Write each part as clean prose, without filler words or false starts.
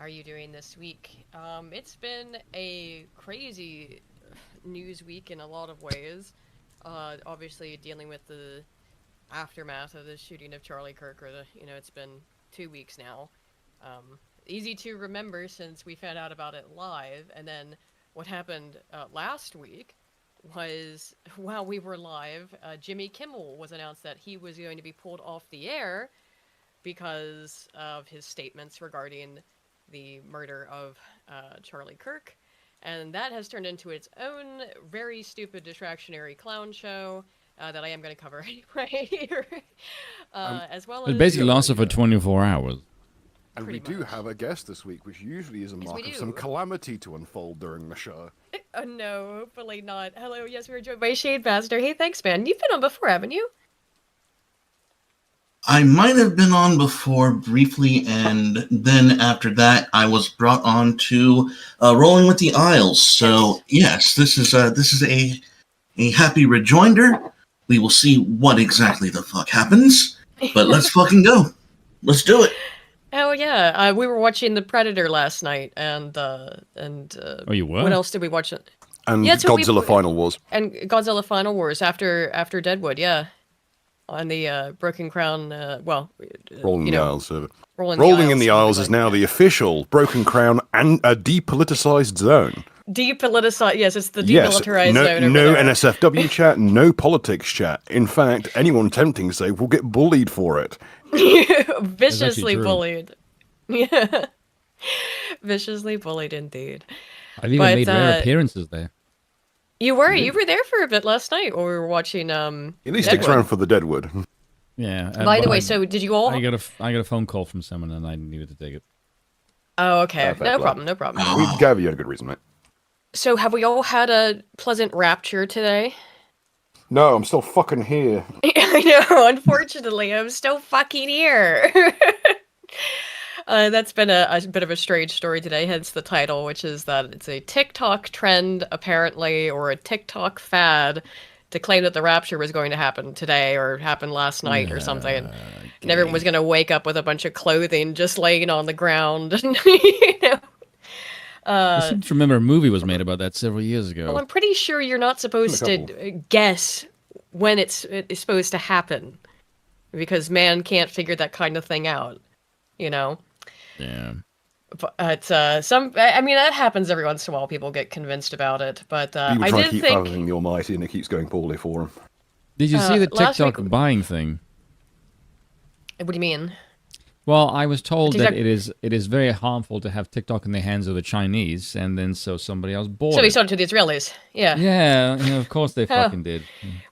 are you doing this week? It's been a crazy news week in a lot of ways. Obviously dealing with the aftermath of the shooting of Charlie Kirk, it's been 2 weeks now. Easy to remember since we found out about it live, and then what happened last week was while we were live, Jimmy Kimmel was announced that he was going to be pulled off the air because of his statements regarding the murder of Charlie Kirk. And that has turned into its own very stupid distractionary clown show that I am going to cover anyway here. As well as... It basically lasted for 24 hours. And we do have a guest this week, which usually is a mark of some calamity to unfold during the show. No, hopefully not. Hello, yes, we're joined by Shade Master. Hey, thanks, man. You've been on before, haven't you? I might have been on before briefly, and then after that, I was brought on to Rolling with the Isles. So yes, this is a happy rejoinder. We will see what exactly the fuck happens, but let's fucking go. Let's do it. Oh yeah, we were watching The Predator last night, and oh, you were? What else did we watch? And yeah, Godzilla Final Wars. And Godzilla Final Wars after Deadwood, yeah. On the Broken Crown, Rolling the Isles server. Rolling in the Isles is now the official Broken Crown and a depoliticized zone. Depoliticized, yes, it's the demilitarized zone. No NSFW chat, no politics chat. In fact, anyone attempting to say will get bullied for it. Viciously bullied. Yeah. Viciously bullied indeed. I've even made rare appearances there. You were there for a bit last night while we were watching At least sticks around for the Deadwood. Yeah. By the way, so did you all... I got a phone call from someone and I needed to take it. Oh, okay. No problem. We gave you a good reason, mate. So have we all had a pleasant rapture today? No, I'm still fucking here. I know, unfortunately, I'm still fucking here. That's been a bit of a strange story today, hence the title, which is that it's a TikTok trend, apparently, or a TikTok fad, to claim that the rapture was going to happen today, or happen last night, or something. And everyone was going to wake up with a bunch of clothing just laying on the ground. I seem to remember a movie was made about that several years ago. Well, I'm pretty sure you're not supposed to guess when it's supposed to happen, because man can't figure that kind of thing out, you know? Yeah. But I mean, that happens every once in a while. People get convinced about it, but I did keep think the Almighty, and it keeps going poorly for him. Did you see the TikTok buying thing? What do you mean? Well, I was told that it is very harmful to have TikTok in the hands of the Chinese, and then so somebody else bought it. So we sold it to the Israelis. Yeah. Yeah, of course they fucking did.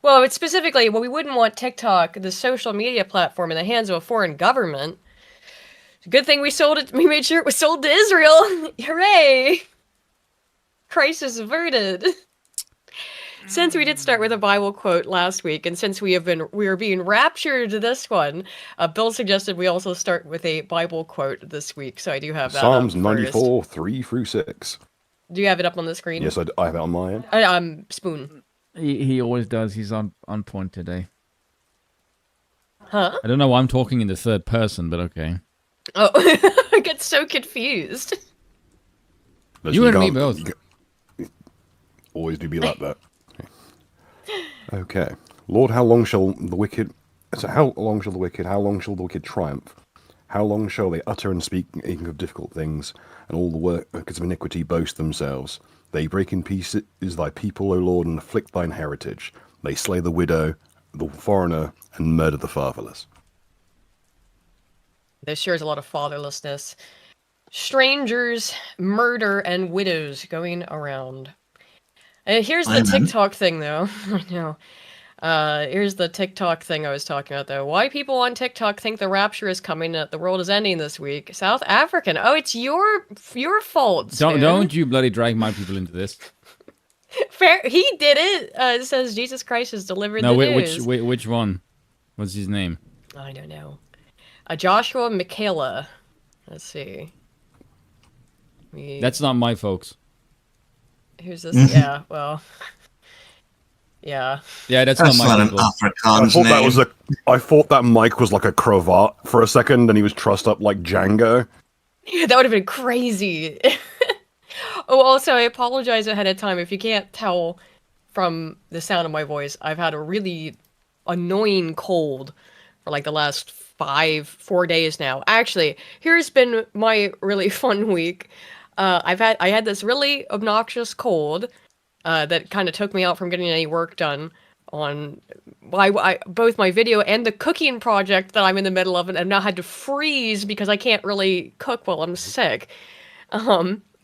Well, it's specifically, we wouldn't want TikTok, the social media platform, in the hands of a foreign government. Good thing we sold it. We made sure it was sold to Israel. Hooray! Crisis averted. Since we did start with a Bible quote last week, and since we are being raptured to this one, Bill suggested we also start with a Bible quote this week. So I do have that. Psalms 94, 3-6. Do you have it up on the screen? Yes, I have it on my end. Spoon. He always does. He's on point today. Huh? I don't know why I'm talking in the third person, but okay. Oh, I get so confused. You and me both. Always do be like that. Okay. Lord, how long shall the wicked... So how long shall the wicked triumph? How long shall they utter and speak of difficult things, and all the workers of iniquity boast themselves? They break in pieces thy people, O Lord, and afflict thine heritage. They slay the widow, the foreigner, and murder the fatherless. There sure is a lot of fatherlessness. Strangers, murder, and widows going around. Here's the TikTok thing, though. I know. Here's the TikTok thing I was talking about, though. Why people on TikTok think the rapture is coming, that the world is ending this week. South African. Oh, it's your fault, Don't you bloody drag my people into this. Fair. He did it. It says Jesus Christ has delivered the news. Which one? What's his name? I don't know. Joshua Michaela. Let's see. That's not my folks. Who's this? Yeah, well... Yeah. Yeah, that's not my an Afrikaans name. I thought that Mike was like a cravat for a second, and he was trussed up like Django. Yeah, that would have been crazy. Oh, also, I apologize ahead of time if you can't tell from the sound of my voice. I've had a really annoying cold for like the last 4 days now. Actually, here's been my really fun week. I had this really obnoxious cold that kind of took me out from getting any work done on both my video and the cooking project that I'm in the middle of, and I've now had to freeze because I can't really cook while I'm sick.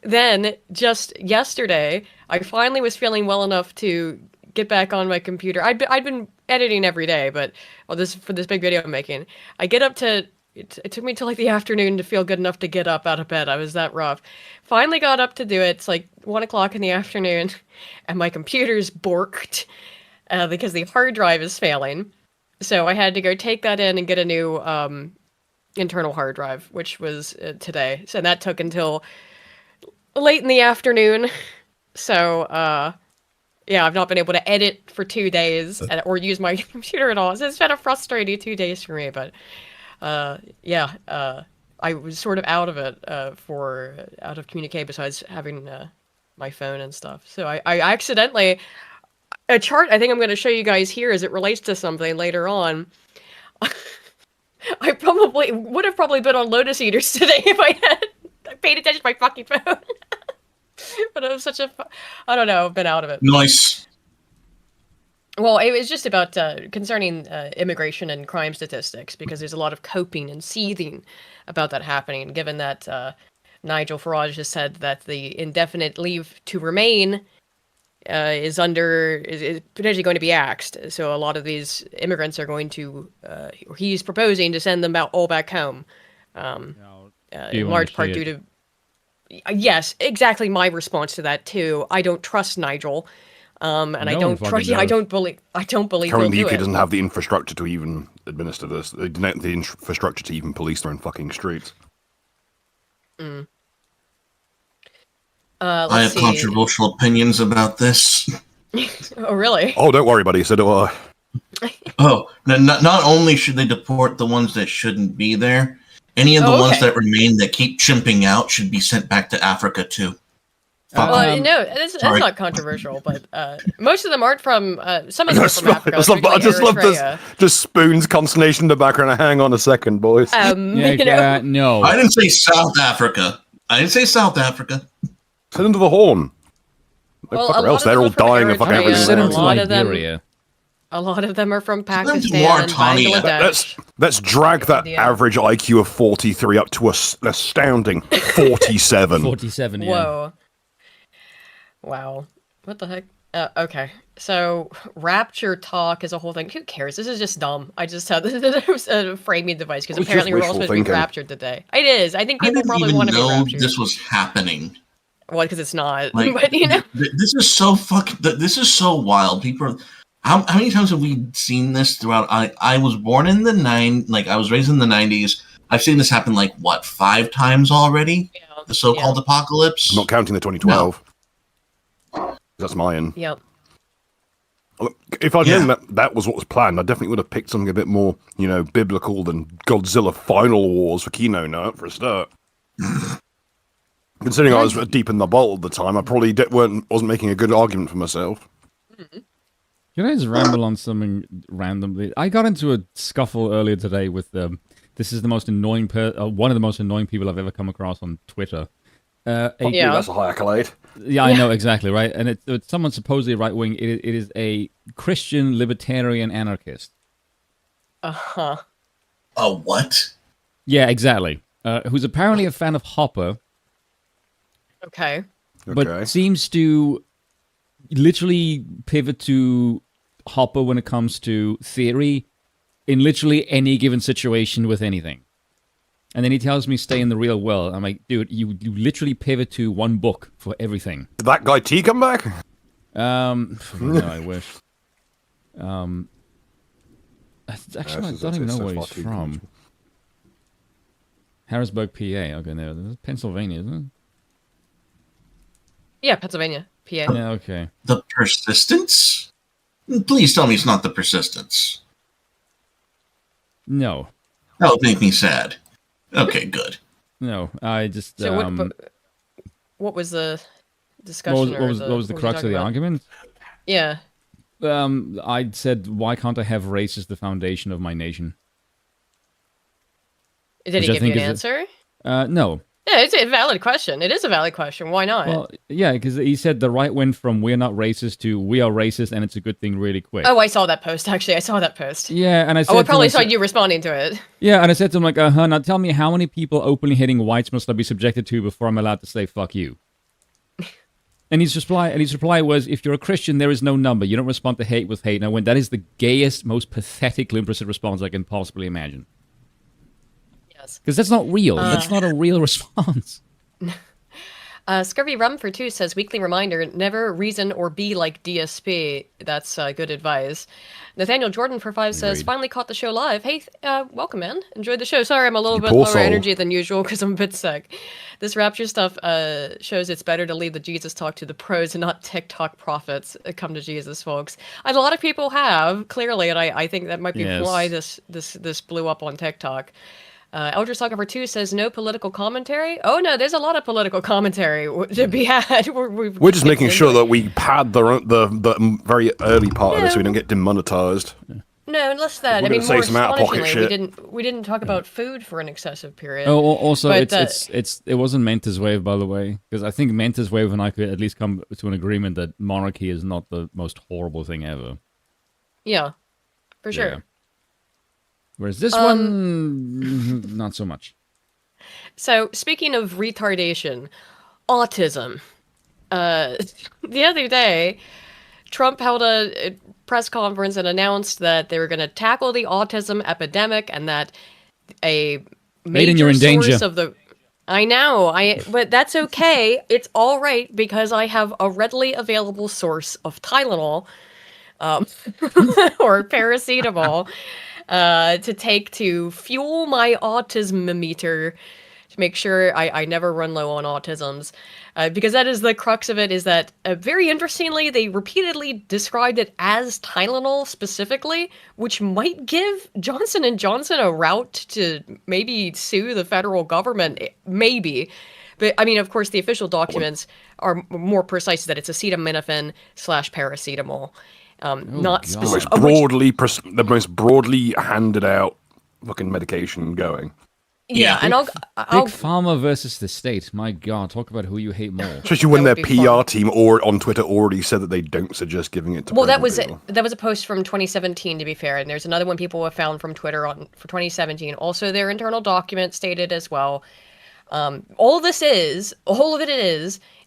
Then just yesterday, I finally was feeling well enough to get back on my computer. I'd been editing every day, but for this big video I'm making, I get up to it took me till like the afternoon to feel good enough to get up out of bed. I was that rough. Finally got up to do it. It's like 1 o'clock in the afternoon, and my computer's borked because the hard drive is failing. So I had to go take that in and get a new internal hard drive, which was today. So that took until late in the afternoon. So yeah, I've not been able to edit for 2 days or use my computer at all. So it's been a frustrating 2 days for me, but yeah, I was sort of out of it out of communique besides having my phone and stuff. So I accidentally a chart I think I'm going to show you guys here as it relates to something later on. I probably would have been on Lotus Eaters today if I had paid attention to my fucking phone. But it was such a I don't know, I've been out of it. Nice. Well, it was just about concerning immigration and crime statistics, because there's a lot of coping and seething about that happening, given that Nigel Farage has said that the indefinite leave to remain is potentially going to be axed. So a lot of these immigrants are going to, he's proposing to send them all back home, in large part due to, yes, exactly my response to that too. I don't trust Nigel. And I don't trust. I don't believe. Currently, he'll the do UK it. doesn't have the infrastructure to even administer this. They don't have the infrastructure to even police their own fucking streets. Let's I have see. controversial opinions about this. Oh, really? Oh, don't worry, buddy. So do I. Oh, not only should they deport the ones that shouldn't be there, any of the ones that remain that keep chimping out should be sent back to Africa too. Well, no, that's not controversial, but most of them aren't from. Some of them are from Africa. I just love this. Just Spoon's consternation in the background. Hang on a second, boys. No. I didn't say South Africa. Send them to the Horn. Well, fucker else, they're all dying of fucking everything. A lot of them are from Send them to Pakistan and Mauritania. Bangladesh. Let's drag that average IQ of 43 up to an astounding 47. 47, yeah. Whoa. Wow. What the heck? Okay. So, Rapture talk is a whole thing. Who cares? This is just dumb. I just had this a framing device because apparently we're all supposed to be raptured today. It is. I think people probably want to be raptured. This was happening. Well, because it's not. Like, but, you know. This is so This is so wild. People are... How many times have we seen this throughout? I was born in I was raised in the 90s. I've seen this happen 5 times already? Yeah. The so-called apocalypse? I'm not counting the 2012. No. That's mine. Yep. If I'd known that was what was planned, I definitely would have picked something a bit more, biblical than Godzilla Final Wars for Kino Nut for a start. Considering I was deep in the bowl at the time, I probably wasn't making a good argument for myself. Can I just ramble on something randomly? I got into a scuffle earlier today with this is the most annoying one of the most annoying people I've ever come across on Twitter. That's a high accolade. Yeah, I know, exactly, right? And it's someone supposedly right-wing. It is a Christian libertarian anarchist. Uh-huh. A what? Yeah, exactly. Who's apparently a fan of Hopper. Okay. But seems to literally pivot to Hopper when it comes to theory in literally any given situation with anything. And then he tells me stay in the real world. I'm like, dude, you literally pivot to one book for everything. Did that guy T come back? No, I wish. Actually, I don't even know where he's from. Harrisburg, PA. Okay, no, this is Pennsylvania, isn't it? Yeah, Pennsylvania, PA. Yeah, okay. The Persistence? Please tell me it's not the Persistence. No. That would make me sad. Okay, good. No, I just So what was the what discussion or what was the what was you crux of talking the about? argument? Yeah. I said, why can't I have race as the foundation of my nation? Did Which he I give you think an is answer? no. Yeah, it's a valid question. It is a valid question. Why not? Well, yeah, because he said the right went from we're not racist to we are racist and it's a good thing really quick. Oh, I saw that post. Actually, I saw that post. Yeah, and I Oh, I said to him, probably saw you responding to it. yeah, and I said to him like, now tell me how many people openly hating whites must I be subjected to before I'm allowed to say fuck you? And his reply was, if you're a Christian, there is no number. You don't respond to hate with hate. Now, when that is the gayest, most pathetic, implicit response I can possibly imagine. Yes. Because that's not real. That's not a real response. Scurvy Rum for Two says, weekly reminder, never reason or be like DSP. That's good advice. Nathaniel Jordan for 5 says, Agreed. finally caught the show live. Hey, welcome, man. Enjoyed the show. Sorry, I'm a little You bit poor lower soul. energy than usual because I'm a bit sick. This Rapture stuff shows it's better to leave the Jesus talk to the pros and not TikTok prophets. Come to Jesus, folks. And a lot of people have, clearly, and I think that might be why Yes. this blew up on TikTok. Eldritch Saga for 2 says no political commentary. Oh no, there's a lot of political commentary to be had. We're just making sure that we pad the very early part of it so we don't get demonetized. No, less that. We're I mean, gonna say more some out-of-pocket astonishingly, shit. we didn't talk about food for an excessive period. Oh, also, But, it wasn't Mentor's wave, by the way, because I think Mentor's wave and I could at least come to an agreement that monarchy is not the most horrible thing ever. Yeah, for sure. Yeah. Whereas this one, not so much. So, speaking of retardation, autism. The other day, Trump held a press conference and announced that they were going to tackle the autism epidemic and that a Aiden, you're major in danger. source of the I know, but that's okay. It's all right because I have a readily available source of Tylenol, or paracetamol, to take to fuel my autism meter to make sure I never run low on autisms. Because that is the crux of it, is that, very interestingly, they repeatedly described it as Tylenol specifically, which might give Johnson & Johnson a route to maybe sue the federal government, maybe. But, I mean, of course, the official documents are more precise that it's acetaminophen / paracetamol. Not God. specific. The most broadly handed out fucking medication going. Yeah, and Big I'll Pharma versus the state. My God, talk about who you hate more. Especially when That their would be PR fun. team or on Twitter already said that they don't suggest giving it to Well, that pregnant was people. that was a post from 2017, to be fair, and there's another one people have found from Twitter for 2017. Also, their internal document stated as well. All of it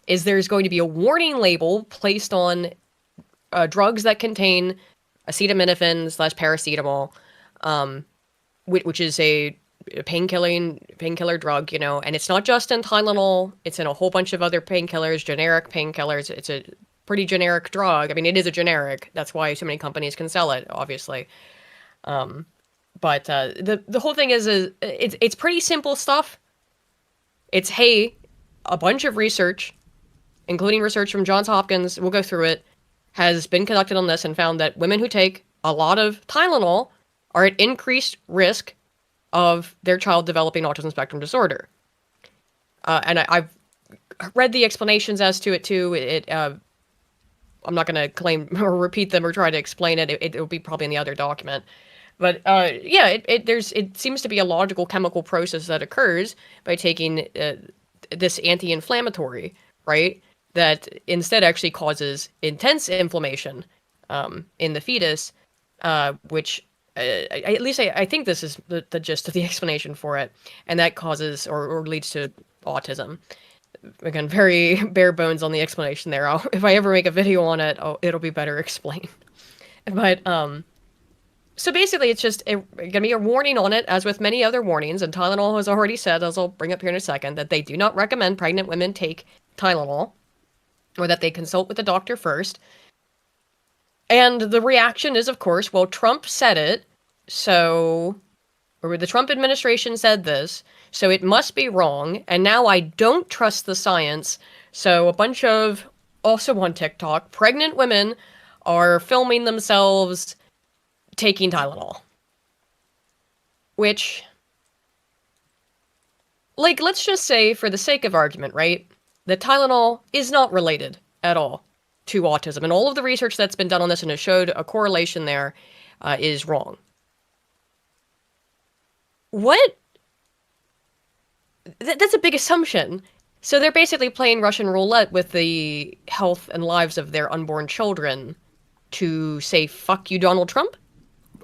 is there's going to be a warning label placed on drugs that contain acetaminophen / paracetamol, which is a painkiller drug, and it's not just in Tylenol, it's in a whole bunch of other painkillers, generic painkillers. It's a pretty generic drug. I mean, it is a generic. That's why so many companies can sell it, obviously. But the whole thing is it's pretty simple stuff. It's, hey, a bunch of research, including research from Johns Hopkins, we'll go through it, has been conducted on this and found that women who take a lot of Tylenol are at increased risk of their child developing autism spectrum disorder. And I've read the explanations as to it too. I'm not going to claim or repeat them or try to explain it. It'll be probably in the other document. But yeah, it seems to be a logical chemical process that occurs by taking this anti-inflammatory, right? That instead actually causes intense inflammation in the fetus, which at least I think this is the gist of the explanation for it, and that causes or leads to autism. Again, very bare bones on the explanation there. If I ever make a video on it, it'll be better explained. But so basically, it's just going to be a warning on it, as with many other warnings. And Tylenol has already said, as I'll bring up here in a second, that they do not recommend pregnant women take Tylenol, or that they consult with the doctor first. And the reaction is, of course, well, Trump said it, or the Trump administration said this, so it must be wrong, and now I don't trust the science, so a bunch of, also on TikTok, pregnant women are filming themselves taking Tylenol. Which, like, let's just say, for the sake of argument, right, that Tylenol is not related at all to autism, and all of the research that's been done on this and has showed a correlation there is wrong. What? That's a big assumption. So they're basically playing Russian roulette with the health and lives of their unborn children to say, fuck you, Donald Trump?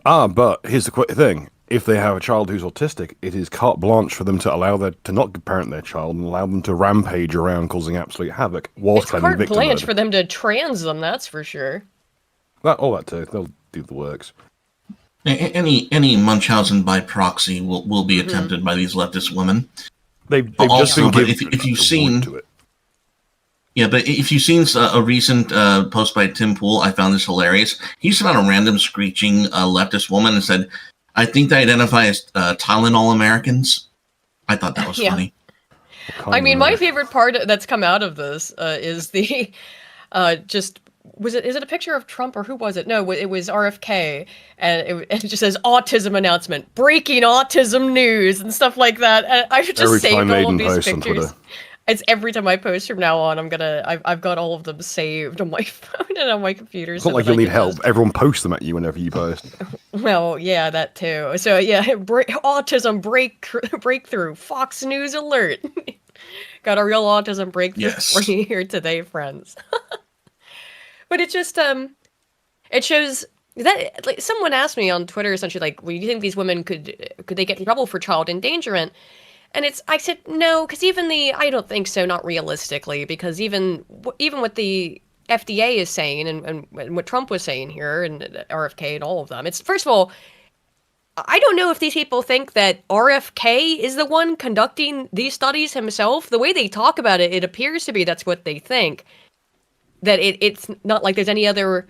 But here's the thing. If they have a child who's autistic, it is carte blanche for them to allow to not parent their child and allow them to rampage around causing absolute havoc whilst It's claiming carte blanche victimhood. for them to trans them, that's for sure. All that too. They'll do the works. Any Munchausen by proxy will be attempted by these leftist women. They've Also, just been but given if you've a seen, route to it. yeah, but if you've seen a recent post by Tim Pool, I found this hilarious. He just found a random screeching leftist woman and said, "I think they identify as Tylenol Americans." I thought that was Yeah. funny. I mean, my favorite part that's come out of this is the just is it a picture of Trump or who was it? No, it was RFK, and it just says autism announcement, breaking autism news, and stuff like that. And I've just Every saved time all of Aiden these posts on pictures. Twitter. It's every time I post from now on. I've got all of them saved on my phone and on my computer. It's not like you'll need help. Everyone posts them at you whenever you post. Well, yeah, that too. So yeah, autism breakthrough. Fox News alert. Got a real autism breakthrough for you here today, friends. But it just it shows that, like, someone asked me on Twitter essentially, like, well, do you think these women could they get in trouble for child endangerment? And I said no, because I don't think so, not realistically, because even what the FDA is saying and what Trump was saying here and RFK and all of them, it's, first of all, I don't know if these people think that RFK is the one conducting these studies himself. The way they talk about it, it appears to be that's what they think. That it's not like there's any other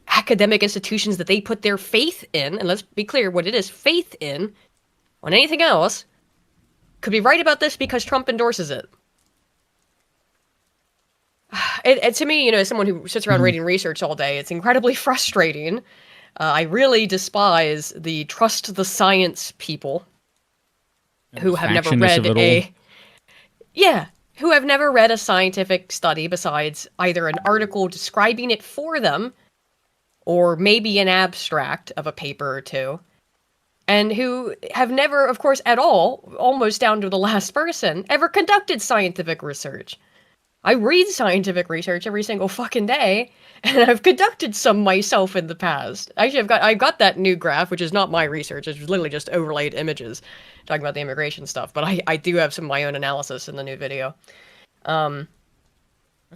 academic institutions that they put their faith in, and let's be clear what it is, faith in, on anything else, could be right about this because Trump endorses it. It to me, as someone who sits around reading research all day, it's incredibly frustrating. I really despise the trust the science people who have never read who have never read a scientific study besides either an article describing it for them or maybe an abstract of a paper or two, and who have never, of course, at all, almost down to the last person, ever conducted scientific research. I read scientific research every single fucking day, and I've conducted some myself in the past. Actually, I've got that new graph, which is not my research. It's literally just overlaid images talking about the immigration stuff. But I do have some of my own analysis in the new video. I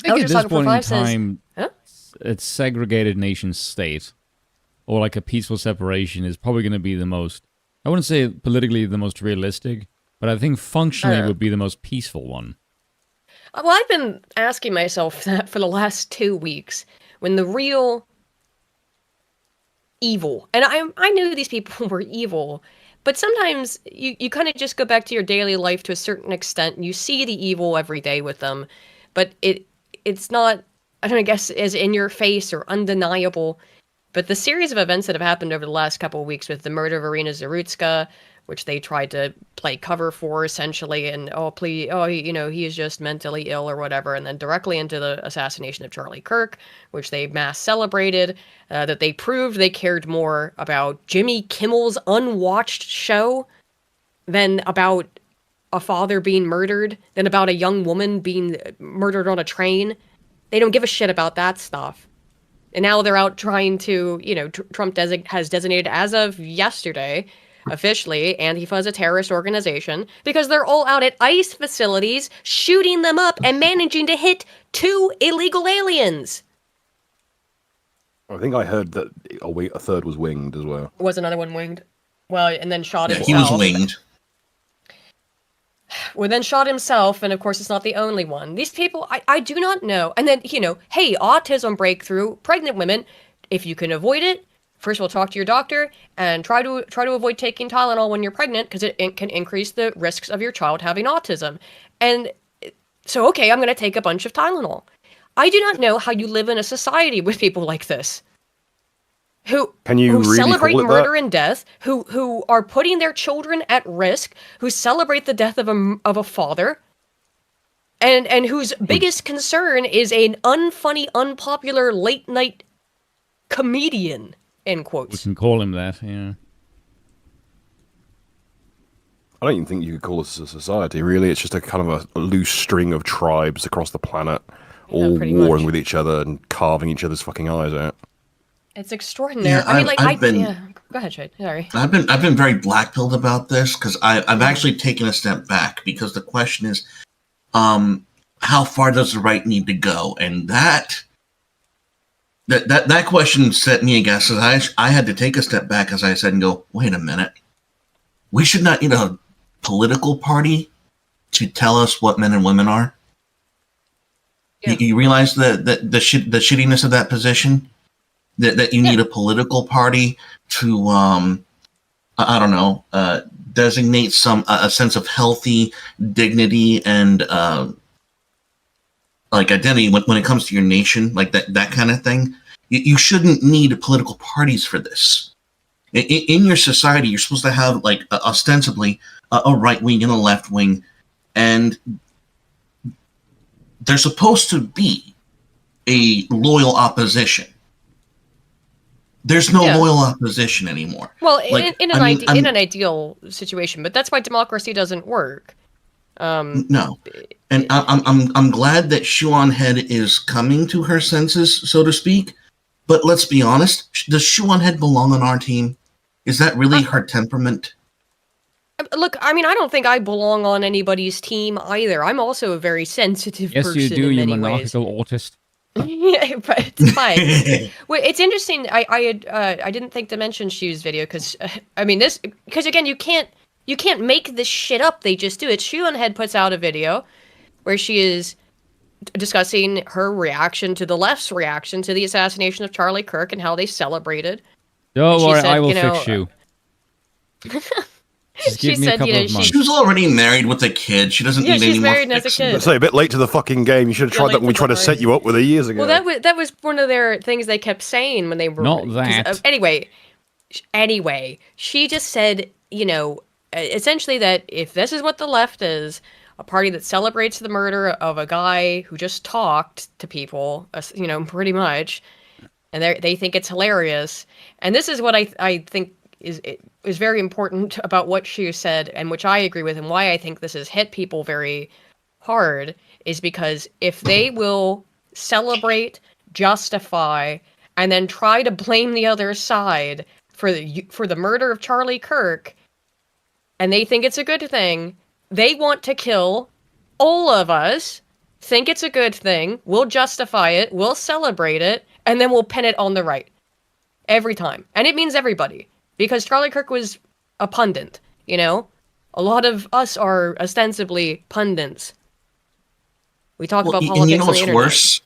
think at this point in time, it's segregated nation state, or like a peaceful separation, is probably going to be the most, I wouldn't say politically the most realistic, but I think functionally it would be the most peaceful one. Well, I've been asking myself that for the last 2 weeks, when the real evil, and I knew these people were evil, but sometimes you kind of just go back to your daily life to a certain extent, and you see the evil every day with them, but it's not, I don't know, I guess, as in your face or undeniable. But the series of events that have happened over the last couple of weeks with the murder of Irina Zarutska, which they tried to play cover for, essentially, and he is just mentally ill or whatever, and then directly into the assassination of Charlie Kirk, which they mass celebrated, that they proved they cared more about Jimmy Kimmel's unwatched show than about a father being murdered, than about a young woman being murdered on a train. They don't give a shit about that stuff. And now they're out trying to, Trump has designated, as of yesterday, officially, Antifa as a terrorist organization, because they're all out at ICE facilities shooting them up and managing to hit 2 illegal aliens. I think I heard that a third was winged as well. Was another one winged? Well, and then shot himself. He was winged. Well, then shot himself, and of course it's not the only one. These people, I do not know. And then, hey, autism breakthrough, pregnant women, if you can avoid it, first of all, talk to your doctor and try to avoid taking Tylenol when you're pregnant, because it can increase the risks of your child having autism. And so, okay, I'm going to take a bunch of Tylenol. I do not know how you live in a society with people like this. who Can you who really celebrate call it murder that? and death, who are putting their children at risk, who celebrate the death of a father, and whose biggest concern is an unfunny, unpopular late night comedian, in We quotes. can call him that, yeah. I don't even think you could call this a society, really. It's just a kind of a loose string of tribes across the planet, all pretty warring much. with each other and carving each other's fucking eyes out. It's extraordinary. Yeah, I mean, like, I've been yeah. Go ahead, Shade. Sorry. I've been very black-pilled about this because I've actually taken a step back because the question is, how far does the right need to go? And that question set me against it. I had to take a step back, as I said, and go, wait a minute. We should not need a political party to tell us what men and women are. Yeah. You realize the shittiness of that position? That you need a political party to I don't know, designate a sense of healthy dignity and like identity when it comes to your nation, like that kind of thing. You shouldn't need political parties for this. In your society, you're supposed to have like ostensibly a right wing and a left wing, and there's supposed to be a loyal opposition. There's no loyal opposition anymore. Well, Like, in an ideal situation, but that's why democracy doesn't work. No, and I'm glad that Shuan Head is coming to her senses, so to speak. But let's be honest, does Shuan Head belong on our team? Is that really her temperament? Look, I mean, I don't think I belong on anybody's team either. I'm also a very sensitive Yes, person you do, in you many ways. monarchical autist. Yeah, but it's fine. Well, it's interesting. I didn't think to mention Shu's video because I mean this because again you can't make this shit up. They just do it. Shu on Head puts out a video where she is discussing her reaction to the left's reaction to the assassination of Charlie Kirk and how they celebrated. Don't she worry, said, I will you know, fix you. Just give she me a said, couple you know, of months. She was already married with a kid. She doesn't need any she's more married and has a fixing. kid. Let's say a bit late to the fucking game. You should have Yeah, tried late that when we to tried the to set party. you up with it years ago. Well, that was one of their things they kept saying when they were Not that. Anyway, she just said, you know, essentially that if this is what the left is, a party that celebrates the murder of a guy who just talked to people, you know, pretty much, and they think it's hilarious. And this is what I think is very important about what she said, and which I agree with, and why I think this has hit people very hard, is because if they will celebrate, justify, and then try to blame the other side for the murder of Charlie Kirk, and they think it's a good thing, they want to kill all of us, think it's a good thing, we'll justify it, we'll celebrate it, and then we'll pin it on the right. Every time. And it means everybody. Because Charlie Kirk was a pundit, you know? A lot of us are ostensibly pundits. We talk about politics and you know on the what's internet. worse?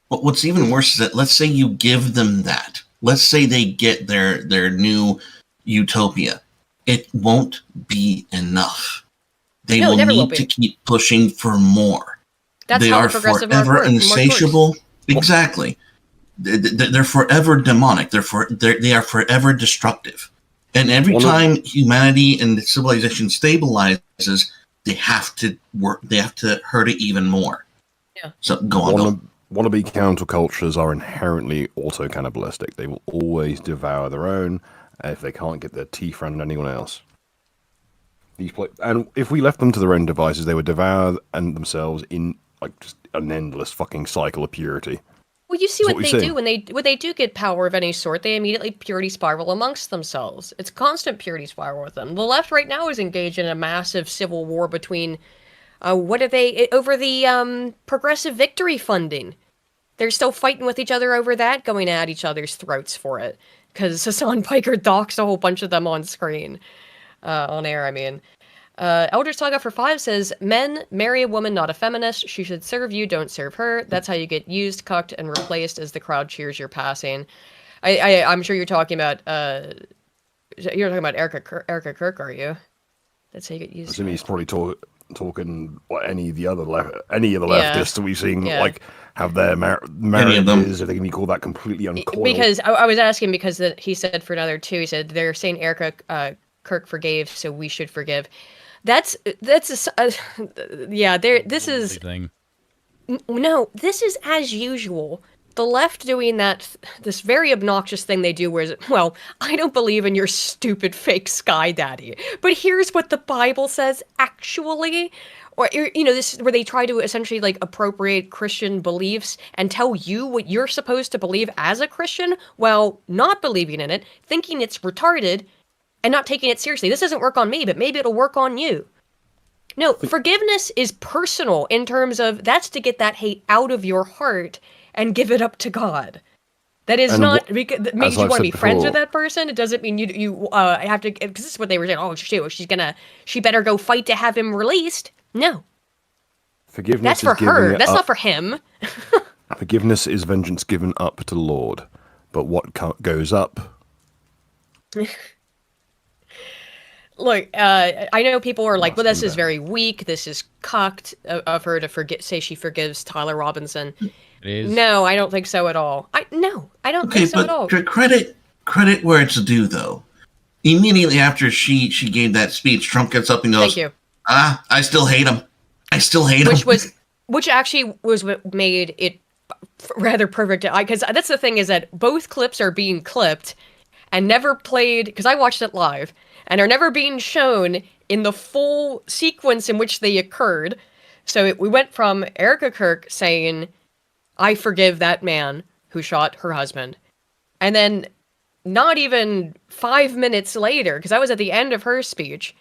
What's even worse is that let's say you give them that. Let's say they get their new utopia. It won't be enough. They will need to keep pushing for more. That's they how are the progressive forever art insatiable. Exactly. They're forever demonic. They are forever destructive. And every time humanity and civilization stabilizes, they have to work. They have to hurt it even more. Yeah. So go on. Wannabe countercultures are inherently auto-cannibalistic. They will always devour their own if they can't get their teeth around anyone else. And if we left them to their own devices, they would devour themselves in like just an endless fucking cycle of purity. Well, you see what they do when they do get power of any sort. They immediately purity spiral amongst themselves. It's constant purity spiral with them. The left right now is engaged in a massive civil war between, over the progressive victory funding. They're still fighting with each other over that, going at each other's throats for it. Because Hassan Piker docks a whole bunch of them on screen, on air. I mean. Elder Saga for 5 says, men, marry a woman, not a feminist. She should serve you, don't serve her. That's how you get used, cucked, and replaced as the crowd cheers your passing. I'm sure you're talking about, Erica Kirk, are you? That's how you get used. I assume he's probably talking any of the other Yeah. leftists that we've seen Yeah. like have their Any of them. marriages, if they can be called that, completely uncoiled. Because I was asking because he said for another two, he said they're saying Erica Kirk forgave, so we should forgive. That's yeah. There. This is Thing. no. This is as usual. The left doing this very obnoxious thing they do, where is it? Well, I don't believe in your stupid fake sky daddy, but here's what the Bible says actually. Or this is where they try to essentially like appropriate Christian beliefs and tell you what you're supposed to believe as a Christian, while not believing in it, thinking it's retarded, and not taking it seriously. This doesn't work on me, but maybe it'll work on you. No, forgiveness is personal in terms of that's to get that hate out of your heart and give it up to God. That is not because that makes you want to be friends with that person. It doesn't mean you have to. Because this is what they were saying. Oh, she better go fight to have him released. No, Forgiveness that's for her. That's not for him. Forgiveness is vengeance given up to the Lord, but what goes up? Look, I know people are like, well, this is very weak. This is cucked of her to say she forgives Tyler Robinson. It is. No, I don't think so at all. I don't think so at all. Credit where it's due, though. Immediately after she gave that speech, Trump gets up and goes, Thank you. I still hate him. I still hate him. Which actually was what made it rather perfect. Because that's the thing, is that both clips are being clipped and never played, because I watched it live, and are never being shown in the full sequence in which they occurred. So we went from Erica Kirk saying, I forgive that man who shot her husband. And then not even 5 minutes later, because that was at the end of her speech,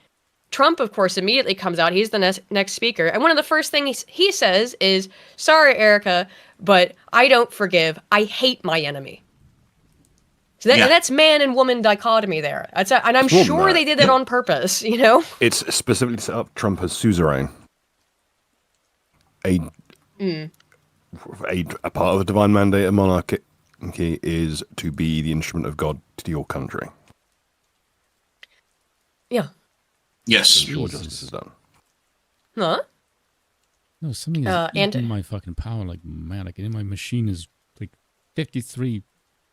Trump, of course, immediately comes out. He's the next speaker. And one of the first things he says is, sorry, Erica, but I don't forgive. I hate my enemy. So and that's man and woman dichotomy there. And I'm sure they did that on purpose, It's specifically set up Trump as suzerain. A part of the divine mandate of monarchy is to be the instrument of God to your country. Yeah. Yes. Ensure justice is done. Huh? No, something is eating my fucking power like mad. Like, my machine is like 53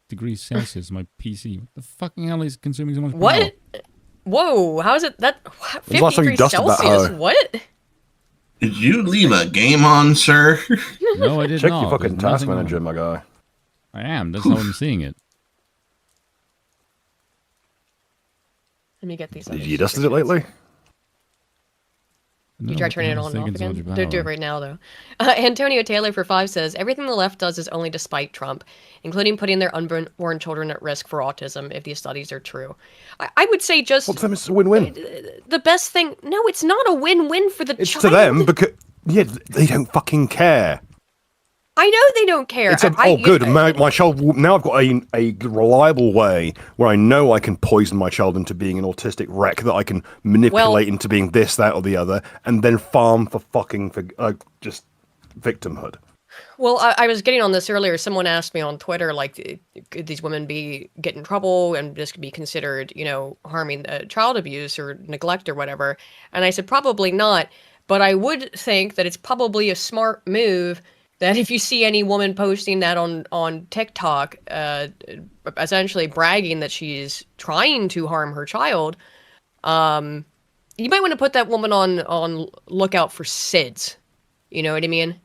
degrees Celsius. My PC. What the fucking hell is consuming so much power? What? Whoa! How is it that 50 last time you degrees dusted that Celsius? hoe? What? Did you leave a game on, sir? No, I did Check not. your fucking There's task nothing manager, on. my guy. I am. That's how I'm seeing it. Let me get these. Did you dusted it lately? No, You try what the turning it hell on is and off taking so again? much Don't do it power? right now, though. Antonio Taylor for 5 says, everything the left does is only to spite Trump, including putting their unborn children at risk for autism if these studies are true. I would say just... What's them? It's a win-win. The best thing... No, it's not a win-win for the It's child. to them because... Yeah, they don't fucking care. I know they don't care. It's good. My child... Now I've got a reliable way where I know I can poison my child into being an autistic wreck that I can manipulate into being this, that, or the other, and then farm for just victimhood. Well, I was getting on this earlier. Someone asked me on Twitter, like, could these women get in trouble and this could be considered, harming child abuse or neglect or whatever? And I said, probably not. But I would think that it's probably a smart move that if you see any woman posting that on TikTok, essentially bragging that she's trying to harm her child, you might want to put that woman on lookout for SIDS. You know what I mean?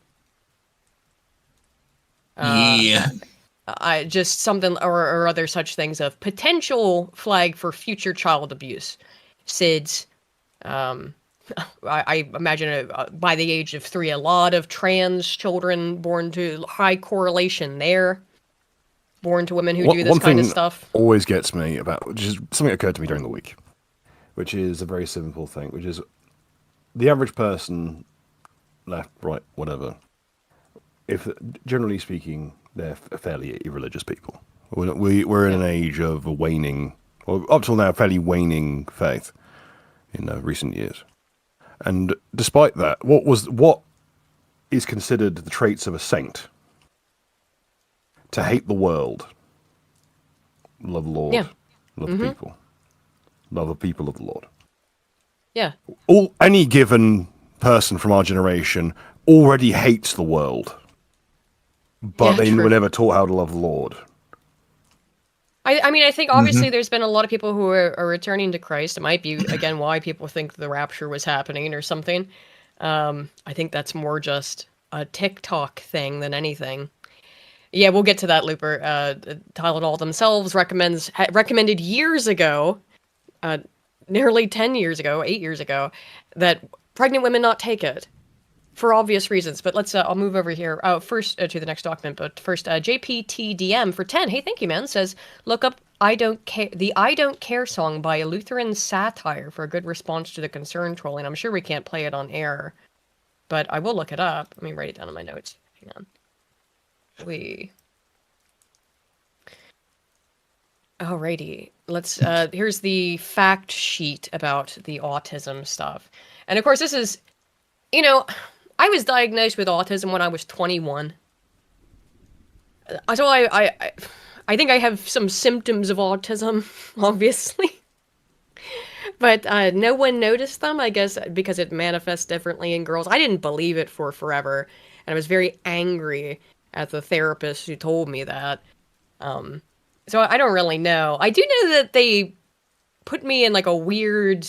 Yeah. Just something or other such things of potential flag for future child abuse. SIDS. I imagine by the age of 3, a lot of trans children born to high correlation there. Born to women who do this kind of stuff. Always gets me about, which is something that occurred to me during the week, which is a very simple thing, which is the average person, left, right, whatever, if generally speaking, they're fairly irreligious people. We're in an age of a waning, or up till now, fairly waning faith in recent years. And despite that, what is considered the traits of a saint? To hate the world, love the Lord, love the people, love the people of the Lord. Yeah. Any given person from our generation already hates the world, but Yeah, they true. were never taught how to love the Lord. I mean, I think obviously there's been a lot of people who are returning to Christ. It might be, again, why people think the rapture was happening or something. I think that's more just a TikTok thing than anything. Yeah, we'll get to that, Looper. Tylenol themselves recommended years ago, nearly 10 years ago, 8 years ago, that pregnant women not take it for obvious reasons. But let's, I'll move over here first to the next document. But first, JPTDM for 10. Hey, thank you, man. Says, look up I Don't Care, the I Don't Care song by Lutheran Satire for a good response to the concern trolling. I'm sure we can't play it on air, but I will look it up. Let me write it down in my notes. Hang on. Alrighty, let's, here's the fact sheet about the autism stuff. And of course, this is, you know, I was diagnosed with autism when I was 21. So I think I have some symptoms of autism, obviously. But no one noticed them, I guess, because it manifests differently in girls. I didn't believe it for forever, and I was very angry at the therapist who told me that. So I don't really know. I do know that they put me in like a weird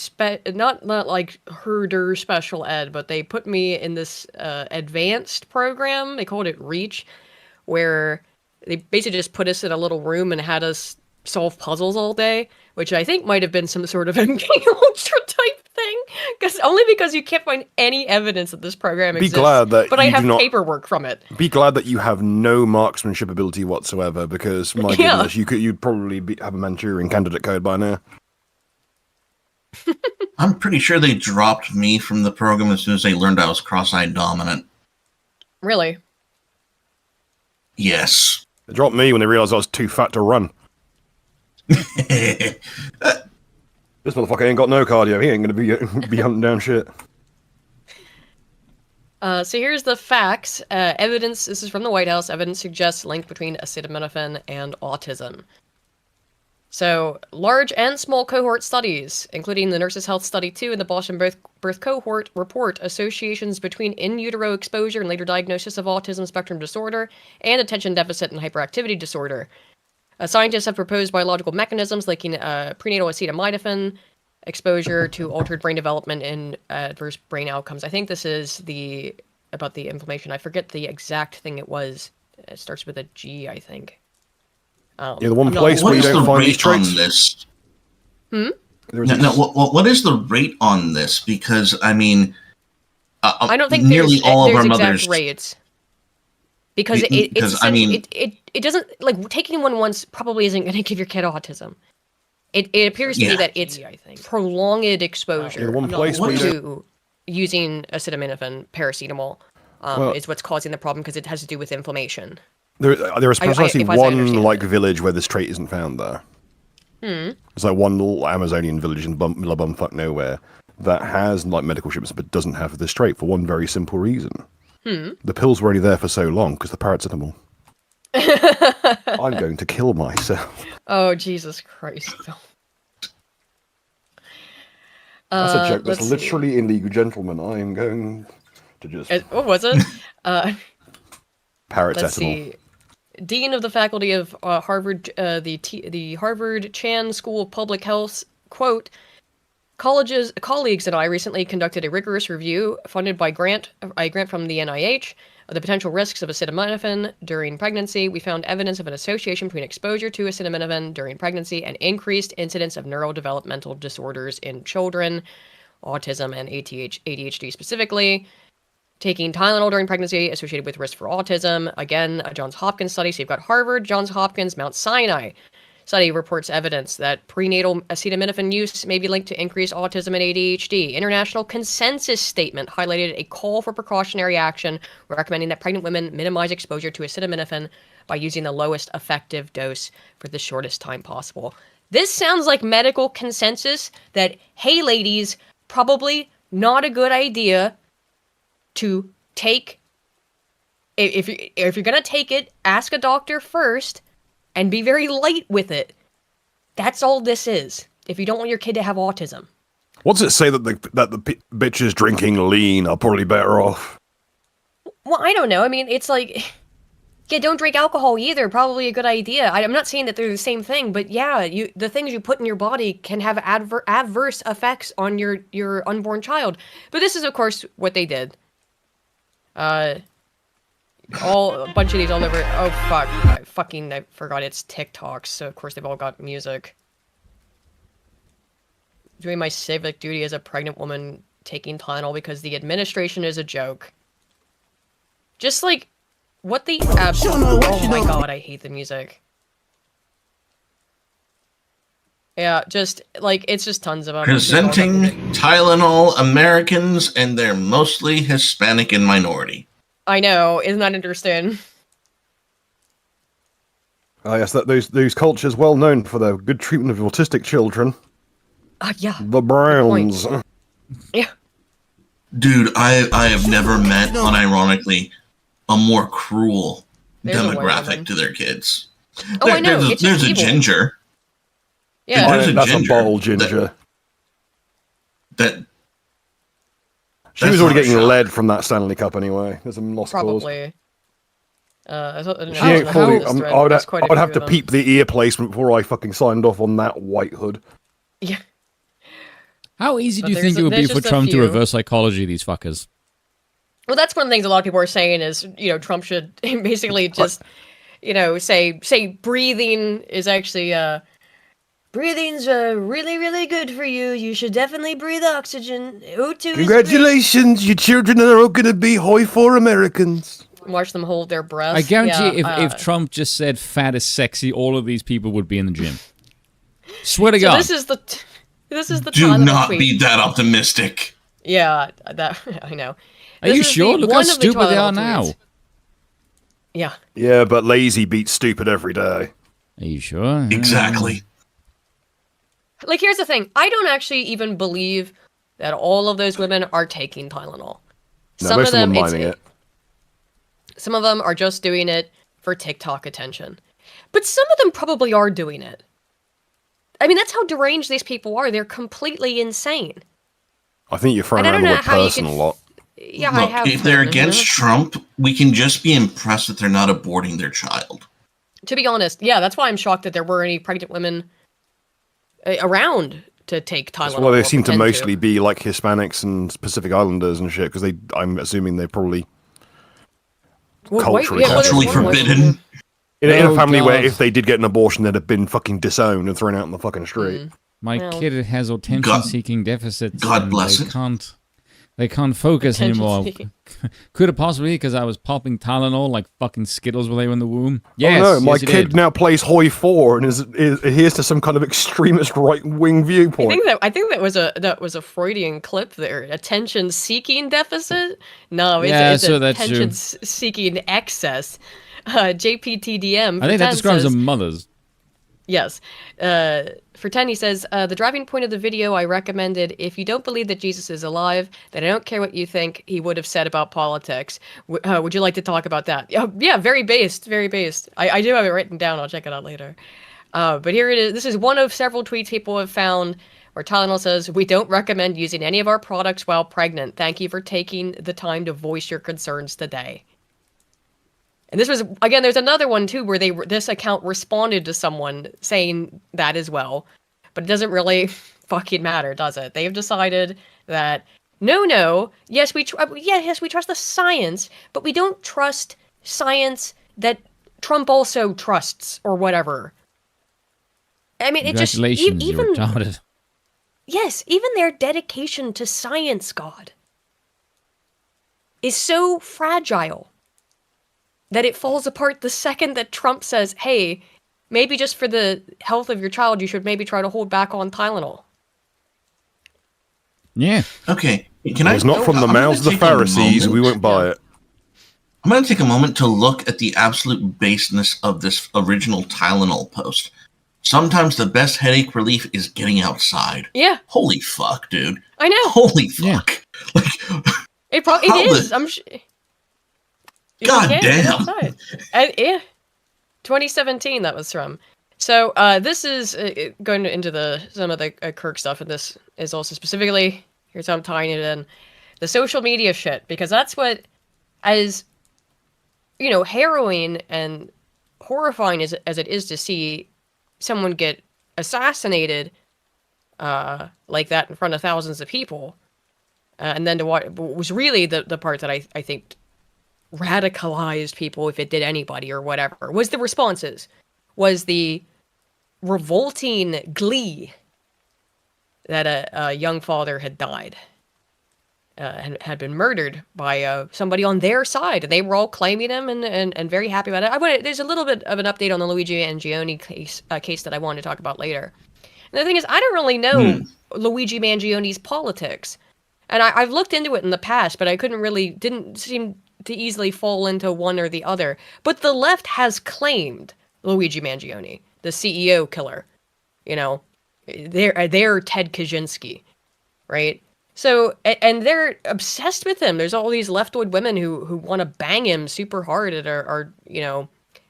not like herder special ed, but they put me in this advanced program. They called it Reach, where they basically just put us in a little room and had us solve puzzles all day, which I think might have been some sort of MK Ultra type thing, only because you can't find any evidence that this program exists. Glad that but I have paperwork from it. Be glad that you have no marksmanship ability whatsoever, because my goodness, you'd probably have a Manchurian candidate code by now. I'm pretty sure they dropped me from the program as soon as they learned I was cross-eyed dominant. Really? Yes. They dropped me when they realized I was too fat to run. This motherfucker ain't got no cardio. He ain't gonna be hunting down shit. So here's the facts. Evidence, this is from the White House, evidence suggests link between acetaminophen and autism. So, large and small cohort studies, including the Nurses' Health Study 2 and the Boston Birth Cohort, report associations between in utero exposure and later diagnosis of autism spectrum disorder and attention deficit and hyperactivity disorder. Scientists have proposed biological mechanisms linking prenatal acetaminophen exposure to altered brain development and adverse brain outcomes. I think this is about the inflammation. I forget the exact thing it was. It starts with a G, I think. Yeah, the one place where you don't find these traits. This? What is the rate on this? Because I mean, I don't think nearly all of our exact mothers rates. Because it doesn't, like, taking one once probably isn't going to give your kid autism. It appears to me that it's prolonged exposure The one place where to using acetaminophen, paracetamol, is what's causing the problem, because it has to do with inflammation. There is precisely one village where this trait isn't found there. It's like one little Amazonian village in bumfuck nowhere that has like medical shipments but doesn't have this trait for one very simple reason. The pills were only there for so long because the paracetamol. I'm going to kill myself. Oh, Jesus Christ. That's a joke. That's literally illegal, gentlemen. I am going to just... What was it? Paracetamol. Let's see. Dean of the Faculty of Harvard, the Harvard Chan School of Public Health, quote, colleagues and I recently conducted a rigorous review funded by a grant from the NIH of the potential risks of acetaminophen during pregnancy. We found evidence of an association between exposure to acetaminophen during pregnancy and increased incidence of neurodevelopmental disorders in children, autism and ADHD specifically. Taking Tylenol during pregnancy associated with risk for autism. Again, a Johns Hopkins study. So you've got Harvard, Johns Hopkins, Mount Sinai. Study reports evidence that prenatal acetaminophen use may be linked to increased autism and ADHD. International consensus statement highlighted a call for precautionary action, recommending that pregnant women minimize exposure to acetaminophen by using the lowest effective dose for the shortest time possible. This sounds like medical consensus that, hey ladies, probably not a good idea to take. If you're gonna take it, ask a doctor first. And be very light with it. That's all this is. If you don't want your kid to have autism. What's it say that the bitches drinking lean are probably better off? Well, I don't know. I mean, it's like, yeah, don't drink alcohol either. Probably a good idea. I'm not saying that they're the same thing, but yeah, the things you put in your body can have adverse effects on your unborn child. But this is, of course, what they did. A bunch of these all over. Oh fuck! I forgot it's TikToks. So of course they've all got music. Doing my civic duty as a pregnant woman taking Tylenol because the administration is a joke. Just like, what the absolute... Oh my god, I hate the music. Yeah, just, like, it's just tons of them. Presenting Tylenol Americans, and they're mostly Hispanic and minority. I know, isn't that interesting? Oh yes, those cultures well known for their good treatment of autistic children. Yeah. The Browns. Yeah. Dude, I have never met, unironically, a more cruel There's demographic to their kids. Oh, I know. There's a ginger. Yeah. There's a That's ginger a bottle ginger. That She was already getting lead from that Stanley Cup anyway. There's some lost cause. Probably. I thought, She ain't fully, I would have to peep. peep the ear placement before I fucking signed off on that white hood. Yeah. How easy But do you think it would be there's for just a Trump to few. reverse psychology these fuckers? Well, that's one of the things a lot of people are saying is, Trump should basically just, say breathing is actually, breathing's really, really good for you. You should definitely breathe oxygen. O2 Congratulations, your children are all going to be hoi for Americans. Watch them hold their breath. I guarantee Yeah, if Trump just said fat is sexy, all of these people would be in the gym. Swear to so God. this is the do Tylenol not tweet. be that optimistic. Yeah, that I know. Are you This is sure? the- Look how one of the stupid they Tylenol are now. tweets. Yeah. Yeah, but lazy beats stupid every day. Are you sure? Exactly. Like, here's the thing. I don't actually even believe that all of those women are taking Tylenol. No, most of them are mining it. Some of them are just doing it for TikTok attention. But some of them probably are doing it. I mean, that's how deranged these people are. They're completely insane. I think you're throwing And I around don't the know word how you person could- a lot. Yeah, Look, I have. if they're heard, against Trump, we can just be impressed that they're not aborting their child. To be honest, yeah, that's why I'm shocked that there were any pregnant women around to take Tylenol. That's why they or seem to pretend mostly be like Hispanics and Pacific Islanders and shit, because I'm assuming they probably Well, culturally- well, there's Culturally one woman- forbidden. in a Oh, family where God. if they did get an abortion, they'd have been fucking disowned and thrown out on the fucking street. My Well. kid has attention-seeking deficits. God and bless they it. They can't focus anymore. Attention-seeking. Could it possibly because I was popping Tylenol like fucking Skittles while they were in the womb? Oh Yes, no, my yes, it kid did. now plays Hoi 4 and is adheres to some kind of extremist right-wing viewpoint. I think that was a Freudian clip there. Attention seeking deficit? No, it's, Yeah, it's so that's true. attention seeking excess. JPTDM. I think that describes says, a mother's. Yes. For 10, he says, the driving point of the video I recommended, if you don't believe that Jesus is alive, then I don't care what you think he would have said about politics. Would you like to talk about that? Yeah, very based, very based. I do have it written down. I'll check it out later. But here it is. This is one of several tweets people have found where Tylenol says, we don't recommend using any of our products while pregnant. Thank you for taking the time to voice your concerns today. And this was, again, there's another one too where this account responded to someone saying that as well. But it doesn't really fucking matter, does it? They've decided that, yes, we trust the science, but we don't trust science that Trump also trusts or whatever. I mean, it just, Congratulations, even, you're retarded. yes, even their dedication to science, God, is so fragile that it falls apart the second that Trump says, hey, maybe just for the health of your child, you should maybe try to hold back on Tylenol. Yeah. Okay, can It's not from the I'm mouths of gonna the take a Pharisees, we moment- won't buy it. I'm going to take a moment to look at the absolute baseness of this original Tylenol post. Sometimes the best headache relief is getting outside. Yeah, Holy fuck, dude. I know. Holy Yeah. fuck. Like, It How is. the- I'm sure. God damn. And, yeah. 2017 that was from. So this is going into some of the Kirk stuff, and this is also specifically, here's how I'm tying it in, the social media shit, because that's what, as harrowing and horrifying as it is to see someone get assassinated like that in front of thousands of people, and then to watch was really the part that I think radicalized people, if it did anybody or whatever, was the responses, was the revolting glee that a young father had died, had been murdered by somebody on their side, and they were all claiming him and very happy about it. There's a little bit of an update on the Luigi Mangione case that I wanted to talk about later. And the thing is, I don't really know Luigi Mangione's politics, and I've looked into it in the past, but I didn't seem to easily fall into one or the other. But the left has claimed Luigi Mangione, the CEO killer. They're Ted Kaczynski, right? So, and they're obsessed with him. There's all these leftoid women who want to bang him super hard and are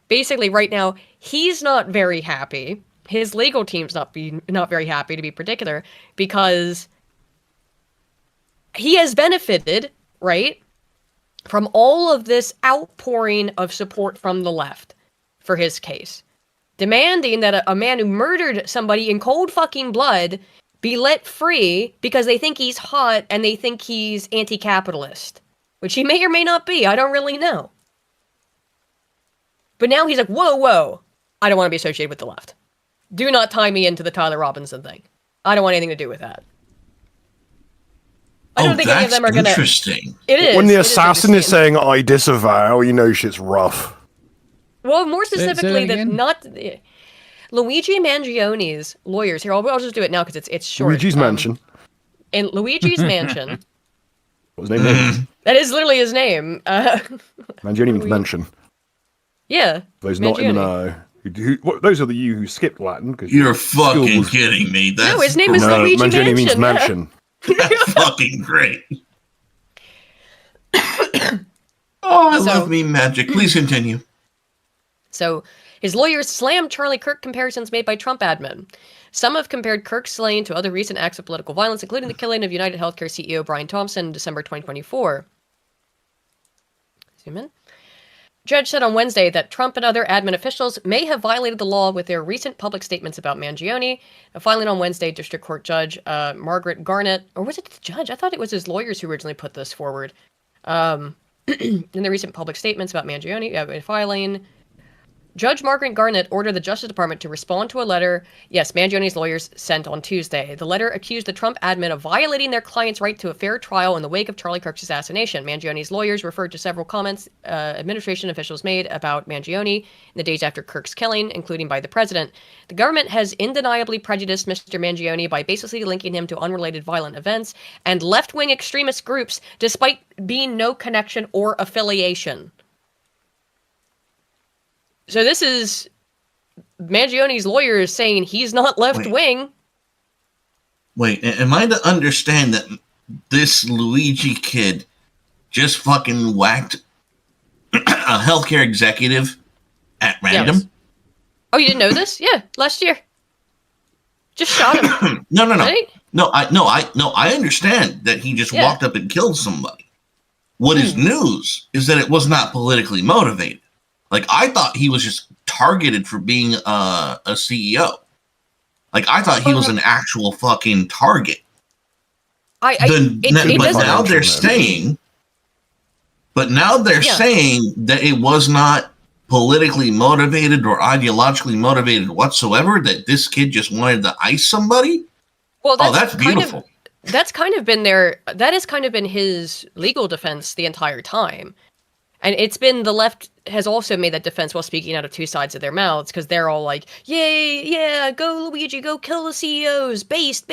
basically right now, he's not very happy. His legal team's not very happy, to be particular, because he has benefited, right, from all of this outpouring of support from the left for his case, demanding that a man who murdered somebody in cold fucking blood be let free because they think he's hot and they think he's anti-capitalist, which he may or may not be. I don't really know. But now he's like, whoa, I don't want to be associated with the left. Do not tie me into the Tyler Robinson thing. I don't want anything to do with that. I don't think any of them are going to... Interesting. It is. When the assassin is saying, I disavow, shit's rough. Well, more specifically, that again? not... Luigi Mangione's lawyers... Here, I'll just do it now because it's short. Luigi's Mansion. In Luigi's Mansion... What was his name? That is literally his name. Mangione means mansion. Yeah. Those not in the Mangione. know. Those are you who skipped Latin. You're fucking kidding me. That's No, his name is No, Luigi Mangione means Mansion. mansion. That's fucking great. Oh, I love me magic. Please continue. So, his lawyers slammed Charlie Kirk comparisons made by Trump admin. Some have compared Kirk's slaying to other recent acts of political violence, including the killing of United Healthcare CEO Brian Thompson in December 2024. Zoom in. Judge said on Wednesday that Trump and other admin officials may have violated the law with their recent public statements about Mangione. Filing on Wednesday, District Court Judge Margaret Garnett, or was it the judge? I thought it was his lawyers who originally put this forward. In the recent public statements about Mangione, filing, Judge Margaret Garnett ordered the Justice Department to respond to a letter, Mangione's lawyers sent on Tuesday. The letter accused the Trump admin of violating their client's right to a fair trial in the wake of Charlie Kirk's assassination. Mangione's lawyers referred to several comments administration officials made about Mangione in the days after Kirk's killing, including by the president. The government has undeniably prejudiced Mr. Mangione by basically linking him to unrelated violent events and left-wing extremist groups, despite being no connection or affiliation. So this is Mangione's lawyers saying he's not left-wing. Wait, am I to understand that this Luigi kid just fucking whacked a healthcare executive at random? Yes. Oh, you didn't know this? Yeah, last year. Just shot him. No. Right? No, I understand that he just walked up and killed somebody. What is news is that it was not politically motivated. Like, I thought he was just targeted for being a CEO. Like, I thought he was an actual fucking target. But now they're saying that it was not politically motivated or ideologically motivated whatsoever, that this kid just wanted to ice somebody. Well, that's beautiful. That has kind of been his legal defense the entire time. And it's been the left has also made that defense while speaking out of two sides of their mouths, because they're all like, yay, yeah, go Luigi, go kill the CEOs, based.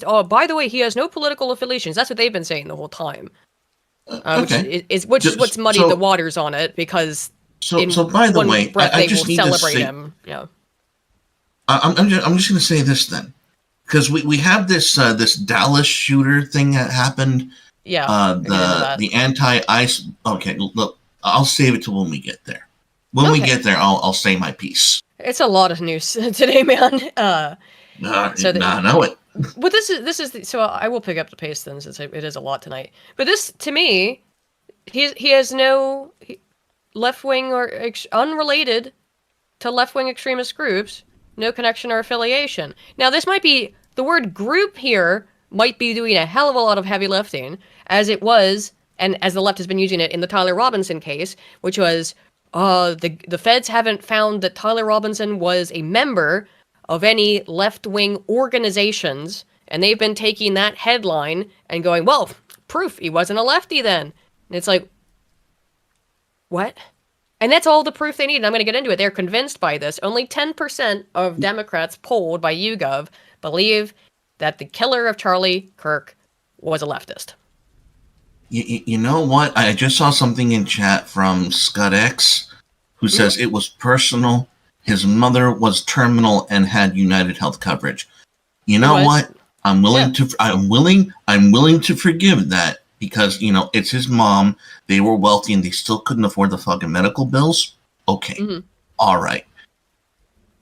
Oh, by the way, he has no political affiliations. That's what they've been saying the whole time. Which is what's muddied the waters on it, because by the way, I just need to say, him. Yeah. I'm just going to say this then, because we have this this Dallas shooter thing that happened. Yeah. The anti-ICE. Okay, look, I'll save it till when we get there. When we get there, I'll say my piece. It's a lot of news today, man. So I know it. But this is so I will pick up the pace then, since it is a lot tonight. But this, to me, he has no left wing or unrelated to left wing extremist groups, no connection or affiliation. Now, this might be the word group here might be doing a hell of a lot of heavy lifting, as it was, and as the left has been using it in the Tyler Robinson case, which was the feds haven't found that Tyler Robinson was a member of any left-wing organizations, and they've been taking that headline and going, well, proof he wasn't a lefty then. And it's like, what? And that's all the proof they need, and I'm going to get into it. They're convinced by this. Only 10% of Democrats polled by YouGov believe that the killer of Charlie Kirk was a leftist. You know what? I just saw something in chat from ScudX, who says it was personal. His mother was terminal and had United Health coverage. You know what? I'm willing to forgive that, because, you know, it's his mom. They were wealthy and they still couldn't afford the fucking medical bills. Okay. All right.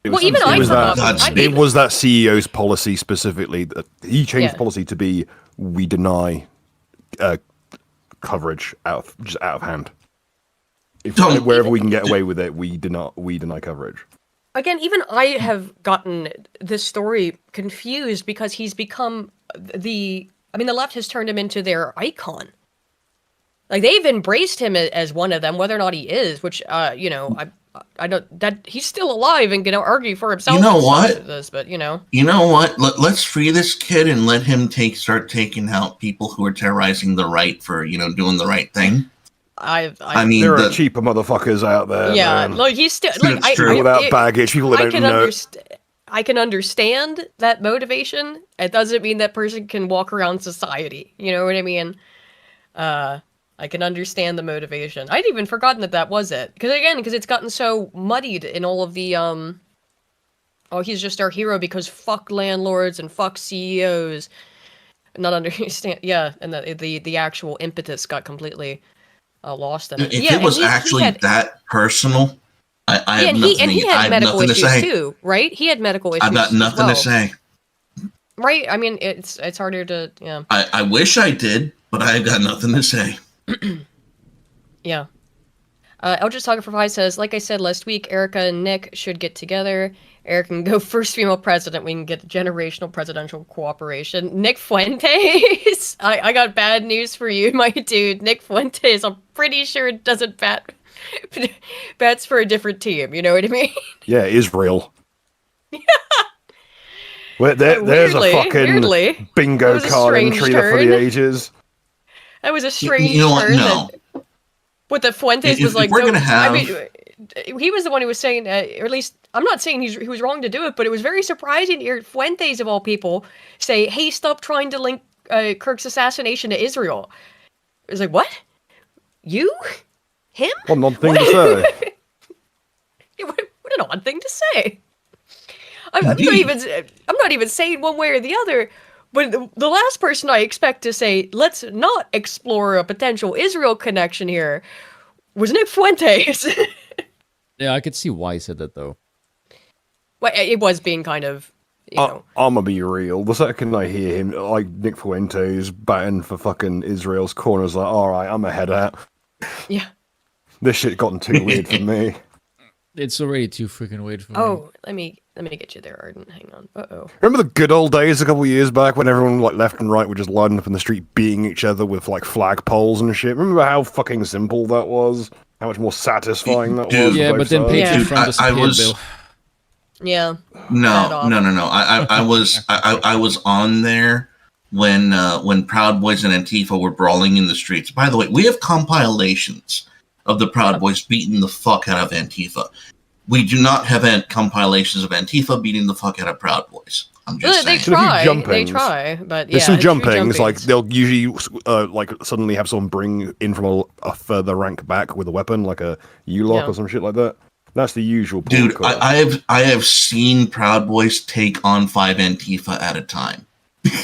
It Well, even it was I that, it was that CEO's policy specifically that he changed the policy to be, we deny coverage just out of hand. Wherever we can get away with it, we deny coverage. Again, even I have gotten this story confused, because he's become the left has turned him into their icon. Like, they've embraced him as one of them, whether or not he is, which, you know, I don't, that he's still alive and gonna argue for himself. You know what? This, but, you know. You know what? Let's free this kid and let him start taking out people who are terrorizing the right for, you know, doing the right thing. I mean, there are cheaper motherfuckers out there. Yeah, man. like, he's still without baggage, people that don't know. I can understand that motivation. It doesn't mean that person can walk around society. You know what I mean? I can understand the motivation. I'd even forgotten that was it. Because it's gotten so muddied in all of the, oh, he's just our hero because fuck landlords and fuck CEOs. Not understand, yeah, and the actual impetus got completely lost in it. If it was actually that personal, I have nothing, he had medical issues to say. Too, right? He had medical issues. I've got nothing to say. Right? I mean, it's harder to, yeah. I wish I did, but I've got nothing to say. Yeah. Eldritch Saga for 5 says, like I said last week, Erica and Nick should get together. Eric can go first female president. We can get generational presidential cooperation. Nick Fuentes, I got bad news for you, my dude. Nick Fuentes, I'm pretty sure doesn't bats for a different team. You know what I mean? Yeah, Israel. Yeah. Well, there's a fucking bingo card entry for the ages. That was a strange you know what? turn. No. What the Fuentes was like. We're gonna have. I mean, he was the one who was saying, or at least I'm not saying he was wrong to do it, but it was very surprising to hear Fuentes of all people say, "Hey, stop trying to link Kirk's assassination to Israel." It was like, what? You? Him? What an odd thing to say. Yeah, what an odd thing to say. I'm not even saying one way or the other. But the last person I expect to say, let's not explore a potential Israel connection here, was Nick Fuentes. Yeah, I could see why he said that, though. Well, it was being kind of, you know. I'm gonna be real. The second I hear him, like Nick Fuentes batting for fucking Israel's corners, like, alright, I'm a head out. Yeah. This shit gotten too weird for me. It's already too freaking weird for me. Oh, let me get you there, Arden. Hang on. Uh-oh. Remember the good old days a couple of years back when everyone like left and right were just lining up in the street beating each other with like flagpoles and shit? Remember how fucking simple that was? How much more satisfying that was? Yeah, but then Patriot Front disappeared, Bill. Yeah. No. I was on there when Proud Boys and Antifa were brawling in the streets. By the way, we have compilations of the Proud Boys beating the fuck out of Antifa. We do not have compilations of Antifa beating the fuck out of Proud Boys. I'm just saying. They try, but there's some jumpings. Like they'll usually like suddenly have someone bring in from a further rank back with a weapon, like a U-lock or some shit like that. That's the usual. Dude, I have seen Proud Boys take on 5 Antifa at a time.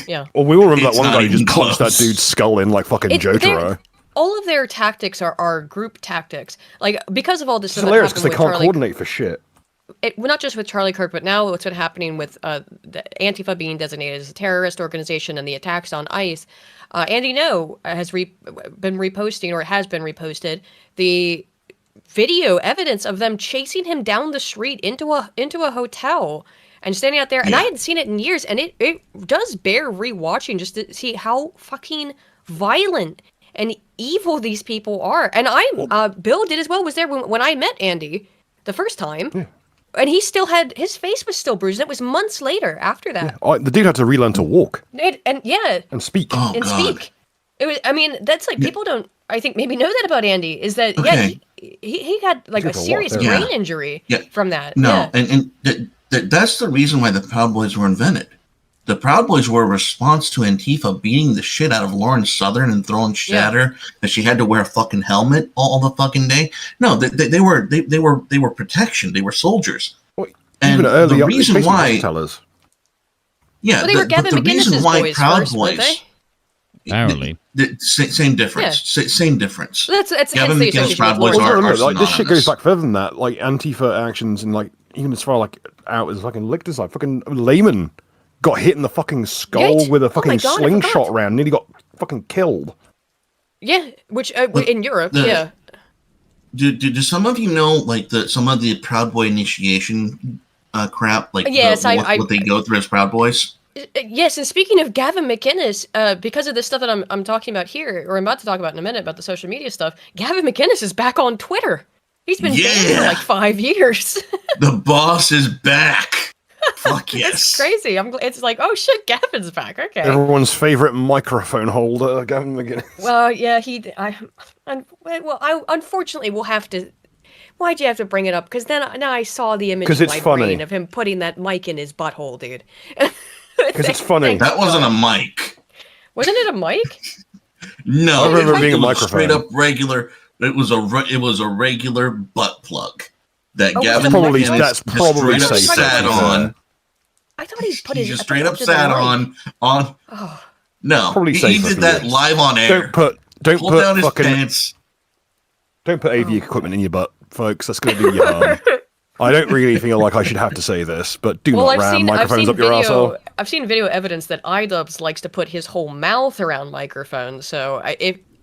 Yeah. Well, we all remember that one guy who just punched that dude's skull in like fucking Jotaro. All of their tactics are group tactics. Like, because of all this It's hilarious because they can't coordinate for shit. well, not just with Charlie Kirk, but now what's been happening with the Antifa being designated as a terrorist organization and the attacks on ICE. Andy No has been reposting, or has been reposted, the video evidence of them chasing him down the street into a hotel and standing out there. And I hadn't seen it in years, and it does bear rewatching just to see how fucking violent and evil these people are. And Bill did as well, was there when I met Andy the first time. Yeah. And he still had, his face was still bruised. It was months later after that. The dude had to relearn to walk And speak. Oh, and God. speak. It was. I mean, that's like people don't. I think maybe know that about Andy is that Okay. he had like He a had to walk serious there. brain Yeah. injury Yeah. from that. No, Yeah. and that's the reason why the Proud Boys were invented. The Proud Boys were a response to Antifa beating the shit out of Lauren Southern and throwing shit at her that she had to wear a fucking helmet all the fucking day. No, they were protection. They were soldiers. Well, And even early the on, reason basically why, tell us. yeah, Well, they were Gavin the reason McInnes's why boys Proud first, weren't Boys, Apparently. same difference, same difference. That's Gavin hence the McInnes association Proud with Boys war. are- No, like this shit synonymous. goes back further than that. Like Antifa actions and like even as far like out as fucking licked like fucking layman got hit in the fucking skull Right? with a Oh my fucking God, I slingshot forgot. round, nearly got fucking killed. Yeah, which in Europe, the- yeah. Do some of you know like some of the Proud Boy initiation crap, like Yes, what they go through as Proud Boys? Yes, and speaking of Gavin McInnes, because of the stuff that I'm talking about here, or I'm about to talk about in a minute about the social media stuff, Gavin McInnes is back on Twitter. He's been banned for Yeah. like 5 years. The boss is back. Fuck yes. It's crazy. It's like, oh shit, Gavin's back. Okay. Everyone's favorite microphone holder, Gavin McGinnis. Well, yeah, I unfortunately will have to. Why'd you have to bring it up? Because now I saw the image 'Cause in it's my funny. brain of him putting that mic in his butthole, dude. Because it's funny. That wasn't a mic. Wasn't it a mic? No, I remember it being a was straight microphone. up regular. It was a regular butt plug that Oh, Gavin probably- McInnes that's just probably straight up safe, sat to be on. I thought he put He his. just I thought straight he up did the sat mic. on. Oh, No, Probably he safer did for that you. live on air. Don't Pulled put down his fucking pants. don't put AV equipment in your butt, folks. That's going to do you harm. I don't really feel like I should have to say this, but do well, not ram microphones up your asshole. I've seen video evidence that iDubbbz likes to put his whole mouth around microphones. So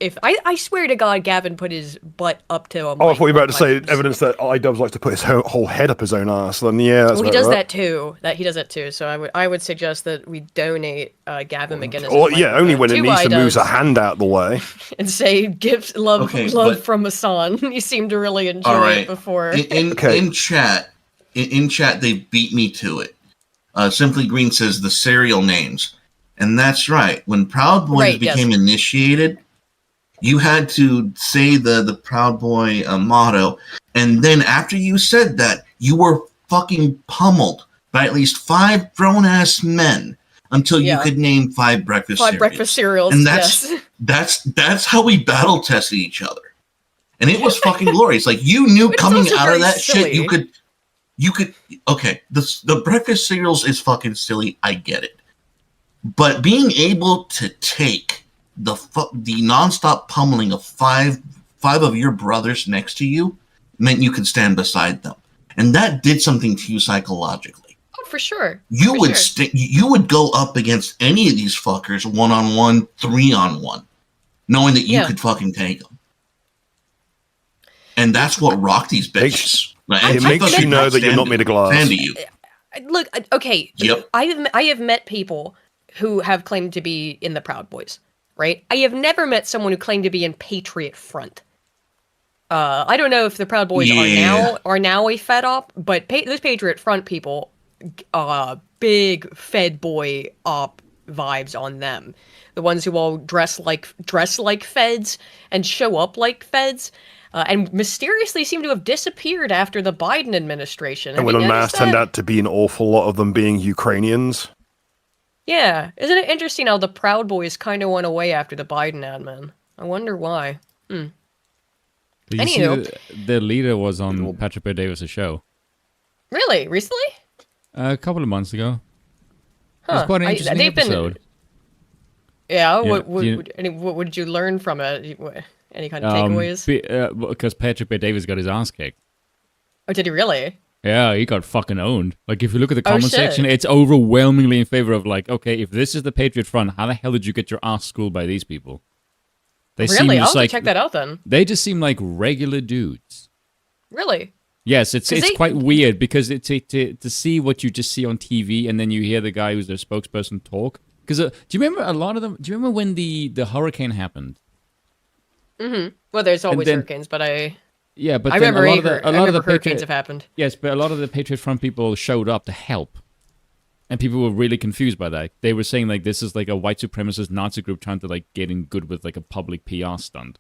if I swear to God, Gavin put his butt up to a. Oh, I thought you were about to say mic. evidence that iDubbbz likes to put his whole head up his own ass. Then yeah, that's Well, he about does right. that too. He does that too. So I would suggest that we donate Gavin McInnes. Or yeah, only when it needs to move a hand out the way. And say give love Okay, love but- from Hassan. You seem to really enjoy All it right. before. Okay. In chat, they beat me to it. Simply Green says the serial names, and that's right. When Proud Boys Right, yes. became initiated, you had to say the Proud Boy motto, and then after you said that, you were fucking pummeled by at least 5 grown ass men until you Yeah. could name 5 breakfast Five cereals. breakfast cereals. And that's yes. that's how we battle tested each other, and it was fucking glorious. Like you knew It's coming also out very of that shit, you silly. could. Okay, the breakfast cereals is fucking silly. I get it, but being able to take the nonstop pummeling of five of your brothers next to you meant you could stand beside them, and that did something to you psychologically. Oh, for sure. You For would sure. you would go up against any of these fuckers 1-on-1, 3-on-1, knowing that you Yeah. could fucking take them. And that's what rocked these Makes- bitches. Like, It Antifa makes you did know not that you're stand not to- made of glass. stand to you. Look, okay. Yep. I have met people who have claimed to be in the Proud Boys, right? I have never met someone who claimed to be in Patriot Front. I don't know if the Proud Boys Yeah. are now a Fed op, but those Patriot Front people, big Fed boy op vibes on them. The ones who all dress like Feds and show up like Feds. And mysteriously seem to have disappeared after the Biden administration. And when Have you mass noticed turned that? out to be an awful lot of them being Ukrainians. Yeah, isn't it interesting how the Proud Boys kind of went away after the Biden admin? I wonder why. Did you see Anywho. the leader was on Patrick Bet Davis' show Really, recently? a couple of months ago. It was Huh? quite an interesting they've been- episode. Yeah. Yeah, What did you learn from it? Any kind of takeaways? Because Patrick Bet Davis got his ass kicked. Oh, did he really? Yeah, he got fucking owned. Like, if you look at the Oh, comment shit. section, it's overwhelmingly in favor of, like, okay, if this is the Patriot Front, how the hell did you get your ass schooled by these people? They seem Really? I'll just have to like check that out then. they just seem like regular dudes. Really? Yes, it's 'Cause they- quite weird because to see what you just see on TV and then you hear the guy who's their spokesperson talk. Because do you remember a lot of them? Do you remember when the hurricane happened? Well, there's always then- hurricanes, but I Yeah, but I then remember a lot of the I remember Patriot, hurricanes have happened. yes, but a lot of the Patriot Front people showed up to help, and people were really confused by that. They were saying like this is like a white supremacist Nazi group trying to like get in good with like a public PR stunt,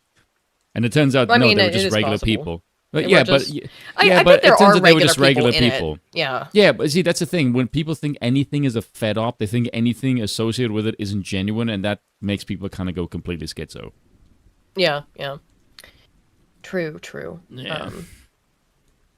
and it turns out Well, I no, mean, they were it just is regular possible. people. But They yeah, were but just- yeah, I but think there it turns are out they were just regular regular people in people. it. Yeah. Yeah, but see, that's the thing. When people think anything is a fed up, they think anything associated with it isn't genuine, and that makes people kind of go completely schizo. Yeah. True. Yeah.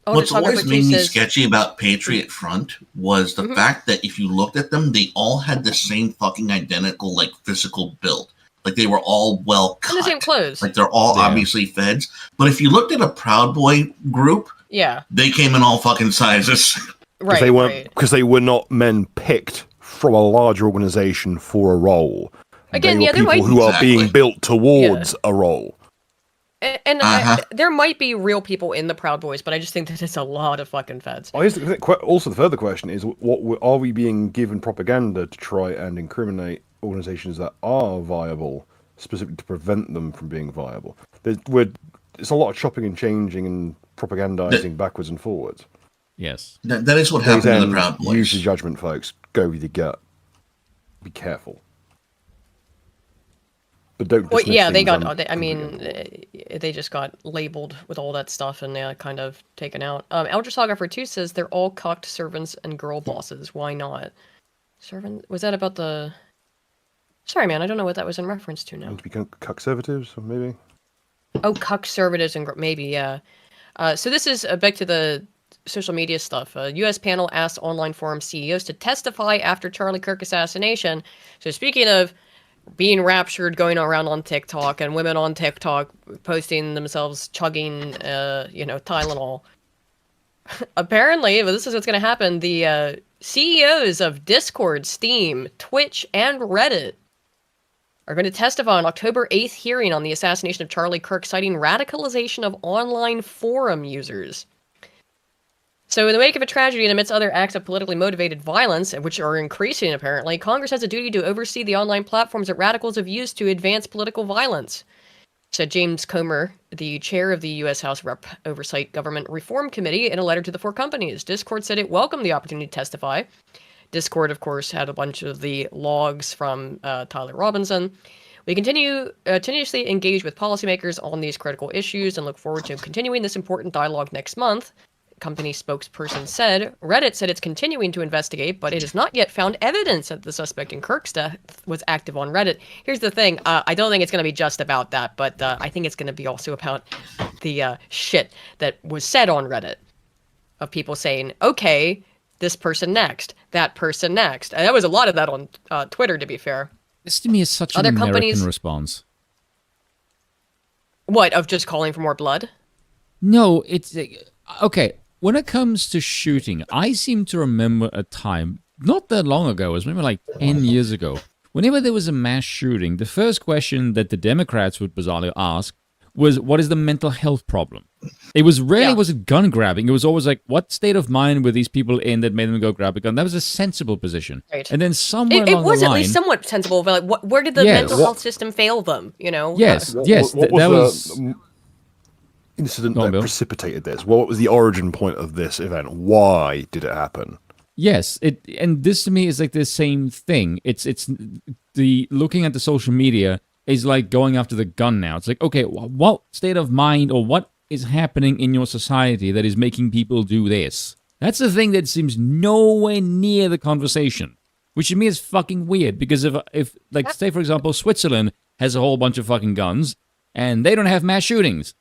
What's always Autotographer made 2 me says- sketchy about Patriot Front was the fact that if you looked at them, they all had the same fucking identical, like, physical build. Like, they were all well cut. And the same clothes. Like, they're all Yeah. obviously feds. But if you looked at a Proud Boy group, Yeah. they came in all fucking sizes. Right. they weren't right. because they were not men picked from a larger organization for a role. Again, they yeah, were there people might- who are Exactly. being built towards a role. And Uh-huh. there might be real people in the Proud Boys, but I just think that it's a lot of fucking feds. Also, the further question is: are we being given propaganda to try and incriminate organizations that are viable, specifically to prevent them from being viable? It's a lot of chopping and changing and propagandizing backwards and forwards. Yes. That is what Days happened to the End, Proud Boys. use your judgment, folks. Go with your gut. Be careful. But don't. Well, dismiss yeah, they things got. I mean, completely. they just got labeled with all that stuff and kind of taken out. Elder Saga 2 says they're all cucked servants and girl bosses. Why not? Servant? Was that about the? Sorry, man, I don't know what that was in reference to now. And to become conservatives, or maybe. Oh, cuck servatives and maybe, yeah. So this is back to the social media stuff. A U.S. panel asked online forum CEOs to testify after Charlie Kirk assassination. So speaking of being raptured, going around on TikTok, and women on TikTok posting themselves chugging, Tylenol. Apparently, well, this is what's going to happen. The CEOs of Discord, Steam, Twitch, and Reddit are going to testify on October 8th hearing on the assassination of Charlie Kirk, citing radicalization of online forum users. So in the wake of a tragedy and amidst other acts of politically motivated violence, which are increasing apparently, Congress has a duty to oversee the online platforms that radicals have used to advance political violence, said James Comer, the chair of the U.S. House Rep Oversight Government Reform Committee, in a letter to the four companies. Discord said it welcomed the opportunity to testify. Discord, of course, had a bunch of the logs from Tyler Robinson. We continuously engage with policymakers on these critical issues and look forward to continuing this important dialogue next month, company spokesperson said. Reddit said it's continuing to investigate, but it has not yet found evidence that the suspect in Kirk's death was active on Reddit. Here's the thing. I don't think it's going to be just about that, but I think it's going to be also about the shit that was said on Reddit of people saying, okay, this person next, that person next. And there was a lot of that on Twitter, to be fair. This to me is such Other an American companies- response. What, of just calling for more blood? No, it's okay. When it comes to shooting, I seem to remember a time not that long ago. It was maybe like 10 years ago. Whenever there was a mass shooting, the first question that the Democrats would bizarrely ask was, "What is the mental health problem?" It was rarely Yeah. was it gun grabbing. It was always like, "What state of mind were these people in that made them go grab a gun?" That was a sensible position. Right. And then somewhere It along was the at line, least somewhat sensible, but like, where did the Yes. mental health system fail them? You know? yes, What- yes, what that was was. the incident Go on, that Bill. precipitated this? What was the origin point of this event? Why did it happen? Yes, and this to me is like the same thing. It's the looking at the social media is like going after the gun now. It's like, okay, what state of mind or what is happening in your society that is making people do this? That's the thing that seems nowhere near the conversation, which to me is fucking weird. Because if like say for example Switzerland has a whole bunch of fucking guns and they don't have mass shootings.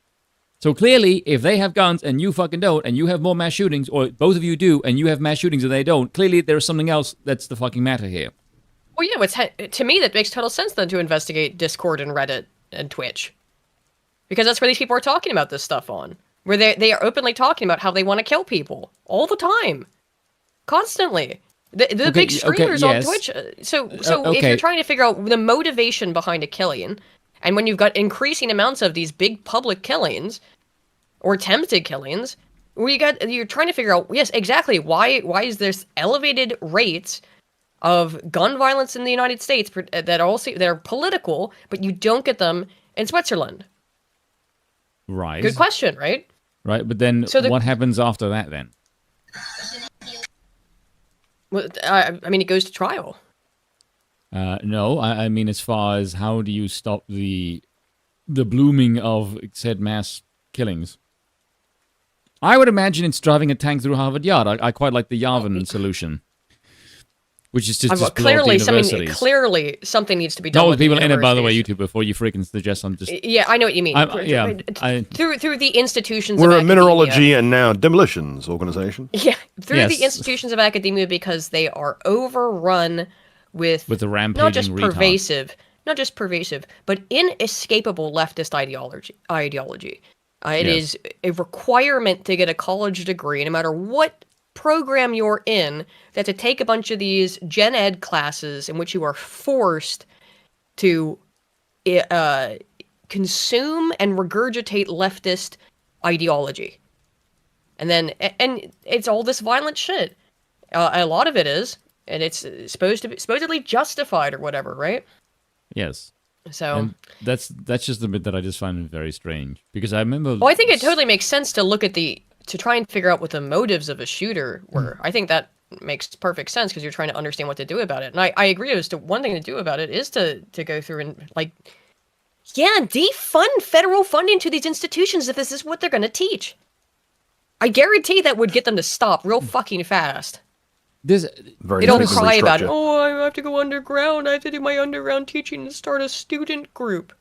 So clearly, if they have guns and you fucking don't, and you have more mass shootings, or both of you do, and you have mass shootings and they don't, clearly there's something else that's the fucking matter here. Well, yeah, to me, that makes total sense then to investigate Discord and Reddit and Twitch. Because that's where these people are talking about this stuff on. where they are openly talking about how they want to kill people all the time, constantly. The big streamers on yes. Twitch. So if okay. you're trying to figure out the motivation behind a killing, and when you've got increasing amounts of these big public killings or attempted killings, where you're trying to figure out, yes, exactly, why is this elevated rates of gun violence in the United States that are political, but you don't get them in Switzerland? Right. Good question, right? Right, but then what happens after that then? Well, I mean, it goes to trial. No, I mean, as far as how do you stop the blooming of said mass killings? I would imagine it's driving a tank through Harvard Yard. I quite like the Yavin solution, which is just clearly something needs to be done. Not with people in it, by the way, YouTube. Before you freaking suggest, I'm just yeah, I know what you mean. Through the institutions. We're a mineralogy and now demolitions organization. Yeah, through the institutions of academia, because they are overrun with the rampaging not just pervasive, but inescapable leftist ideology. It is a requirement to get a college degree, no matter what program you're in, that to take a bunch of these gen ed classes in which you are forced to consume and regurgitate leftist ideology. And it's all this violent shit. A lot of it is, and it's supposedly justified or whatever, right? Yes. So and that's just the bit that I just find very strange, because I remember. Well, I think it totally makes sense to look at to try and figure out what the motives of a shooter were. I think that makes perfect sense, because you're trying to understand what to do about it. And I agree as to one thing to do about it is to go through and defund federal funding to these institutions if this is what they're going to teach. I guarantee that would get them to stop real fucking fast. They don't cry about it. Oh, I have to go underground. I have to do my underground teaching and start a student group.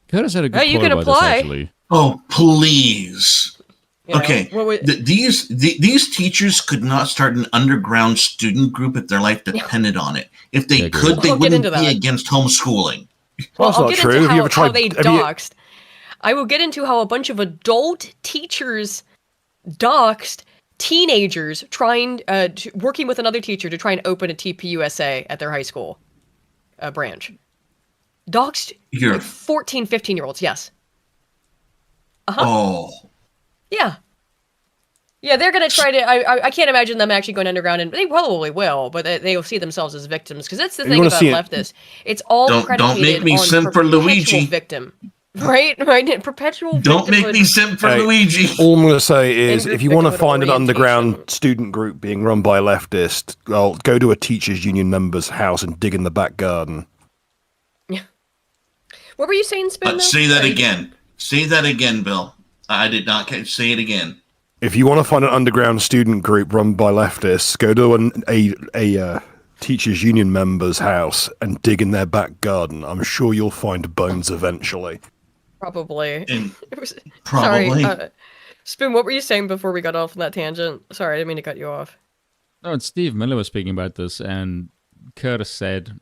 Curtis had a good you quote can about apply. this, actually. Oh, please. You okay, these teachers could not start an underground student group if their life depended on it. If they could, they wouldn't be against homeschooling. Well, that's I'll not get true. into how they doxed. I will get into how a bunch of adult teachers doxed teenagers working with another teacher to try and open a TPUSA at their high school branch. Doxed 14, 15-year-olds, yes. Oh. Yeah. Yeah, they're going to try to... I can't imagine them actually going underground, and they probably will, but they'll see themselves as victims, because that's the thing about leftists. It's all predicated don't make me on simp for Luigi. Victim. Right? Perpetual Don't make me simp for Luigi. All I'm going to say is, if you want to find an underground student group being run by leftists, well, go to a teachers' union member's house and dig in the back garden. Yeah. What were you saying, Spin? Say that again. Say that again, Bill. I did not catch. Say it again. If you want to find an underground student group run by leftists, go to a teachers' union member's house and dig in their back garden. I'm sure you'll find bones eventually. Probably. Probably. Sorry, Spoon, what were you saying before we got off on that tangent? Sorry, I didn't mean to cut you off. No, it's Steve Miller was speaking about this, and Curtis said,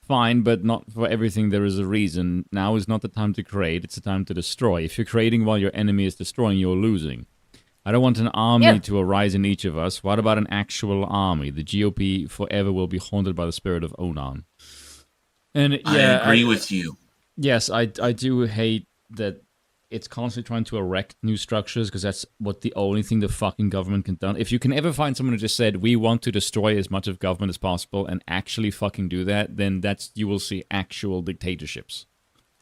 fine, but not for everything there is a reason. Now is not the time to create, it's the time to destroy. If you're creating while your enemy is destroying, you're losing. I don't want an army to arise in each of us. What about an actual army? The GOP forever will be haunted by the spirit of Onan. And I agree with you. Yes, I do hate that it's constantly trying to erect new structures, because that's what the only thing the fucking government can do. If you can ever find someone who just said, we want to destroy as much of government as possible, and actually fucking do that, then you will see actual dictatorships.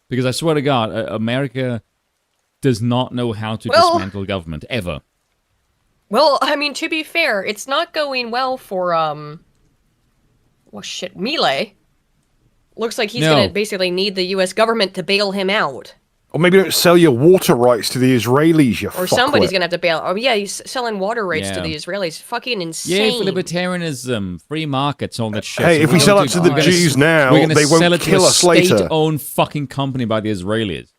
Because I swear to God, America does not know how to dismantle government, ever. Well, I mean, to be fair, it's not going well for, Milei. Looks like he's going to basically need the U.S. government to bail him out. Or maybe don't sell your water rights to the Israelis, you Or somebody's going to have to bail. Oh, yeah, he's selling water rights to the Israelis. Fucking insane. Yeah, for libertarianism, free markets, all that shit. Hey, if we sell it to the Jews now, they won't kill us later. State-owned fucking company by the Israelis.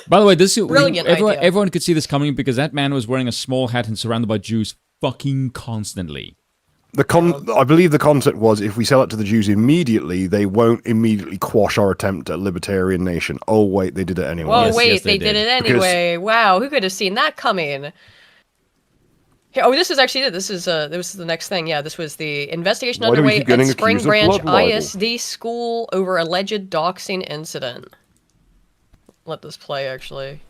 By the way, everyone could see this coming, because that man was wearing a small hat and surrounded by Jews fucking constantly. I believe the concept was if we sell it to the Jews immediately, they won't immediately quash our attempt at a libertarian nation. Oh wait, they did it anyway. Whoa, Yes, wait, yes, they they did did. it anyway. Wow, who could have seen that coming? Here, oh, this is actually it. This is the next thing. Yeah, this was the investigation Why do we underway keep getting at Spring accused of Branch blood libel? ISD school over alleged doxing incident. Let this play, actually.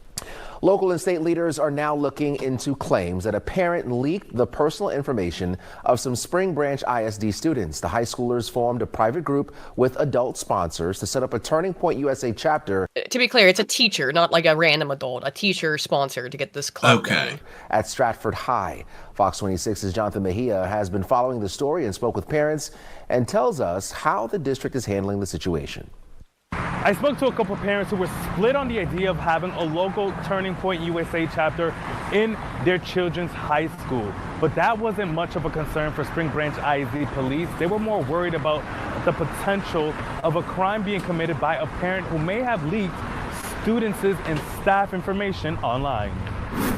Local and state leaders are now looking into claims that a parent leaked the personal information of some Spring Branch ISD students. The high schoolers formed a private group with adult sponsors to set up a Turning Point USA chapter. To be clear, it's a teacher, not like a random adult. A teacher sponsored to get this club going. At Stratford High. Fox 26's Jonathan Mejia has been following the story and spoke with parents and tells us how the district is handling the situation. I spoke to a couple parents who were split on the idea of having a local Turning Point USA chapter in their children's high school. But that wasn't much of a concern for Spring Branch ISD police. They were more worried about the potential of a crime being committed by a parent who may have leaked students' and staff information online.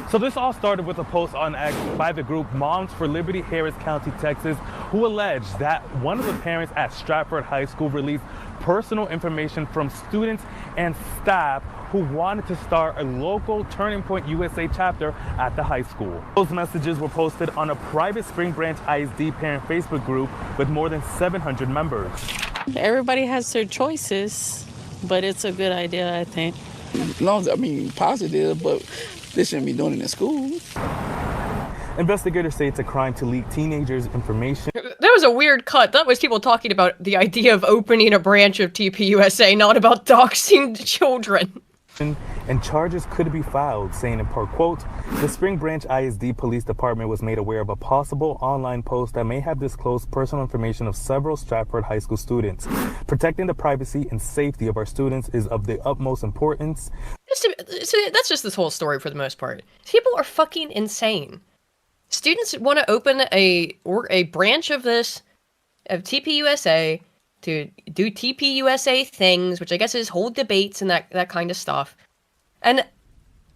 So this all started with a post on X by the group Moms for Liberty Harris County, Texas, who alleged that one of the parents at Stratford High School released personal information from students and staff who wanted to start a local Turning Point USA chapter at the high school. Those messages were posted on a private Spring Branch ISD parent Facebook group with more than 700 members. Everybody has their choices, but it's a good idea, I think. As long as, positive, but they shouldn't be doing it in school. Investigators say it's a crime to leak teenagers' information. That was a weird cut. That was people talking about the idea of opening a branch of TPUSA, not about doxing children. And charges could be filed, saying in part, quote, the Spring Branch ISD Police Department was made aware of a possible online post that may have disclosed personal information of several Stratford High School students. Protecting the privacy and safety of our students is of the utmost importance. That's just this whole story for the most part. People are fucking insane. Students want to open a branch of TPUSA to do TPUSA things, which I guess is hold debates and that kind of stuff. And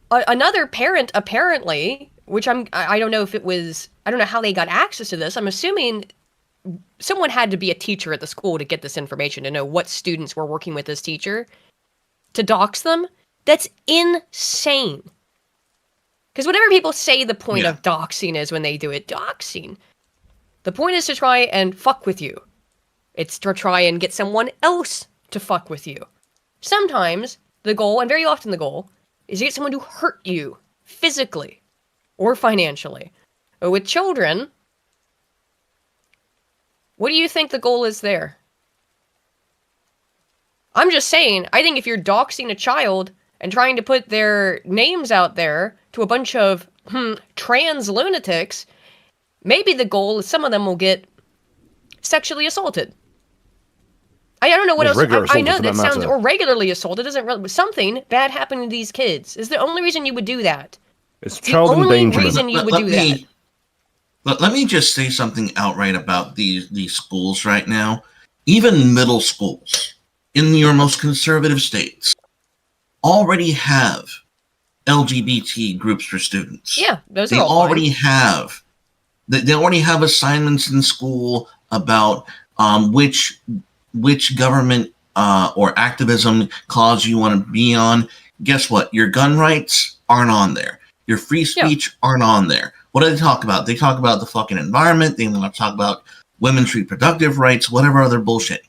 another parent, apparently, which I don't know if it was, I don't know how they got access to this. I'm assuming someone had to be a teacher at the school to get this information, to know what students were working with this teacher, to dox them. That's insane. Because whatever people say the point of doxing is when they do it, doxing. The point is to try and fuck with you. It's to try and get someone else to fuck with you. Sometimes the goal, and very often the goal, is to get someone to hurt you physically or financially. But with children, what do you think the goal is there? I'm just saying, I think if you're doxing a child and trying to put their names out there to a bunch of trans lunatics, maybe the goal is some of them will get sexually assaulted. I don't know what else. I know that sounds, or regularly assaulted isn't really, something bad happened to these kids. Is the only reason you would do that? It's child endangerment. The only reason you would do that. Let me just say something outright about these schools right now. Even middle schools in your most conservative states already have LGBT groups for students. Yeah, those they are all already fine. have. They already have assignments in school about which government or activism cause you want to be on. Guess what? Your gun rights aren't on there. Your free speech aren't on there. What do they talk about? They talk about the fucking environment. They want to talk about women's reproductive rights, whatever other bullshit.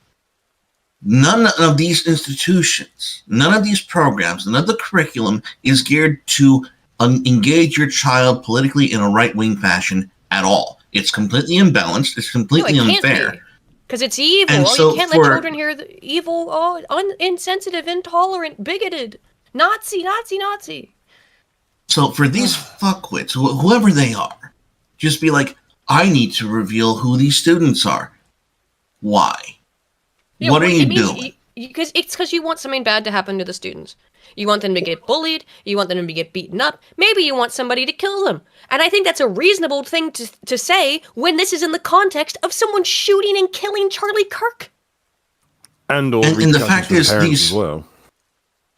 None of these institutions, none of these programs, none of the curriculum is geared to engage your child politically in a right-wing fashion at all. It's completely imbalanced. It's completely unfair. Because it's evil. And so you can't let children hear the evil, insensitive, intolerant, bigoted, Nazi. So for these fuckwits, whoever they are, just be like, I need to reveal who these students are. Why? Yeah, what are you doing? Because it's because you want something bad to happen to the students. You want them to get bullied. You want them to get beaten up. Maybe you want somebody to kill them. And I think that's a reasonable thing to say when this is in the context of someone shooting and killing Charlie Kirk. And the fact is,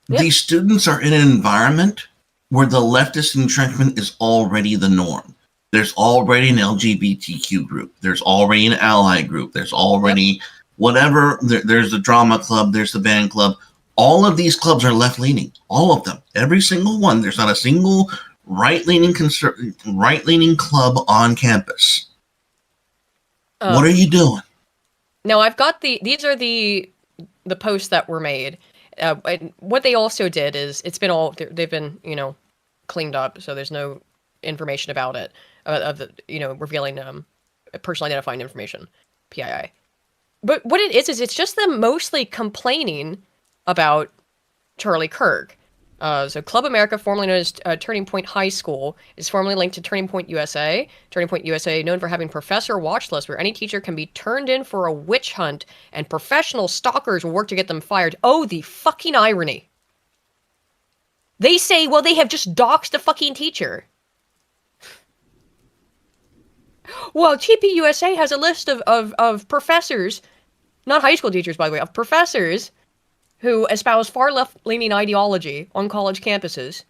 these students are in an environment where the leftist entrenchment is already the norm. there's already an LGBTQ group. There's already an ally group. There's already whatever. There's the drama club. There's the band club. All of these clubs are left-leaning. All of them. Every single one. There's not a single right-leaning club on campus. What are you doing? Now I've got these are the posts that were made. And what they also did is they've been cleaned up, so there's no information about it of the revealing personally identifying information, PII. But what it is it's just them mostly complaining about Charlie Kirk. So Club America, formerly known as Turning Point High School, is formerly linked to Turning Point USA. Turning Point USA, known for having professor watch lists where any teacher can be turned in for a witch hunt and professional stalkers will work to get them fired. Oh, the fucking irony. They say, well, they have just doxed the fucking teacher. Well, TPUSA has a list of professors, not high school teachers, by the way, of professors who espouse far left-leaning ideology on college campuses.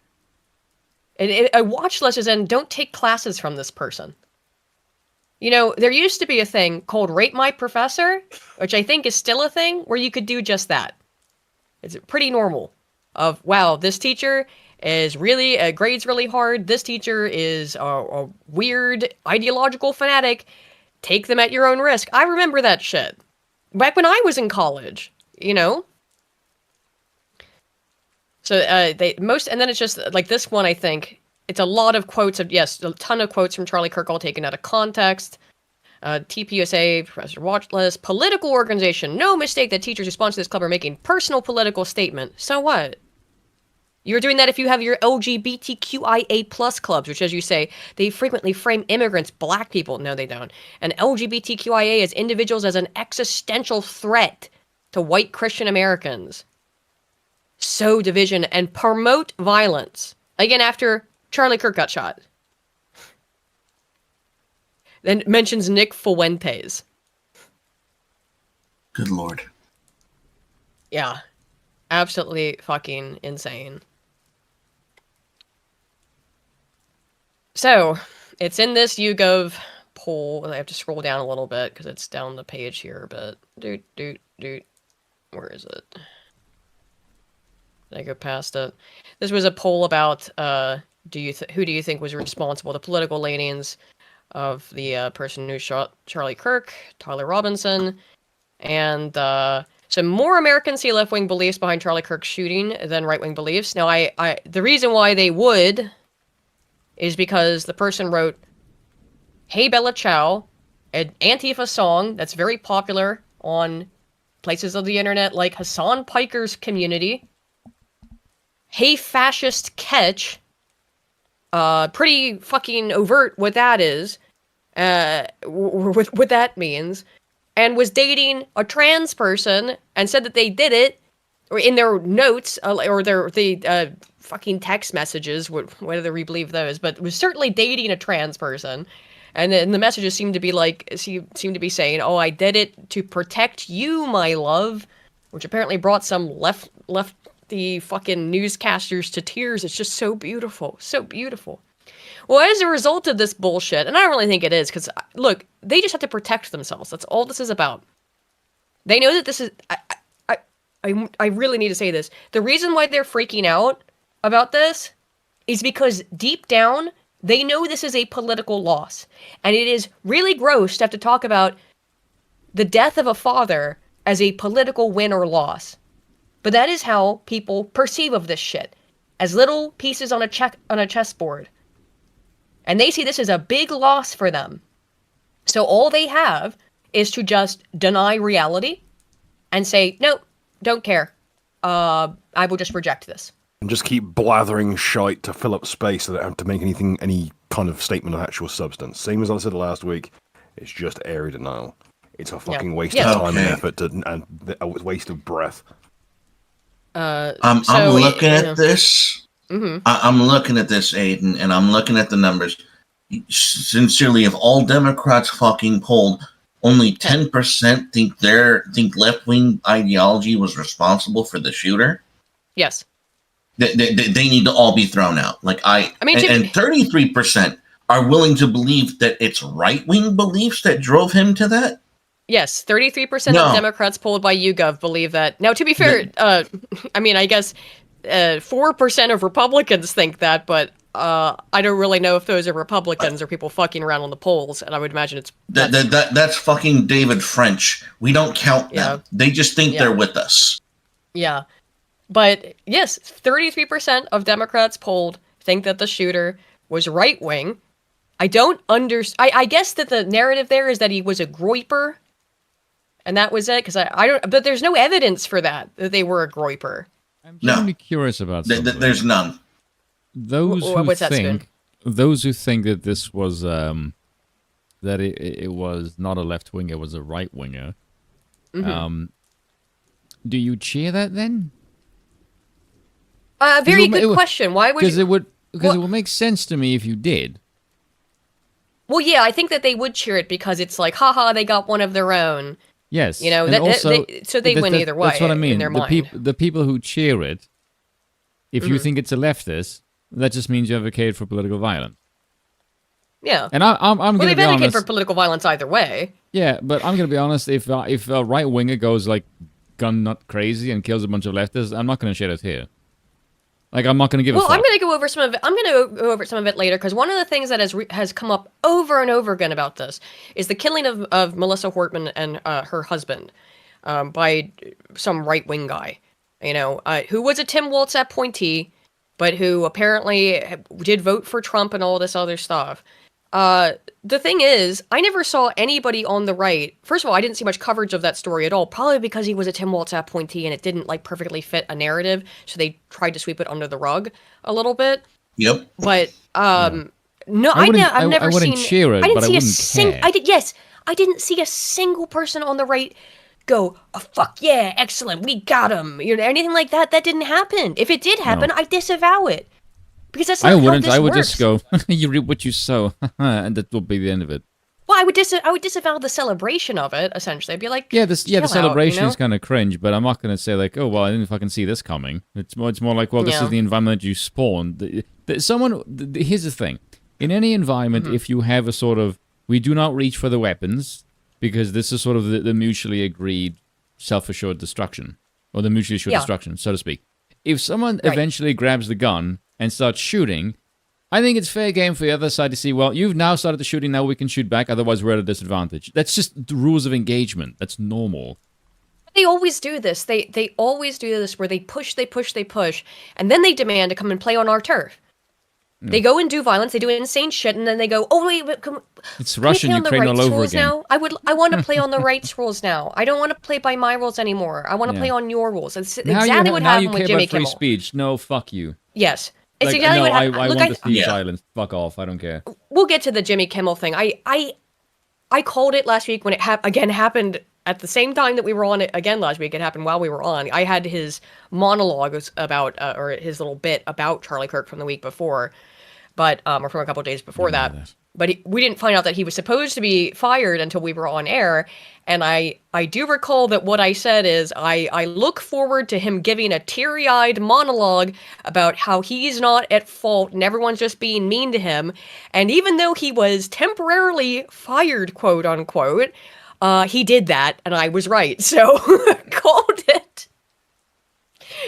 And a watch list is in, don't take classes from this person. There used to be a thing called Rate My Professor, which I think is still a thing, where you could do just that. It's pretty normal. Of, wow, this teacher is really, grades really hard, this teacher is a weird ideological fanatic, take them at your own risk. I remember that shit. Back when I was in college, So and then it's just like this one, I think it's a lot of quotes of, yes, a ton of quotes from Charlie Kirk all taken out of context. TPUSA, Professor Watchlist, political organization. No mistake that teachers who sponsor this club are making personal political statement. So what? You're doing that if you have your LGBTQIA plus clubs, which, as you say, they frequently frame immigrants, black people. No, they don't. And LGBTQIA as individuals as an existential threat to white Christian Americans. Sow division and promote violence. Again, after Charlie Kirk got shot. Then mentions Nick Fuentes. Good Lord. Yeah. Absolutely fucking insane. So, it's in this YouGov poll. I have to scroll down a little bit because it's down the page here, but where is it? Did I go past it? This was a poll about who do you think was responsible? The political leanings of the person who shot Charlie Kirk, Tyler Robinson, and so more Americans see left-wing beliefs behind Charlie Kirk's shooting than right-wing beliefs. Now, the reason why they would is because the person wrote, "Hey Bella Ciao," an Antifa song that's very popular on places of the internet like Hassan Piker's community. "Hey Fascist Catch," pretty fucking overt what that is, what that means, and was dating a trans person and said that they did it, or in their notes, or the fucking text messages, whether we believe those, but was certainly dating a trans person. And then the messages seemed to be saying, "Oh, I did it to protect you, my love," which apparently brought some the fucking newscasters to tears. It's just so beautiful. So beautiful. Well, as a result of this bullshit, and I don't really think it is, because, look, they just have to protect themselves. That's all this is about. They know that this is... I really need to say this. The reason why they're freaking out about this is because deep down, they know this is a political loss. And it is really gross to have to talk about the death of a father as a political win or loss. But that is how people perceive of this shit. As little pieces on a chessboard. And they see this as a big loss for them. So all they have is to just deny reality and say, "No, don't care. I will just reject this." And just keep blathering shite to fill up space so they don't have to make any kind of statement of actual substance. Same as I said last week, it's just airy denial. It's a fucking waste of time and effort and a waste of breath. I'm looking at this. Mm-hmm. I'm looking at this, Aiden, and I'm looking at the numbers. Sincerely, if all Democrats fucking polled, only 10% think left-wing ideology was responsible for the shooter. Yes. They need to all be thrown out. And 33% are willing to believe that it's right-wing beliefs that drove him to that? Yes, 33% of Democrats polled by YouGov believe that. Now, to be fair, I mean, I guess 4% of Republicans think that, but I don't really know if those are Republicans or people fucking around on the polls, and I would imagine it's... That's fucking David French. We don't count them. They just think they're with us. Yeah. But, yes, 33% of Democrats polled think that the shooter was right-wing. I don't I guess that the narrative there is that he was a groiper, and that was it, because I don't... But there's no evidence for that they were a groiper. I'm genuinely curious about something. There's none. Those who think that this was that it was not a left winger, it was a right winger. Mm-hmm. Do you cheer that then? Very good question. Why would it would make sense to me if you did. Well, yeah, I think that they would cheer it because it's like, haha, they got one of their own. Yes, you know, so they win either way. That's what I mean. In their mind. The people who cheer it, if you think it's a leftist, that just means you advocate for political violence. Yeah, and I'm going to be honest. They've advocated for political violence either way. Yeah, but I'm going to be honest. If a right winger goes like gun nut crazy and kills a bunch of leftists, I'm not going to share it here. Like, I'm not going to give a fuck. Well, I'm going to go over some of it. I'm going to go over some of it later, because one of the things that has come up over and over again about this is the killing of Melissa Hortman and her husband by some right-wing guy, you know, who was a Tim Walz appointee, but who apparently did vote for Trump and all this other stuff. The thing is, I never saw anybody on the right. First of all, I didn't see much coverage of that story at all, probably because he was a Tim Walz appointee and it didn't like perfectly fit a narrative, so they tried to sweep it under the rug a little bit. Yep. But no, I've never seen. I wouldn't cheer it, but I wouldn't care. I didn't see a single person on the right go, "Oh fuck yeah, excellent, we got him," you know, anything like that. That didn't happen. If it did happen, I disavow it. Because that's not how this I would works. just go, you reap what you sow, and that will be the end of it. Well, I would disavow the celebration of it, essentially. I'd be like, the celebration out, you know? is kind of cringe, but I'm not going to say like, oh, well, I didn't fucking see this coming. It's more like, well, this is the environment you spawned. Here's the thing. In any environment, if you have a sort of, we do not reach for the weapons, because this is sort of the mutually agreed self-assured destruction, or the mutually assured destruction, so to speak. If someone eventually grabs the gun and starts shooting, I think it's fair game for the other side to see, well, you've now started the shooting, now we can shoot back, otherwise we're at a disadvantage. That's just the rules of engagement. That's normal. They always do this. They always do this where they push, and then they demand to come and play on our turf. They go and do violence, they do insane shit, and then they go, oh, wait, it's Russia and Ukraine all over again. Now? I want to play on the rights rules now. I don't want to play by my rules anymore. I want to play on your rules. It's exactly what happened with Jimmy Kimmel. Free speech. No, fuck you. Yes. It's exactly what happened. I want to see silence. Fuck off. I don't care. We'll get to the Jimmy Kimmel thing. I called it last week when it happened at the same time that we were on it again last week. It happened while we were on. I had his monologue about, or his little bit about Charlie Kirk from the week before, but or from a couple of days before that. But we didn't find out that he was supposed to be fired until we were on air. And I do recall that what I said is I look forward to him giving a teary-eyed monologue about how he's not at fault and everyone's just being mean to him. And even though he was temporarily fired, quote unquote, he did that, and I was right. So called it.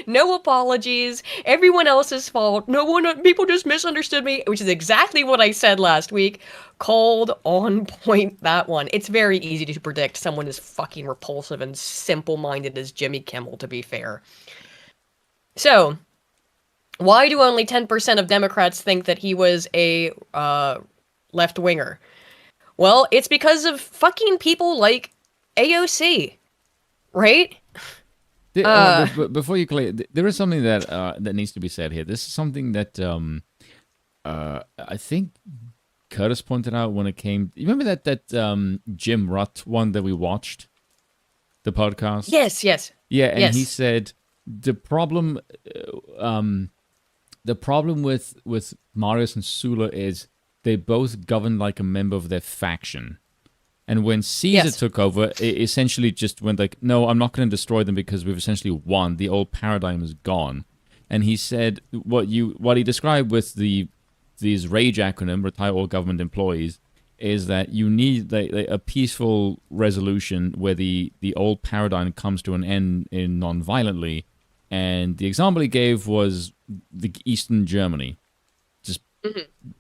No apologies. Everyone else's fault. People just misunderstood me, which is exactly what I said last week. Called on point, that one. It's very easy to predict someone as fucking repulsive and simple-minded as Jimmy Kimmel, to be fair. So, why do only 10% of Democrats think that he was a left-winger? Well, it's because of fucking people like AOC, right? Before you play, there is something that needs to be said here. This is something that I think Curtis pointed out when it came. You remember that Jim Rutt one that we watched, the podcast? Yes. Yeah, and he said the problem with Marius and Sula is they both govern like a member of their faction. And when Caesar took over, it essentially just went like, no, I'm not going to destroy them because we've essentially won. The old paradigm is gone. And he said what he described with the these RAGE acronym, retire all government employees, is that you need a peaceful resolution where the old paradigm comes to an end in non-violently. And the example he gave was the Eastern Germany.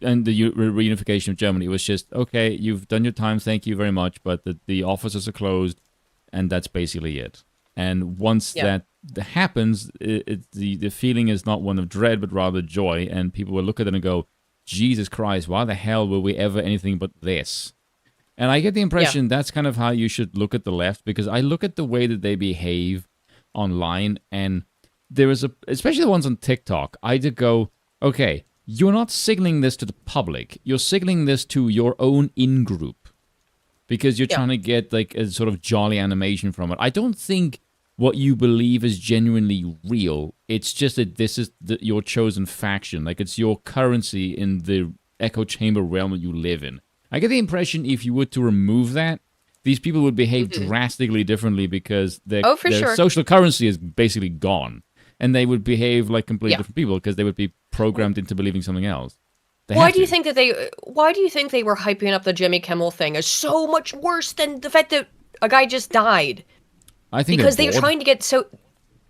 And the reunification of Germany. It was just, okay, you've done your time, thank you very much, but the offices are closed, and that's basically it. And once that happens, the feeling is not one of dread, but rather joy, and people will look at it and go, Jesus Christ, why the hell were we ever anything but this? And I get the impression that's kind of how you should look at the left, because I look at the way that they behave online, and there is especially the ones on TikTok, I just go, okay, you're not signaling this to the public. You're signaling this to your own in-group because you're trying to get like a sort of jolly animation from it. I don't think what you believe is genuinely real. It's just that this is your chosen faction. Like, it's your currency in the echo chamber realm that you live in. I get the impression if you were to remove that, these people would behave drastically differently because their social currency is basically gone. And they would behave like completely different people because they would be programmed into believing something else. Why do you think they were hyping up the Jimmy Kimmel thing as so much worse than the fact that a guy just died? I think because they're trying to get so.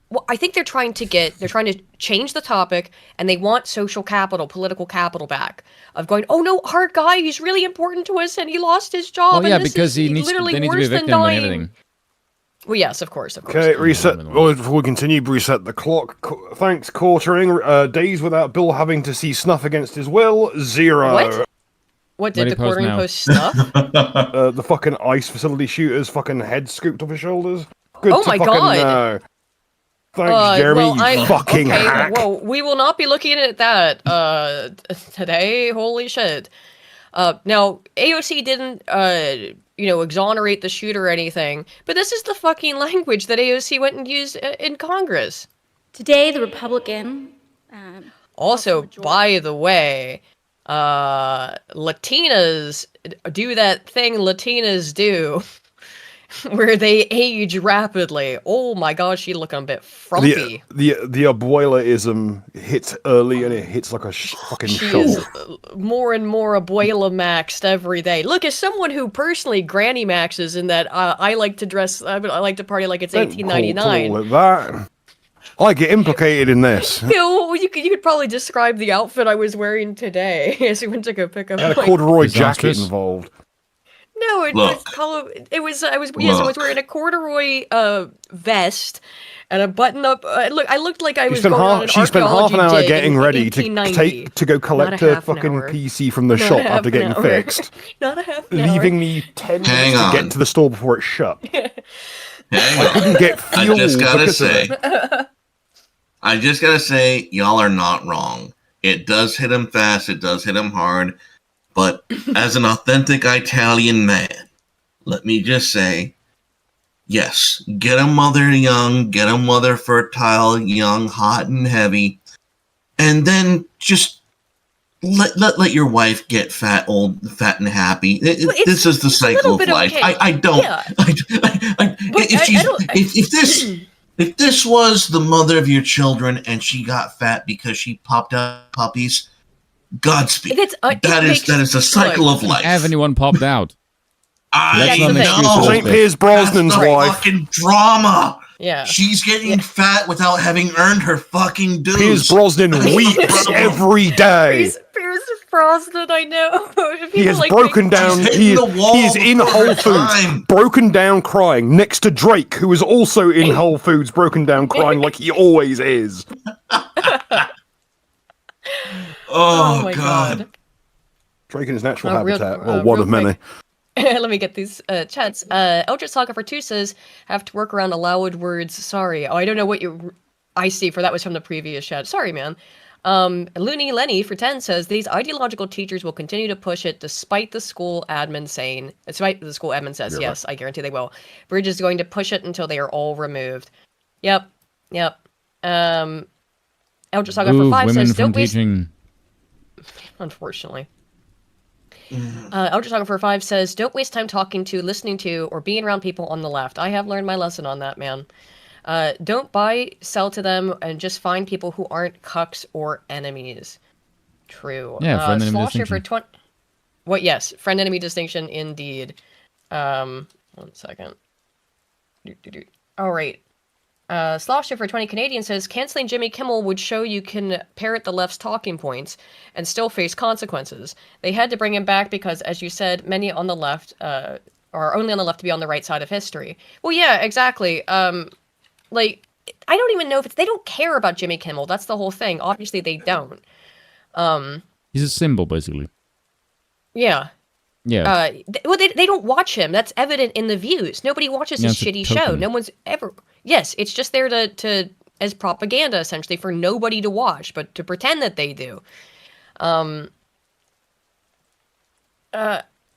Well, I think they're trying to change the topic, and they want social capital, political capital back. Of going, oh no, our guy, he's really important to us, and he lost his job. Oh yeah, and this because is they need to be a worse than victim and dying. everything. Well, yes, of course. Okay, reset. Well, before we continue, reset the clock. Thanks, quartering. Days without Bill having to see snuff against his will, 0. What did the quartering post snuff? The fucking ice facility shooter's fucking head scooped off his shoulders. Good oh to my fucking god! Know. Thanks, Jeremy. You fucking hack. Whoa, we will not be looking at that today. Holy shit! Now AOC didn't exonerate the shooter or anything, but this is the fucking language that AOC went and used in Congress. Today, the Republican... also, by the way, Latinas do that thing Latinas do, where they age rapidly. Oh my god, she looking a bit frumpy. The abuelaism hits early and it hits like a fucking shovel. She is more and more abuela maxed every day. Look, as someone who personally granny maxes in that I like to dress, I like to party like it's 1899. With that. I get implicated in this. You could probably describe the outfit I was wearing today as we went to go pick up. I had a corduroy jacket involved. No, I was wearing a corduroy vest and a button-up. I looked like I was going on an She spent half an hour getting ready to go collect her fucking PC from the shop after getting fixed. Not a half an hour. Leaving me 10 minutes to get to the store before it shut. I couldn't get fuel. I just gotta say, y'all are not wrong. It does hit him fast. It does hit him hard. But as an authentic Italian man, let me just say, yes, get a mother young, get a mother fertile, young, hot and heavy, and then just let your wife get fat, old, fat and happy. This is the cycle of life. Okay. If this was the mother of your children and she got fat because she popped out puppies, Godspeed. That is a cycle of life. Have anyone popped out? I know. St. Piers Brosnan's wife. Fucking drama. Yeah. She's getting fat without having earned her fucking dues. Piers Brosnan weeps every day. Piers Brosnan, I know. He has broken down. He is in Whole Foods, broken down, crying next to Drake, who is also in Whole Foods, broken down, crying like he always is. Oh my god. Drake in his natural habitat. Well, one of many. Let me get these chats. Eldritch Saga for 2 says, have to work around allowed words. Sorry. Oh, I don't know what I see for that was from the previous chat. Sorry, man. Looney Lenny for 10 says, these ideological teachers will continue to push it despite the school admin saying, despite the school admin says, yes, I guarantee they will. Bridge is going to push it until they are all removed. Yep. Eldritch Saga for 5 says, don't waste... Unfortunately. Eldritch Saga for 5 says, don't waste time listening to, or being around people on the left. I have learned my lesson on that, man. Don't buy, sell to them, and just find people who aren't cucks or enemies. True. Yeah, friend enemy Slosher for distinction. 20. What? Yes, friend enemy distinction indeed. 1 second. All right. Slosher for 20 Canadian says canceling Jimmy Kimmel would show you can parrot the left's talking points and still face consequences. They had to bring him back because, as you said, many on the left are only on the left to be on the right side of history. Well, yeah, exactly. Like, I don't even know if they don't care about Jimmy Kimmel. That's the whole thing. Obviously, they don't. He's a symbol, basically. Yeah. Yeah. They don't watch him. That's evident in the views. Nobody watches his it's a shitty show. token. No one's ever. Yes, it's just there to as propaganda essentially for nobody to watch, but to pretend that they do. I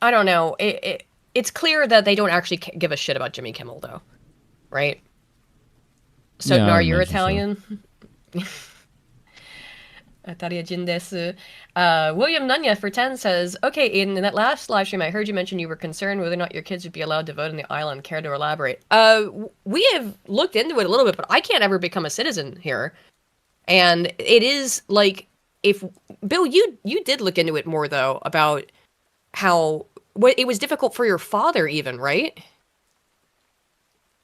don't know. It's clear that they don't actually give a shit about Jimmy Kimmel, though, right? So, Yeah, I you're imagine so. Italian. Italian desu. William Nunya for 10 says, okay, in that last live stream, I heard you mention you were concerned whether or not your kids would be allowed to vote on the island. Care to elaborate? We have looked into it a little bit, but I can't ever become a citizen here. And it is like, if Bill, you did look into it more though about how it was difficult for your father, even, right?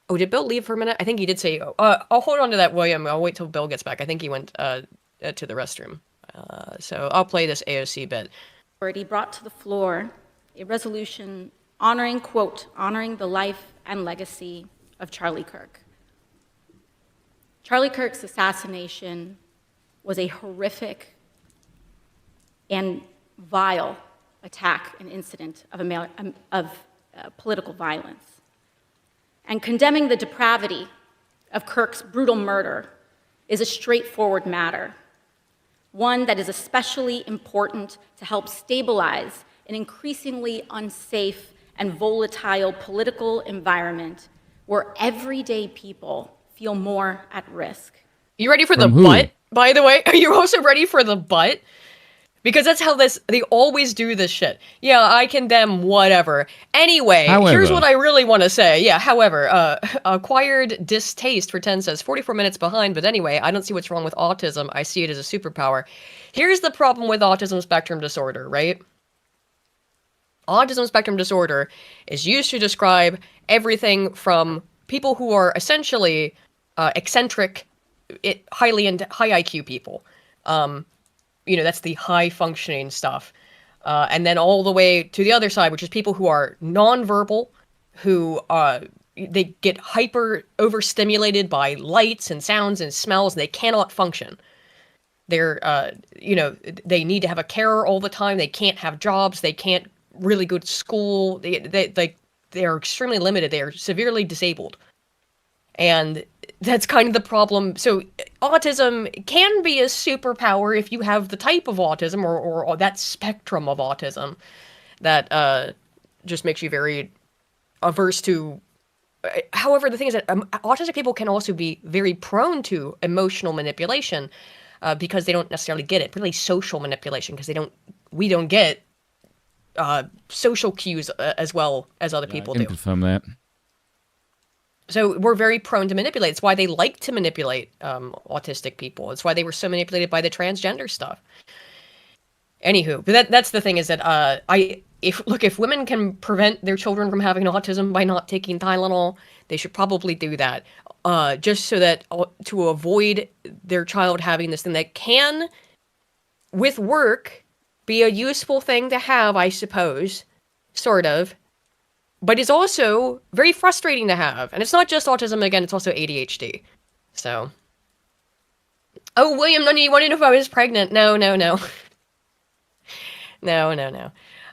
Oh, did Bill leave for a minute? I think he did say. I'll hold on to that, William. I'll wait till Bill gets back. I think he went to the restroom. So I'll play this AOC bit. Already brought to the floor a resolution honoring, quote, honoring the life and legacy of Charlie Kirk. Charlie Kirk's assassination was a horrific and vile attack and incident of political violence. And condemning the depravity of Kirk's brutal murder is a straightforward matter, one that is especially important to help stabilize an increasingly unsafe and volatile political environment where everyday people feel more at risk. You ready for From the who? butt, by the way? Are you also ready for the butt? Because that's how they always do this shit. Yeah, I condemn whatever. Anyway, However. Here's what I really want to say. Yeah, however, acquired distaste for 10 says 44 minutes behind, but anyway, I don't see what's wrong with autism. I see it as a superpower. Here's the problem with autism spectrum disorder, right? Autism spectrum disorder is used to describe everything from people who are essentially eccentric, high IQ people. That's the high functioning stuff. And then all the way to the other side, which is people who are nonverbal, who they get hyper overstimulated by lights and sounds and smells, and they cannot function. They're, they need to have a carer all the time. They can't have jobs. They can't really go to school. They're extremely limited. They are severely disabled. And that's kind of the problem. So autism can be a superpower if you have the type of autism or that spectrum of autism that just makes you very averse to. However, the thing is that autistic people can also be very prone to emotional manipulation because they don't necessarily get it. Really social manipulation because we don't get social cues as well as other people I can do. confirm that. So we're very prone to manipulate. It's why they like to manipulate autistic people. It's why they were so manipulated by the transgender stuff. Anywho, but that's the thing is that if women can prevent their children from having autism by not taking Tylenol, they should probably do that. Just so that to avoid their child having this thing that can, with work, be a useful thing to have, I suppose, sort of. But it's also very frustrating to have. And it's not just autism, again, it's also ADHD. So. Oh, William, none of you want to know if I was pregnant. No. No.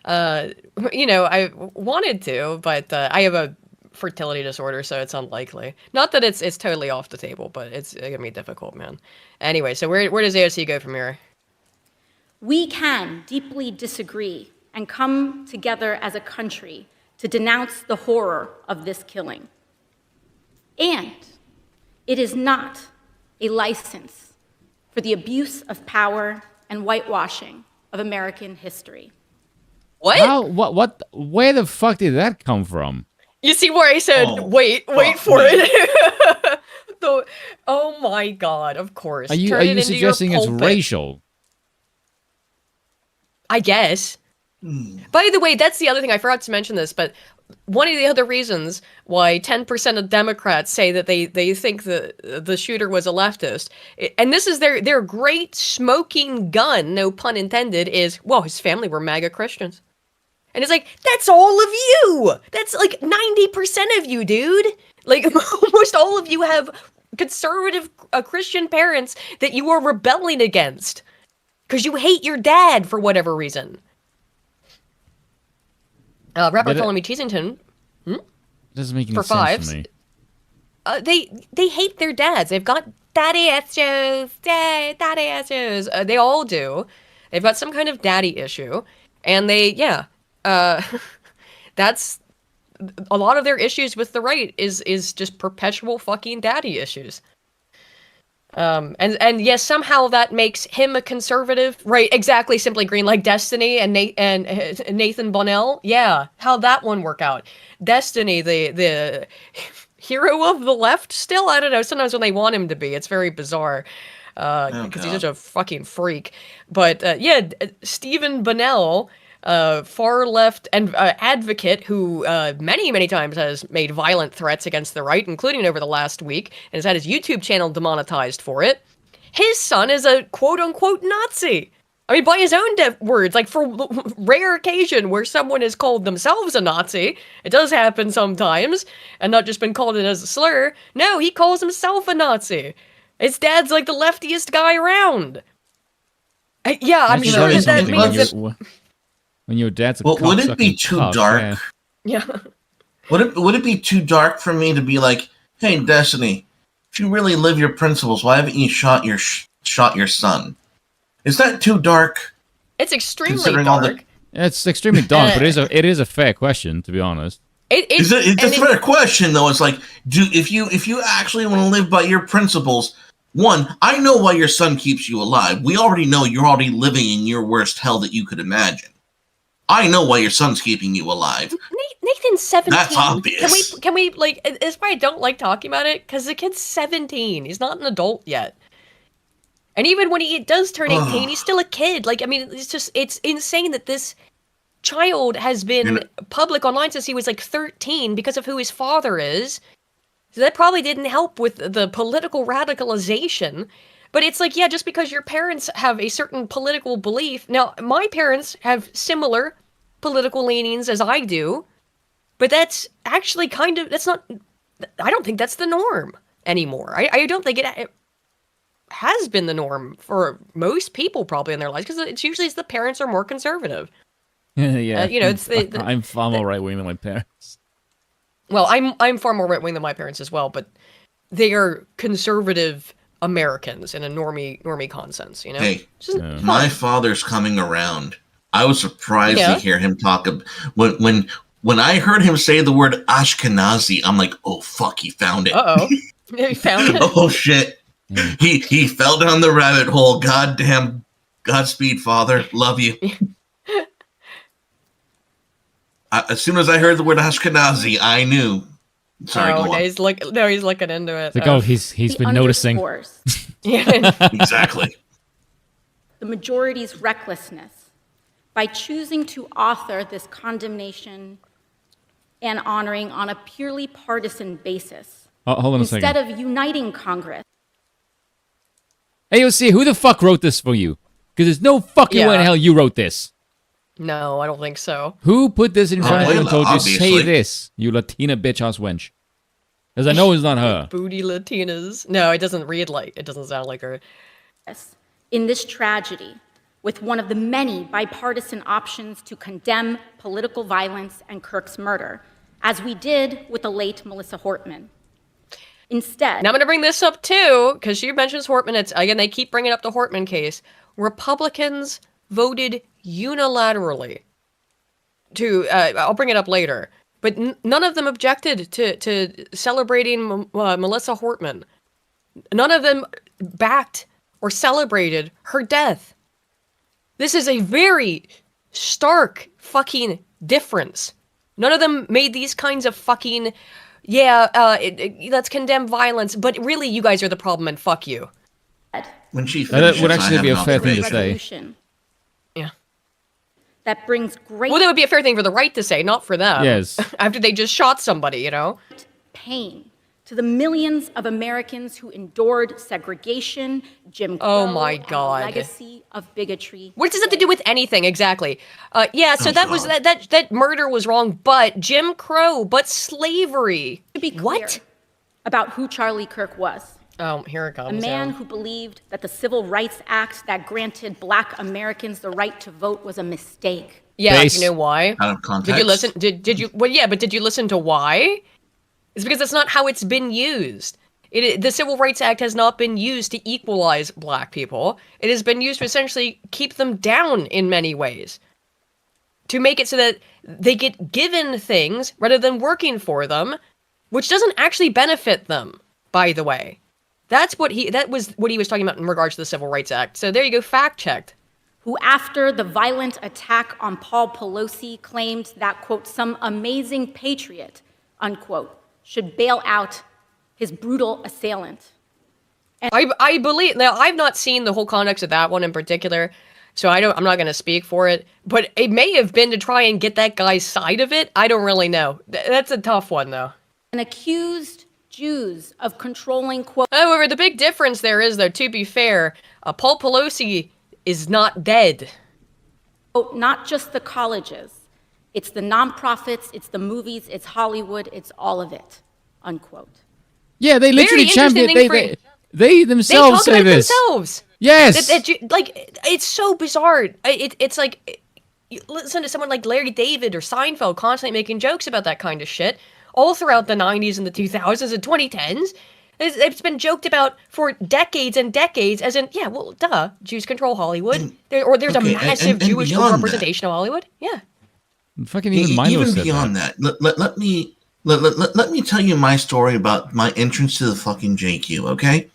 I wanted to, but I have a fertility disorder, so it's unlikely. Not that it's totally off the table, but it's going to be difficult, man. Anyway, so where does AOC go from here? We can deeply disagree and come together as a country to denounce the horror of this killing. And it is not a license for the abuse of power and whitewashing of American history. What? How? What? Where the fuck did that come from? You see where I said, wait for it? Oh my god, of course. Are you suggesting it's racial? I guess. By the way, that's the other thing. I forgot to mention this, but one of the other reasons why 10% of Democrats say that they think the shooter was a leftist, and this is their great smoking gun, no pun intended, is, well, his family were MAGA Christians. And it's like, that's all of you! That's like 90% of you, dude! Like, almost all of you have conservative Christian parents that you are rebelling against. Because you hate your dad for whatever reason. Rapper Follow-Me Cheesington. Doesn't make any for sense fives, to me. They hate their dads. They've got daddy issues. Daddy issues. They all do. They've got some kind of daddy issue. And that's a lot of their issues with the right is just perpetual fucking daddy issues. And yes, somehow that makes him a conservative, right? Exactly, Simply Green, like Destiny and Nathan Bonnell. Yeah, how'd that one work out? Destiny, the hero of the left, still, I don't know. Sometimes when they want him to be, it's very bizarre, because he's such a fucking freak. But Stephen Bonnell, far left and advocate who many times has made violent threats against the right, including over the last week, and has had his YouTube channel demonetized for it. His son is a quote-unquote Nazi. I mean, by his own words, like, for rare occasion where someone has called themselves a Nazi, it does happen sometimes, and not just been called it as a slur. No, he calls himself a Nazi. His dad's like the leftiest guy around. I'm sure that means that... When your dad's a would it be too dark? Yeah. Would it be too dark for me to be like, hey, Destiny, if you really live your principles, why haven't you shot your son? Is that too dark? It's extremely dark. It's extremely dark, but it is a fair question, to be honest. It's a fair question, though. It's like, if you actually want to live by your principles, one, I know why your son keeps you alive. We already know you're already living in your worst hell that you could imagine. I know why your son's keeping you alive. Nathan's 17. That's obvious. Can we like, it's why I don't like talking about it, because the kid's 17. He's not an adult yet. And even when he does turn 18, he's still a kid. Like, I mean, it's insane that this child has been public online since he was like 13 because of who his father is. So that probably didn't help with the political radicalization. But it's like, yeah, just because your parents have a certain political belief. Now, my parents have similar political leanings as I do. But that's actually that's not, I don't think that's the norm anymore. I don't think it has been the norm for most people probably in their lives, because it's usually the parents are more conservative. Yeah, it's I'm far more right wing than my parents. Well, I'm far more right wing than my parents as well, but they are conservative Americans in a normie consense, you know. Hey, my father's coming around. I was surprised to hear him talk. When I heard him say the word Ashkenazi, I'm like, oh fuck, he found it. He found it. Oh shit. He fell down the rabbit hole. Goddamn, Godspeed, father. Love you. As soon as I heard the word Ashkenazi, I knew. Sorry, go on. He's looking into it. It's like, he's been noticing. Yeah, exactly. The majority's recklessness by choosing to author this condemnation and honoring on a purely partisan basis. Hold on a second. Instead of uniting Congress. AOC, who the fuck wrote this for you? Because there's no fucking way in hell you wrote this. No, I don't think so. Who put this in front of you and told you, say obviously. this, you Latina bitch-ass wench? Because I know it's not her. Booty Latinas. No, it doesn't sound like her. In this tragedy, with one of the many bipartisan options to condemn political violence and Kirk's murder, as we did with the late Melissa Hortman. Instead... Now I'm going to bring this up too, because she mentions Hortman. Again, they keep bringing up the Hortman case. Republicans voted unilaterally to, I'll bring it up later, but none of them objected to celebrating Melissa Hortman. None of them backed or celebrated her death. This is a very stark fucking difference. None of them made these kinds of fucking, let's condemn violence, but really you guys are the problem and fuck you. When she that finishes, would actually be a fair thing to say. Revolution. Yeah. that brings great Well, that would be a fair thing for the right to say, not for them. Yes. After they just shot somebody, you know? pain to the millions of Americans who endured segregation, Jim Crow, Oh my and the God. legacy of bigotry. What does that have to do with anything? Exactly. Yeah, so that was that murder was wrong, but Jim Crow, but slavery. To be clear What? about who Charlie Kirk was. Oh, here it comes. A man yeah. who believed that the Civil Rights Act that granted black Americans the right to vote was a mistake. Yeah, Base. you know why? Out of context. Did you listen? Did you? Well, yeah, but did you listen to why? It's because that's not how it's been used. The Civil Rights Act has not been used to equalize black people. It has been used to essentially keep them down in many ways. To make it so that they get given things rather than working for them, which doesn't actually benefit them, by the way. That was what he was talking about in regards to the Civil Rights Act. So there you go, fact checked. Who, after the violent attack on Paul Pelosi, claimed that, quote, some amazing patriot, unquote, should bail out his brutal assailant. I believe, now I've not seen the whole context of that one in particular, so I'm not going to speak for it, but it may have been to try and get that guy's side of it. I don't really know. That's a tough one, though. And accused Jews of controlling, quote, However, the big difference there is, though, to be fair, Paul Pelosi is not dead. not just the colleges, it's the nonprofits, it's the movies, it's Hollywood, it's all of it, unquote. Yeah, they literally champion. They themselves they talk say about this. Themselves. Yes. Like, it's so bizarre. It's like, you listen to someone like Larry David or Seinfeld constantly making jokes about that kind of shit all throughout the 90s and the 2000s and 2010s. It's been joked about for decades and decades, as in, yeah, well, duh, Jews control Hollywood. There's a massive Jewish representation of Hollywood. Yeah. Fucking even Milo even said beyond that. Let me tell you my story about my entrance to the fucking JQ, okay?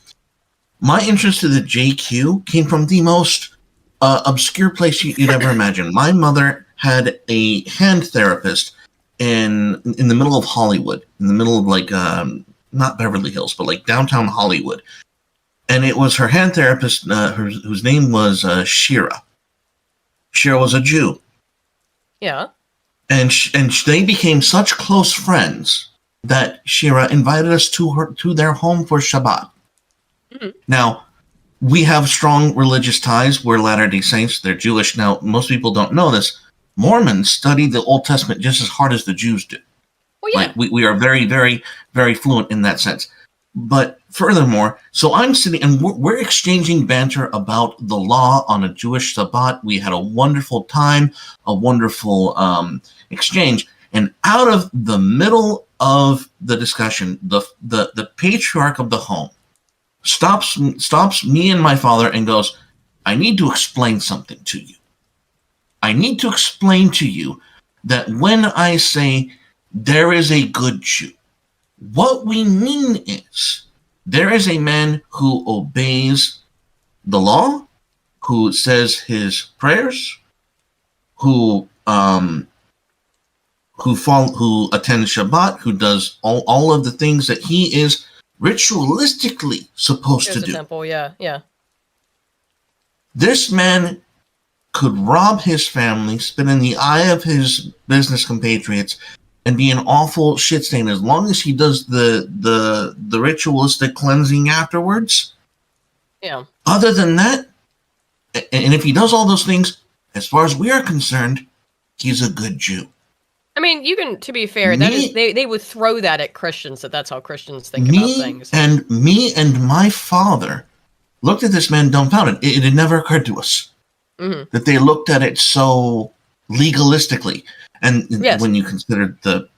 My entrance to the JQ came from the most obscure place you'd ever imagine. My mother had a hand therapist in the middle of Hollywood, in the middle of like not Beverly Hills, but like downtown Hollywood, and it was her hand therapist whose name was Shira. Shira was a Jew. Yeah. And they became such close friends that Shira invited us to their home for Shabbat. Mm-hmm. Now, we have strong religious ties. We're Latter-day Saints. They're Jewish. Now, most people don't know this. Mormons study the Old Testament just as hard as the Jews do. Well, yeah. Like, we are very, very, very fluent in that sense. But furthermore, so I'm sitting and we're exchanging banter about the law on a Jewish Shabbat. We had a wonderful time, a wonderful exchange. And out of the middle of the discussion, the patriarch of the home stops me and my father and goes, I need to explain something to you. I need to explain to you that when I say there is a good Jew, what we mean is there is a man who obeys the law, who says his prayers, who attends Shabbat, who does all of the things that he is ritualistically supposed to do. Temple, yeah. This man could rob his family, spit in the eye of his business compatriots, and be an awful shit stain as long as he does the ritualistic cleansing afterwards. Yeah. Other than that, and if he does all those things, as far as we are concerned, he's a good Jew. I mean, you can, to be fair, that is they would throw that at Christians, that's how Christians think about things. Me and my father looked at this man dumbfounded. It had never occurred to us that they looked at it so legalistically. And when you consider the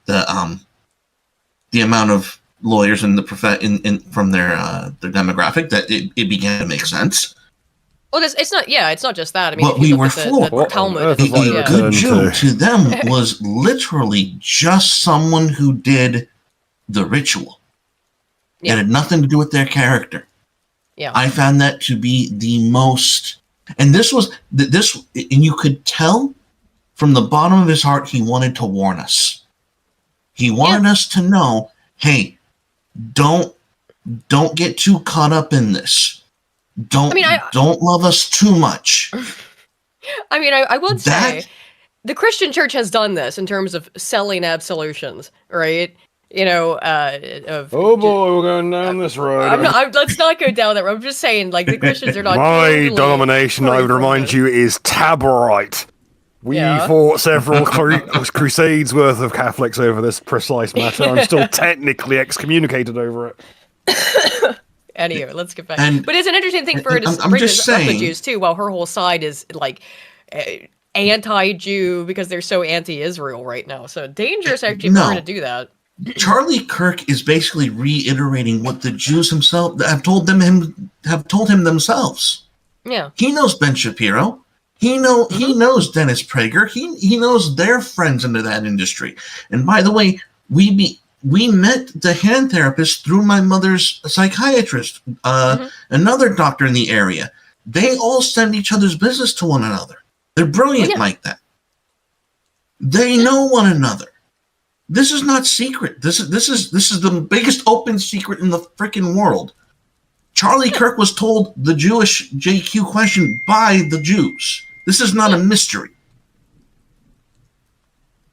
amount of lawyers in the from their demographic, that it began to make sense. Well, it's not just that. I mean, but we were floored. The Talmud. A good Jew to them was literally just someone who did the ritual. It had nothing to do with their character. Yeah, I found that to be the most, and and you could tell from the bottom of his heart he wanted to warn us. He wanted us to know, hey, don't get too caught up in this. Don't love us too much. I mean, I would say the Christian church has done this in terms of selling absolutions, right? Oh boy, we're going down this road. Let's not go down that road. I'm just saying, like, the Christians are not. My totally denomination, I would remind you, is Taborite. We fought several crusades worth of Catholics over this precise matter. I'm still technically excommunicated over it. Anyway, let's get back. And- but it's an interesting thing for her to I'm bring just up the saying- Jews too, while her whole side is like anti-Jew because they're so anti-Israel right now. So dangerous actually for her to do that. Charlie Kirk is basically reiterating what the Jews himself have told him themselves. Yeah. He knows Ben Shapiro. He knows Dennis Prager. He knows their friends into that industry. And by the way, we met the hand therapist through my mother's psychiatrist, another doctor in the area. They all send each other's business to one another. They're brilliant like that. They know one another. This is not secret. This is the biggest open secret in the freaking world. Charlie Kirk was told the Jewish JQ question by the Jews. This is not a mystery.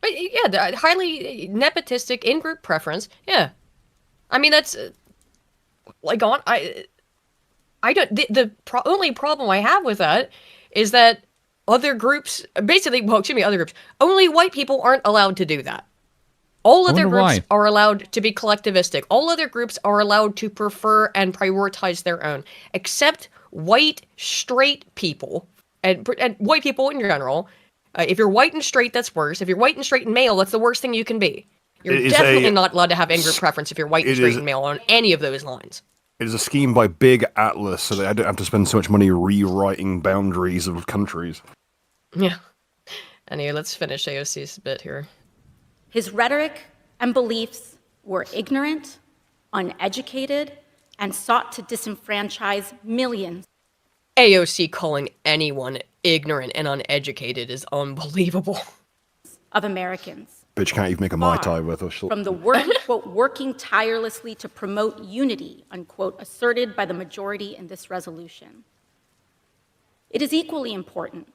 But yeah, the highly nepotistic in-group preference. Yeah, I mean that's like I don't. The only problem I have with that is that other groups, basically, other groups. Only white people aren't allowed to do that. All other groups are allowed to be collectivistic. All other groups are allowed to prefer and prioritize their own, except white straight people and white people in general. If you're white and straight, that's worse. If you're white and straight and male, that's the worst thing you can be. You're definitely not allowed to have in-group preference if you're white and straight and male on any of those lines. It is a scheme by Big Atlas, so that I don't have to spend so much money rewriting boundaries of countries. Yeah. Anyway, let's finish AOC's bit here. His rhetoric and beliefs were ignorant, uneducated, and sought to disenfranchise millions. AOC calling anyone ignorant and uneducated is unbelievable. Of Americans. Bitch can't even make a Mai Tai with us. From the quote, working tirelessly to promote unity, unquote, asserted by the majority in this resolution. It is equally important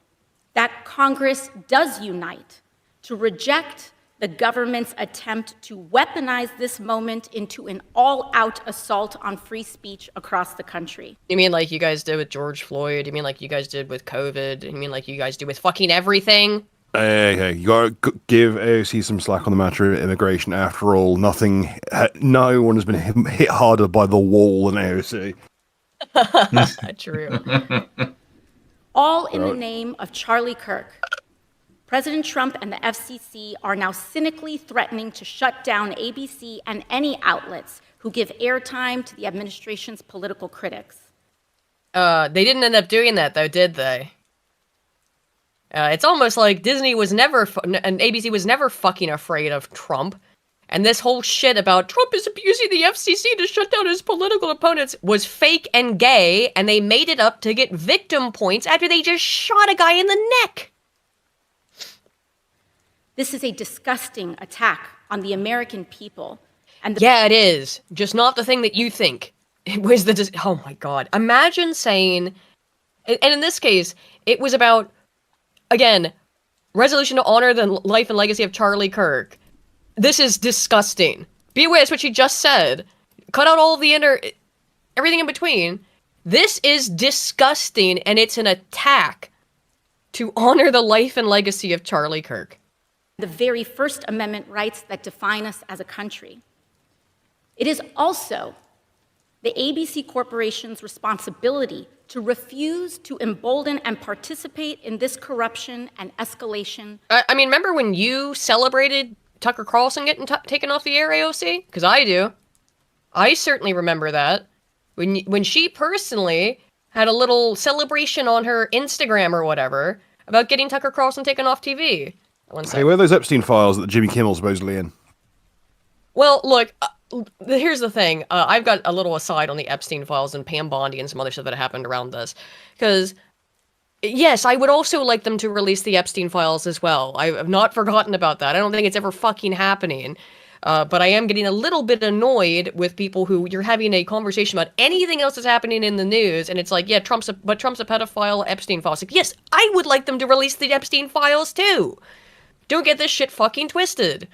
that Congress does unite to reject the government's attempt to weaponize this moment into an all-out assault on free speech across the country. You mean like you guys did with George Floyd? You mean like you guys did with COVID? You mean like you guys do with fucking everything? Hey, you gotta give AOC some slack on the matter of immigration. After all, no one has been hit harder by the wall than AOC. True. All in the name of Charlie Kirk. President Trump and the FCC are now cynically threatening to shut down ABC and any outlets who give airtime to the administration's political critics. They didn't end up doing that, though, did they? It's almost like Disney was never, and ABC was never fucking afraid of Trump. And this whole shit about Trump is abusing the FCC to shut down his political opponents was fake and gay, and they made it up to get victim points after they just shot a guy in the neck. This is a disgusting attack on the American people. And yeah, it is. Just not the thing that you think. It was oh my God. Imagine saying, and in this case, it was about, again, resolution to honor the life and legacy of Charlie Kirk. This is disgusting. Be aware, that's what she just said. Cut out all of the everything in between. This is disgusting, and it's an attack to honor the life and legacy of Charlie Kirk. The very First Amendment rights that define us as a country. It is also the ABC Corporation's responsibility to refuse to embolden and participate in this corruption and escalation. I mean, remember when you celebrated Tucker Carlson getting taken off the air, AOC? Because I do. I certainly remember that. When she personally had a little celebration on her Instagram or whatever about getting Tucker Carlson taken off TV. Hey, where are those Epstein files that Jimmy Kimmel's supposedly in? Well, look, here's the thing. I've got a little aside on the Epstein files and Pam Bondi and some other stuff that happened around this. Because, yes, I would also like them to release the Epstein files as well. I have not forgotten about that. I don't think it's ever fucking happening. But I am getting a little bit annoyed with people who you're having a conversation about anything else that's happening in the news, and it's like, yeah, Trump's a pedophile, Epstein files. Like, yes, I would like them to release the Epstein files too. Don't get this shit fucking twisted.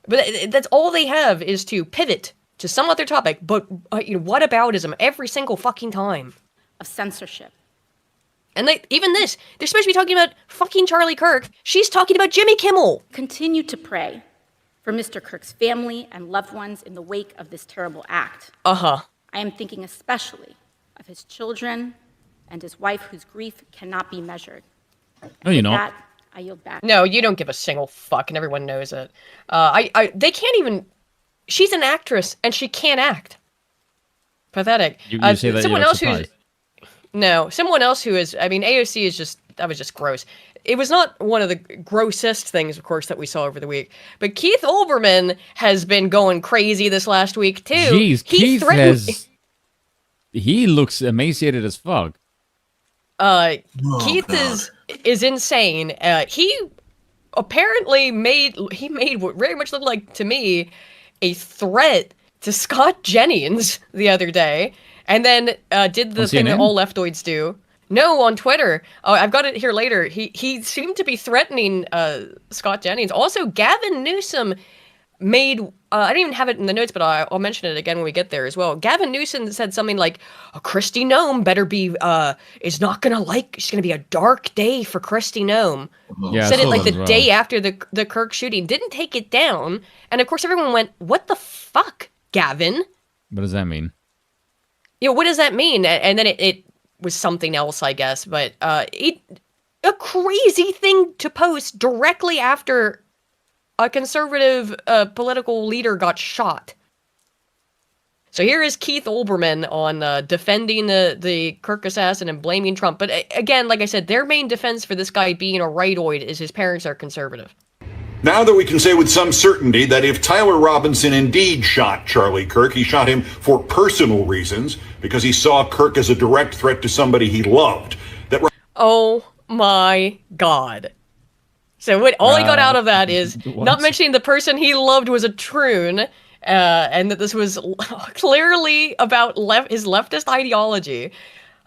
But that's all they have is to pivot to some other topic. But whataboutism every single fucking time. Of censorship. And they're supposed to be talking about fucking Charlie Kirk. She's talking about Jimmy Kimmel. Continue to pray for Mr. Kirk's family and loved ones in the wake of this terrible act. Uh-huh. I am thinking especially of his children and his wife, whose grief cannot be measured. No, you're not. That, I yield back. No, you don't give a single fuck, and everyone knows it. They can't even... She's an actress, and she can't act. Pathetic. You say that someone you're else surprised. someone else who is... I mean, AOC is just... That was just gross. It was not one of the grossest things, of course, that we saw over the week. But Keith Olbermann has been going crazy this last week, too. Jeez, Keith has... He looks emaciated as fuck. Keith is insane. He apparently made what very much looked like, to me, a threat to Scott Jennings the other day, and then did the thing that all leftoids do. No, on Twitter. Oh, I've got it here later. He seemed to be threatening Scott Jennings. Also, Gavin Newsom made... I don't even have it in the notes, but I'll mention it again when we get there as well. Gavin Newsom said something like, Kristi Noem better be... is not gonna like... It's gonna be a dark day for Kristi Noem. Yeah, said it like the day after the Kirk shooting. Didn't take it down. And of course everyone went, what the fuck, Gavin? What does that mean? What does that mean? And then it was something else, I guess. But a crazy thing to post directly after a conservative political leader got shot. So here is Keith Olbermann on defending the Kirk assassin and blaming Trump. But again, like I said, their main defense for this guy being a rightoid is his parents are conservative. Now that we can say with some certainty that if Tyler Robinson indeed shot Charlie Kirk, he shot him for personal reasons, because he saw Kirk as a direct threat to somebody he loved. Oh my God. So all I got out of that is not mentioning the person he loved was a troon, and that this was clearly about his leftist ideology.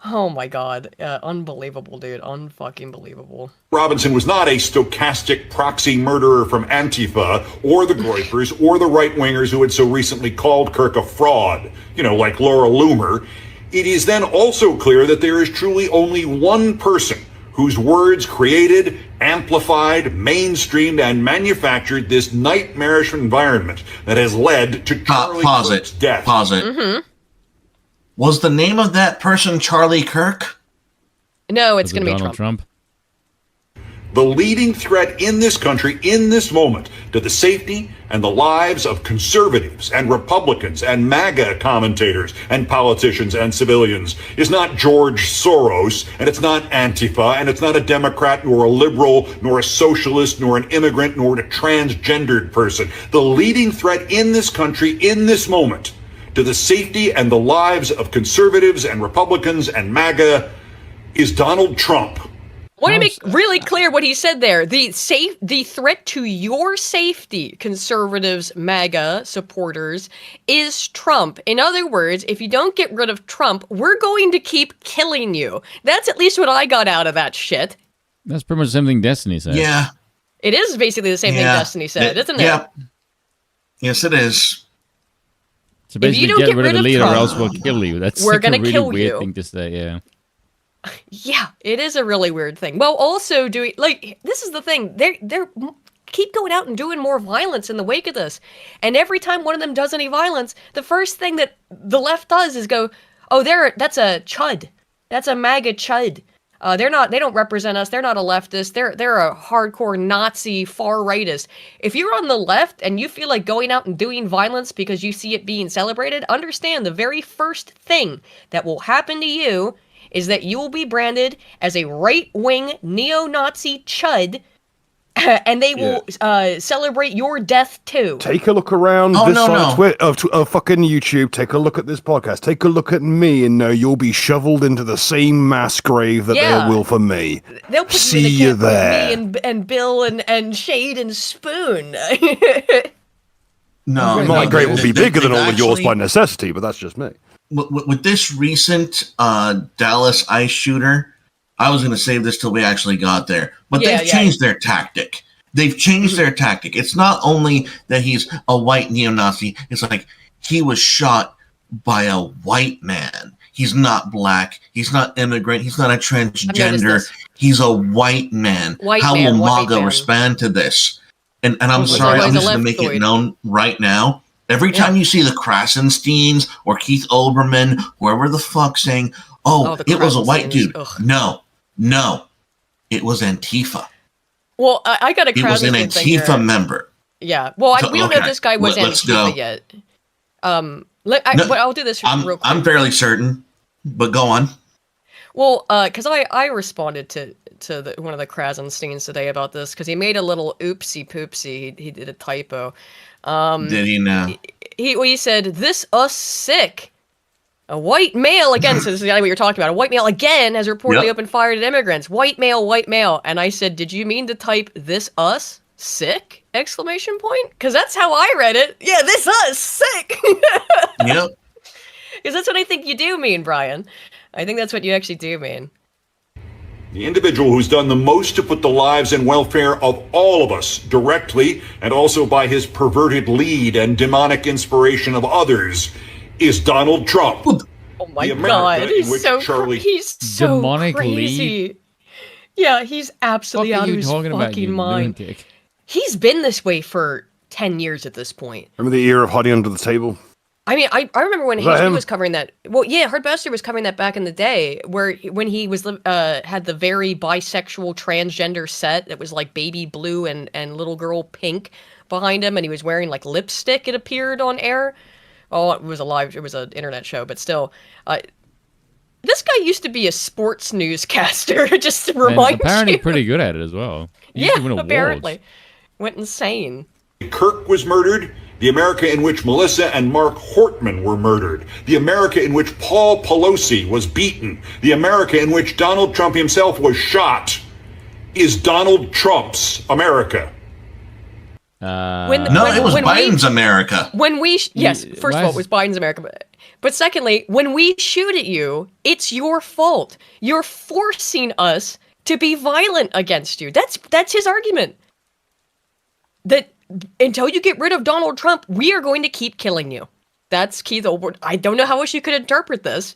Oh my God. Unbelievable, dude. Unfucking believable. Robinson was not a stochastic proxy murderer from Antifa or the Groypers or the right-wingers who had so recently called Kirk a fraud, like Laura Loomer. It is then also clear that there is truly only one person whose words created, amplified, mainstreamed, and manufactured this nightmarish environment that has led to Charlie Kirk's death. Pause it. Mm-hmm. Was the name of that person Charlie Kirk? No, it's going to be Donald Trump. The leading threat in this country, in this moment, to the safety and the lives of conservatives and Republicans and MAGA commentators and politicians and civilians is not George Soros, and it's not Antifa, and it's not a Democrat, nor a liberal, nor a socialist, nor an immigrant, nor a transgendered person. The leading threat in this country, in this moment, to the safety and the lives of conservatives and Republicans and MAGA is Donald Trump. I want to make really clear what he said there. The threat to your safety, conservatives, MAGA supporters, is Trump. In other words, if you don't get rid of Trump, we're going to keep killing you. That's at least what I got out of that shit. That's pretty much the same thing Destiny said. Yeah. It is basically the same thing Destiny said, isn't it? Yeah. Yes, it is. So basically, get rid of the leader or else we'll kill you. That's we're like gonna a really kill weird you. thing to say, yeah. Yeah, it is a really weird thing. Well, also doing this is the thing. They're keep going out and doing more violence in the wake of this. And every time one of them does any violence, the first thing that the left does is go, "Oh, that's a chud. That's a MAGA chud. They don't represent us. They're not a leftist. They're a hardcore Nazi far rightist." If you're on the left and you feel like going out and doing violence because you see it being celebrated, understand the very first thing that will happen to you is that you will be branded as a right-wing neo-Nazi chud, and they will celebrate your death too. Take a look around of fucking YouTube. Take a look at this podcast. Take a look at me, and you'll be shoveled into the same mass grave that they will for me. They'll put See you you there. With me and Bill and Shade and Spoon. My grave will be bigger than all of yours by necessity, but that's just me. With this recent Dallas ICE shooter, I was going to save this till we actually got there, but they've changed their tactic. They've changed their tactic. It's not only that he's a white neo-Nazi. It's like he was shot by a white man. He's not black. He's not immigrant. He's not a transgender. He's a white man. How will MAGA respond to this? And I'm sorry, I'm just going to make it known right now. Every time you see the Krasensteins or Keith Olbermann, whoever the fuck saying, it was a white dude. No. It was Antifa. Well, I got a It was an Antifa member. Yeah. Well, we don't know if this guy was Antifa yet. But I'll do this real quick. I'm fairly certain, but go on. Well, because I responded to one of the Krasensteins today about this because he made a little oopsie poopsie. He did a typo. Did he now? He said, "This us sick." A white male again. So this is exactly what you're talking about. A white male again has reportedly opened fire at immigrants. White male. And I said, "Did you mean to type this us sick?" Exclamation point? Because that's how I read it. Yeah, this us sick. Yep. Because that's what I think you do mean, Brian. I think that's what you actually do mean. The individual who's done the most to put the lives and welfare of all of us directly and also by his perverted lead and demonic inspiration of others is Donald Trump. Oh my God, he's so demonic crazy. Lead? Yeah, he's absolutely out of his fucking mind. Lunatic? He's been this way for 10 years at this point. Remember the era of hiding under the table? I mean, I remember when HD was covering that. Well, yeah, Hard Bastard was covering that back in the day, when he was had the very bisexual transgender set that was like baby blue and little girl pink behind him, and he was wearing like lipstick. It appeared on air. Oh, it was an internet show, but still. This guy used to be a sports newscaster, just to remind you. Apparently pretty good at it as well. He used to win apparently. Went insane. Kirk was murdered. The America in which Melissa and Mark Hortman were murdered. The America in which Paul Pelosi was beaten. The America in which Donald Trump himself was shot is Donald Trump's America. It was Biden's America. First of all, it was Biden's America. But secondly, when we shoot at you, it's your fault. You're forcing us to be violent against you. That's his argument. That until you get rid of Donald Trump, we are going to keep killing you. That's Keith Olbermann. I don't know how else you could interpret this.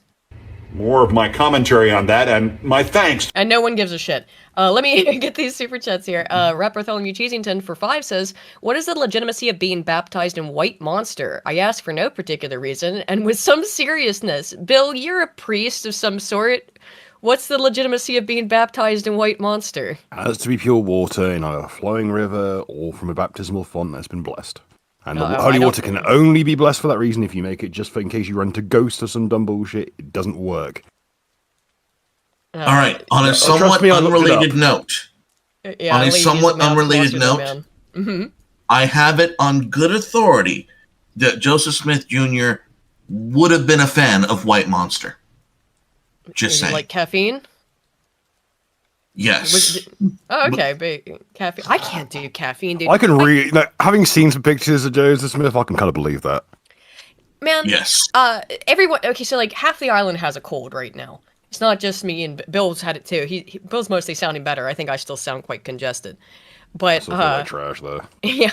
More of my commentary on that and my thanks. And no one gives a shit. Let me get these super chats here. Rap Bartholomew Cheesington for 5 says, "What is the legitimacy of being baptized in White Monster? I ask for no particular reason and with some seriousness. Bill, you're a priest of some sort. What's the legitimacy of being baptized in White Monster?" It has to be pure water in a flowing river or from a baptismal font that's been blessed. And the holy water can only be blessed for that reason. If you make it just for in case you run into ghosts or some dumb bullshit, it doesn't work. All right, on a somewhat unrelated note. I have it on good authority that Joseph Smith Jr. would have been a fan of White Monster. Just saying. Like caffeine? Yes. Okay, caffeine. I can't do caffeine, dude. I can read. Having seen some pictures of Joseph Smith, I can kind of believe that. Man. Yes. Everyone. Okay, so like half the island has a cold right now. It's not just me, and Bill's had it too. Bill's mostly sounding better. I think I still sound quite congested. But still feel like trash though. Yeah.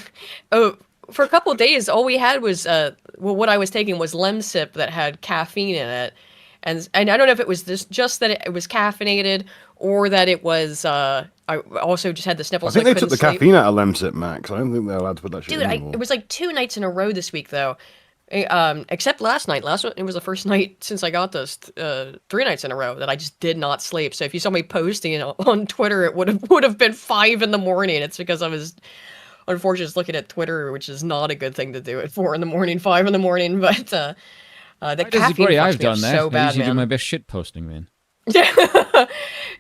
Oh, for a couple of days, all we had was what I was taking was Lemsip that had caffeine in it. And I don't know if it was just that it was caffeinated or that it was. I also just had the sniffles. I think they took the caffeine out of Lemsip, Max. I don't think they're allowed to put that shit in anymore. It was like 2 nights in a row this week, though. Except last night. It was the first night since I got this 3 nights in a row that I just did not sleep. So if you saw me posting on Twitter, it would have been 5 in the morning. It's because I was unfortunately just looking at Twitter, which is not a good thing to do at 4 in the morning, 5 in the morning. But the caffeine I've done that. So bad, I usually man. do my best shit posting, man.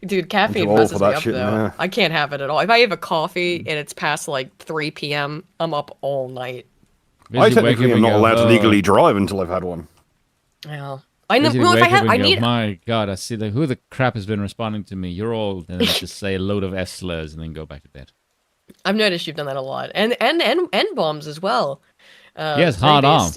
Dude, caffeine messes me up, shit, though. man. I can't have it at all. If I have a coffee and it's past like 3 p.m., I'm up all night. I technically am not allowed to legally drive until I've had one. Yeah. I know. Well, if I need. My God, I see who the crap has been responding to me. You're all and then just say a load of S slurs and then go back to bed. I've noticed you've done that a lot, and bombs as well. Yes, hard on.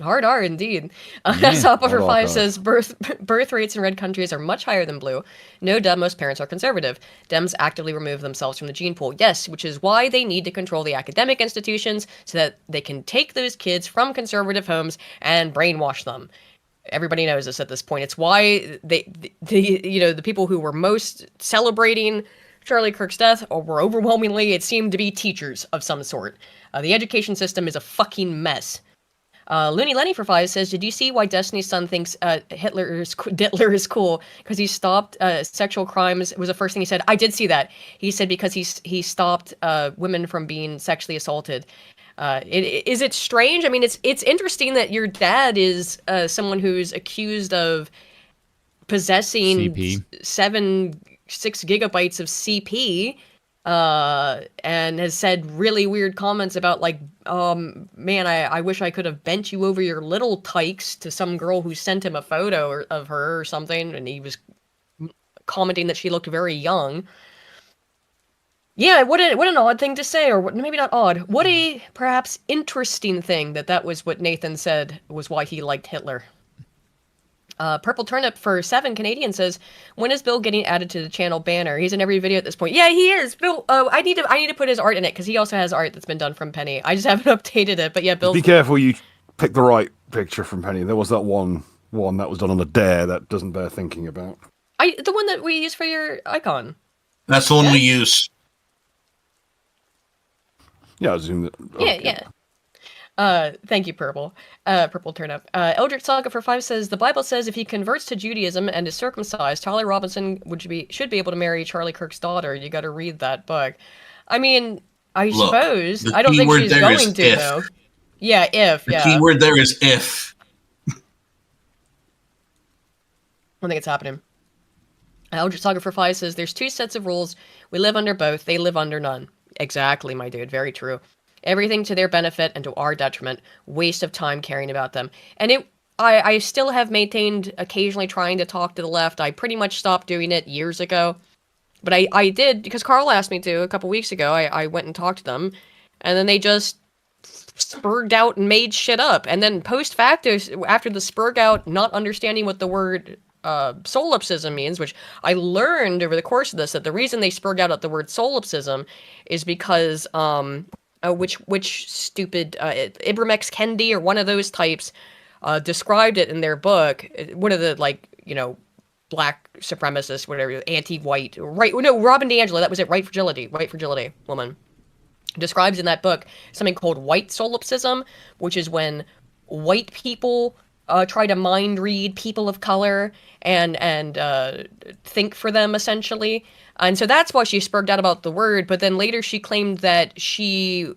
Hard R indeed. Yeah, Sop over hard R, 5 guys. says birth rates in red countries are much higher than blue. No, duh, most parents are conservative. Dems actively remove themselves from the gene pool. Yes, which is why they need to control the academic institutions so that they can take those kids from conservative homes and brainwash them. Everybody knows this at this point. It's why the people who were most celebrating Charlie Kirk's death were overwhelmingly, it seemed to be teachers of some sort. The education system is a fucking mess. Looney Lenny for 5 says, did you see why Destiny's son thinks Hitler is cool? Because he stopped sexual crimes, was the first thing he said. I did see that. He said because he stopped women from being sexually assaulted. Is it strange? I mean, it's interesting that your dad is someone who's accused of possessing CP. 6 gigabytes of CP, and has said really weird comments about like, man, I wish I could have bent you over your little tykes to some girl who sent him a photo of her or something, and he was commenting that she looked very young. Yeah, what an odd thing to say, or maybe not odd. What a perhaps interesting thing that was what Nathan said was why he liked Hitler. Purple Turnip for 7 Canadian says, when is Bill getting added to the channel banner? He's in every video at this point. Yeah, he is. Bill, I need to put his art in it because he also has art that's been done from Penny. I just haven't updated it, but yeah, Bill. Be careful you pick the right picture from Penny. There was that one that was done on a dare that doesn't bear thinking about. The one that we use for your icon. That's the one we use. Yeah, I assume that. Yeah. Thank you, Purple. Purple Turnip. Eldritch Saga for 5 says, the Bible says if he converts to Judaism and is circumcised, Tyler Robinson should be able to marry Charlie Kirk's daughter. You gotta read that book. I mean, I suppose. I don't think she's going to, though. Yeah, if. The key word there is if. I don't think it's happening. Eldritch Saga for 5 says, there's 2 sets of rules. We live under both. They live under none. Exactly, my dude. Very true. Everything to their benefit and to our detriment. Waste of time caring about them. And I still have maintained occasionally trying to talk to the left. I pretty much stopped doing it years ago. But I did, because Carl asked me to a couple weeks ago. I went and talked to them. And then they just spurged out and made shit up. And then post facto, after the spurg out, not understanding what the word solipsism means, which I learned over the course of this, that the reason they spurg out at the word solipsism is because... which stupid Ibram X. Kendi or one of those types described it in their book. One of the black supremacists, whatever, anti-white, right? No, Robin DiAngelo. That was it. White fragility woman describes in that book something called white solipsism, which is when white people try to mind read people of color and think for them, essentially. And so that's why she spurged out about the word, but then later she claimed that she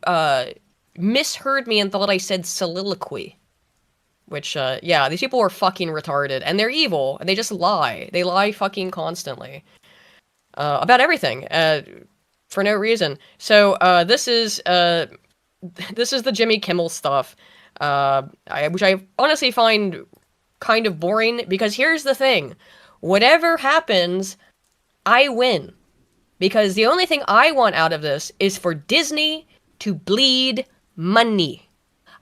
misheard me and thought I said soliloquy. Which, these people are fucking retarded, and they're evil, and they just lie. They lie fucking constantly. About everything, for no reason. So, this is the Jimmy Kimmel stuff, which I honestly find kind of boring, because here's the thing. Whatever happens... I win. Because the only thing I want out of this is for Disney to bleed money.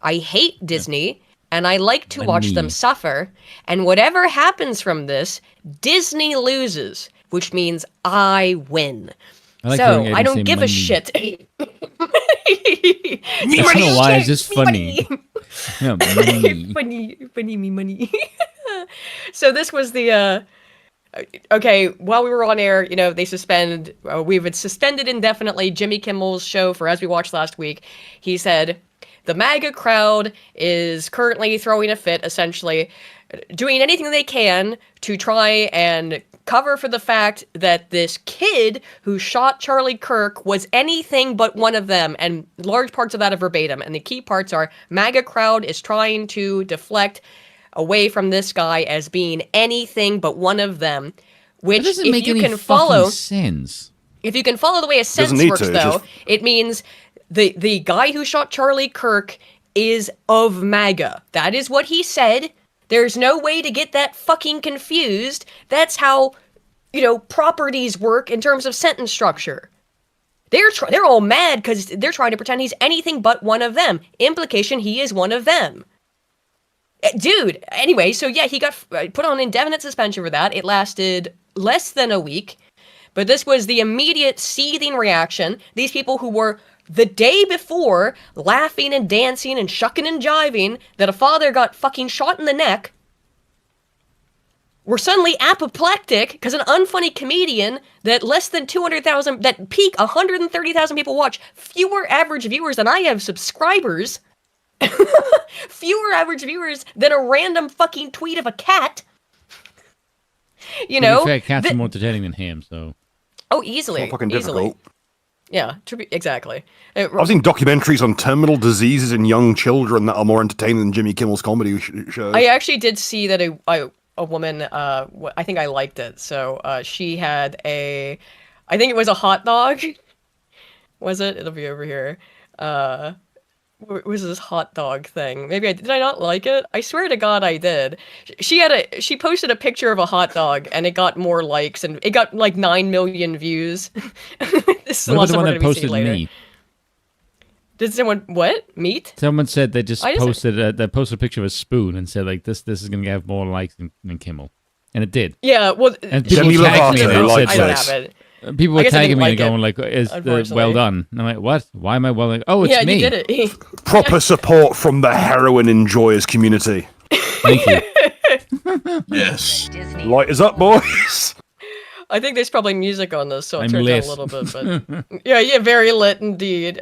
I hate Disney, and I like to watch them suffer. And whatever happens from this, Disney loses, which means I win. I don't give a shit. I don't know why, it's just funny. Yeah, money. So this was the... Okay, while we were on air, they we've suspended indefinitely Jimmy Kimmel's show for As We Watched last week. He said, the MAGA crowd is currently throwing a fit, essentially, doing anything they can to try and cover for the fact that this kid who shot Charlie Kirk was anything but one of them, and large parts of that are verbatim. And the key parts are, MAGA crowd is trying to deflect away from this guy as being anything but one of them, which doesn't make any fucking sense. If you can follow the way a sentence works, though, it means the guy who shot Charlie Kirk is of MAGA. That is what he said. There's no way to get that fucking confused. That's how, properties work in terms of sentence structure. They're all mad because they're trying to pretend he's anything but one of them. Implication, he is one of them. Dude, anyway, so yeah, he got put on indefinite suspension for that. It lasted less than a week, but this was the immediate seething reaction. These people who were the day before laughing and dancing and shucking and jiving that a father got fucking shot in the neck were suddenly apoplectic because an unfunny comedian that less than 200,000, that peak 130,000 people watch, fewer average viewers than I have subscribers, fewer average viewers than a random fucking tweet of a cat. You know? To be fair, cats are more entertaining than him, so... Oh, easily. Not fucking easily. difficult. Yeah, exactly. I've seen documentaries on terminal diseases in young children that are more entertaining than Jimmy Kimmel's comedy shows. I actually did see that a woman, I think I liked it. So she had I think it was a hot dog. Was it? It'll be over here. What was this hot dog thing? Maybe did I not like it? I swear to God I did. She posted a picture of a hot dog and it got more likes and it got like 9 million views. This is What about the we're one gonna that be posted seeing later. me? Did someone what? Meat? Someone said they just I just- posted they posted a picture of a spoon and said like this is gonna have more likes than Kimmel, and it did. Yeah, well, And people Demi were tagging me Lovato and likes I don't this. have it. people I were guess I tagging didn't me like and going it, like, "Is well unfortunately. done?" And I'm like, "What? Why am I well done?" Oh, it's Yeah, me. you did it. Proper support from the heroin enjoyers community. Thank you. Yes. Light us up, boys. I think there's probably music on this, so I'll I'm turn it lit. down a little bit. But yeah, very lit indeed.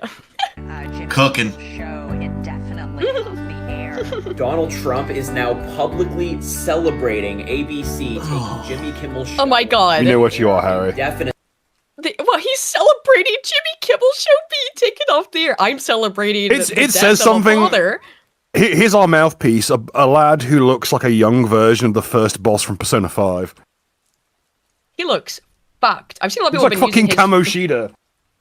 Cooking. Donald Trump is now publicly celebrating ABC taking Jimmy Kimmel's show. Oh my God. You know what you are, Harry. Definitely. Well, he's celebrating Jimmy Kimmel's show being taken off the air. I'm celebrating. It death says of a something. father. Here's our mouthpiece, a lad who looks like a young version of the first boss from Persona 5. He looks fucked. I've seen a lot of He's people like have been fucking using his... Kamoshida.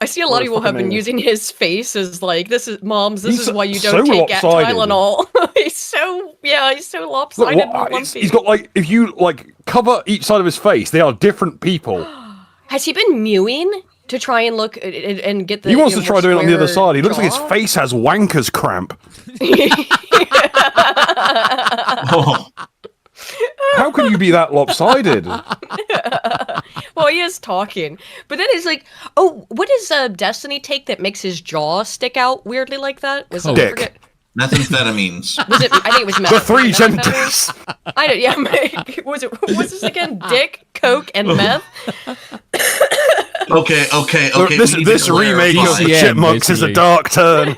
I see a lot of people have been fucking using his face as like, this is He's why you so don't take lopsided. Tylenol. he's so Look, lopsided and lumpy. he's got like, if you like cover each side of his face, they are different people. Has he been mewing to try and look and get the? He wants to try more doing it on the other square side. He looks like his jaw? face has wanker's cramp. Oh, How can you be that lopsided? Well, he is talking, but then it's like, oh, what does Destiny take that makes his jaw stick out weirdly like that? Was it, I Dick. forget- methamphetamines. Was it? I think it was meth. The three Was it methamphetamine? genders. I don't. Yeah, was it? Was this again? Dick, coke, and meth. Okay. Look, this we need to this remake of clarify. the Yeah, Chipmunks is a basically. dark turn.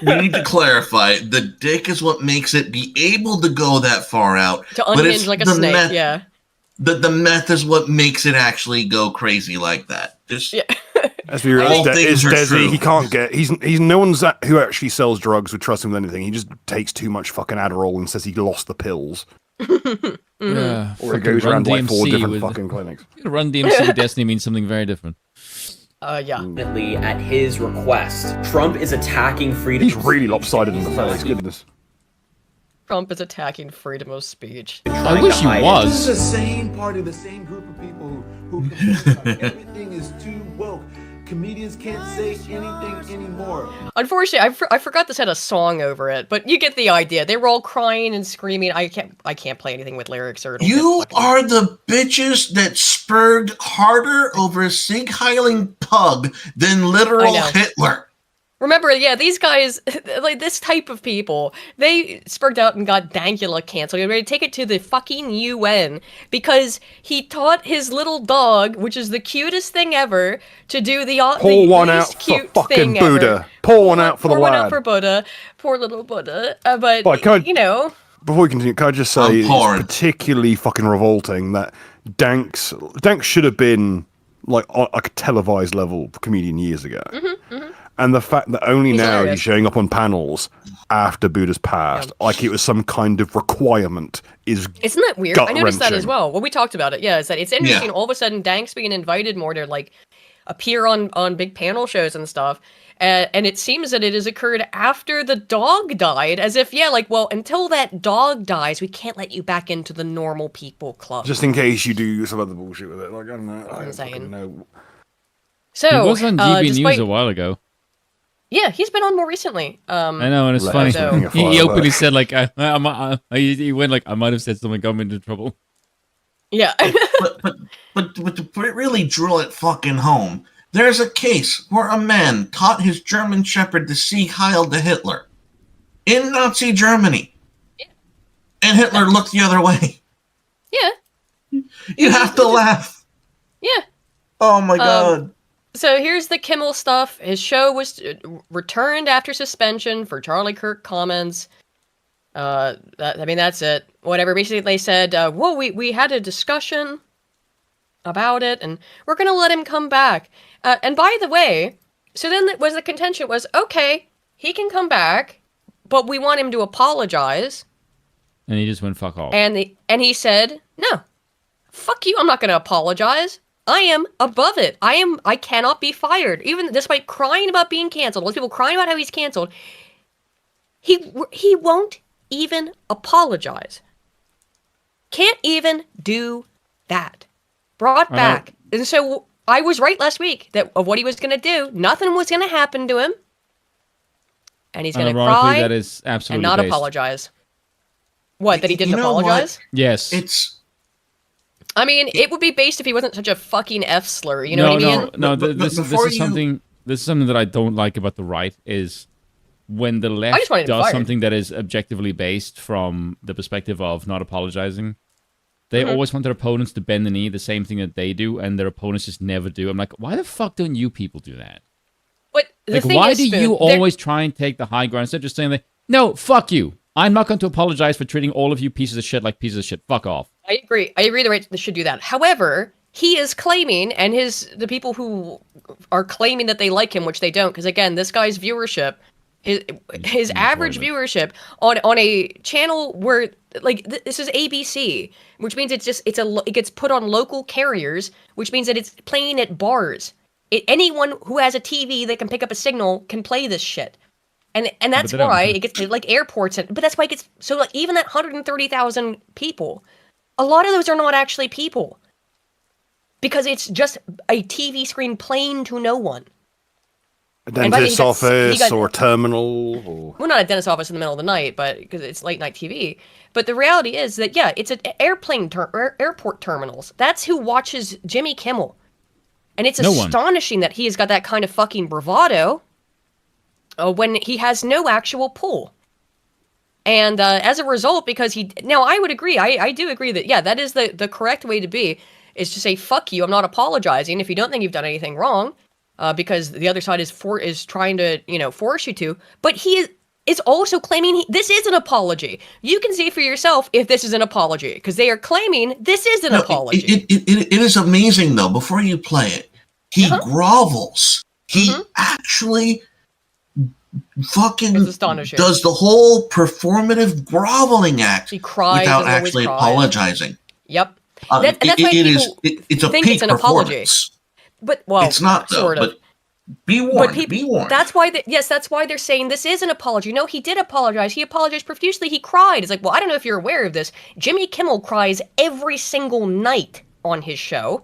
We need to clarify. The dick is what makes it be able to go that far out. To but unhinge it's like a the snake. meth- Yeah. The meth is what makes it actually go crazy like that. Just Yeah. As we All things are Desi, true. he can't get. He's no one's who actually sells drugs would trust him with anything. He just takes too much fucking Adderall and says he lost the pills, Yeah, or he fucking goes Run around like 4 DMC different with- fucking clinics. Run DMC with Destiny means something very different. Yeah. Ultimately, at his request, Trump is attacking freedom. He's really lopsided in the face. Goodness. Trump is attacking freedom of speech. I wish he This is was. the same party, the same group of people who complain about everything is too woke. Comedians can't say anything anymore. Unfortunately, I forgot this had a song over it, but you get the idea. They were all crying and screaming. I can't play anything with lyrics or. it'll you get fucking- are the bitches that spurred harder over a sig-heiling pug than I literal know. Hitler. Remember, yeah, these guys, like this type of people, they spurred out and got Dankula canceled. They were ready to take it to the fucking UN because he taught his little dog, which is the cutest thing ever, to do the Pour one least out for cute fucking thing Buddha. ever. Pour one out for the Pour one out lad. for Buddha. Poor little Buddha. But, But can I- you know, Before we continue, can I just say I'm it's pouring. particularly fucking revolting that Danks should have been like a televised level comedian years ago. And the fact that only He's now hilarious. he's showing up on panels after Buddha's passed, like it was some kind of requirement, is isn't that weird? I noticed that as gut-wrenching. well. Well, we talked about it. Yeah, is that it's interesting. All of a sudden, Dank's being invited more to like appear on big panel shows and stuff. And it seems that it has occurred after the dog died, as if, yeah, like, well, until that dog dies, we can't let you back into the normal people club. just in case you do some other bullshit with it. Like I don't know. I don't Insane. fucking know. So, He was on GB News despite, a while ago. Yeah, he's been on more recently. I know, and it's funny. So, He openly said, like, he went like, I might have said something, got me into trouble. Yeah. but to really drill it fucking home, there's a case where a man taught his German Shepherd to see Heil to Hitler in Nazi Germany. Yeah. And Hitler looked the other way. Yeah. You have to laugh. Yeah. Oh my god. So here's the Kimmel stuff. His show was returned after suspension for Charlie Kirk comments. That's it. Whatever. Basically, they said, well, we had a discussion about it, and we're going to let him come back. And by the way, so then the contention was, okay, he can come back, but we want him to apologize. And he just went, fuck off. And he said, no, fuck you, I'm not going to apologize. I am above it. I cannot be fired. Even despite crying about being canceled, all those people crying about how he's canceled, he won't even apologize. Can't even do that. Brought back. And so I was right last week of what he was going to do. Nothing was going to happen to him. And he's going to cry that is absolutely and not based. apologize. What, that he didn't apologize? Yes. I mean, it would be based if he wasn't such a fucking F slur. You know what I mean? No. This is something that I don't like about the right is when the left does something that is objectively based from the perspective of not apologizing. They always want their opponents to bend the knee, the same thing that they do, and their opponents just never do. I'm like, why the fuck don't you people do that? But like, why do you always try and take the high ground instead of just saying, like, no, fuck you. I'm not going to apologize for treating all of you pieces of shit like pieces of shit. Fuck off. I agree. The right should do that. However, he is claiming, and the people who are claiming that they like him, which they don't, because again, this guy's viewership, his average viewership on a channel where, like, this is ABC, which means it gets put on local carriers, which means that it's playing at bars. Anyone who has a TV that can pick up a signal can play this shit. And that's why it gets like airports, but that's why it gets so, like, even that 130,000 people, a lot of those are not actually people, because it's just a TV screen playing to no one. A dentist's office or terminal, or well, not a dentist's office in the middle of the night, but because it's late night TV. But the reality is that it's an airport terminals. That's who watches Jimmy Kimmel, and it's astonishing that he has got that kind of fucking bravado. When he has no actual pull. And as a result, because I would agree, I do agree that, that is the correct way to be, is to say, fuck you, I'm not apologizing if you don't think you've done anything wrong, because the other side is trying to, force you to. But he is also claiming this is an apology. You can see for yourself if this is an apology, because they are claiming this is an apology. It is amazing, though, before you play it, he grovels. He actually fucking does the whole performative groveling act without actually apologizing. Yep. That's why it's a think peak it's an apology. But it's not, though. Sort of. But be warned. Be warned. That's why. That's why they're saying this is an apology. No, he did apologize. He apologized profusely. He cried. It's like, well, I don't know if you're aware of this. Jimmy Kimmel cries every single night on his show.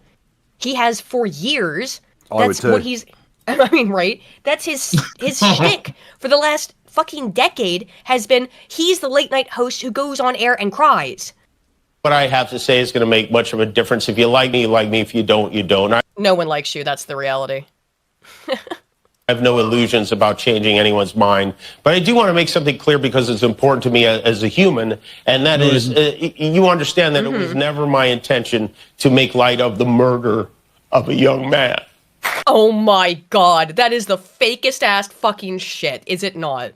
He has for years. That's what he's. I mean, right? That's his shtick for the last fucking decade has been he's the late night host who goes on air and cries. What I have to say is going to make much of a difference. If you like me, you like me. If you don't, you don't. No one likes you. That's the reality. I have no illusions about changing anyone's mind. But I do want to make something clear because it's important to me as a human. And that is, you understand that it was never my intention to make light of the murder of a young man. Oh my god, that is the fakest ass fucking shit, is it not?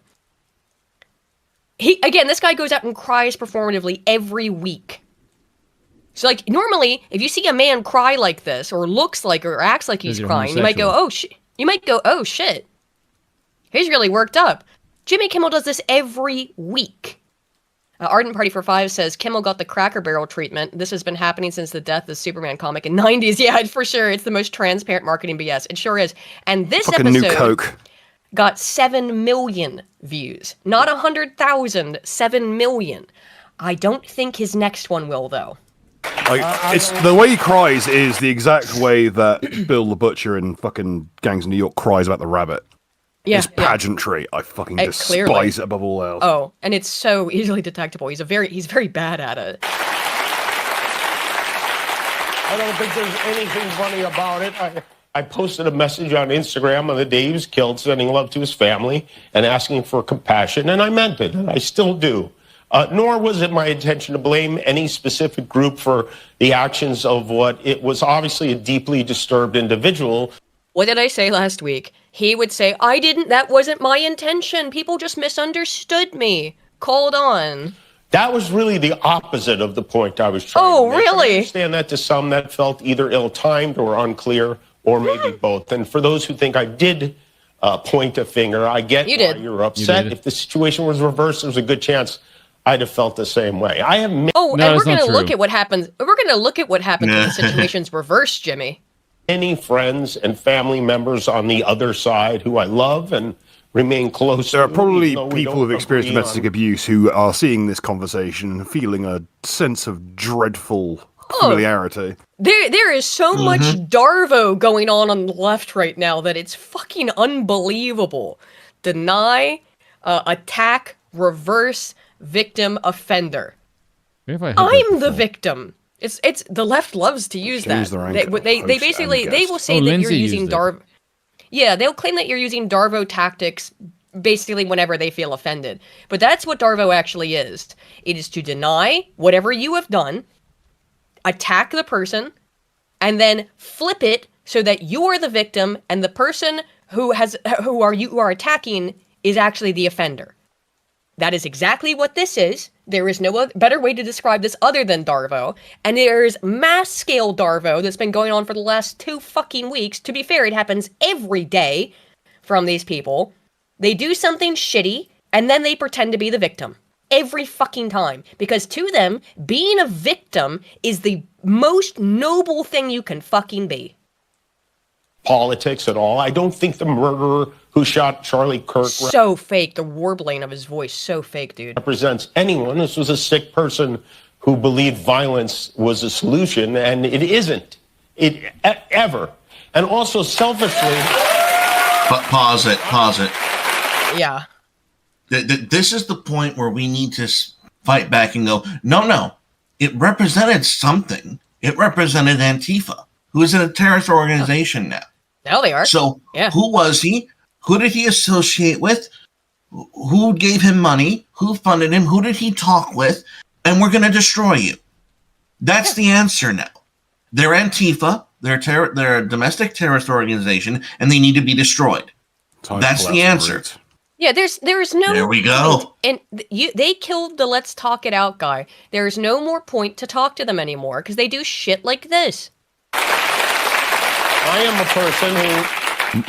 This guy goes out and cries performatively every week. So, like, normally, if you see a man cry like this, or looks like, or acts like he's crying, you might go, oh shit. He's really worked up. Jimmy Kimmel does this every week. Ardent Party for 5 says, Kimmel got the Cracker Barrel treatment. This has been happening since the death of the Superman comic in the 90s. Yeah, for sure. It's the most transparent marketing BS. It sure is. And this episode new Coke got 7 million views. Not 100,000, 7 million. I don't think his next one will, though. It's the way he cries is the exact way that Bill the Butcher in fucking Gangs of New York cries about the rabbit. Yeah, His pageantry, I fucking despise clearly. it above all else. Oh, and it's so easily detectable. He's very bad at it. I don't think there's anything funny about it. I posted a message on Instagram on the day he was killed, sending love to his family and asking for compassion, and I meant it, and I still do. Nor was it my intention to blame any specific group for the actions of what it was obviously a deeply disturbed individual. What did I say last week? He would say, that wasn't my intention. People just misunderstood me. Called on. That was really the opposite of the point I was trying to make. Really? I understand that to some that felt either ill-timed or unclear, or maybe both. And for those who think I did point a finger, I get why you're upset. If the situation was reversed, there's a good chance I'd have felt the same way. I have. And we're going to look at what happens. We're going to look at what happens when the situation's reversed, Jimmy. Many friends and family members on the other side who I love and remain close to. There are probably people who've experienced domestic abuse who are seeing this conversation and feeling a sense of dreadful familiarity. There is so much Darvo going on the left right now that it's fucking unbelievable. Deny, attack, reverse, victim, offender. I'm the victim. It's the left loves to use that. They basically they will say that you're using Darvo. Yeah, they'll claim that you're using Darvo tactics basically whenever they feel offended. But that's what Darvo actually is. It is to deny whatever you have done, attack the person, and then flip it so that you're the victim and the person who you are attacking is actually the offender. That is exactly what this is. There is no better way to describe this other than Darvo. And there's mass scale Darvo that's been going on for the last 2 fucking weeks. To be fair, it happens every day from these people. They do something shitty and then they pretend to be the victim. Every fucking time. Because to them, being a victim is the most noble thing you can fucking be. Politics at all. I don't think the murderer who shot Charlie Kirk so fake. The warbling of his voice, so fake, dude. Represents anyone. This was a sick person who believed violence was a solution, and it isn't. Ever. And also selfishly. But pause it. Yeah. This is the point where we need to fight back and go, no. It represented something. It represented Antifa, who is in a terrorist organization now. Now they are. So who was he? Who did he associate with? Who gave him money? Who funded him? Who did he talk with? And we're going to destroy you. That's the answer now. They're Antifa. They're a domestic terrorist organization, and they need to be destroyed. That's the answer. Yeah, there's no. There we go. And they killed the Let's Talk It Out guy. There is no more point to talk to them anymore because they do shit like this. I am a person who.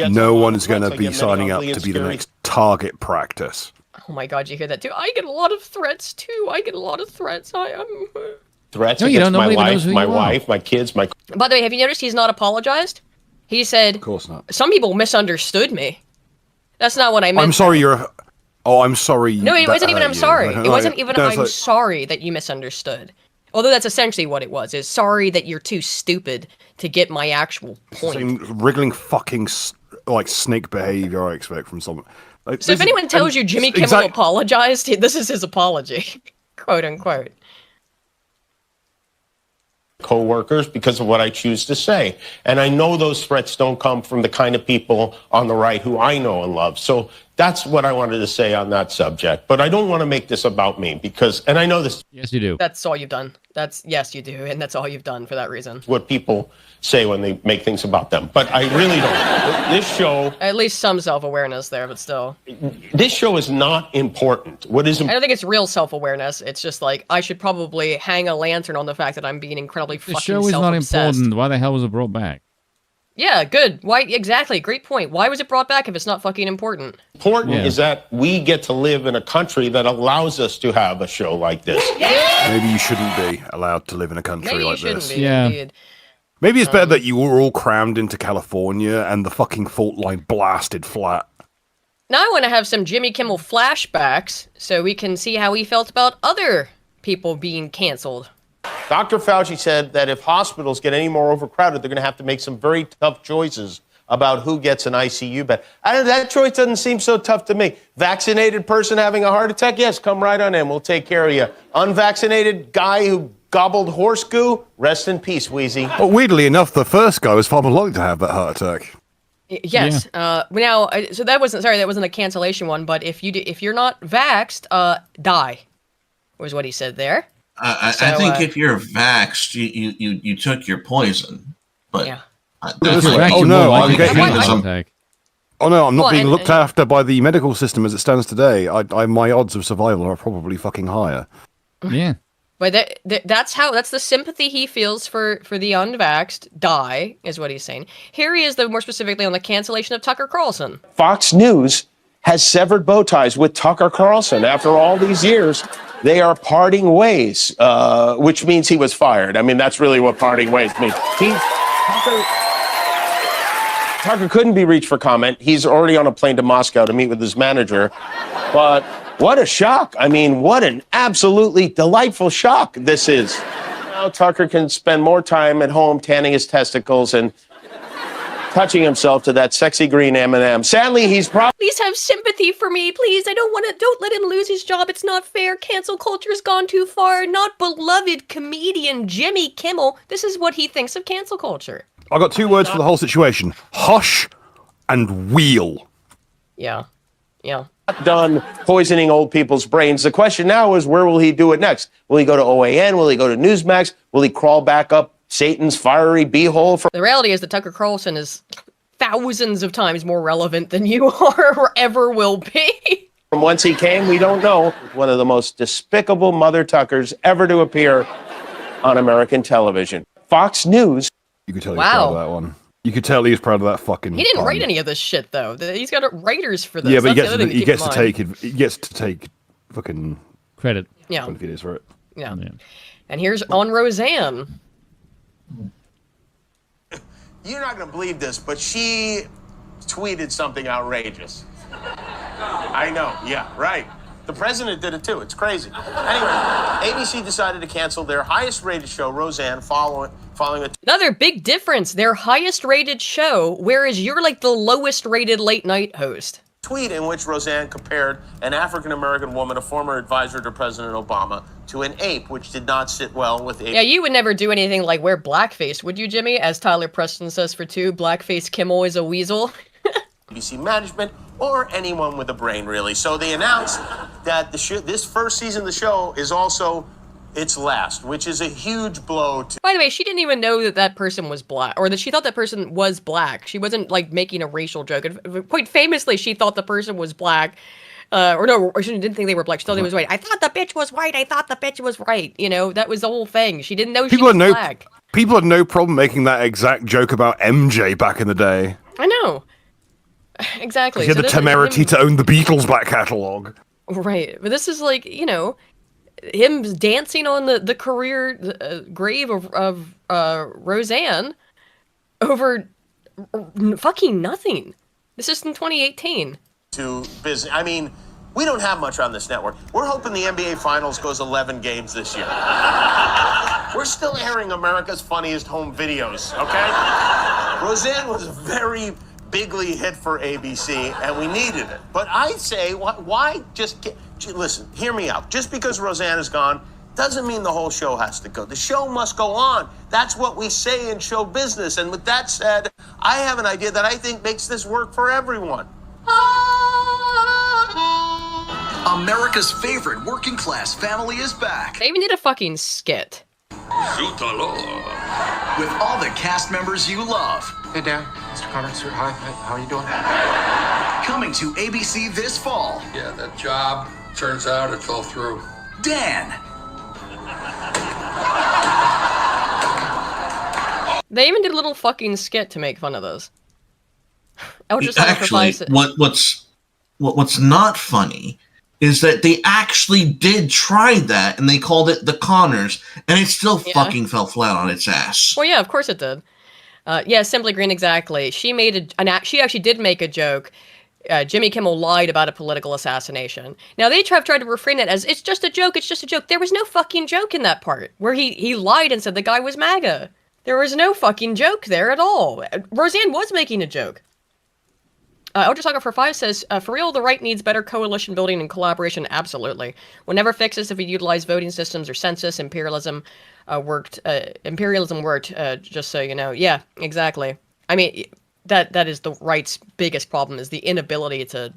No one's going to be signing up to be the next target practice. Oh my god, you hear that too? I get a lot of threats too. Threats no, against my life, my wife, my kids, my. By the way, have you noticed he's not apologized? He said, "Of course not." Some people misunderstood me. That's not what I meant. I'm sorry. I'm sorry. No, it wasn't even. I'm sorry. It wasn't even. No, I'm sorry that you misunderstood. Although that's essentially what it was. Is sorry that you're too stupid to get my actual point. Wriggling fucking like snake behavior I expect from someone. Like, so if anyone tells you Jimmy Kimmel apologized, this is his apology, quote unquote. Co-workers because of what I choose to say. And I know those threats don't come from the kind of people on the right who I know and love. So that's what I wanted to say on that subject. But I don't want to make this about me and I know this. Yes, you do. That's all you've done. Yes, you do. And that's all you've done for that reason. What people say when they make things about them. But I really don't. This show. At least some self-awareness there, but still. This show is not important. What is I don't think it's real self-awareness. It's just like, I should probably hang a lantern on the fact that I'm being incredibly fucking self-obsessed. The show is not important. Why the hell was it brought back? Yeah, good. Why exactly? Great point. Why was it brought back if it's not fucking important? Important is that we get to live in a country that allows us to have a show like this. Maybe you shouldn't be allowed to live in a country like this. Indeed. Maybe it's better that you were all crammed into California and the fucking fault line blasted flat. Now I want to have some Jimmy Kimmel flashbacks so we can see how he felt about other people being canceled. Dr. Fauci said that if hospitals get any more overcrowded, they're going to have to make some very tough choices about who gets an ICU bed. That choice doesn't seem so tough to me. Vaccinated person having a heart attack? Yes, come right on in. We'll take care of you. Unvaccinated guy who gobbled horse goo? Rest in peace, Wheezy. But weirdly enough, the first guy was far more likely to have that heart attack. Yes. Now, so that wasn't a cancellation one, but if you're not vaxxed, die, was what he said there. I think if you're vaxxed, you took your poison. But yeah. I'm not being looked after by the medical system as it stands today. My odds of survival are probably fucking higher. Yeah. But that's the sympathy he feels for the unvaxxed. Die, is what he's saying. Here he is, though, more specifically on the cancellation of Tucker Carlson. Fox News has severed bow ties with Tucker Carlson. After all these years, they are parting ways, which means he was fired. I mean, that's really what parting ways means. Tucker couldn't be reached for comment. He's already on a plane to Moscow to meet with his manager. But what a shock. I mean, what an absolutely delightful shock this is. Now Tucker can spend more time at home tanning his testicles and touching himself to that sexy green M&M. Sadly, he's probably... Please have sympathy for me, please. Don't let him lose his job. It's not fair. Cancel culture's gone too far. Not beloved comedian Jimmy Kimmel. This is what he thinks of cancel culture. I got 2 words for the whole situation: hush and wheel. Yeah. Done poisoning old people's brains. The question now is, where will he do it next? Will he go to OAN? Will he go to Newsmax? Will he crawl back up Satan's fiery beehole? The reality is that Tucker Carlson is thousands of times more relevant than you are or ever will be. From whence he came, we don't know. One of the most despicable Mother Tuckers ever to appear on American television. Fox News. You could tell he was proud of that one. You could tell he was proud of that fucking. He didn't write any of this shit though. He's got writers for this. Yeah, but he gets to take fucking credit. Yeah, if it is for it. Yeah. And here's on Roseanne. You're not going to believe this, but she tweeted something outrageous. I know. Yeah, right. The president did it too. It's crazy. Anyway, ABC decided to cancel their highest-rated show, Roseanne, following another big difference. Their highest-rated show, whereas you're like the lowest-rated late-night host. Tweet in which Roseanne compared an African-American woman, a former advisor to President Obama, to an ape, which did not sit well with apes. Yeah, you would never do anything like wear blackface, would you, Jimmy? As Tyler Preston says for 2, blackface Kimmel is a weasel. ABC management or anyone with a brain, really. So they announced that this first season of the show is also its last, which is a huge blow to... By the way, she didn't even know that person was black, or that she thought that person was black. She wasn't, like, making a racial joke. And quite famously, she thought the person was black. Or she didn't think they were black. She thought they was white. I thought the bitch was white. I thought the bitch was right. You know, that was the whole thing. She didn't know she was black. People had no problem making that exact joke about MJ back in the day. I know. Exactly. He had the temerity to own the Beatles back catalogue. Right. But this is like, you know, him dancing on the career grave of Roseanne over fucking nothing. This is in 2018. To business. I mean, we don't have much on this network. We're hoping the NBA Finals goes 11 games this year. We're still airing America's Funniest Home Videos, okay? Roseanne was a very bigly hit for ABC, and we needed it. But I say, why just listen, hear me out. Just because Roseanne is gone doesn't mean the whole show has to go. The show must go on. That's what we say in show business. And with that said, I have an idea that I think makes this work for everyone. America's favorite working class family is back. They even did a fucking skit. With all the cast members you love. Hey, Dan. Mr. Connor. Hi. How are you doing? Coming to ABC this fall. Yeah, that job, turns out it fell through. Dan. They even did a little fucking skit to make fun of those. Actually, what's not funny is that they actually did try that, and they called it the Connors, and it still fucking fell flat on its ass. Well, yeah, of course it did. Yeah, Simply Green, exactly. She actually did make a joke. Jimmy Kimmel lied about a political assassination. Now, they have tried to refrain it as, it's just a joke, it's just a joke. There was no fucking joke in that part, where he lied and said the guy was MAGA. There was no fucking joke there at all. Roseanne was making a joke. Ultrasoccer 5 says, for real, the right needs better coalition building and collaboration. Absolutely. We'll never fix this if we utilize voting systems or census. Imperialism worked. Just so you know. Yeah, exactly. I mean, that is the right's biggest problem, is the inability to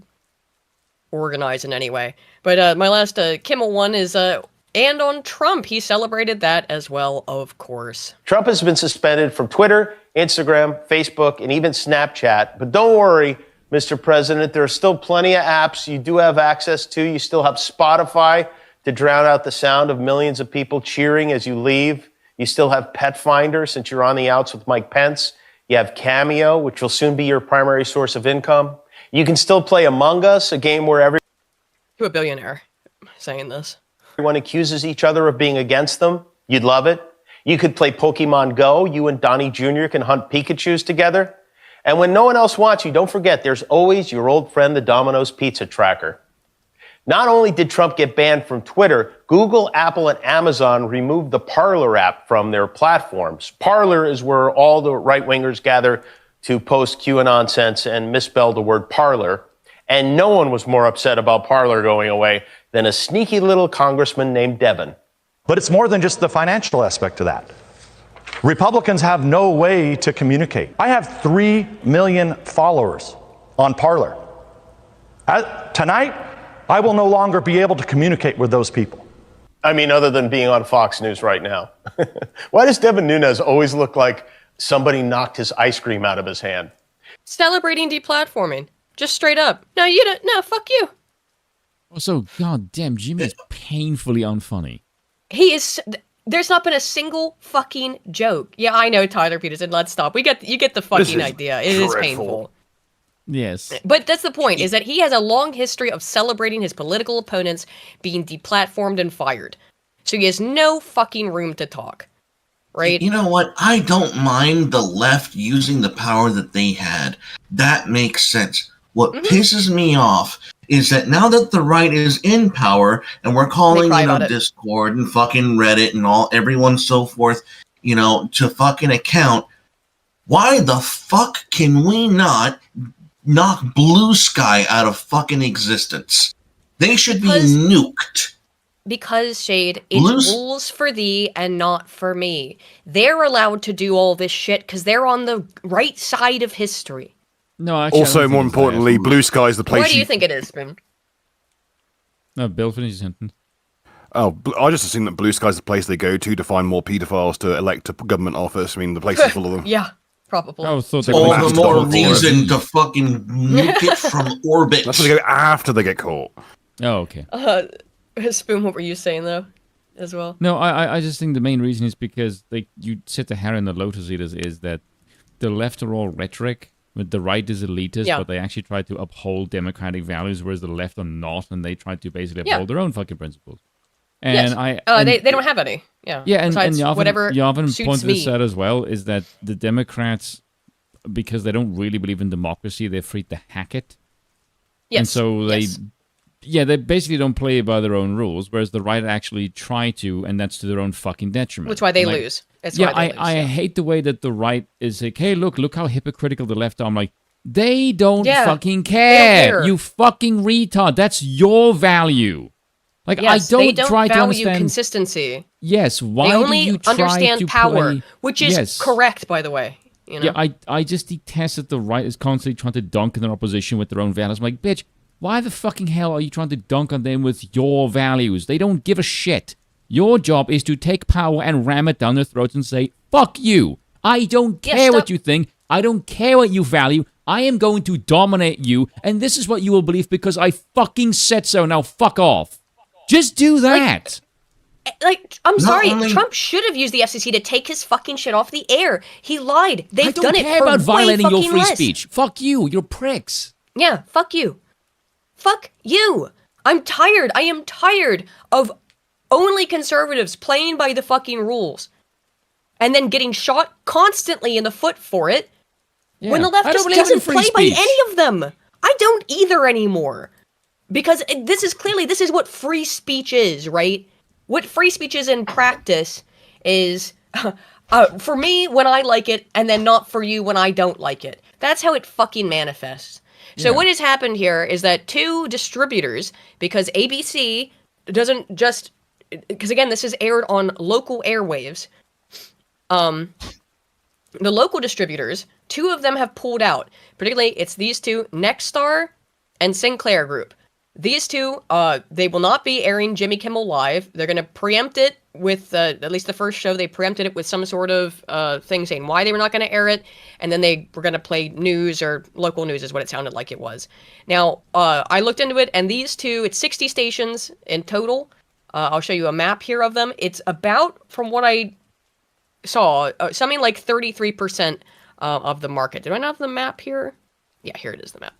organize in any way. But my last Kimmel one is, and on Trump, he celebrated that as well, of course. Trump has been suspended from Twitter, Instagram, Facebook, and even Snapchat. But don't worry, Mr. President, there are still plenty of apps you do have access to. You still have Spotify to drown out the sound of millions of people cheering as you leave. You still have Pet Finder since you're on the outs with Mike Pence. You have Cameo, which will soon be your primary source of income. You can still play Among Us, a game where To a billionaire saying this. everyone accuses each other of being against them. You'd love it. You could play Pokemon Go. You and Donnie Jr. can hunt Pikachus together. And when no one else wants you, don't forget, there's always your old friend, the Domino's Pizza Tracker. Not only did Trump get banned from Twitter, Google, Apple, and Amazon removed the Parler app from their platforms. Parler is where all the right-wingers gather to post QAnon nonsense and misspell the word parlor. And no one was more upset about Parler going away than a sneaky little congressman named Devin. But it's more than just the financial aspect of that. Republicans have no way to communicate. I have 3 million followers on Parler. Tonight, I will no longer be able to communicate with those people. I mean, other than being on Fox News right now. Why does Devin Nunes always look like somebody knocked his ice cream out of his hand? Celebrating deplatforming. Just straight up. No, you don't. No, fuck you. Also, goddamn, Jimmy is painfully unfunny. He is. There's not been a single fucking joke. Yeah, I know, Tyler Peterson. Let's stop. You get the fucking idea. It is painful. Yes. But that's the point, is that he has a long history of celebrating his political opponents being deplatformed and fired. So he has no fucking room to talk. Right? You know what? I don't mind the left using the power that they had. That makes sense. What pisses me off is that now that the right is in power and we're calling, Discord and fucking Reddit and everyone so forth, to fucking account, why the fuck can we not knock Blue Sky out of fucking existence? They should be nuked. Because, Shade, it's rules for thee and not for me. They're allowed to do all this shit because they're on the right side of history. No, actually, also, more importantly, Blue Sky is the place. Why do you think it is, Spoon? No, Bill, finish your sentence. Oh, I just assume that Blue Sky is the place they go to find more paedophiles to elect to government office. I mean, the place is full of them. Yeah, probably. Oh, All the more reason to fucking nuke it from orbit. That's where they go after they get caught. Oh, okay. Spoon, what were you saying, though, as well? No, I just think the main reason is because you said the hair in the lotus eaters is that the left are all rhetoric, but the right is elitist, but they actually try to uphold democratic values, whereas the left are not, and they try to basically uphold their own fucking principles. And they don't have any. Yeah. Yeah, and whatever Yavin pointed this me. out as well, is that the Democrats, because they don't really believe in democracy, they're free to hack it. Yes. And so they basically don't play by their own rules, whereas the right actually try to, and that's to their own fucking detriment. Which is why they lose. I hate the way that the right is like, hey, look how hypocritical the left are. I'm like, they don't fucking care. You fucking retard. That's your value. Like, yes, I they don't try to value understand consistency. Yes, why they only do you try understand to power, play... which is correct, by the way. Yeah, I just detest that the right is constantly trying to dunk in their opposition with their own values. I'm like, bitch, why the fucking hell are you trying to dunk on them with your values? They don't give a shit. Your job is to take power and ram it down their throats and say, fuck you. I don't care what you think. I don't care what you value. I am going to dominate you, and this is what you will believe because I fucking said so. Now fuck off. Just do that. I'm sorry, Trump should have used the FCC to take his fucking shit off the air. He lied. They've done it for way fucking less. I don't care about violating your free speech. Fuck you. You're pricks. Yeah, fuck you. Fuck you. I'm tired. I am tired of only conservatives playing by the fucking rules and then getting shot constantly in the foot for it when the left just doesn't play by any of them. I don't either anymore. Because this is what free speech is, right? What free speech is in practice is For me when I like it, and then not for you when I don't like it. That's how it fucking manifests. So what has happened here is that two distributors, because ABC doesn't just, because again, this is aired on local airwaves. The local distributors, two of them have pulled out. Particularly, it's these two, Nexstar and Sinclair Group. These two, they will not be airing Jimmy Kimmel Live. They're going to preempt it with, at least the first show, they preempted it with some sort of thing saying why they were not going to air it. And then they were going to play news, or local news is what it sounded like it was. Now, I looked into it, and these two, it's 60 stations in total. I'll show you a map here of them. It's about, from what I saw, something like 33% of the market. Do I not have the map here? Yeah, here it is, the map.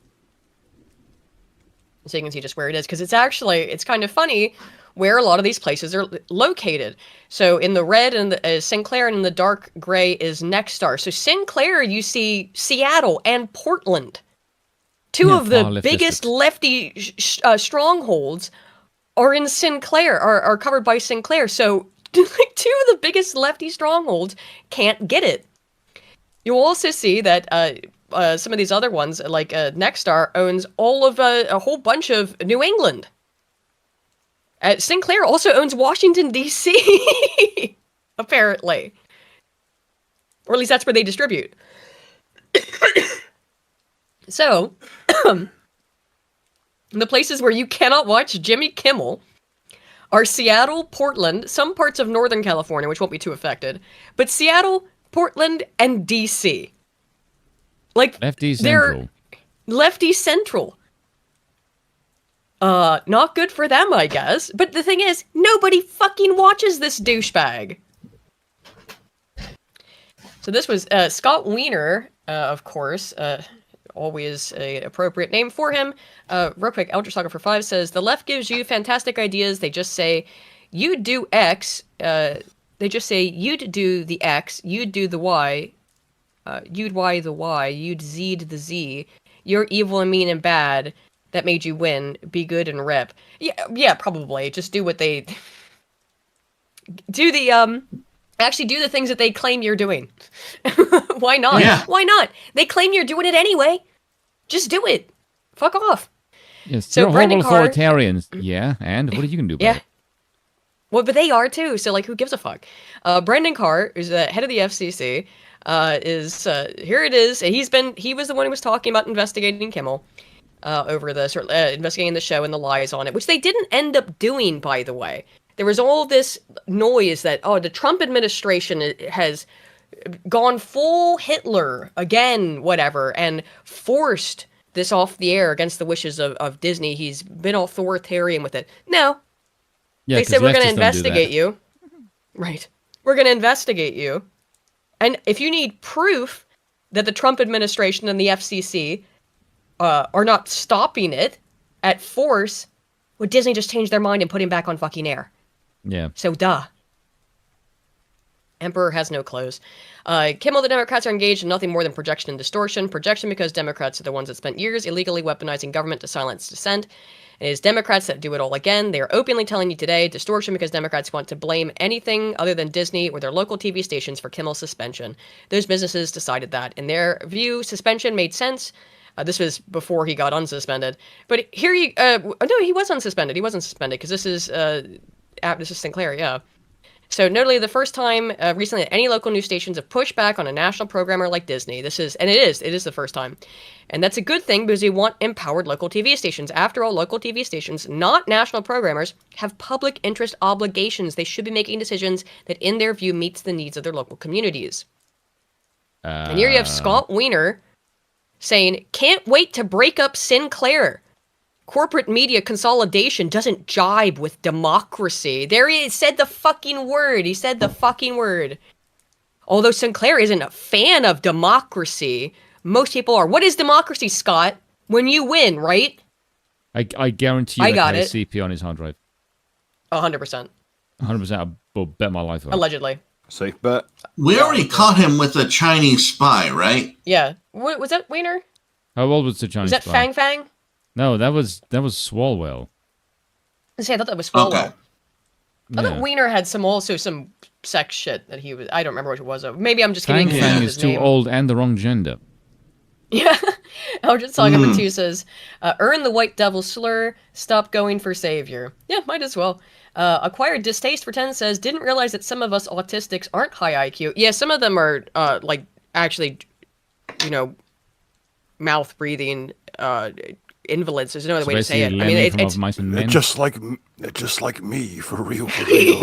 So you can see just where it is, because it's actually, it's kind of funny where a lot of these places are located. So in the red and the Sinclair, and in the dark gray is Nexstar. So Sinclair, you see Seattle and Portland. Two of the biggest lefty strongholds are in Sinclair, are covered by Sinclair. So two of the biggest lefty strongholds can't get it. You'll also see that some of these other ones, like Nexstar, owns all of a whole bunch of New England. Sinclair also owns Washington, D.C., apparently. Or at least that's where they distribute. So, the places where you cannot watch Jimmy Kimmel are Seattle, Portland, some parts of Northern California, which won't be too affected, but Seattle, Portland, and D.C. Like, Lefty Central. Lefty Central. Not good for them, I guess. But the thing is, nobody fucking watches this douchebag. So this was Scott Wiener, of course. Always an appropriate name for him. Real quick, Eldritch Saga for 5 says, the left gives you fantastic ideas. They just say, you do X. They just say, you'd do the X, you'd do the Y. You'd Y the Y, you'd Z'd the Z. You're evil and mean and bad. That made you win. Be good and rip. Yeah, probably. Just do what they... do the, actually do the things that they claim you're doing. Why not? Yeah. Why not? They claim you're doing it anyway. Just do it. Fuck off. Yes, So you're Brendan horrible Carr- authoritarians. Yeah, and what are you going to do about Yeah. it? Well, but they are too, so, like, who gives a fuck? Brendan Carr, who's the head of the FCC, here it is. He was the one who was talking about investigating Kimmel, over the sort of, investigating the show and the lies on it, which they didn't end up doing, by the way. There was all this noise that, the Trump administration has gone full Hitler again, whatever, and forced this off the air against the wishes of Disney. He's been authoritarian with it. No. Yeah, they said, we're going to leftists don't do that. investigate you. Right. We're going to investigate you. And if you need proof that the Trump administration and the FCC are not stopping it at force, well, Disney just changed their mind and put him back on fucking air. Yeah. So, duh. Emperor has no clothes. Kimmel, the Democrats are engaged in nothing more than projection and distortion. Projection because Democrats are the ones that spent years illegally weaponizing government to silence dissent. It is Democrats that do it all again. They are openly telling you today, distortion because Democrats want to blame anything other than Disney or their local TV stations for Kimmel's suspension. Those businesses decided that. In their view, suspension made sense. This was before he got unsuspended. But here no, he was unsuspended. He wasn't suspended because this is Sinclair, yeah. So notably, the first time recently that any local news stations have pushed back on a national programmer like Disney. It is the first time. And that's a good thing because we want empowered local TV stations. After all, local TV stations, not national programmers, have public interest obligations. They should be making decisions that, in their view, meets the needs of their local communities. And here you have Scott Wiener saying, can't wait to break up Sinclair. Corporate media consolidation doesn't jibe with democracy. There he said the fucking word. He said the fucking word. Although Sinclair isn't a fan of democracy, most people are. What is democracy, Scott? When you win, right? I guarantee you I got has it. CP on his hard drive. 100%. 100%. I'll bet my life on it. Allegedly. Safe bet. We already caught him with a Chinese spy, right? Yeah. Was that Wiener? How old was the Chinese Was that spy? Fang Fang? No, that was Swalwell. I thought that was Swalwell. Okay. I thought Wiener had some sex shit that he was. I don't remember what it was. Maybe I'm just getting Fang is too old and the wrong gender. Yeah. Eldritch Song number 2 says, earn the white devil slur, stop going for savior. Yeah, might as well. Acquired distaste for 10 says, didn't realize that some of us autistics aren't high IQ. Yeah, some of them are, like, actually, you know, mouth breathing, invalids. There's no other way to say it. I mean, it's Mice and Men. Just like me, for real, for real.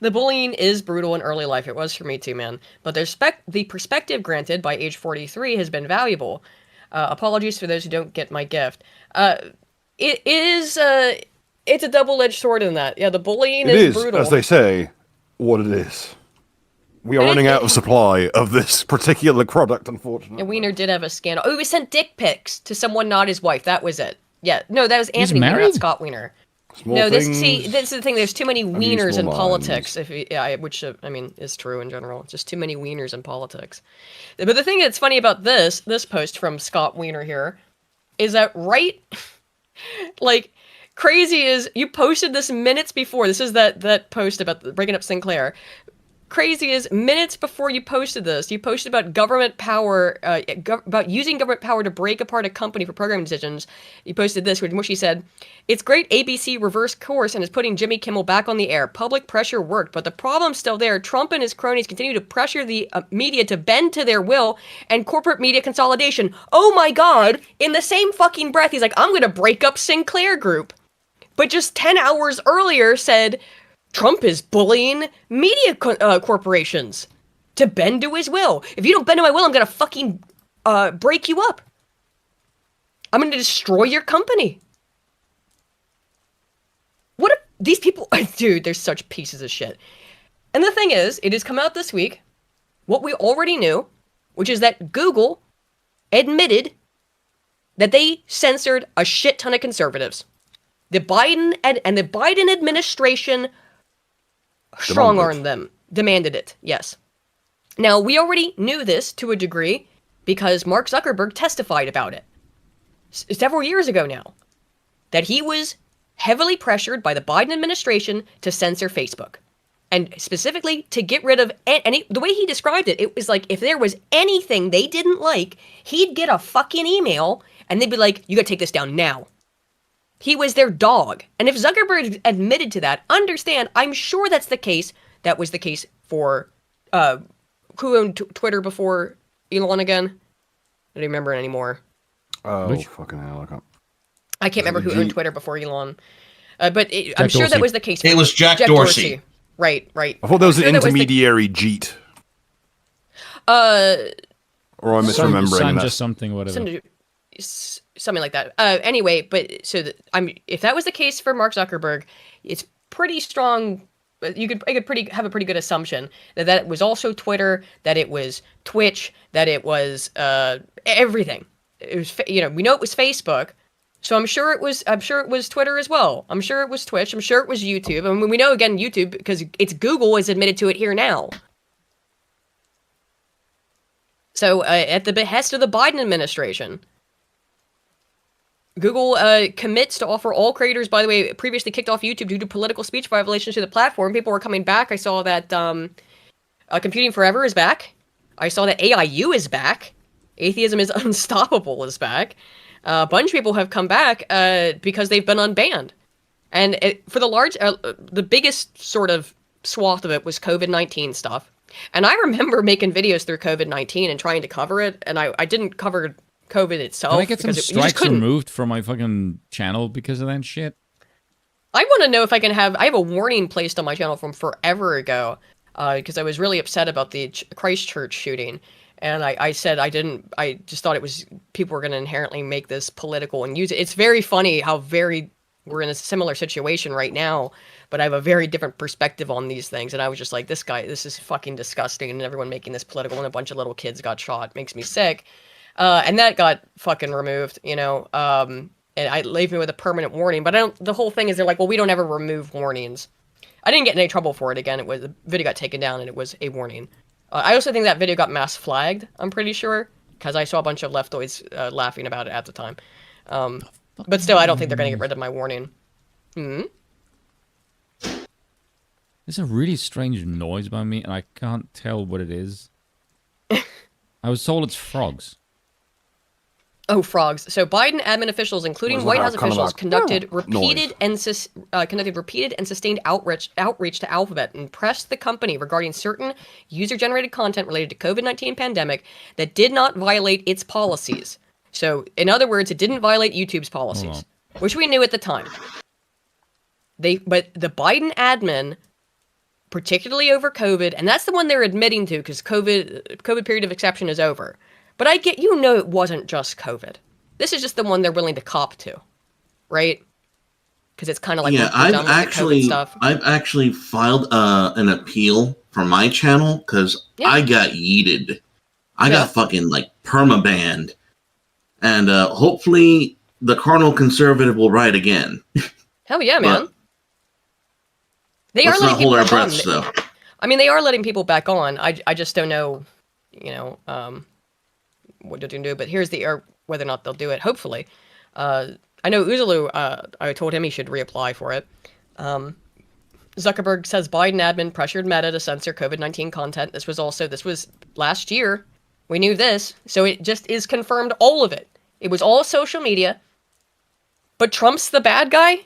The bullying is brutal in early life. It was for me too, man. But the perspective granted by age 43 has been valuable. Apologies for those who don't get my gift. It is, it's a double-edged sword in that. Yeah, the bullying is brutal. As they say, what it is. We are running out of supply of this particular product, unfortunately. And Wiener did have a scandal. Oh, he sent dick pics to someone not his wife. That was it. Yeah, no, that was Anthony Wiener, not Scott Wiener. This is the thing. There's too many wieners in politics. Which I mean is true in general. Just too many wieners in politics. But the thing that's funny about this post from Scott Wiener here is that like crazy is you posted this minutes before. This is that post about breaking up Sinclair. Crazy is minutes before you posted this, you posted about government power, about using government power to break apart a company for programming decisions. You posted this, in which he said, "It's great ABC reversed course and is putting Jimmy Kimmel back on the air. Public pressure worked, but the problem's still there. Trump and his cronies continue to pressure the media to bend to their will and corporate media consolidation." Oh my God! In the same fucking breath, he's like, "I'm gonna break up Sinclair Group," but just 10 hours earlier said, Trump is bullying media corporations to bend to his will. If you don't bend to my will, I'm gonna fucking break you up. I'm gonna destroy your company. What if these people... Dude, they're such pieces of shit. And the thing is, it has come out this week, what we already knew, which is that Google admitted that they censored a shit ton of conservatives. The Biden and the Biden administration strong-armed them, demanded it, yes. Now, we already knew this to a degree because Mark Zuckerberg testified about it several years ago now, that he was heavily pressured by the Biden administration to censor Facebook. And specifically to get rid of, the way he described it, it was like if there was anything they didn't like, he'd get a fucking email and they'd be like, you gotta take this down now. He was their dog. And if Zuckerberg admitted to that, understand, I'm sure that's the case. That was the case for, who owned Twitter before Elon again? I don't remember anymore. Oh, fucking hell, I can't remember who owned Twitter before Elon. But I'm sure that was the case. It was Jack Dorsey. Right. I thought there was an intermediary Jeet. Or I'm misremembering that. Something, whatever. Something like that. Anyway, but if that was the case for Mark Zuckerberg, it's pretty strong. You could have a pretty good assumption that it was also Twitter, that it was Twitch, that it was everything. It was we know it was Facebook, so I'm sure it was Twitter as well. I'm sure it was Twitch. I'm sure it was YouTube. I mean, we know again YouTube because it's Google has admitted to it here now. So at the behest of the Biden administration, Google commits to offer all creators, by the way, previously kicked off YouTube due to political speech violations to the platform. People were coming back. I saw that Computing Forever is back. I saw that AIU is back. Atheism is Unstoppable is back. A bunch of people have come back because they've been unbanned. And for the biggest sort of swath of it was COVID-19 stuff. And I remember making videos through COVID-19 and trying to cover it, and I didn't cover COVID itself. Can I get some strikes removed from my fucking channel because of that shit? I want to know if I can have... I have a warning placed on my channel from forever ago, because I was really upset about the Christchurch shooting. And I said I just thought it was... People were going to inherently make this political and use it. It's very funny how we're in a similar situation right now, but I have a very different perspective on these things. And I was just like, this is fucking disgusting, and everyone making this political, and a bunch of little kids got shot. Makes me sick. And that got fucking removed, and I leave me with a permanent warning. But the whole thing is they're like, well, we don't ever remove warnings. I didn't get in any trouble for it. Again, the video got taken down and it was a warning. I also think that video got mass flagged, I'm pretty sure, because I saw a bunch of leftoids laughing about it at the time. But still, I don't think they're going to get rid of my warning. Hmm? There's a really strange noise by me, and I can't tell what it is. I was told it's frogs. Oh, frogs. So Biden admin officials, including Was White that House kind of officials, like conducted noise? repeated and sustained outreach to Alphabet and pressed the company regarding certain user-generated content related to COVID-19 pandemic that did not violate its policies. So, in other words, it didn't violate YouTube's policies, which we knew at the time. But the Biden admin, particularly over COVID, and that's the one they're admitting to because COVID period of exception is over. But it wasn't just COVID. This is just the one they're willing to cop to, right? Because it's kind of like yeah, we're done with the COVID stuff. I've actually filed an appeal for my channel because I got yeeted. I got fucking like perma-banned. And hopefully the Cardinal Conservative will write again. Hell yeah, man. They are letting people back on. Though. I mean, they are letting people back on. I just don't know, what they're going to do. But here's whether or not they'll do it. Hopefully, I know Uzalu. I told him he should reapply for it. Zuckerberg says Biden admin pressured Meta to censor COVID-19 content. This was last year. We knew this, so it just is confirmed. All of it. It was all social media. But Trump's the bad guy.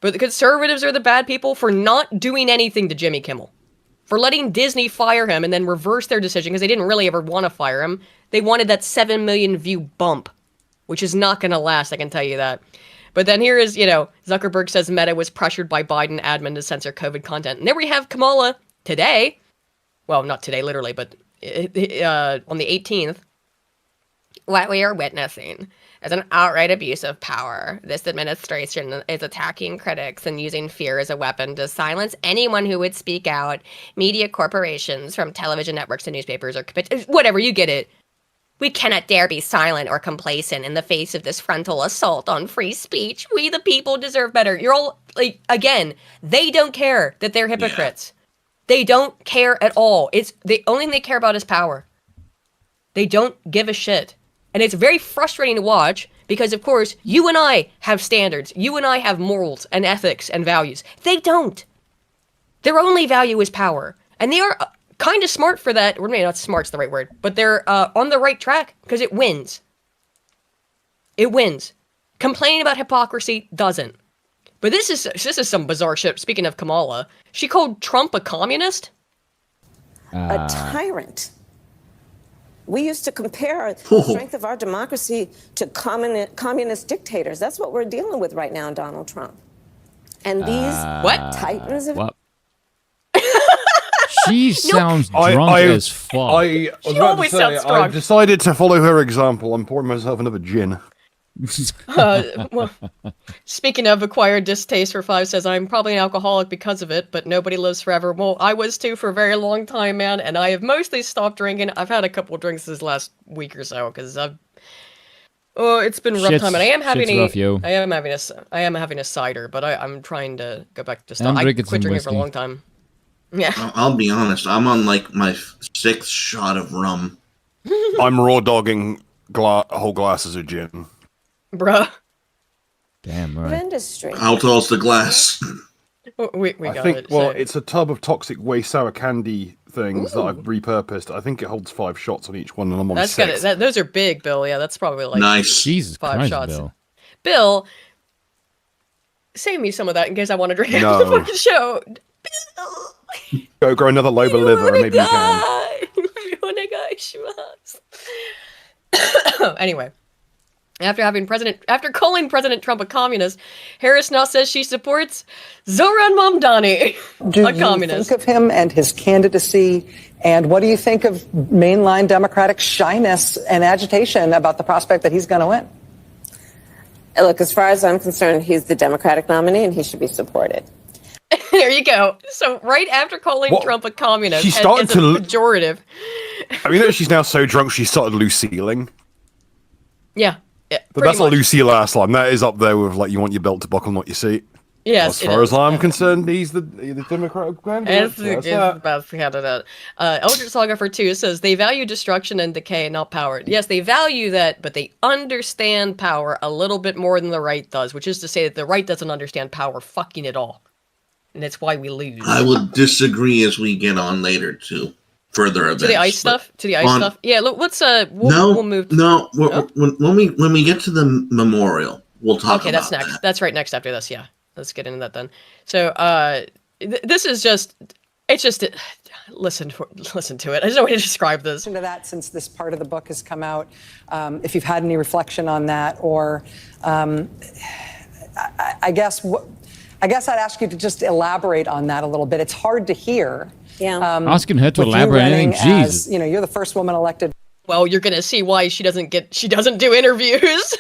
But the conservatives are the bad people for not doing anything to Jimmy Kimmel. For letting Disney fire him and then reverse their decision because they didn't really ever want to fire him. They wanted that 7 million view bump, which is not going to last, I can tell you that. But then here is, Zuckerberg says Meta was pressured by Biden admin to censor COVID content. And there we have Kamala today. Well, not today, literally, but on the 18th. What we are witnessing is an outright abuse of power. This administration is attacking critics and using fear as a weapon to silence anyone who would speak out. Media corporations, from television networks to newspapers or whatever, you get it. We cannot dare be silent or complacent in the face of this frontal assault on free speech. We the people deserve better. You're all, again, they don't care that they're hypocrites. Yeah. They don't care at all. It's the only thing they care about is power. They don't give a shit. And it's very frustrating to watch because, of course, you and I have standards. You and I have morals and ethics and values. They don't. Their only value is power. And they are kind of smart for that. Or maybe not smart's the right word. But they're on the right track because it wins. It wins. Complaining about hypocrisy doesn't. But this is some bizarre shit. Speaking of Kamala, she called Trump a communist? A tyrant. We used to compare the strength of our democracy to communist dictators. That's what we're dealing with right now, Donald Trump. And these titans of... What? She sounds drunk as fuck. I was about to say, I've decided to follow her example. I'm pouring myself another gin. Well, speaking of acquired distaste for five, says I'm probably an alcoholic because of it, but nobody lives forever. Well, I was too for a very long time, man, and I have mostly stopped drinking. I've had a couple of drinks this last week or so because it's been a rough time, and I am having a cider, but I'm trying to go back to stuff. I quit drinking for a long time. Yeah, I'll be honest. I'm on like my 6th shot of rum. I'm raw dogging whole glasses of gin. Bruh. Damn right. Industry. How tall's the glass? We got I think, it. well, it's a tub of toxic waste sour candy things that I've repurposed. I think it holds 5 shots on each one, and I'm on 6. Those are big, Bill. Yeah, that's probably like nice. Jesus 5 Christ, shots. Bill, save me some of that in case I want to drink after the fucking show. Go grow another lobe of liver, and maybe you can. Anyway. After calling President Trump a communist, Harris now says she supports Zoran Mamdani, a communist. Do you think of him and his candidacy, and what do you think of mainline Democratic shyness and agitation about the prospect that he's going to win? Look, as far as I'm concerned, he's the Democratic nominee, and he should be supported. There you go. So right after calling Trump a communist, she started to pejorative. I mean, she's now so drunk she started Lucilleing. Yeah. But that's not Lucille last line. That is up there with like you want your belt to buckle, not your seat. Yes, as far as I'm concerned, he's the Democratic candidate. It's the best candidate. Eldritch Saga for 2 says they value destruction and decay, not power. Yes, they value that, but they understand power a little bit more than the right does, which is to say that the right doesn't understand power fucking at all. And that's why we lose. I would disagree as we get on later to further events. To the ice stuff? Yeah, let's we'll move when we get to the memorial, we'll talk okay, about that's next. that. That's right next after this, yeah. Let's get into that then. So, this is just, it's just, listen to it. There's no way to describe this. Into that since this part of the book has come out. If you've had any reflection on that, or I guess I'd ask you to just elaborate on that a little bit. It's hard to hear. Yeah. Asking her to elaborate anything, Jesus. You're the first woman elected. Well, you're gonna see why she doesn't do interviews.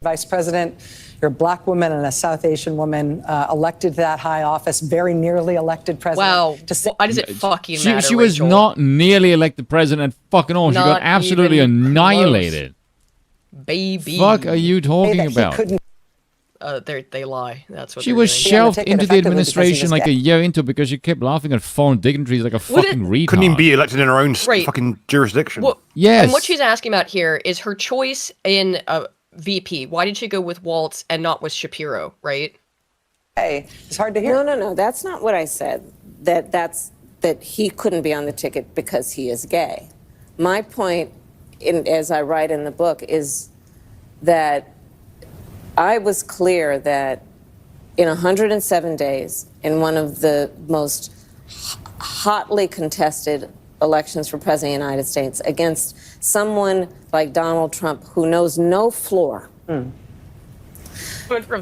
Vice President, you're a black woman and a South Asian woman elected to that high office, very nearly elected president. Wow. Why does it fucking matter, She was Rachel? not nearly elected president at fucking all. She got absolutely annihilated. Baby. Fuck are you talking about? They lie. That's what She was shelved into the administration like a year into because she kept laughing at foreign dignitaries like a fucking retard. Couldn't even be elected in her own Right. fucking jurisdiction. Well, yes. And what she's asking about here is her choice in VP. Why did she go with Waltz and not with Shapiro, right? Hey, it's hard to hear. No. That's not what I said. That he couldn't be on the ticket because he is gay. My point, as I write in the book, is that I was clear that in 107 days, in one of the most hotly contested elections for President of the United States, against someone like Donald Trump who knows no floor, to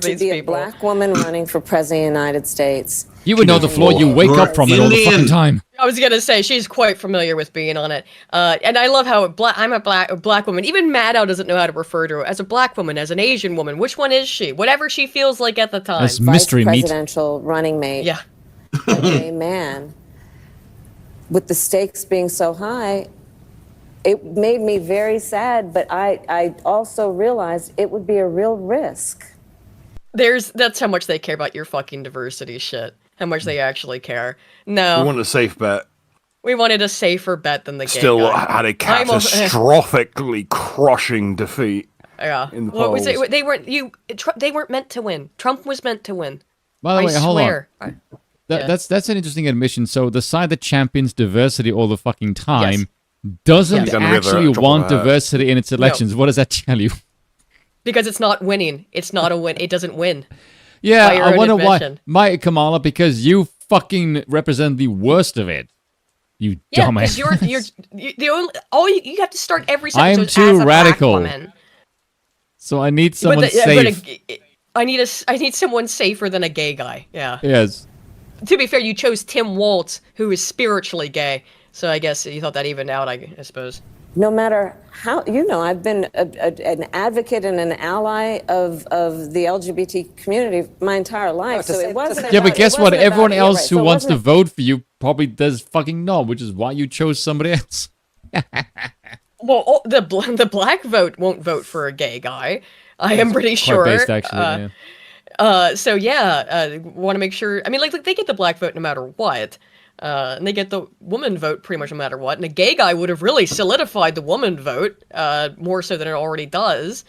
be a black woman running for President of the United States. You would know the floor you wake up from it all the fucking time. I was gonna say she's quite familiar with being on it, and I love how I'm a black woman. Even Maddow doesn't know how to refer to her as a black woman, as an Asian woman. Which one is she? Whatever she feels like at the time. That's mystery meat. Presidential running mate. Yeah. A gay man. With the stakes being so high, it made me very sad. But I also realized it would be a real risk. That's how much they care about your fucking diversity shit. How much they actually care. No. We wanted a safe bet. We wanted a safer bet than the gay Still guy. had a catastrophically crushing defeat. Yeah. In the What was polls. it? They weren't meant to win. Trump was meant to win. By the way, hold swear. on. That's an interesting admission. So the side that champions diversity all the fucking time doesn't Yes. actually want diversity in its elections. What does that tell you? Because it's not winning. It's not a win. It doesn't win. Yeah, By your I own wonder why. admission. Kamala, because you fucking represent the worst of it. You Yeah, dumbass. because you're the only. You have to start every I am sentence too as a radical. black woman. So I need someone But safe. I need someone safer than a gay guy. Yeah. Yes. To be fair, you chose Tim Waltz, who is spiritually gay. So I guess you thought that evened out. I suppose. No matter how, I've been an advocate and an ally of the LGBT community my entire life. So it wasn't. Yeah, but guess what? Everyone about me, else right? who So it wants to wasn't- vote for you probably does fucking not, which is why you chose somebody else. Well, the black vote won't vote for a gay guy. I am pretty Quite sure. based, actually. So yeah, want to make sure. I mean, like they get the black vote no matter what, and they get the woman vote pretty much no matter what. And a gay guy would have really solidified the woman vote more so than it already does.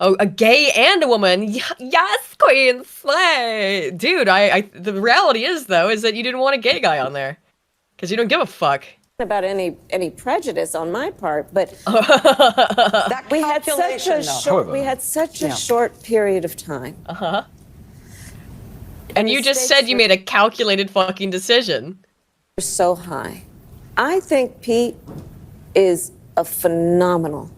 Oh, a gay and a woman, yes, queen, slay, dude. The reality is though is that you didn't want a gay guy on there because you don't give a fuck about any prejudice on my part, but That we had such calculation, a though. short short period of time. And you just said you made a calculated fucking decision. So high. I think Pete is a phenomenal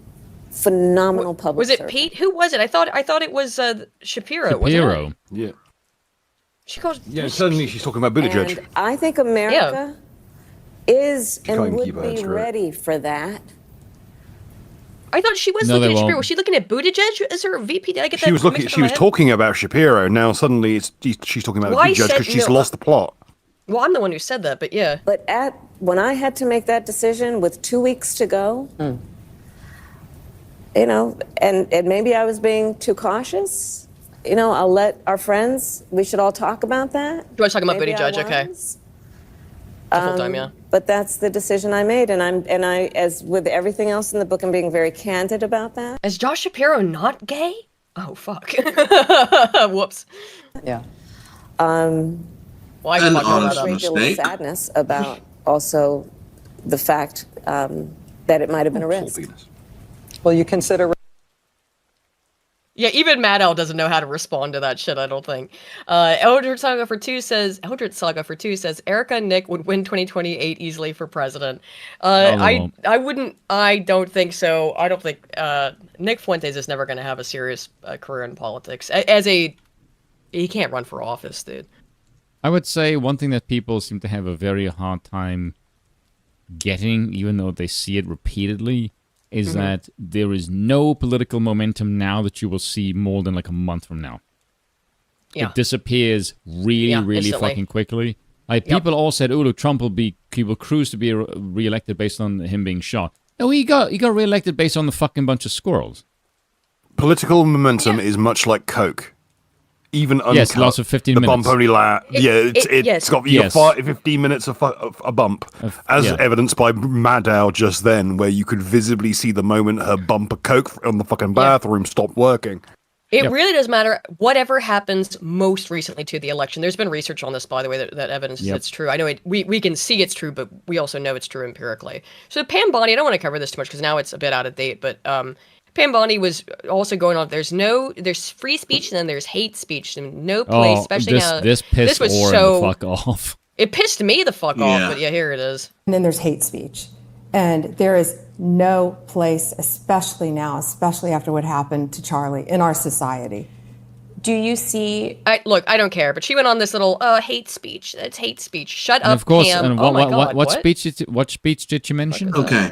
public Was it servant. Pete? Who was it? I thought it was Shapiro. Wasn't it? Yeah. She calls. Yeah, suddenly she's talking about Buttigieg. And I think America is can't and even would keep her be head straight. ready for that. I thought she was No, they looking at Shapiro. won't. Was she looking at Buttigieg as her VP? Did I get that She was looking. mixed up She in my was head? talking about Shapiro. Now suddenly she's talking about Well, I Buttigieg said because she's no. lost the plot. Well, I'm the one who said that, but yeah. But when I had to make that decision with 2 weeks to go, and maybe I was being too cautious. I'll let our friends, we should all talk about that. You want to talk about Maybe Buttigieg? Okay. Full time, yeah. But that's the decision I made, and I, as with everything else in the book, I'm being very candid about that. Is Josh Shapiro not gay? Oh fuck. Whoops. Yeah. Well, I can talk about a that. great deal of sadness about also the fact that it might have been a risk. Well, you consider. Yeah, even Mad Al doesn't know how to respond to that shit, I don't think. Eldred Saga for 2 says Erica and Nick would win 2028 easily for president. I don't think so. I don't think Nick Fuentes is never going to have a serious career in politics. He can't run for office, dude. I would say one thing that people seem to have a very hard time getting, even though they see it repeatedly, is that there is no political momentum now that you will see more than like a month from now. Yeah. It disappears really instantly. fucking quickly. Like, people all said, oh, look, Trump will cruise to be re-elected based on him being shot. No, he got re-elected based on the fucking bunch of squirrels. Political momentum is much like Coke. Even uncut, yes, lots of 15 minutes. The bump only it's got 15 minutes of a bump, as evidenced by Maddow just then, where you could visibly see the moment her bump of Coke on the fucking bathroom stopped working. It really does matter whatever happens most recently to the election. There's been research on this, by the way, that evidences it's true. I know we can see it's true, but we also know it's true empirically. So Pam Bondi, I don't want to cover this too much because now it's a bit out of date, but Pam Bondi was also going on. There's free speech and then there's hate speech and no place, especially now. This pissed Oren the fuck off. It pissed me the fuck off, but yeah, here it is. And then there's hate speech. And there is no place, especially now, especially after what happened to Charlie in our society. Do you see? Look, I don't care, but she went on this little hate speech. That's hate speech. Shut and up, of course, Pam. And oh my God, what speech did you mention? Okay.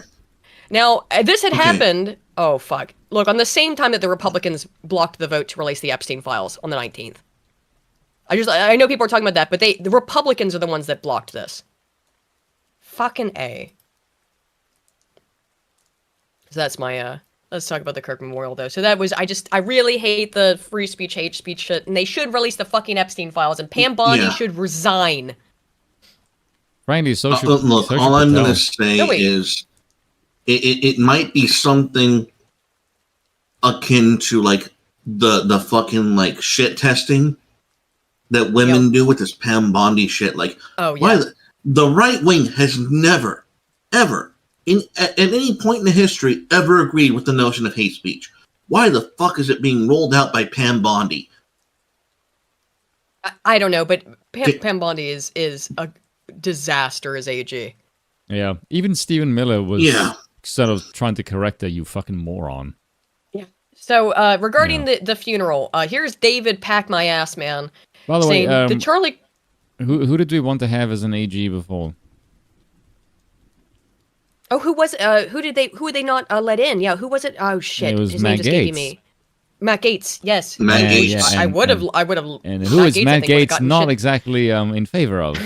Now, this had happened. Oh, fuck. Look, on the same time that the Republicans blocked the vote to release the Epstein files on the 19th. I know people are talking about that, but the Republicans are the ones that blocked this. Fucking A. So that's my, let's talk about the Kirk Memorial, though. So that was, I really hate the free speech, hate speech shit, and they should release the fucking Epstein files, and Pam Bondi should resign. Frankly, look, all I'm going to say is, it might be something akin to like the fucking like shit testing that women do with this Pam Bondi shit. Like, why the right wing has never, ever, at any point in the history, ever agreed with the notion of hate speech. Why the fuck is it being rolled out by Pam Bondi? I don't know, but Pam Bondi is a disaster as AG. Yeah, even Stephen Miller was sort of trying to correct her, you fucking moron. Yeah. So regarding the funeral, here's David Pack My Ass Man. By the way, did Charlie? Who did we want to have as an AG before? Oh, who was? Who would they not let in? Yeah, who was it? Oh shit, it was his Matt name just Gaetz. escaped me. Matt Gaetz, yes. Matt Gaetz. Yeah, I would have. And who is Matt Gaetz not exactly in favor of?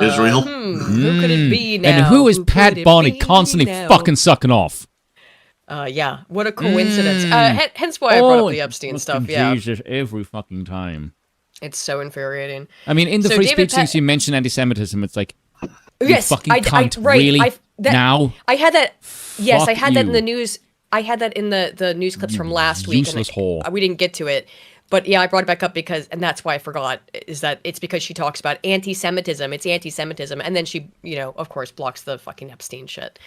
Israel. Who could it be now? And who is Pat Bondi constantly fucking sucking off? Yeah, what a coincidence. Hence why I brought up the Epstein stuff. Yeah, Jesus, every fucking time. It's so infuriating. I mean, in the free speech things, you mentioned anti-Semitism. It's like, yes, you fucking cunt, really? Now? I had that. Yes, Fuck I had that in you. the news. I had that in the news clips from last week. Useless whore. We didn't get to it. But yeah, I brought it back up because, and that's why I forgot, is that it's because she talks about anti-Semitism. It's anti-Semitism. And then she, of course, blocks the fucking Epstein shit.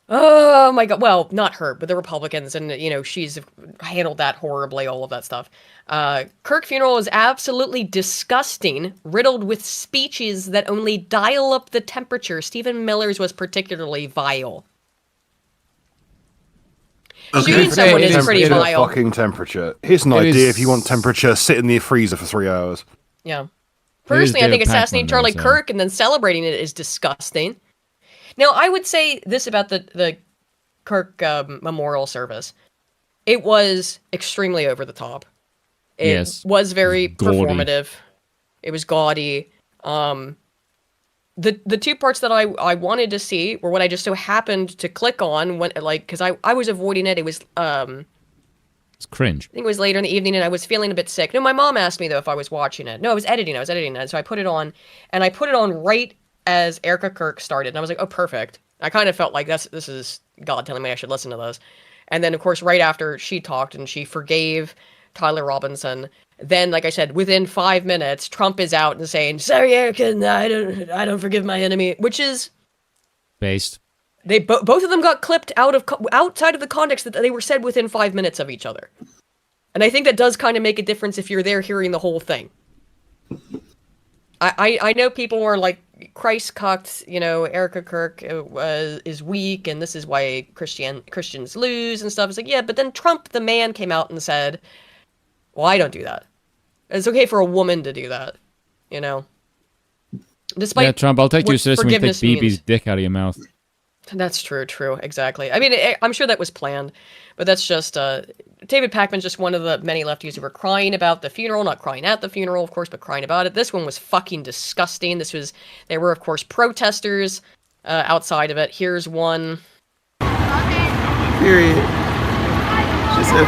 Oh my God. Well, not her, but the Republicans. And, she's handled that horribly, all of that stuff. Kirk funeral is absolutely disgusting, riddled with speeches that only dial up the temperature. Stephen Miller's was particularly vile. Shooting someone is pretty vile. Fucking temperature. Here's an idea: if you want temperature, sit in the freezer for 3 hours. Yeah. Personally, I think assassinating Charlie Kirk and then celebrating it is disgusting. Now, I would say this about the Kirk memorial service: it was extremely over the top. It was very performative. It was gaudy. The two parts that I wanted to see were what I just so happened to click on when, because I was avoiding it. It was It's cringe. I think it was later in the evening and I was feeling a bit sick. No, my mom asked me though if I was watching it. No, I was editing it. So I put it on, and I put it on right as Erica Kirk started. And I was like, oh, perfect. I kind of felt like this is God telling me I should listen to this. And then, of course, right after she talked and she forgave Tyler Robinson, then, like I said, within 5 minutes, Trump is out and saying, sorry, Erica, I don't forgive my enemy, which is... Based. They both of them got clipped outside of the context that they were said within 5 minutes of each other. And I think that does kind of make a difference if you're there hearing the whole thing. I know people were like, Christ cucked, Erica Kirk is weak, and this is why Christians lose and stuff. It's like, yeah, but then Trump, the man, came out and said, well, I don't do that. It's okay for a woman to do that, Despite Trump, I'll take you seriously when you take BB's means. dick out of your mouth. That's true, exactly. I mean, I'm sure that was planned, but that's just, David Pakman's just one of the many lefties who were crying about the funeral, not crying at the funeral, of course, but crying about it. This one was fucking disgusting. There were, of course, protesters outside of it. Here's one. Period. She said,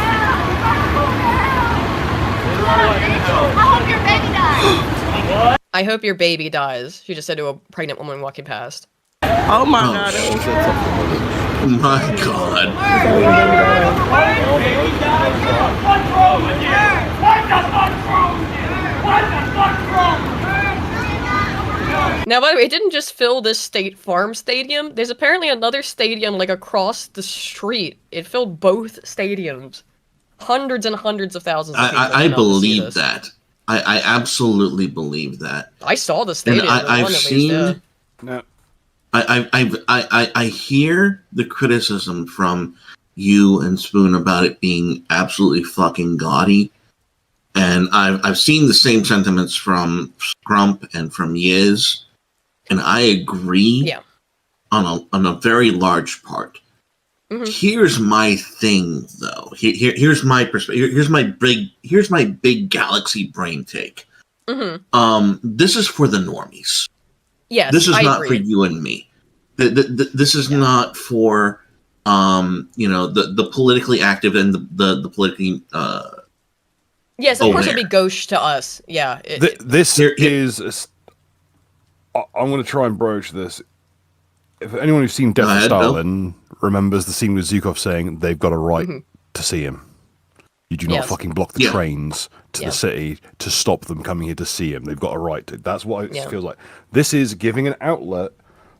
I hope your baby dies, she just said to a pregnant woman walking past. oh my God. Oh my God. Now, by the way, it didn't just fill this State Farm stadium. There's apparently another stadium, like, across the street. It filled both stadiums. Hundreds and hundreds of thousands of people. I believe that. I absolutely believe that. I saw the stadium. And I've seen... No. I hear the criticism from you and Spoon about it being absolutely fucking gaudy, and I've seen the same sentiments from Scrump and from Yiz, and I agree on a very large part. Mm-hmm. Here's my thing, though. Here's my perspective. Here's my big galaxy brain take. Mm-hmm. This is for the normies. Yes, this is I not agree. for you and me. This is not for the politically active and the politically yes, of course it'd be gauche to us. Yeah. This is. I'm going to try and broach this. If anyone who's seen Death of Stalin remembers the scene with Zhukov saying they've got a right to see him. You do not fucking block the trains to the city to stop them coming here to see him. They've got a right to. That's what it feels like. This is giving an outlet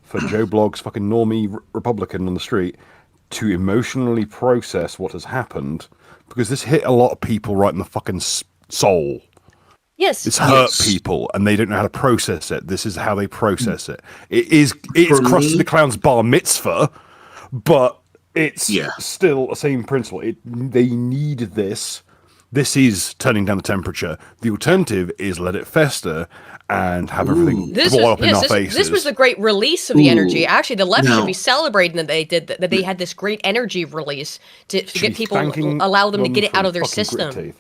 for Joe Blogg's fucking normie Republican on the street to emotionally process what has happened, because this hit a lot of people right in the fucking soul. Yes. It's hurt people, and they don't know how to process it. This is how they process it. It's Krusty the Clown's bar mitzvah, but it's still the same principle. They need this. This is turning down the temperature. The alternative is let it fester and have everything blow up in our faces. This was the great release of the energy. Actually, the left should be celebrating that they did that. They had this great energy release to get people, allow them to get it out of their system.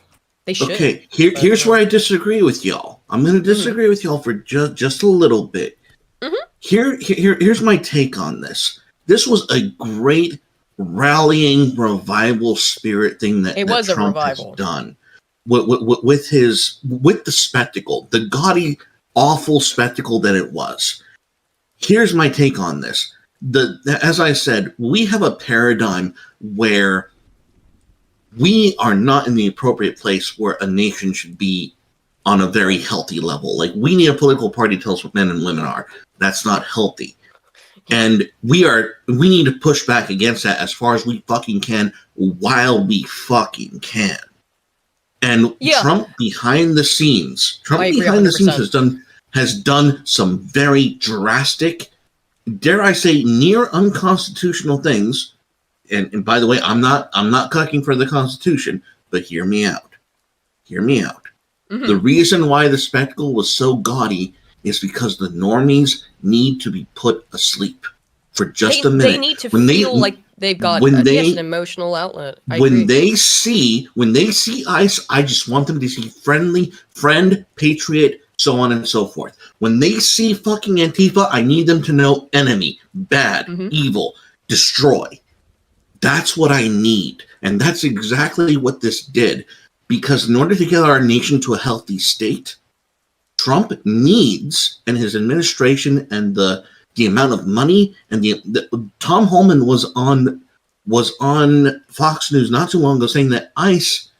They should. Okay, here's where I disagree with y'all. I'm going to disagree with y'all for just a little bit. Mm-hmm. Here's my take on this. This was a great rallying revival spirit thing that Trump has done with the spectacle, the gaudy, awful spectacle that it was. Here's my take on this. As I said, we have a paradigm where we are not in the appropriate place where a nation should be on a very healthy level. Like, we need a political party to tell us what men and women are. That's not healthy. And we need to push back against that as far as we fucking can while we fucking can. And Trump behind the scenes has done some very drastic, dare I say, near unconstitutional things. And by the way, I'm not cucking for the Constitution, but hear me out. Mm-hmm. The reason why the spectacle was so gaudy is because the normies need to be put asleep for just a minute. They need to feel like they've got an emotional outlet. When they see ICE, I just want them to see friend, patriot, so on and so forth. When they see fucking Antifa, I need them to know enemy, bad, evil, destroy. That's what I need. And that's exactly what this did. Because in order to get our nation to a healthy state, Trump needs, and his administration and the amount of money and Tom Holman was on Fox News not too long ago saying that ICE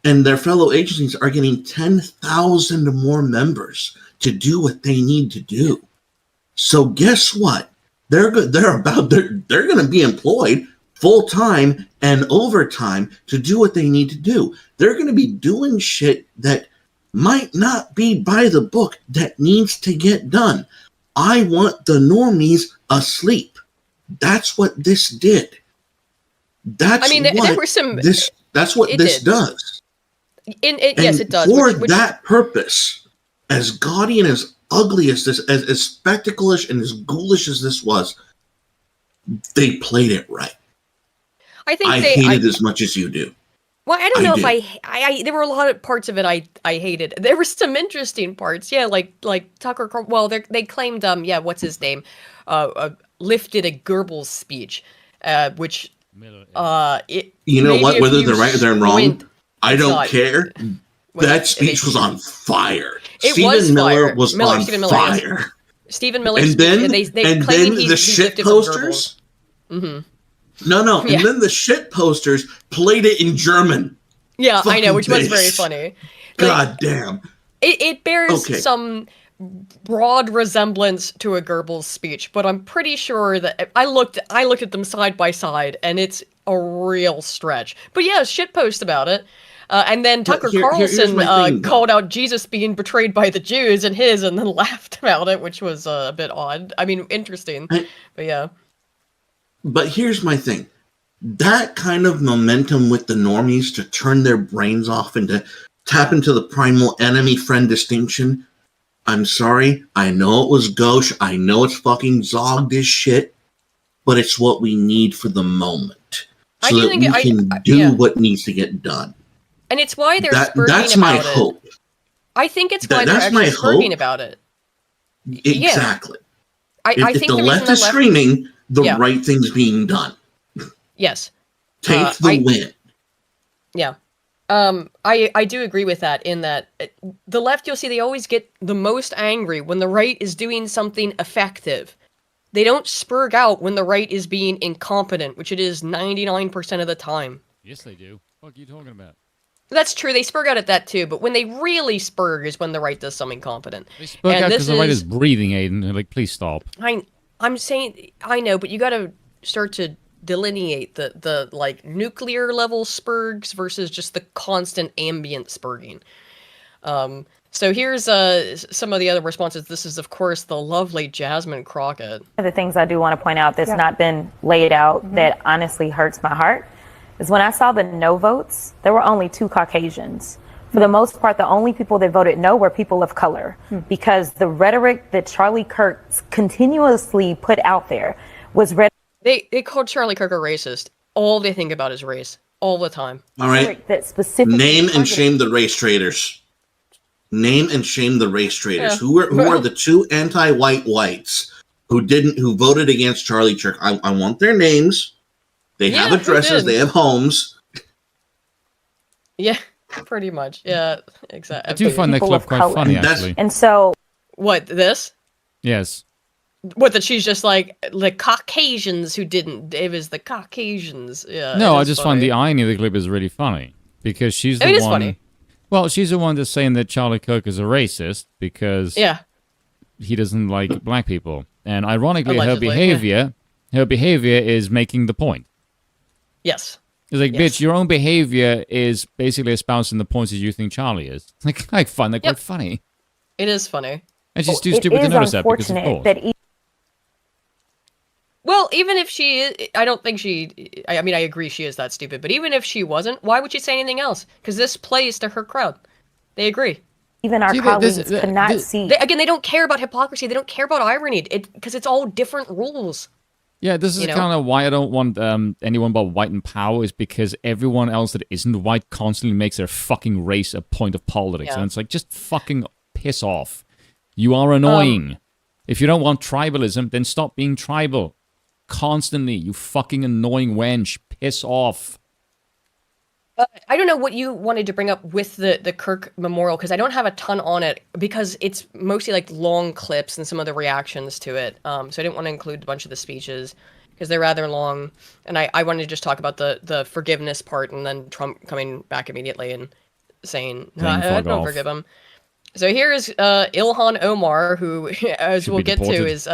and their fellow agencies are getting 10,000 more members to do what they need to do. So guess what? They're going to be employed full time and overtime to do what they need to do. They're going to be doing shit that might not be by the book that needs to get done. I want the normies asleep. That's what this did. That's there were some. That's what this does. Yes, it does. For that purpose, as gaudy and as ugly as this, as spectacle-ish and as ghoulish as this was, they played it right. I think I hate it as much as you do. Well, I don't know if I there were a lot of parts of it I hated. There were some interesting parts, yeah, like Tucker. Well, they claimed what's his name, lifted a Goebbels speech, which you know what? Whether they're right or they're wrong, I don't care. That speech was on fire. Stephen Miller was on fire. Stephen Miller, and then they and claim then the shit posters. Mm-hmm. No, and then the shit posters played it in German. Yeah, Fucking I know, which was very bitch. funny. God damn. It bears some broad resemblance to a Goebbels speech, but I'm pretty sure that I looked at them side by side, and it's a real stretch. But yeah, shitpost about it. And then Tucker Carlson called out Jesus being betrayed by the Jews in his, and then laughed about it, which was a bit odd. I mean, interesting, but yeah. But here's my thing. That kind of momentum with the normies to turn their brains off and to tap into the primal enemy-friend distinction, I'm sorry, I know it was gauche, I know it's fucking zogged as shit, but it's what we need for the moment. So that we can do what needs to get done. And it's why they're spurging that's about my it. hope. I think it's why they're actually spurging about it. Exactly. Yeah. I If think the left is screaming, the right thing's being done. Yes. Take the win. Yeah. I do agree with that in that the left, you'll see, they always get the most angry when the right is doing something effective. They don't spurg out when the right is being incompetent, which it is 99% of the time. Yes, they do. What are you talking about? That's true. They spurg out at that too, but when they really spurg is when the right does something competent. They spurg out because the right is breathing, Aiden. They're like, please stop. I'm saying, I know, but you got to start to delineate the like nuclear level spurgs versus just the constant ambient spurging. So here's some of the other responses. This is, of course, the lovely Jasmine Crockett. One of the things I do want to point out that's not been laid out that honestly hurts my heart is when I saw the no votes, there were only 2 Caucasians. For the most part, the only people that voted no were people of color, because the rhetoric that Charlie Kirk continuously put out there was rhetoric. They called Charlie Kirk a racist. All they think about is race, all the time. All right. That specifically name and shame the race traitors. Name and shame the race traitors. Yeah. Who are the 2 anti-white whites who voted against Charlie Kirk? I want their names. They have addresses. They have homes. Yeah, pretty much. Yeah, exactly. I do find that clip quite funny, actually. And so, what, this? Yes. What, that she's just like the Caucasians who didn't? It was the Caucasians. Yeah. No, I just find the irony of the clip is really funny because she's the one. It is funny. Well, she's the one that's saying that Charlie Kirk is a racist because he doesn't like black people, and ironically, her behavior is making the point. Yes. It's like, bitch, your own behavior is basically espousing the points that you think Charlie is. Like, I find that quite funny. It is funny. And she's too stupid to notice that because, of course. Well, even if she is, I don't think she, I mean, I agree she is that stupid, but even if she wasn't, why would she say anything else? Because this plays to her crowd. They agree. Even our colleagues could not see. They don't care about hypocrisy. They don't care about irony. Because it's all different rules. Yeah, this is kind of why I don't want anyone but white in power, is because everyone else that isn't white constantly makes their fucking race a point of politics. And it's like, just fucking piss off. You are annoying. If you don't want tribalism, then stop being tribal. constantly. You fucking annoying wench. Piss off. I don't know what you wanted to bring up with the Kirk memorial, because I don't have a ton on it, because it's mostly like long clips and some of the reactions to it. So I didn't want to include a bunch of the speeches because they're rather long. And I wanted to just talk about the forgiveness part, and then Trump coming back immediately and saying, I don't forgive him. So here's Ilhan Omar, who, as we'll get to, is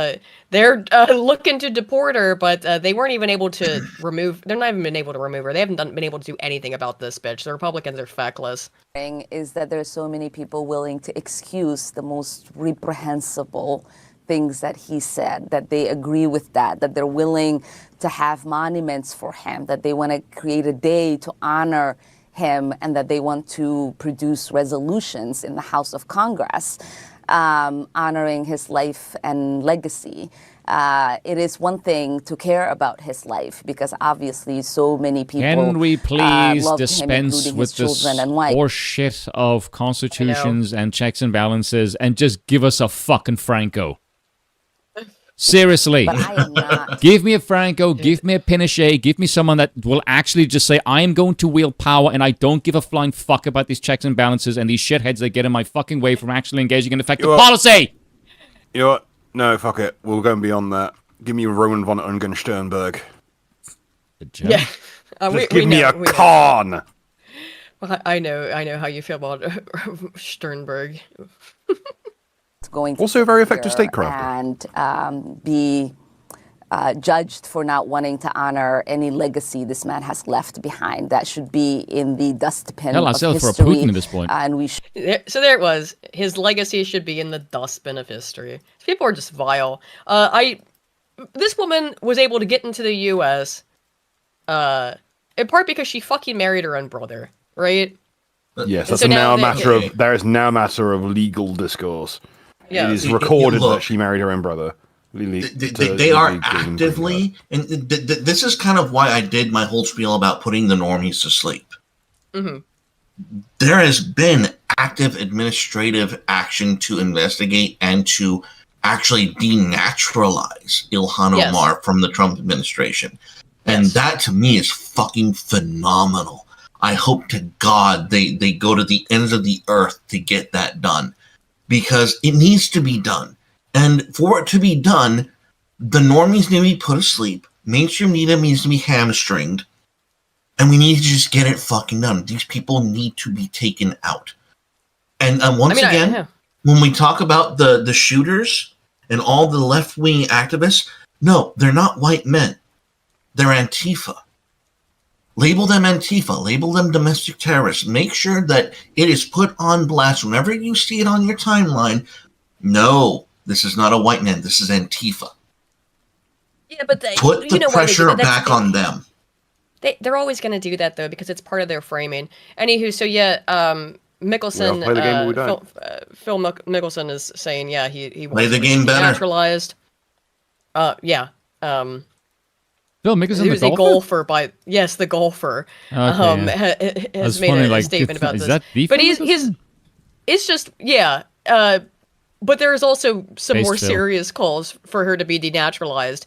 they're looking to deport her, but they weren't even able to remove. They're not even been able to remove her. They haven't been able to do anything about this bitch. The Republicans are feckless. Is that there's so many people willing to excuse the most reprehensible things that he said, that they agree with that they're willing to have monuments for him, that they want to create a day to honor him, and that they want to produce resolutions in the House of Congress honoring his life and legacy. It is one thing to care about his life, because obviously so many people Can we please loved dispense him, with his this children and wife. horseshit of constitutions and checks and balances and just give us a fucking Franco? Seriously. But I am not. Give me a Franco, give me a Pinochet, give me someone that will actually just say, I am going to wield power and I don't give a flying fuck about these checks and balances and these shitheads that get in my fucking way from actually engaging in effective policy! You know what? No, fuck it. We'll go beyond that. Give me Roman von Ungen-Sternberg. Yeah. Just give me a Khan! Well, I know how you feel about Sternberg. Going to also a very effective statecraft. And be judged for not wanting to honor any legacy this man has left behind. That should be in the dustbin Hell, I of sell history. for a Putin at this point. And we So there it was. His legacy should be in the dustbin of history. People are just vile. This woman was able to get into the U.S. In part because she fucking married her own brother, right? Yes, And that's so now a they- matter of. There is now a matter of legal discourse. Yeah. It is recorded Look, that she married her own brother. They are actively, and this is kind of why I did my whole spiel about putting the normies to sleep. Mm-hmm. There has been active administrative action to investigate and to actually denaturalize Ilhan Yes. Omar from the Trump administration. And that to me is fucking phenomenal. I hope to God they go to the ends of the earth to get that done, because it needs to be done. And for it to be done, the normies need to be put asleep. Mainstream media needs to be hamstringed. And we need to just get it fucking done. These people need to be taken out. And once again, when we talk about the shooters and all the left-wing activists, no, they're not white men. They're Antifa. Label them Antifa. Label them domestic terrorists. Make sure that it is put on blast whenever you see it on your timeline. No, this is not a white man. This is Antifa. Yeah, but they, Put the pressure back on them. They're always going to do that, though, because it's part of their framing. Anywho, so yeah, Mickelson, play the game or we don't. Phil Mickelson is saying, yeah, he Play wants the to game be better. naturalized. Yeah. Phil Mickelson, who's the a golfer by the golfer. Okay, Has That's made funny, a like, statement about is this. that the But Phil he's it's just but there's also some Based more Phil. serious calls for her to be denaturalized.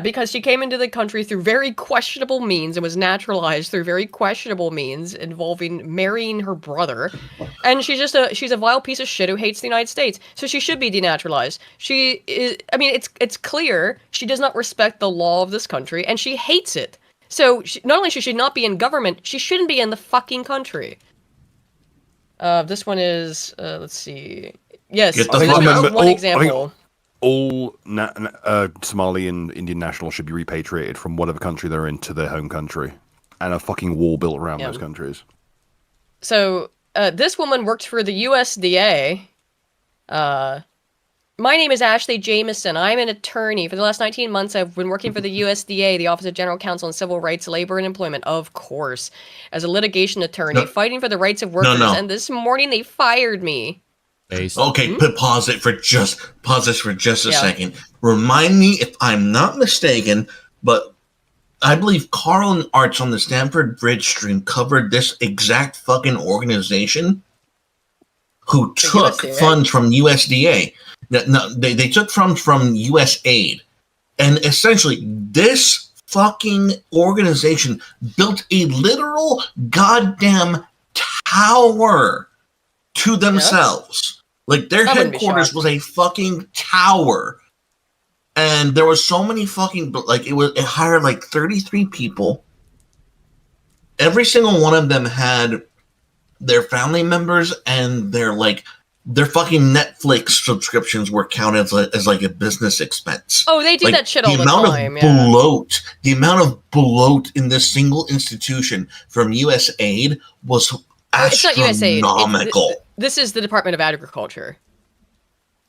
Because she came into the country through very questionable means and was naturalized through very questionable means involving marrying her brother. And she's a vile piece of shit who hates the United States. So she should be denaturalized. She is, I mean, it's clear she does not respect the law of this country and she hates it. So not only should she not be in government, she shouldn't be in the fucking country. This one is, let's see. Yes, Get the this fuck is out. one example. All Somali and Indian nationals should be repatriated from whatever country they're in to their home country, and a fucking wall built around those countries. So, this woman worked for the USDA. My name is Ashley Jameson. I'm an attorney. For the last 19 months, I've been working for the USDA, the Office of General Counsel on Civil Rights, Labor, and Employment, of course, as a litigation attorney, fighting for the rights of workers. No. And this morning, they fired me. Okay, pause this for just a Yeah. second. Remind me if I'm not mistaken, but I believe Carl and Arts on the Stanford Bridge stream covered this exact fucking organization who took USDA. funds from USDA. No, they took funds from USAID And essentially, this fucking organization built a literal goddamn tower to themselves. Like, their I wouldn't be headquarters shocked. was a fucking tower. And there was so many fucking, like, it hired like 33 people. Every single one of them had their family members and their fucking Netflix subscriptions were counted as like a business expense. Oh, they do that shit all the amount time. Of bloat, the amount of bloat in this single institution from USAID was It's not USAID. astronomical. This is the Department of Agriculture.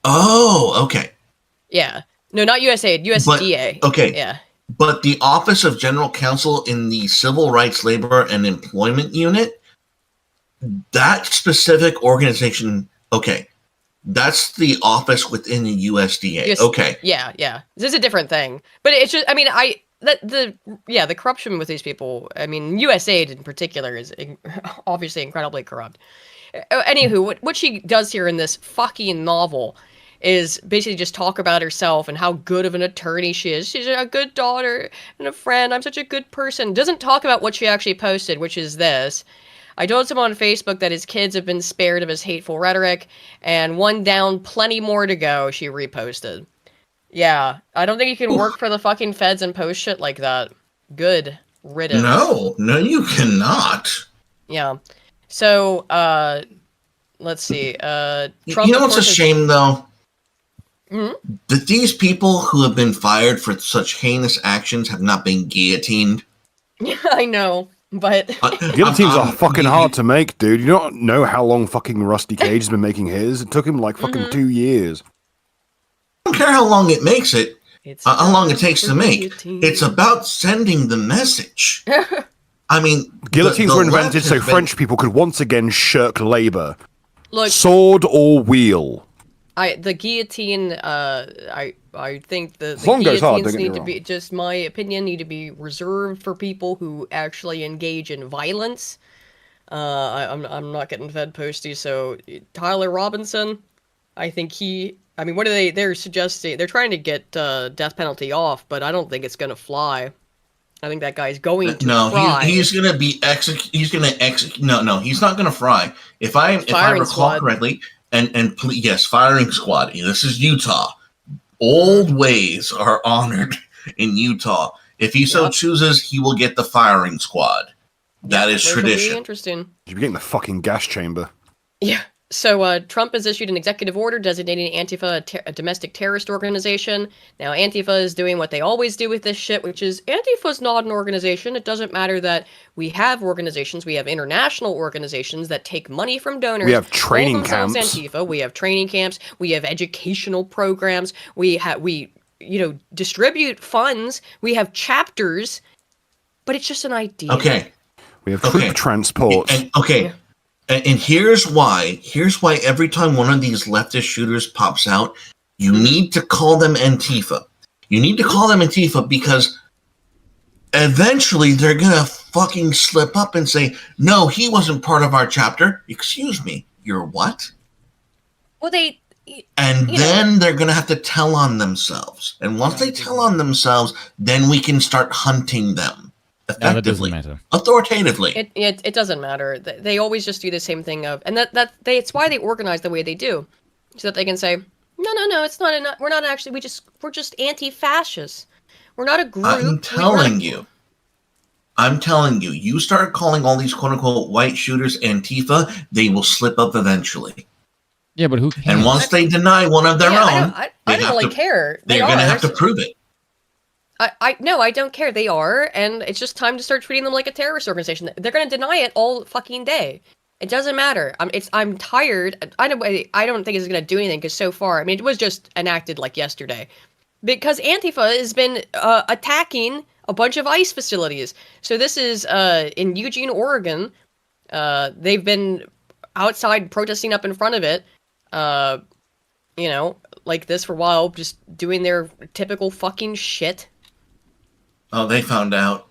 Oh, okay. Yeah. No, not USAID. USDA. Okay. Yeah. But the Office of General Counsel in the Civil Rights, Labor, and Employment Unit, that specific organization, okay, that's the office within the USDA. Okay. Yeah, yeah. This is a different thing. But it's just, I mean, the corruption with these people, I mean, USAID in particular is obviously incredibly corrupt. Anywho, what she does here in this fucking novel is basically just talk about herself and how good of an attorney she is. She's a good daughter and a friend. I'm such a good person. Doesn't talk about what she actually posted, which is this. I told someone on Facebook that his kids have been spared of his hateful rhetoric, and one down, plenty more to go, she reposted. Yeah, I don't think you can work for the fucking feds and post shit like that. Good riddance. No, you cannot. Yeah. So, let's see. Trump, you know what's a shame, though? Mm-hmm. That these people who have been fired for such heinous actions have not been guillotined. I know, but Guillotines are fucking hard to make, dude. You don't know how long fucking Rusty Cage has been making his. It took him like fucking 2 years. I don't care how long it makes it, how long it takes to make. It's about sending the message. I mean, Guillotines the were invented left so has been- French people could once again shirk labor. Look, sword or wheel. the guillotine. I think the Long goes hard, guillotines don't get me need to wrong. be, just my opinion, need to be reserved for people who actually engage in violence. I'm not getting fed posty, so Tyler Robinson, I think I mean, what are they're suggesting? They're trying to get death penalty off, but I don't think it's gonna fly. I think that guy's going to fry. he's going to be he's going to execute. No, he's not going to fry. If I Firing recall squad. correctly, yes, firing squad. This is Utah. Old ways are honored in Utah. If he so chooses, he will get the firing squad. That is Which will be tradition. interesting. You'd be getting the fucking gas chamber. Yeah. So Trump has issued an executive order designating Antifa a domestic terrorist organization. Now, Antifa is doing what they always do with this shit, which is Antifa's not an organization. It doesn't matter that we have organizations. We have international organizations that take money from donors. We have training call themselves camps. Antifa. We have training camps. We have educational programs. We distribute funds. We have chapters. But it's just an idea. Okay. We have troop transport. And here's why. Here's why every time one of these leftist shooters pops out, you need to call them Antifa. You need to call them Antifa because eventually they're going to fucking slip up and say, no, he wasn't part of our chapter. Excuse me, you're what? Well, And then they're going to have to tell on themselves. And once they tell on themselves, then we can start hunting them. That doesn't matter. Authoritatively. It doesn't matter. They always just do the same thing and it's why they organize the way they do, so that they can say, no, it's not. We're not actually. We're just anti-fascists. We're not a group. I'm telling you. You start calling all these quote unquote white shooters Antifa, they will slip up eventually. Yeah, but who cares? And once they deny one of their own, I don't really care. They're going to have to prove it. I don't care. They are, and it's just time to start treating them like a terrorist organization. They're going to deny it all fucking day. It doesn't matter. I'm tired. I don't think it's going to do anything because so far, I mean, it was just enacted like yesterday, because Antifa has been attacking a bunch of ICE facilities. So this is in Eugene, Oregon. They've been outside protesting up in front of it. Like this for a while, just doing their typical fucking shit. Oh, they found out.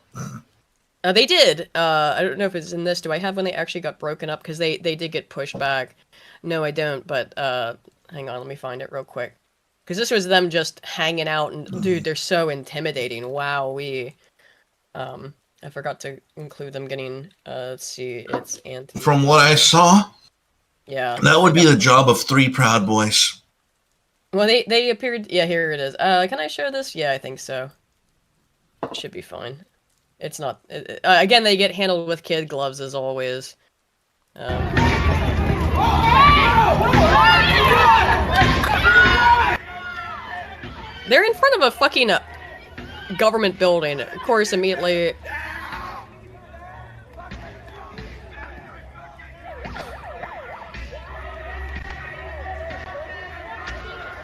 They did. I don't know if it's in this. Do I have when they actually got broken up? Because they did get pushed back. No, I don't. But hang on, let me find it real quick. Because this was them just hanging out, and dude, they're so intimidating. Wow, I forgot to include them getting. Let's see, it's anti. From what I saw, yeah, that would be the job of 3 Proud Boys. Well, they appeared. Yeah, here it is. Can I show this? Yeah, I think so. It should be fine. It's not. Again, they get handled with kid gloves as always. They're in front of a fucking government building. Of course, immediately.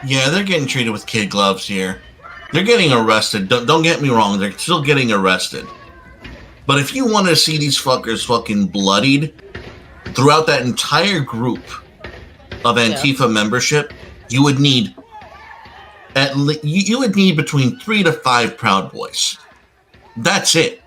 Yeah, they're getting treated with kid gloves here. They're getting arrested. Don't get me wrong. They're still getting arrested. But if you want to see these fuckers fucking bloodied throughout that entire group of Antifa membership, you would need you would need between 3 to 5 Proud Boys. That's it.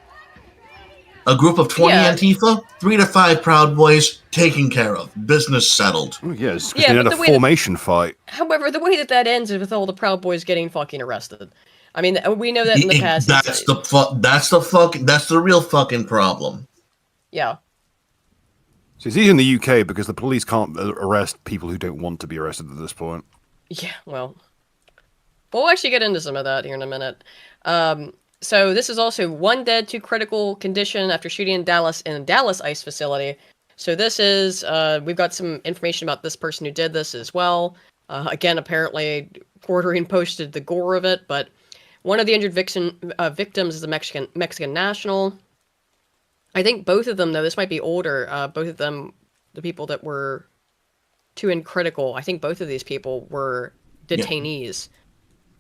A group of 20 Antifa, 3 to 5 Proud Boys taken care of. Business settled. Yes, because they had a formation fight. However, the way that ends is with all the Proud Boys getting fucking arrested. I mean, we know that in the past. That's the real fucking problem. Yeah. So it's easy in the UK because the police can't arrest people who don't want to be arrested at this point. Yeah, well, we'll actually get into some of that here in a minute. So this is also 1 dead, 2 critical condition after shooting in Dallas ICE facility. So this is, we've got some information about this person who did this as well. Again, apparently, Quartering posted the gore of it, but one of the injured victims is a Mexican national. I think both of them, though, this might be older, both of them, the people that were 2 and critical, I think both of these people were detainees. Yeah.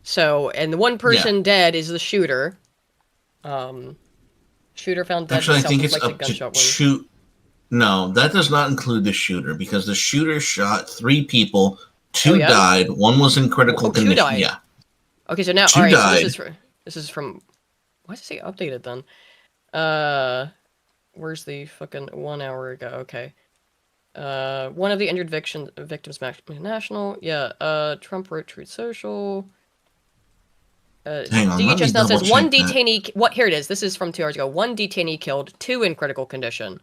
So, and the one person dead is the shooter. Shooter found dead. Actually, I think it's up to shoot. No, that does not include the shooter because the shooter shot 3 people. 2 died. 1 was in critical condition. 2 died. Yeah. Okay, so now 2 all right. died. So this is from. Why does it say updated then? Where's the fucking 1 hour ago? Okay. One of the injured victims, national. Yeah. Trump wrote Truth Social. Hang on, DHS now says 1 detainee. Here it is. This is from 2 hours ago. 1 detainee killed, 2 in critical condition.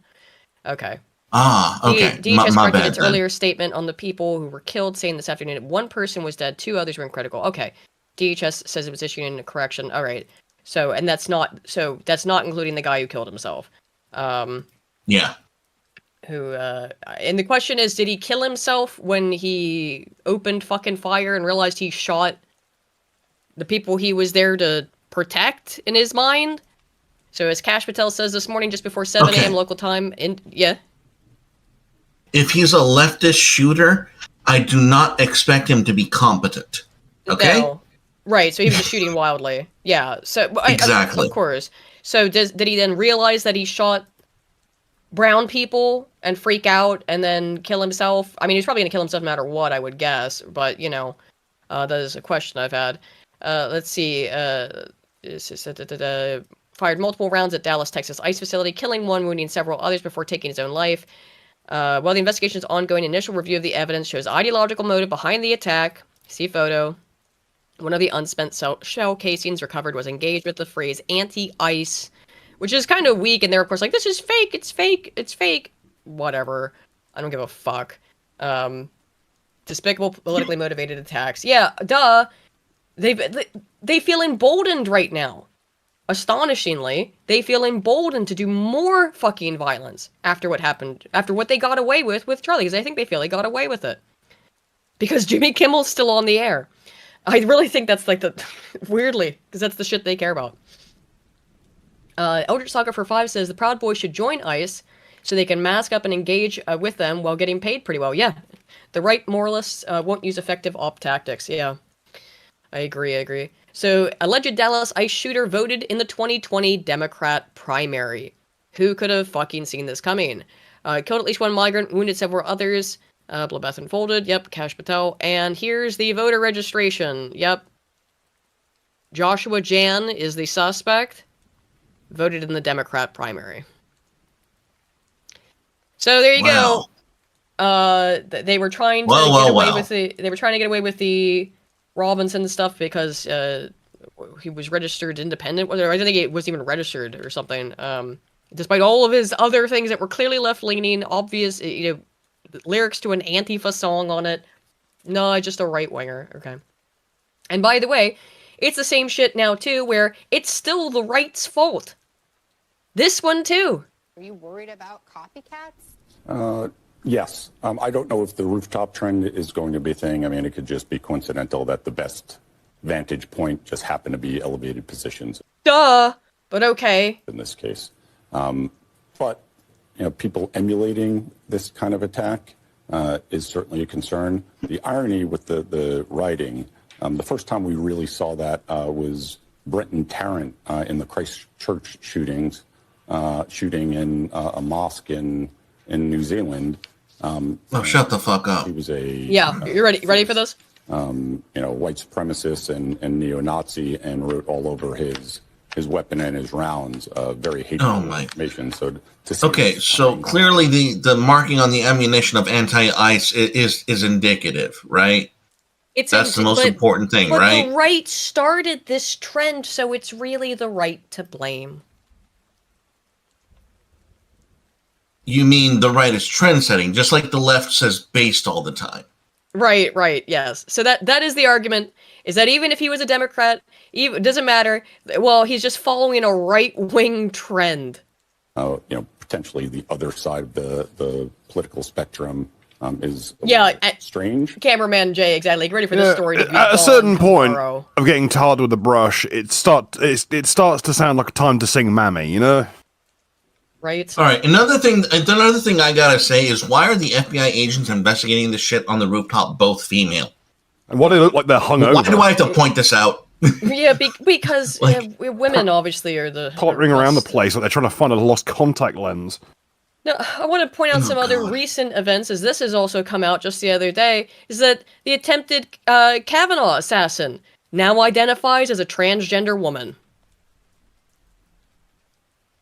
Okay. Okay. DHS my corrected bad, its earlier statement on the people who were killed, saying this afternoon 1 person was dead, 2 others were in critical. Okay. DHS says it was issuing a correction. All right. So, and that's not including the guy who killed himself. Yeah. Who, and the question is, did he kill himself when he opened fucking fire and realized he shot the people he was there to protect in his mind? So as Kash Patel says this morning, just before 7 a.m. local time, if he's a leftist shooter, I do not expect him to be competent. Okay? No. Right, so he was just shooting wildly. Yeah, so... Exactly. Of course. So did he then realize that he shot brown people and freak out and then kill himself? I mean, he's probably going to kill himself no matter what, I would guess. But, that is a question I've had. Let's see. Fired multiple rounds at Dallas, Texas ICE facility, killing 1, wounding several others before taking his own life. While the investigation is ongoing, initial review of the evidence shows ideological motive behind the attack. See photo. One of the unspent shell casings recovered was engaged with the phrase anti-ICE, which is kind of weak, and they're, of course, like, this is fake, it's fake, it's fake. Whatever. I don't give a fuck. Despicable, politically motivated attacks. Yeah, duh. They feel emboldened right now. Astonishingly, they feel emboldened to do more fucking violence after what happened, after what they got away with Charlie, because I think they feel they got away with it. Because Jimmy Kimmel's still on the air. I really think that's like weirdly, because that's the shit they care about. Eldritch Saga for 5 says the Proud Boys should join ICE so they can mask up and engage with them while getting paid pretty well. Yeah, the right moralists won't use effective op tactics. Yeah, I agree. So, alleged Dallas ICE shooter voted in the 2020 Democrat primary. Who could have fucking seen this coming? Killed at least 1 migrant, wounded several others. Bloodbath unfolded. Yep, Kash Patel. And here's the voter registration. Yep. Joshua Jan is the suspect. Voted in the Democrat primary. So there you go. They were trying to get away with the. They were trying to get away with the Robinson stuff because he was registered independent. I don't think he was even registered or something. Despite all of his other things that were clearly left-leaning, obvious, lyrics to an Antifa song on it. No, just a right-winger. Okay. And by the way, it's the same shit now, too, where it's still the right's fault. This one, too. Are you worried about copycats? Yes. I don't know if the rooftop trend is going to be a thing. I mean, it could just be coincidental that the best vantage point just happened to be elevated positions. Duh! But okay. In this case. But, people emulating this kind of attack is certainly a concern. The irony with the writing, the first time we really saw that was Brenton Tarrant in the Christchurch shooting in a mosque in New Zealand. Shut the fuck up. He was a you ready for this? White supremacist and neo-Nazi, and wrote all over his weapon and his rounds very hateful information. So so clearly the marking on the ammunition of anti-ICE is indicative, right? That's the most important thing, right? The right started this trend, so it's really the right to blame. You mean the right is trend setting, just like the left says based all the time. Right, yes. So that is the argument, is that even if he was a Democrat, it doesn't matter. Well, he's just following a right-wing trend. Potentially the other side of the political spectrum is strange. Cameraman Jay, exactly. Get ready for this story to be at a certain point tomorrow. of getting tarred with a brush, it starts to sound like a time to sing Mammy, Right. All right. Another thing I gotta say is, why are the FBI agents investigating this shit on the rooftop both female? And why do they look like they're hungover? Why do I have to point this out? Yeah, because women obviously are the pottering around the place like they're trying to find a lost contact lens. No, I want to point out some other recent events, as this has also come out just the other day, is that the attempted Kavanaugh assassin now identifies as a transgender woman.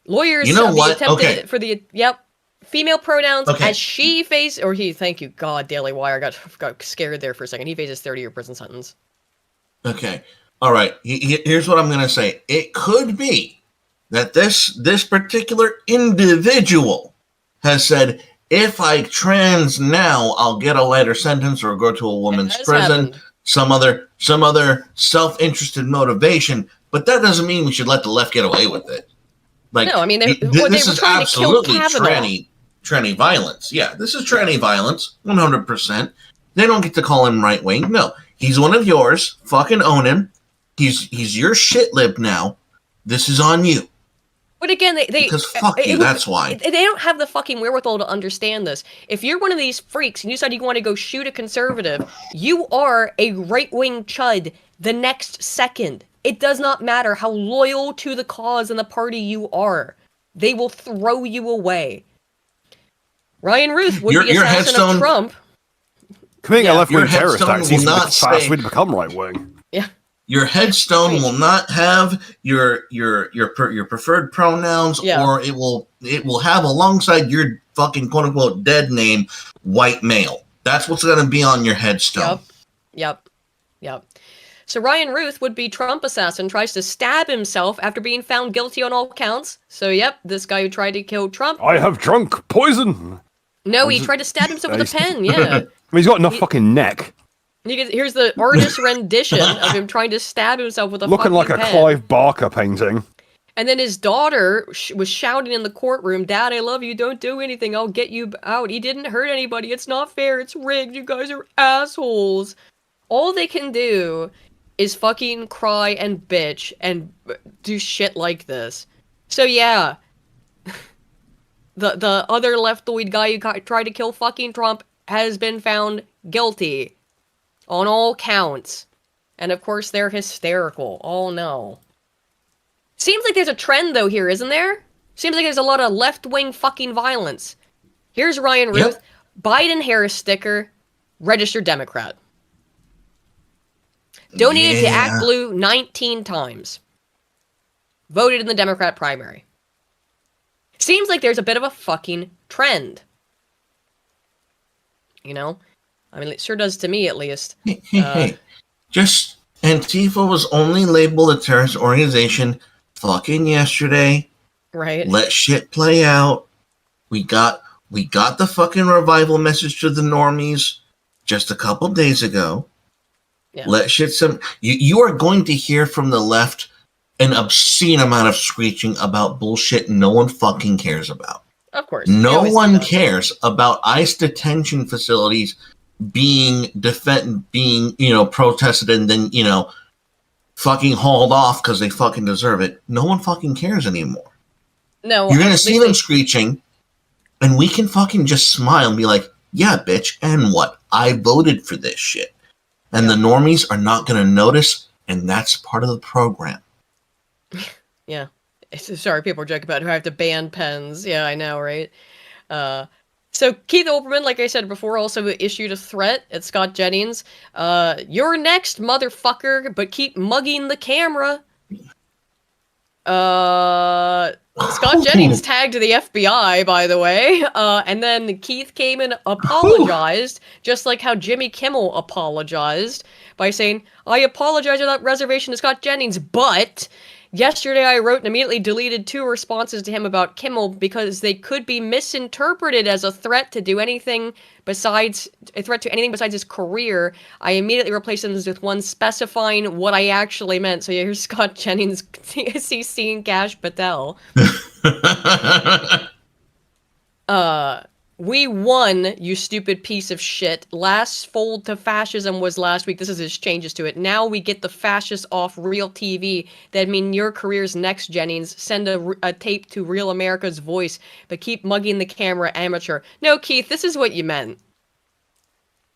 Lawyers for the female pronouns as she faces, or he, thank you God, Daily Wire, got scared there for a second. He faces 30-year prison sentence. Okay. All right. Here's what I'm going to say. It could be that this particular individual has said, if I trans now, I'll get a lighter sentence or go to a woman's prison. Some other self-interested motivation, but that doesn't mean we should let the left get away with it. Like, no, I mean, they this were is trying absolutely to kill Kavanaugh. tranny violence. Yeah, this is tranny violence, 100%. They don't get to call him right wing. No, he's one of yours. Fucking own him. He's your shit lib now. This is on you. But again, because fuck you. That's why they don't have the fucking wherewithal to understand this. If you're one of these freaks and you decide you want to go shoot a conservative, you are a right wing chud the next second. It does not matter how loyal to the cause and the party you are. They will throw you away. Ryan Ruth would be assassin of Trump. Committing a left-wing terrorist act seems like the fastest way to become right-wing. Yeah. Your headstone will not have your preferred pronouns, or it will have alongside your fucking quote-unquote dead name, white male. That's what's going to be on your headstone. Yep. So Ryan Ruth, would-be Trump assassin, tries to stab himself after being found guilty on all counts. So this guy who tried to kill Trump. I have drunk poison. No, he tried to stab himself with a pen, yeah. I mean, he's got enough fucking neck. Here's the artist rendition of him trying to stab himself with a looking like a pen. Clive Barker painting. And then his daughter was shouting in the courtroom, "Dad, I love you. Don't do anything. I'll get you out. He didn't hurt anybody. It's not fair. It's rigged. You guys are assholes." All they can do is fucking cry and bitch and do shit like this. So yeah, the other leftoid guy who tried to kill fucking Trump has been found guilty on all counts. And of course they're hysterical. Oh no. Seems like there's a trend though here, isn't there? Seems like there's a lot of left-wing fucking violence. Here's Ryan Ruth, Biden-Harris sticker, registered Democrat. Donated to Act Blue 19 times. Voted in the Democrat primary. Seems like there's a bit of a fucking trend. You know? I mean, it sure does to me, at least. Just Antifa was only labeled a terrorist organization fucking yesterday. Right. Let shit play out. We got the fucking revival message to the normies just a couple days ago. Yeah. Let shit you are going to hear from the left an obscene amount of screeching about bullshit no one fucking cares about. Of course. No one cares about ICE detention facilities being protested and then, fucking hauled off because they fucking deserve it. No one fucking cares anymore. No. You're going to see them screeching, and we can fucking just smile and be like, yeah, bitch, and what? I voted for this shit. And the normies are not going to notice, and that's part of the program. Yeah. Sorry, people are joking about who have to ban pens. Yeah, I know, right? So Keith Olbermann, like I said before, also issued a threat at Scott Jennings. You're next, motherfucker, but keep mugging the camera. Scott Jennings tagged the FBI, by the way, and then Keith came and apologized, just like how Jimmy Kimmel apologized by saying, I apologize without reservation to Scott Jennings, but yesterday I wrote and immediately deleted 2 responses to him about Kimmel because they could be misinterpreted as a threat to anything besides his career. I immediately replaced them with one specifying what I actually meant. So here's Scott Jennings CCing Kash Patel. We won, you stupid piece of shit. Last fold to fascism was last week. This is his changes to it. Now we get the fascists off real TV. That mean your career's next, Jennings. Send a tape to Real America's Voice, but keep mugging the camera, amateur. No, Keith, this is what you meant.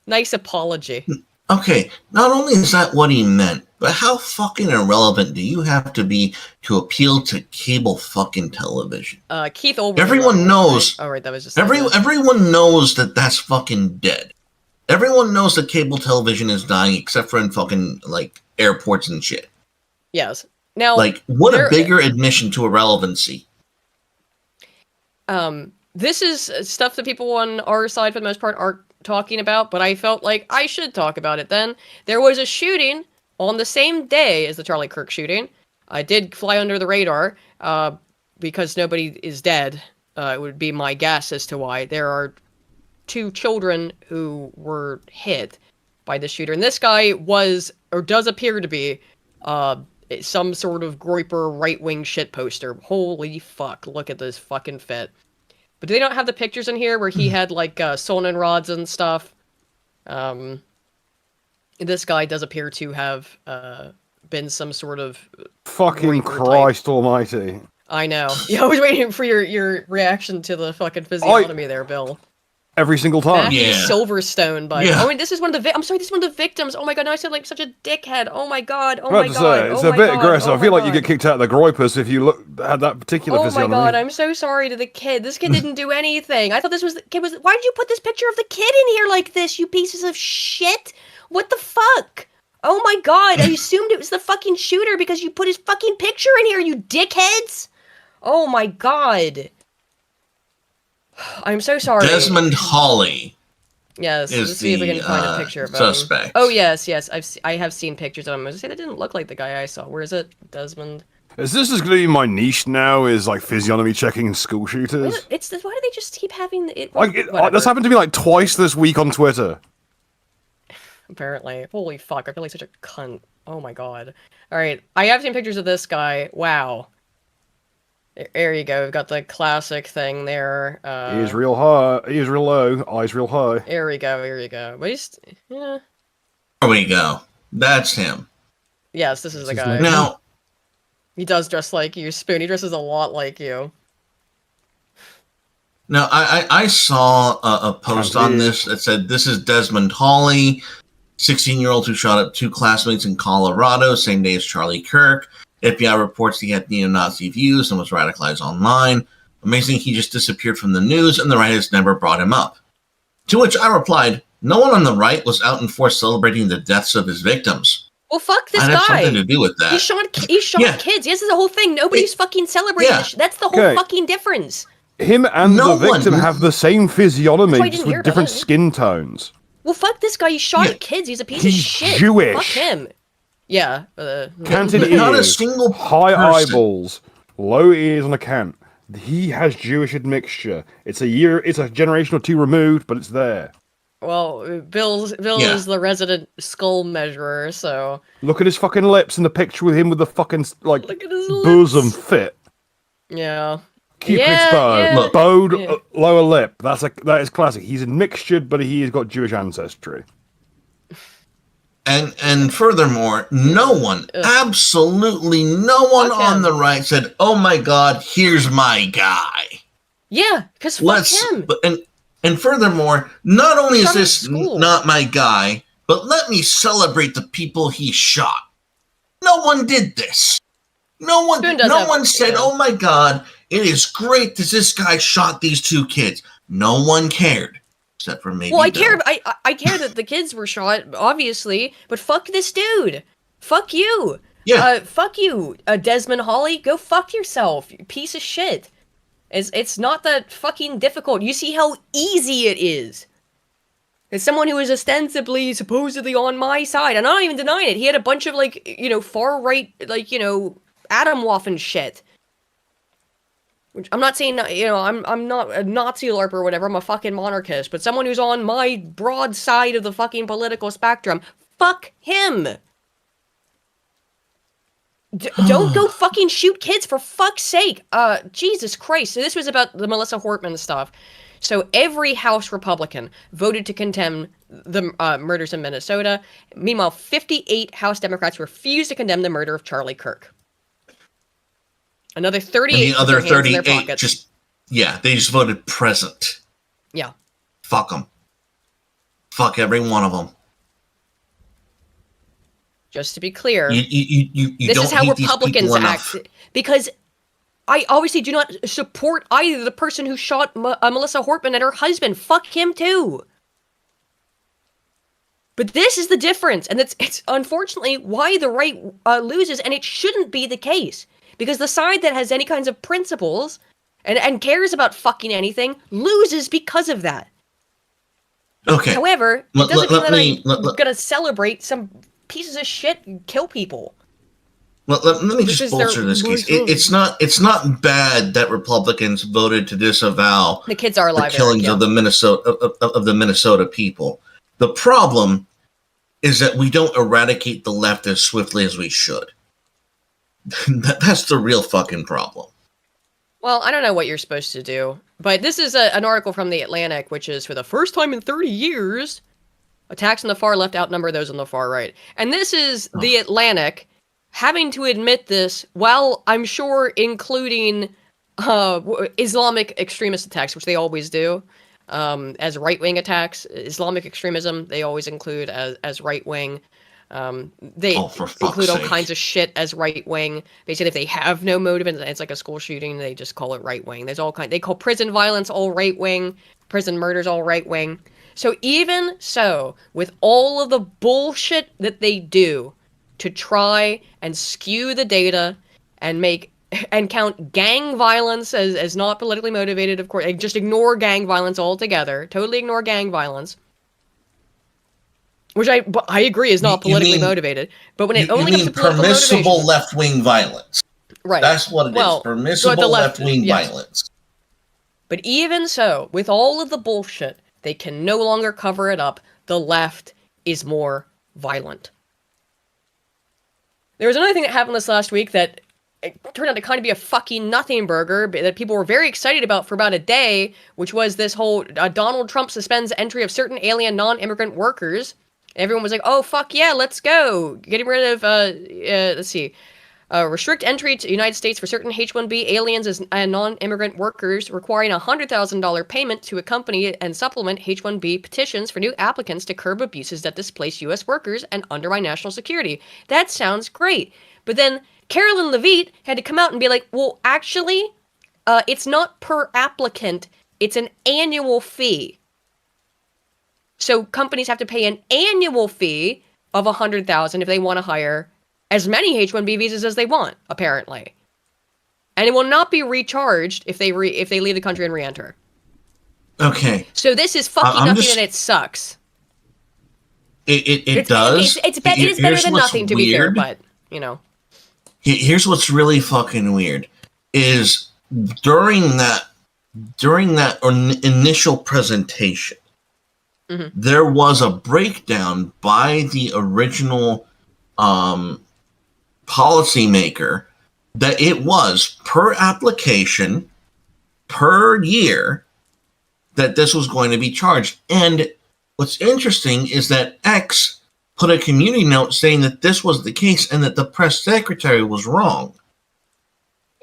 Nice apology. Okay, not only is that what he meant, but how fucking irrelevant do you have to be to appeal to cable fucking television? Keith Olbermann. Everyone knows. Right? Oh, right, that was just everyone knows that that's fucking dead. Everyone knows that cable television is dying, except for in fucking like airports and shit. Yes. Now, like, what a bigger admission to irrelevancy. This is stuff that people on our side, for the most part, aren't talking about, but I felt like I should talk about it then. There was a shooting on the same day as the Charlie Kirk shooting. I did fly under the radar because nobody is dead. It would be my guess as to why. There are 2 children who were hit by the shooter, and this guy was, or does appear to be, some sort of groiper right-wing shit poster. Holy fuck, look at this fucking fit. But they don't have the pictures in here where he had, like, sonan rods and stuff. This guy does appear to have been some sort of... Fucking Christ almighty. I know. Yeah, I was waiting for your reaction to the fucking physiognomy there, Bill. Every single time. Matthew Silverstone, but Yeah. oh, and this is one of the I'm sorry, this is one of the victims. Oh my god, no, I said like such a dickhead. Oh my god, oh my god. It's a bit aggressive. I feel like you get kicked out of the groipers if you had that particular Oh my physiognomy. god, I'm so sorry to the kid. This kid didn't do anything. I thought this was the kid was. Why did you put this picture of the kid in here like this, you pieces of shit? What the fuck? Oh my god, I assumed it was the fucking shooter because you put his fucking picture in here, you dickheads. Oh my god. I'm so sorry. Desmond Hawley. Yes, is let's see if we can find a picture of him. suspect. Oh yes, I have seen pictures of him. I was gonna say that didn't look like the guy I saw. Where is it? Desmond. Is this going to be my niche now? Is like physiognomy checking school shooters? Why do they just keep having it? That's happened to me like twice this week on Twitter. Apparently. Holy fuck, I feel like such a cunt. Oh my god. Alright, I have seen pictures of this guy. Wow. There you go, we've got the classic thing there. He is real high. He is real low. Eyes real high. Here we go, here we go. But he's... yeah. There we go. That's him. Yes, this is the guy. Now... He does dress like you, Spoon. He dresses a lot like you. Now, I saw a post on this that said, this is Desmond Hawley, 16-year-old who shot up 2 classmates in Colorado, same day as Charlie Kirk. FBI reports he had neo-Nazi views and was radicalized online. Amazing he just disappeared from the news and the right has never brought him up. To which I replied, no one on the right was out in force celebrating the deaths of his victims. Well, fuck this I'd guy. have something to do with that. He shot kids. This is the whole thing. Nobody's fucking celebrating this shit. That's the whole fucking difference. Him and the victim have the same physiognomy, just with different skin tones. Well, fuck this guy. He shot at kids. He's a piece of He's shit. Jewish. Fuck him. Yeah. Canted Not a ears, single high person. eyeballs, low ears on a cant. He has Jewish admixture. It's a generation or two removed, but it's there. Well, Bill Yeah. is the resident skull measurer, so Look at his fucking lips in the picture with him with the fucking like Look at his bosom fit. yeah. Cupid's bow, yeah. bowed Yeah. lower lip. That is classic. He's admixtured, but he has got Jewish ancestry. And furthermore, no one, absolutely no one on the right said, "Oh my God, here's my guy." Yeah, because fuck him. And furthermore, not only is Shot him in this school. not my guy, but let me celebrate the people he shot. No one did this. No one said, "Oh my God, it is great that this guy shot these two kids." No one cared, except for maybe. Well, I Bill. care. I care that the kids were shot, obviously, but fuck this dude. Fuck you. Yeah. Fuck you, Desmond Hawley. Go fuck yourself, you piece of shit. It's not that fucking difficult. You see how easy it is. As someone who is ostensibly, supposedly on my side, and I'm not even denying it. He had a bunch of far right, Atomwaffen shit. Which I'm not saying, I'm not a Nazi LARP or whatever, I'm a fucking monarchist, but someone who's on my broad side of the fucking political spectrum, fuck him! Don't go fucking shoot kids, for fuck's sake! Jesus Christ. So this was about the Melissa Hortman stuff. So every House Republican voted to condemn the murders in Minnesota. Meanwhile, 58 House Democrats refused to condemn the murder of Charlie Kirk. Another 38 And the other put their hands in their 38 pockets. they just voted present. Yeah. Fuck them. Fuck every one of them. Just to be clear, You this don't is how hate these Republicans people act. enough. Because I obviously do not support either the person who shot Melissa Hortman and her husband. Fuck him too. But this is the difference, and it's unfortunately why the right loses, and it shouldn't be the case. Because the side that has any kinds of principles and cares about fucking anything loses because of that. Okay. However, it Let- doesn't let- mean let that me- I'm gonna celebrate some pieces of shit and kill people. Let me This just is their bolster this case. moral- It's not bad that Republicans voted to disavow The kids are alive, the killings Eric, of the Minnesota people. The problem is that we don't eradicate the left as swiftly as we should. That's the real fucking problem. Well, I don't know what you're supposed to do, but this is an article from The Atlantic, which is, for the first time in 30 years, attacks on the far left outnumber those on the far right. And this is The Atlantic having to admit this, while I'm sure including Islamic extremist attacks, which they always do, as right-wing attacks. Islamic extremism, they always include as right-wing. They for fuck's include all sake. kinds of shit as right wing. Basically, if they have no motive and it's like a school shooting, they just call it right wing. There's all kind. They call prison violence all right wing, prison murders all right wing. So even so, with all of the bullshit that they do to try and skew the data and make and count gang violence as not politically motivated, of course, just ignore gang violence altogether. Totally ignore gang violence. Which I agree is not politically motivated, but when it only comes to political permissible motivation, left-wing violence. right? That's what it is. Permissible left-wing yes. violence. But even so, with all of the bullshit, they can no longer cover it up. The left is more violent. There was another thing that happened this last week that it turned out to kind of be a fucking nothing burger that people were very excited about for about a day, which was this whole Donald Trump suspends entry of certain alien non-immigrant workers. Everyone was like, oh, fuck yeah, let's go. Getting rid of, let's see. Restrict entry to the United States for certain H-1B aliens and non-immigrant workers, requiring a $100,000 payment to accompany and supplement H-1B petitions for new applicants to curb abuses that displace U.S. workers and undermine national security. That sounds great. But then Carolyn Levitt had to come out and be like, well, actually, it's not per applicant. It's an annual fee. So companies have to pay an annual fee of $100,000 if they want to hire as many H-1B visas as they want, apparently. And it will not be recharged if they leave the country and re-enter. Okay. So this is fucking nothing and it sucks. It does. It is better than what's nothing, to be fair, weird. but, you know. Here's what's really fucking weird is during that initial presentation, there was a breakdown by the original policymaker that it was per application per year that this was going to be charged. And what's interesting is that X put a community note saying that this was the case and that the press secretary was wrong.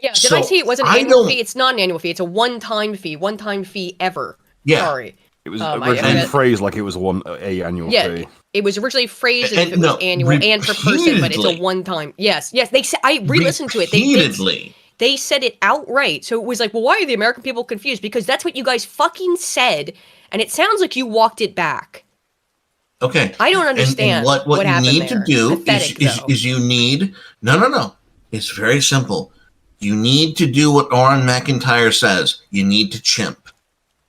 Yeah, did I see it was an annual fee? It's not an annual fee. It's a one-time fee ever. Yeah. Sorry. It was originally phrased like it was a annual fee. It was originally phrased as if it was annual and per person, but it's a one-time. Yes. They said, I re-listened to it. They said it outright. So it was like, well, why are the American people confused? Because that's what you guys fucking said, and it sounds like you walked it back. Okay. I don't understand what what you happened need to do Pathetic, is you need no. It's very simple. You need to do what Oren McIntyre says. You need to chimp.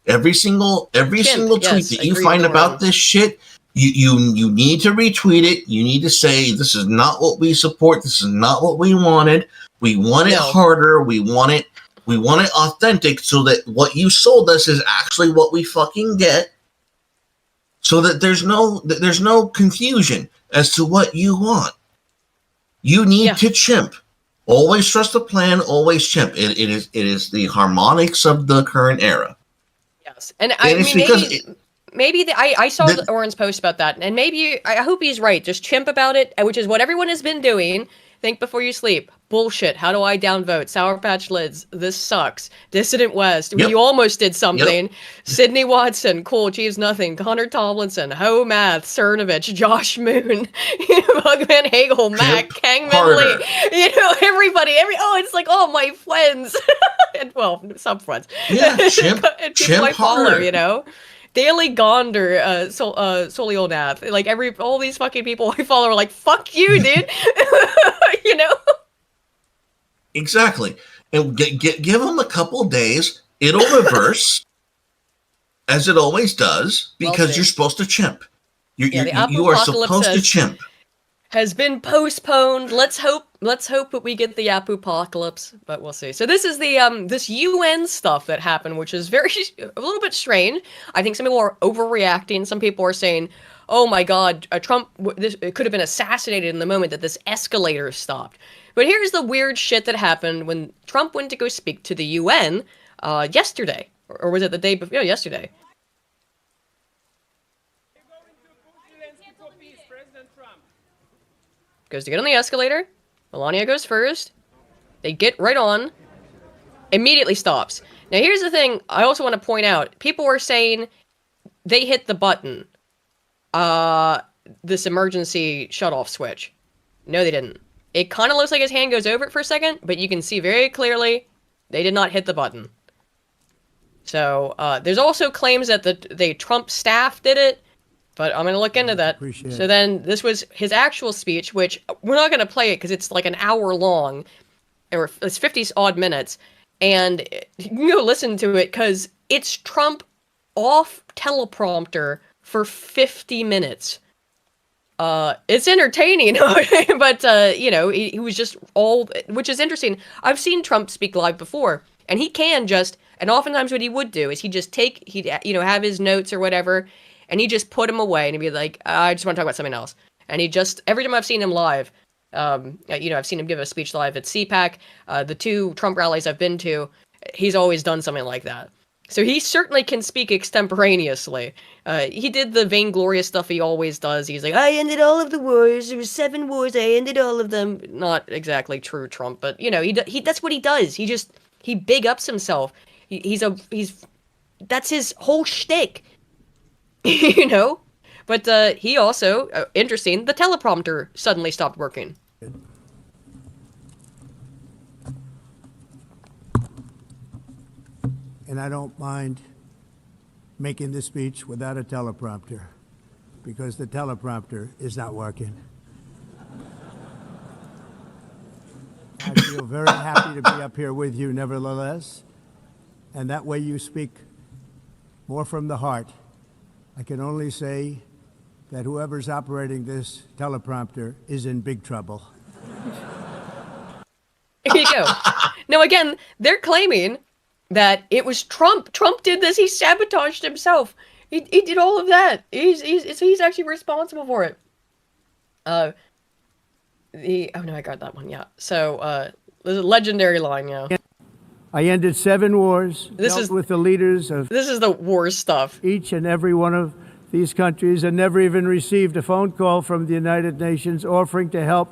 Every single tweet that you find about this shit, you need to retweet it. You need to say this is not what we support. This is not what we wanted. We want it harder. We want it authentic, so that what you sold us is actually what we fucking get. So that there's no confusion as to what you want. You need to chimp. Always trust the plan. Always chimp. It is the harmonics of the current era. Yes, and I mean maybe I saw Oren's post about that, and maybe I hope he's right. Just chimp about it, which is what everyone has been doing. Think before you sleep. Bullshit. How do I downvote? Sour Patch Lids. This sucks. Dissident West. You almost did something. Sydney Watson. Cool. Achieves nothing. Connor Tomlinson. Ho Math. Cernovich. Josh Moon. Bugman Hagel. Mac. Kang Minley. Everybody. It's like all my friends. And some friends. Yeah, chimp. And people I follow, harder. Daily Gonder, Solionath, like all these fucking people I follow are like, fuck you, dude. Exactly. And give them a couple days. It'll reverse, as it always does, because you're supposed to chimp. You are supposed to chimp. Has been postponed. Let's hope that we get the Apocalypse, but we'll see. So this is the this UN stuff that happened, which is a little bit strange. I think some people are overreacting. Some people are saying, "Oh my God, Trump it could have been assassinated in the moment that this escalator stopped." But here's the weird shit that happened when Trump went to go speak to the UN yesterday, or was it the day before? Yeah, yesterday. Goes to get on the escalator. Melania goes first. They get right on. Immediately stops. Now here's the thing I also want to point out. People were saying they hit the button. This emergency shutoff switch. No, they didn't. It kind of looks like his hand goes over it for a second, but you can see very clearly they did not hit the button. So there's also claims that the Trump staff did it. But I'm going to look into that. So then this was his actual speech, which we're not going to play it because it's like an hour long, or it's 50 odd minutes. And you can go listen to it because it's Trump off teleprompter for 50 minutes. It's entertaining, but, he was just which is interesting. I've seen Trump speak live before, and he can and oftentimes what he would do is he'd have his notes or whatever, and he'd just put them away, and he'd be like, I just want to talk about something else. And every time I've seen him live, I've seen him give a speech live at CPAC, the 2 Trump rallies I've been to, he's always done something like that. So he certainly can speak extemporaneously. He did the vainglorious stuff he always does. He's like, I ended all of the wars. There was 7 wars. I ended all of them. Not exactly true, Trump, but, he that's what he does. He big ups himself. That's his whole shtick. But he also, interesting, the teleprompter suddenly stopped working. And I don't mind making this speech without a teleprompter, because the teleprompter is not working. I feel very happy to be up here with you nevertheless, and that way you speak more from the heart. I can only say that whoever's operating this teleprompter is in big trouble. Here you go. Now, again, they're claiming that it was Trump. Trump did this. He sabotaged himself. He did all of that. He's actually responsible for it. Oh no, I got that one. Yeah. So there's a legendary line. Yeah. I ended 7 wars. This dealt is with the leaders of. This is the war stuff. Each and every one of these countries, and never even received a phone call from the United Nations offering to help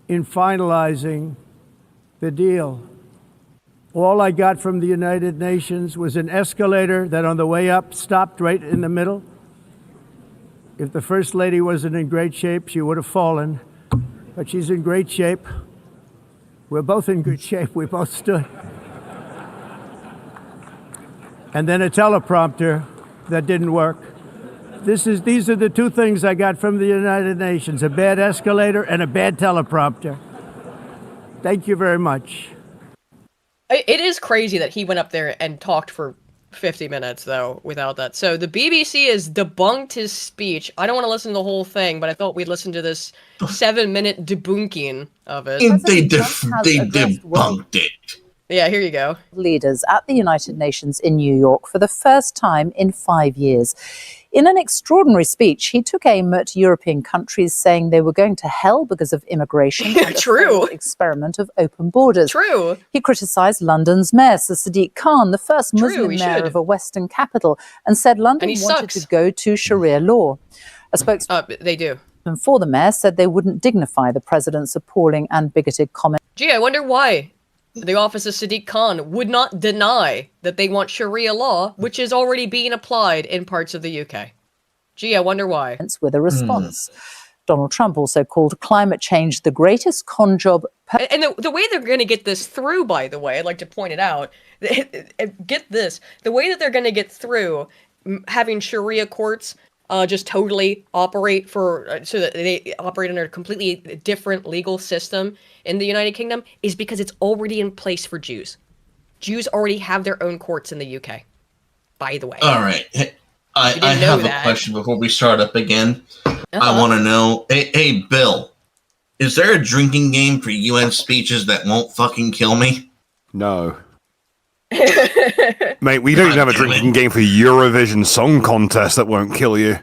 in finalizing the deal. All I got from the United Nations was an escalator that on the way up stopped right in the middle. If the First Lady wasn't in great shape, she would have fallen. But she's in great shape. We're both in good shape. We both stood. And then a teleprompter that didn't work. These are the 2 things I got from the United Nations, a bad escalator and a bad teleprompter. Thank you very much. It is crazy that he went up there and talked for 50 minutes, though, without that. So the BBC has debunked his speech. I don't want to listen to the whole thing, but I thought we'd listen to this 7-minute debunking of it. They debunked it. Yeah, here you go. Leaders at the United Nations in New York for the first time in 5 years. In an extraordinary speech, he took aim at European countries, saying they were going to hell because of immigration and True. a failed experiment of open borders. True. He criticised London's mayor, Sir Sadiq Khan, the first Muslim he mayor should. of a Western capital, and said London And he wanted sucks. to go to Sharia law. A spokesperson They do. for the mayor said they wouldn't dignify the president's appalling and bigoted comment. Gee, I wonder why the office of Sadiq Khan would not deny that they want Sharia law, which is already being applied in parts of the UK. Gee, I wonder why. With a response. Donald Trump also called climate change the greatest con job. And the way they're going to get this through, by the way, I'd like to point it out. Get this. The way that they're going to get through having Sharia courts just totally operate so that they operate under a completely different legal system in the United Kingdom is because it's already in place for Jews. Jews already have their own courts in the UK, by the way. All right. I have a question before we start up again. I want to know, hey, Bill, is there a drinking game for UN speeches that won't fucking kill me? No. Mate, we don't even have a drinking game for Eurovision Song Contest that won't kill you.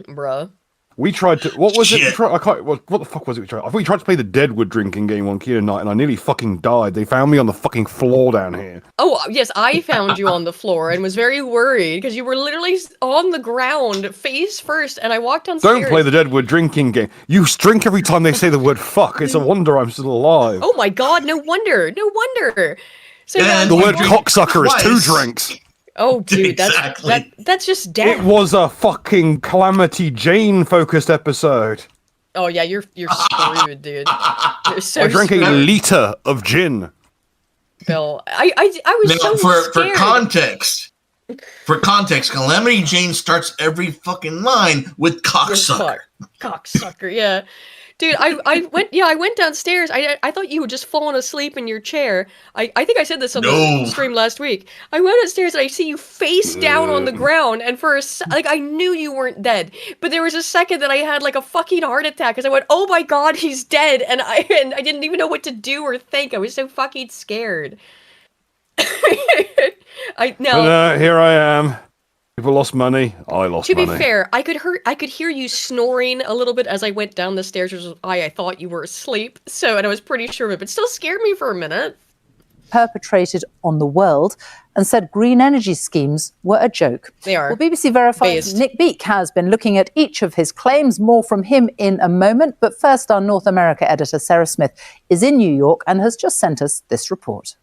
Bruh. We tried to... What was it? What the fuck was it we tried? I think we tried to play the Deadwood drinking game on Key night, and I nearly fucking died. They found me on the fucking floor down here. Oh, yes, I found you on the floor and was very worried because you were literally on the ground, face first, and I walked downstairs. Don't play the Deadwood drinking game. You drink every time they say the word fuck. It's a wonder I'm still alive. Oh my god, no wonder. No wonder. So the word cocksucker is 2 drinks. Oh, dude, that's just death. It was a fucking Calamity Jane focused episode. Oh yeah, you're screwed, dude. You're so I drank screwed. a liter of gin. Bill, I was Now, so for scared. context, Calamity Jane starts every fucking line with cocksucker. Cocksucker, yeah. Dude, I went downstairs. I thought you had just fallen asleep in your chair. I think I said this on the stream last week. I went upstairs and I see you face down on the ground, and for I knew you weren't dead, but there was a second that I had like a fucking heart attack because I went, oh my god, he's dead, and I didn't even know what to do or think. I was so fucking scared. But here I am. People lost money. I lost money. To be fair, I could hear you snoring a little bit as I went down the stairs, which was why I thought you were asleep. And I was pretty sure of it, but it still scared me for a minute. Perpetrated on the world and said green energy schemes were a joke. They are. Well, BBC Verified's Nick Beak has been looking at each of his claims. More from him in a moment. But first, our North America editor, Sarah Smith, is in New York and has just sent us this report.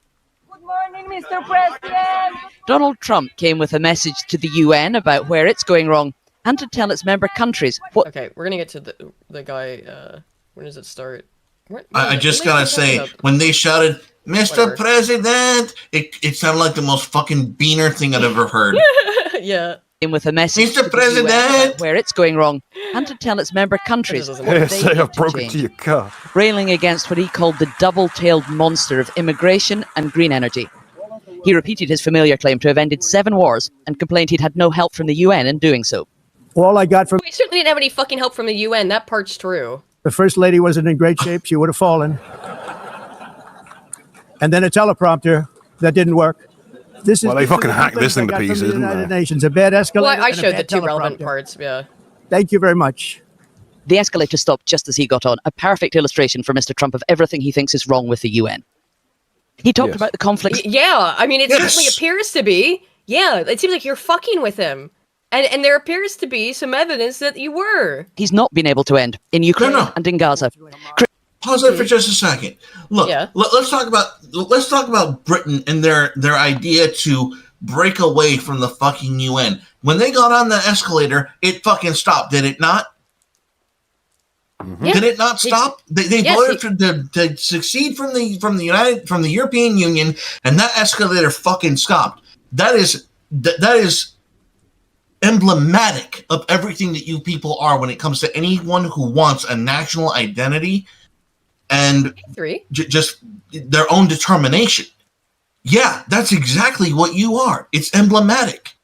Morning, Mr. President. Donald Trump came with a message to the UN about where it's going wrong and to tell its member countries what. Okay, we're gonna get to the guy. When does it start? I just gotta say, when they shouted, Mr. President, it sounded like the most fucking beaner thing I'd ever heard. Yeah. Came with a message Mr. to the President UN about where it's going wrong and to tell its member countries what Yeah, they say need I've to broken change. to your car. Railing against what he called the double-tailed monster of immigration and green energy. He repeated his familiar claim to have ended 7 wars and complained he'd had no help from the UN in doing so. All I got from We certainly didn't have any fucking help from the UN. That part's true. the First Lady wasn't in great shape. She would have fallen. And then a teleprompter that didn't work. This is Well, they fucking hacked this thing to from pieces, the didn't United they? Nations. A bad escalator. Well, I and a showed the bad two relevant teleprompter. parts, yeah. Thank you very much. The escalator stopped just as he got on. A perfect illustration for Mr. Trump of everything he thinks is wrong with the UN. He talked about the conflict. Yeah, I mean, it certainly appears to be. Yeah, it seems like you're fucking with him. And there appears to be some evidence that you were. He's not been able to end in Ukraine and in Gaza. Pause there for just a second. Look, let's talk about Britain and their idea to break away from the fucking UN. When they got on the escalator, it fucking stopped, did it not? Did it not stop? They voted to succeed from the European Union, and that escalator fucking stopped. That is emblematic of everything that you people are when it comes to anyone who wants a national identity and just their own determination. Yeah, that's exactly what you are. It's emblematic.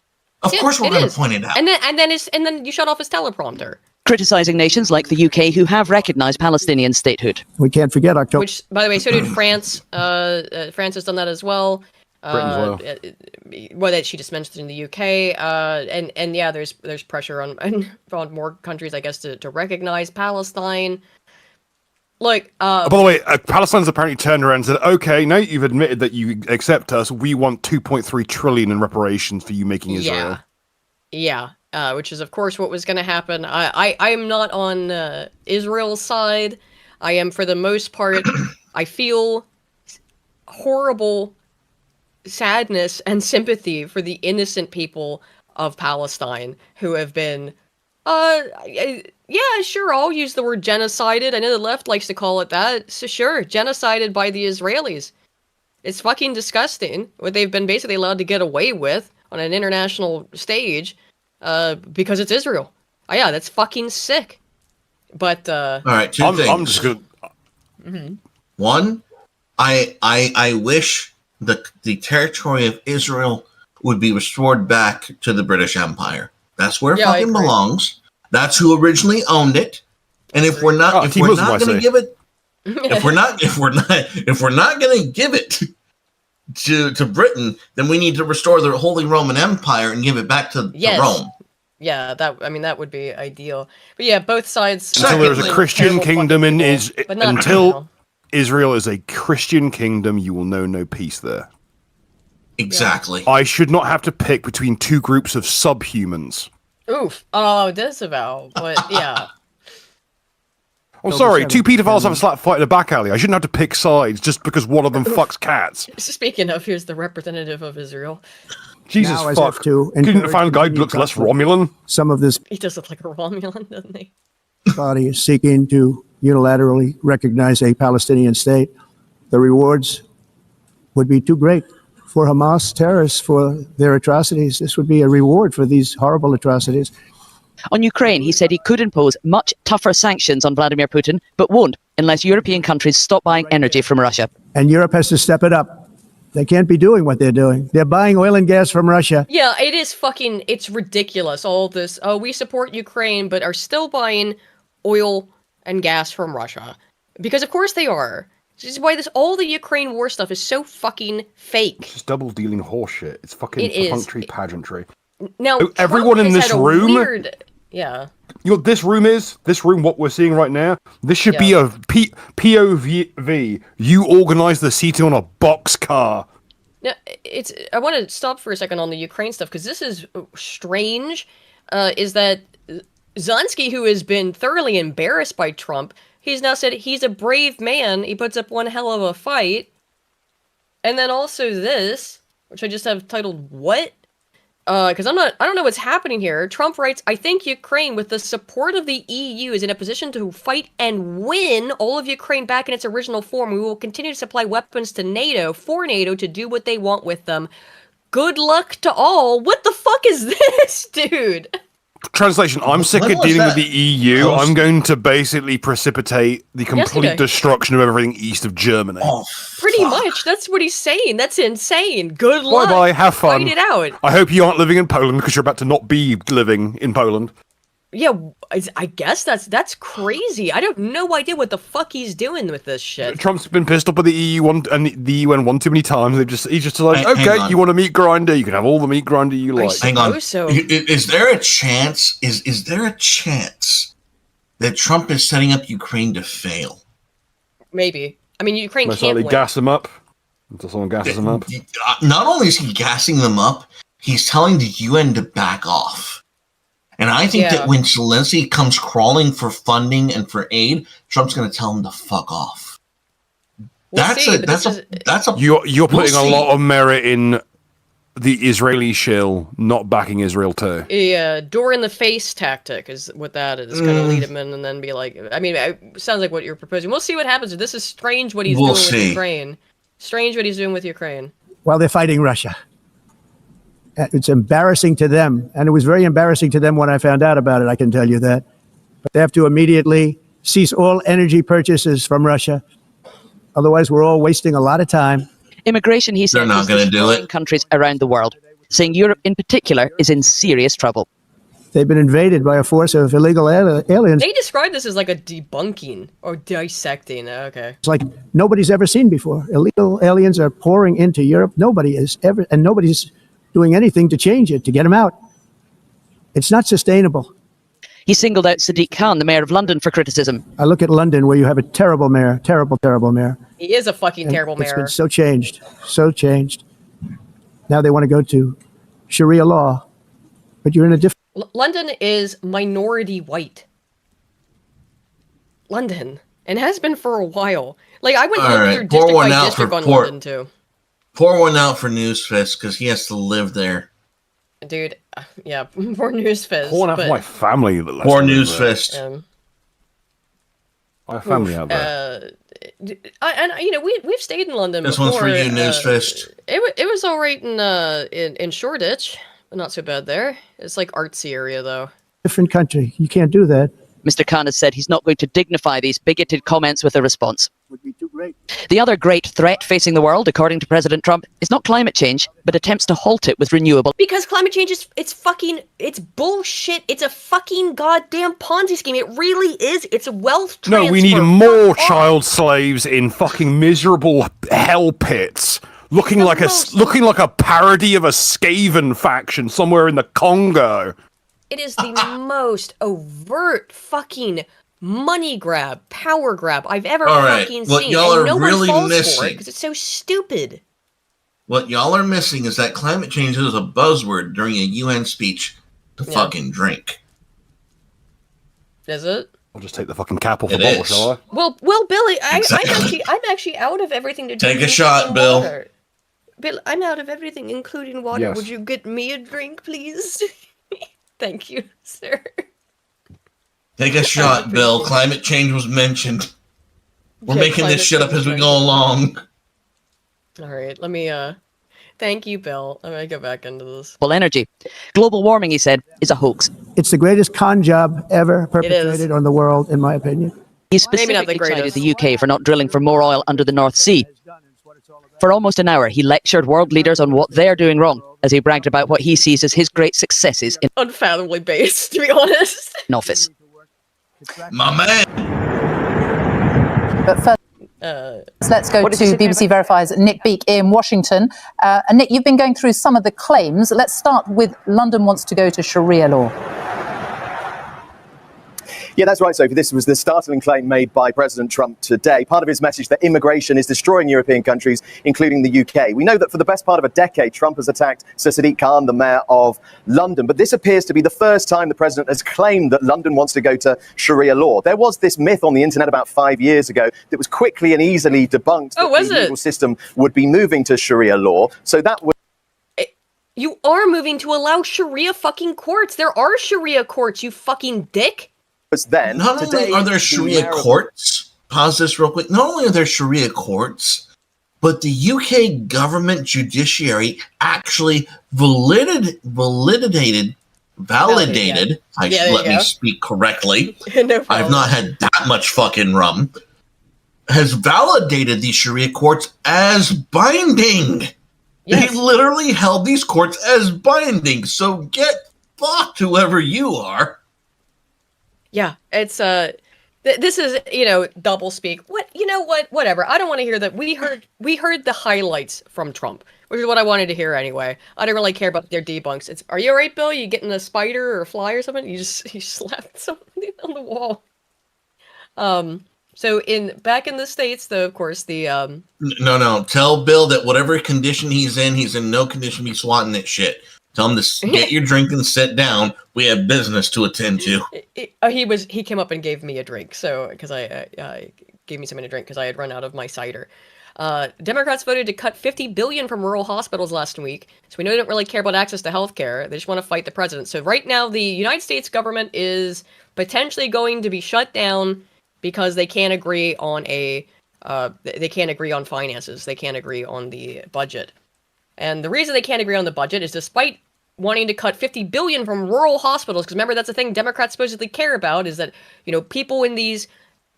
Of course, we're going to point it out. And then you shut off his teleprompter. Criticising nations like the UK who have recognised Palestinian statehood. We can't forget October. Which, by the way, so did France. France has done that as well. Britain as well. Well, that she just mentioned in the UK, and yeah, there's pressure on more countries, I guess, to recognize Palestine. Like, by the way, Palestine's apparently turned around and said, "Okay, now you've admitted that you accept us, we want 2.3 trillion in reparations for you making Israel." Yeah, which is of course what was going to happen. I am not on Israel's side. I am, for the most part. I feel horrible sadness and sympathy for the innocent people of Palestine who have been, yeah, sure, I'll use the word genocided. I know the left likes to call it that. So sure, genocided by the Israelis. It's fucking disgusting what they've been basically allowed to get away with on an international stage because it's Israel. Oh yeah, that's fucking sick. But all right, two things. I'm just gonna. One, I wish the territory of Israel would be restored back to the British Empire. That's where it fucking belongs. That's who originally owned it. And if we're not going to give it, if we're not going to give it to Britain, then we need to restore the Holy Roman Empire and give it back to Rome. Yeah, that would be ideal. But yeah, both sides. Until there's a Christian kingdom in until Israel is a Christian kingdom, you will know no peace there. Exactly. I should not have to pick between two groups of subhumans. Oof. Oh, disavow. But yeah. Oh, sorry. Two pedophiles have a slap fight in a back alley. I shouldn't have to pick sides just because one of them fucks cats. Speaking of, here's the representative of Israel. Jesus fuck. Couldn't the final guy looks less Romulan? Some of this He does look like a Romulan, doesn't he? body is seeking to unilaterally recognize a Palestinian state. The rewards would be too great for Hamas terrorists for their atrocities. This would be a reward for these horrible atrocities. On Ukraine, he said he could impose much tougher sanctions on Vladimir Putin, but won't unless European countries stop buying energy from Russia. And Europe has to step it up. They can't be doing what they're doing. They're buying oil and gas from Russia. Yeah, it's ridiculous, all this. Oh, we support Ukraine, but are still buying oil and gas from Russia. Because of course they are. This is why all the Ukraine war stuff is so fucking fake. It's just double-dealing horseshit. It's fucking perfunctory pageantry. Now, everyone in this room... Yeah. You know what this room, what we're seeing right now, this should be a POV. You organize the seating on a boxcar. Now, I want to stop for a second on the Ukraine stuff, because this is strange, is that Zelensky, who has been thoroughly embarrassed by Trump, he's now said he's a brave man, he puts up one hell of a fight. And then also this, which I just have titled, What? Because I don't know what's happening here. Trump writes, I think Ukraine, with the support of the EU, is in a position to fight and win all of Ukraine back in its original form. We will continue to supply weapons to NATO, for NATO, to do what they want with them. Good luck to all. What the fuck is this, dude? Translation, I'm sick of dealing with the EU. I'm going to basically precipitate the complete destruction of everything east of Germany. Oh, pretty much. That's what he's saying. That's insane. Good luck. Bye-bye. Have fun. Fight it out. I hope you aren't living in Poland because you're about to not be living in Poland. Yeah, I guess that's crazy. I don't no idea what the fuck he's doing with this shit. Trump's been pissed up at the EU and the UN one too many times. He's just like, okay, you want a meat grinder? You can have all the meat grinder you like. Hang on. So. Is there a chance? Is there a chance that Trump is setting up Ukraine to fail? Maybe. I mean, Ukraine Most can't likely win. gas them up until someone gasses them up. Not only is he gassing them up, he's telling the UN to back off. And I think that when Zelensky comes crawling for funding and for aid, Trump's going to tell him to fuck off. That's a. You're putting a lot of merit in the Israeli shill not backing Israel too. Yeah, door in the face tactic is what that is. Kind of lead him in and then be like, I mean, it sounds like what you're proposing. We'll see what happens. This is strange what he's doing with Ukraine. Strange what he's doing with Ukraine. While they're fighting Russia. It's embarrassing to them, and it was very embarrassing to them when I found out about it, I can tell you that. But they have to immediately cease all energy purchases from Russia. Otherwise, we're all wasting a lot of time. Immigration, he said, they're not going to do it. Countries around the world, saying Europe in particular is in serious trouble. They've been invaded by a force of illegal aliens. They describe this as like a debunking or dissecting. Okay. It's like nobody's ever seen before. Illegal aliens are pouring into Europe. Nobody's doing anything to change it, to get them out. It's not sustainable. He singled out Sadiq Khan, the mayor of London, for criticism. I look at London, where you have a terrible mayor, terrible mayor. He is a fucking terrible mayor. It's been so changed. Now they want to go to Sharia law, but you're in a different... London is minority white. London. And has been for a while. Like, I went through district by district on London, too. Pour one out for Newsfist, because he has to live there. Dude, yeah, poor Newsfist. Pour one out for my family. Poor Newsfist. My family out there. And you know, we've stayed in London this before. One's for you, Newsfist. It was all right in Shoreditch, but not so bad there. It's like artsy area, though. Different country. You can't do that. Mr. Khan has said he's not going to dignify these bigoted comments with a response. Would be too great. The other great threat facing the world, according to President Trump, is not climate change, but attempts to halt it with renewable. Because climate change it's bullshit. It's a fucking goddamn Ponzi scheme. It really is. It's wealth transfer. No, we need more child slaves in fucking miserable hell pits. Looking like a parody of a Skaven faction somewhere in the Congo. It is the most overt fucking money grab, power grab I've ever fucking seen. Y'all and no are really one falls missing, for it because it's so stupid. What y'all are missing is that climate change is a buzzword during a UN speech to fucking drink. Is it? I'll just take the fucking cap off the bottle, shall I? Well, Billy, I'm actually out of everything to drink. Take a shot, Bill. Water. Bill, I'm out of everything, including water. Yes. Would you get me a drink, please? Thank you, sir. Take a shot, Bill. Climate change was mentioned. We're making this shit up as we go along. All right, let me, thank you, Bill. I'm gonna go back into this. Well, energy. Global warming, he said, is a hoax. It's the greatest con job ever perpetrated on the world, in my opinion. He specifically cited the UK for not drilling for more oil under the North Sea. For almost an hour, he lectured world leaders on what they're doing wrong, as he bragged about what he sees as his great successes in unfathomably based, to be honest. Office. My man. But first, let's go to BBC Verify's Nick Beake in Washington. And Nick, you've been going through some of the claims. Let's start with London wants to go to Sharia law. Yeah, that's right, Sophie. This was the startling claim made by President Trump today. Part of his message that immigration is destroying European countries, including the UK. We know that for the best part of a decade, Trump has attacked Sir Sadiq Khan, the mayor of London. But this appears to be the first time the president has claimed that London wants to go to Sharia law. There was this myth on the internet about 5 years ago that was quickly and easily debunked that the legal system would be moving to Sharia law. So that would... You are moving to allow Sharia fucking courts. There are Sharia courts, you fucking dick. Then, not only are there Sharia courts, pause this real quick, not only are there Sharia courts, but the UK government judiciary actually validated, let me speak correctly, No I've not had that much fucking rum, has validated these Sharia courts as binding. They literally held these courts as binding, so get fucked whoever you are. Yeah, it's this is, double speak. Whatever. I don't want to hear that. We heard the highlights from Trump, which is what I wanted to hear anyway. I don't really care about their debunks. It's, are you alright, Bill? You getting a spider or a fly or something? You slapped something on the wall. So back in the States, though, of course, the No. Tell Bill that whatever condition he's in no condition to be swatting that shit. Tell him to get your drink and sit down. We have business to attend to. He came up and gave me a drink, so because I gave me something to drink because I had run out of my cider. Democrats voted to cut $50 billion from rural hospitals last week, so we know they don't really care about access to health care. They just want to fight the president. So right now, the United States government is potentially going to be shut down because they can't agree on they can't agree on finances. They can't agree on the budget. And the reason they can't agree on the budget is despite wanting to cut $50 billion from rural hospitals, because remember, that's the thing Democrats supposedly care about, is that, people in these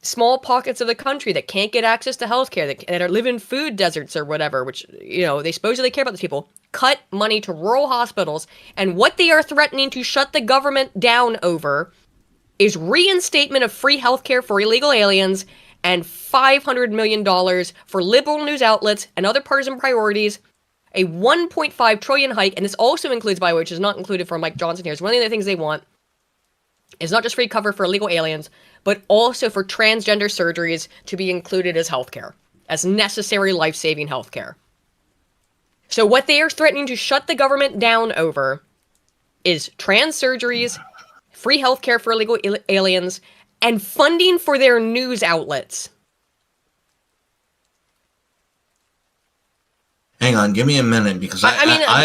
small pockets of the country that can't get access to healthcare, that live in food deserts or whatever, which, they supposedly care about these people, cut money to rural hospitals. And what they are threatening to shut the government down over is reinstatement of free healthcare for illegal aliens and $500 million for liberal news outlets and other partisan priorities. A $1.5 trillion hike, and this also includes, by the way, which is not included for Mike Johnson here, is one of the things they want is not just free cover for illegal aliens, but also for transgender surgeries to be included as healthcare, as necessary life-saving healthcare. So what they are threatening to shut the government down over is trans surgeries, free healthcare for illegal aliens, and funding for their news outlets. Hang on, give me a minute, because I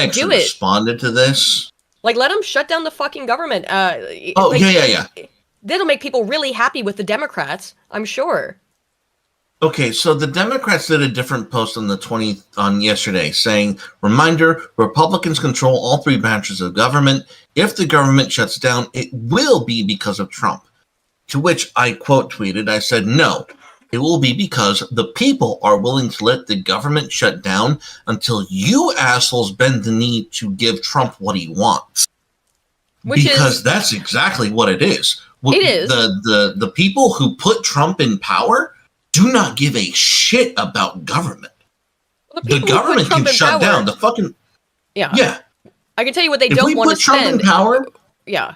actually responded to this. Like, let them shut down the fucking government. Yeah. That'll make people really happy with the Democrats, I'm sure. Okay, so the Democrats did a different post on yesterday saying, reminder, Republicans control all three branches of government. If the government shuts down, it will be because of Trump. To which I quote tweeted, I said, no. It will be because the people are willing to let the government shut down until you assholes bend the knee to give Trump what he wants. Because that's exactly what it is. It is. The people who put Trump in power do not give a shit about government. The government can shut down the fucking... Yeah. I can tell you what they don't want to spend. If we put Trump in power... Yeah.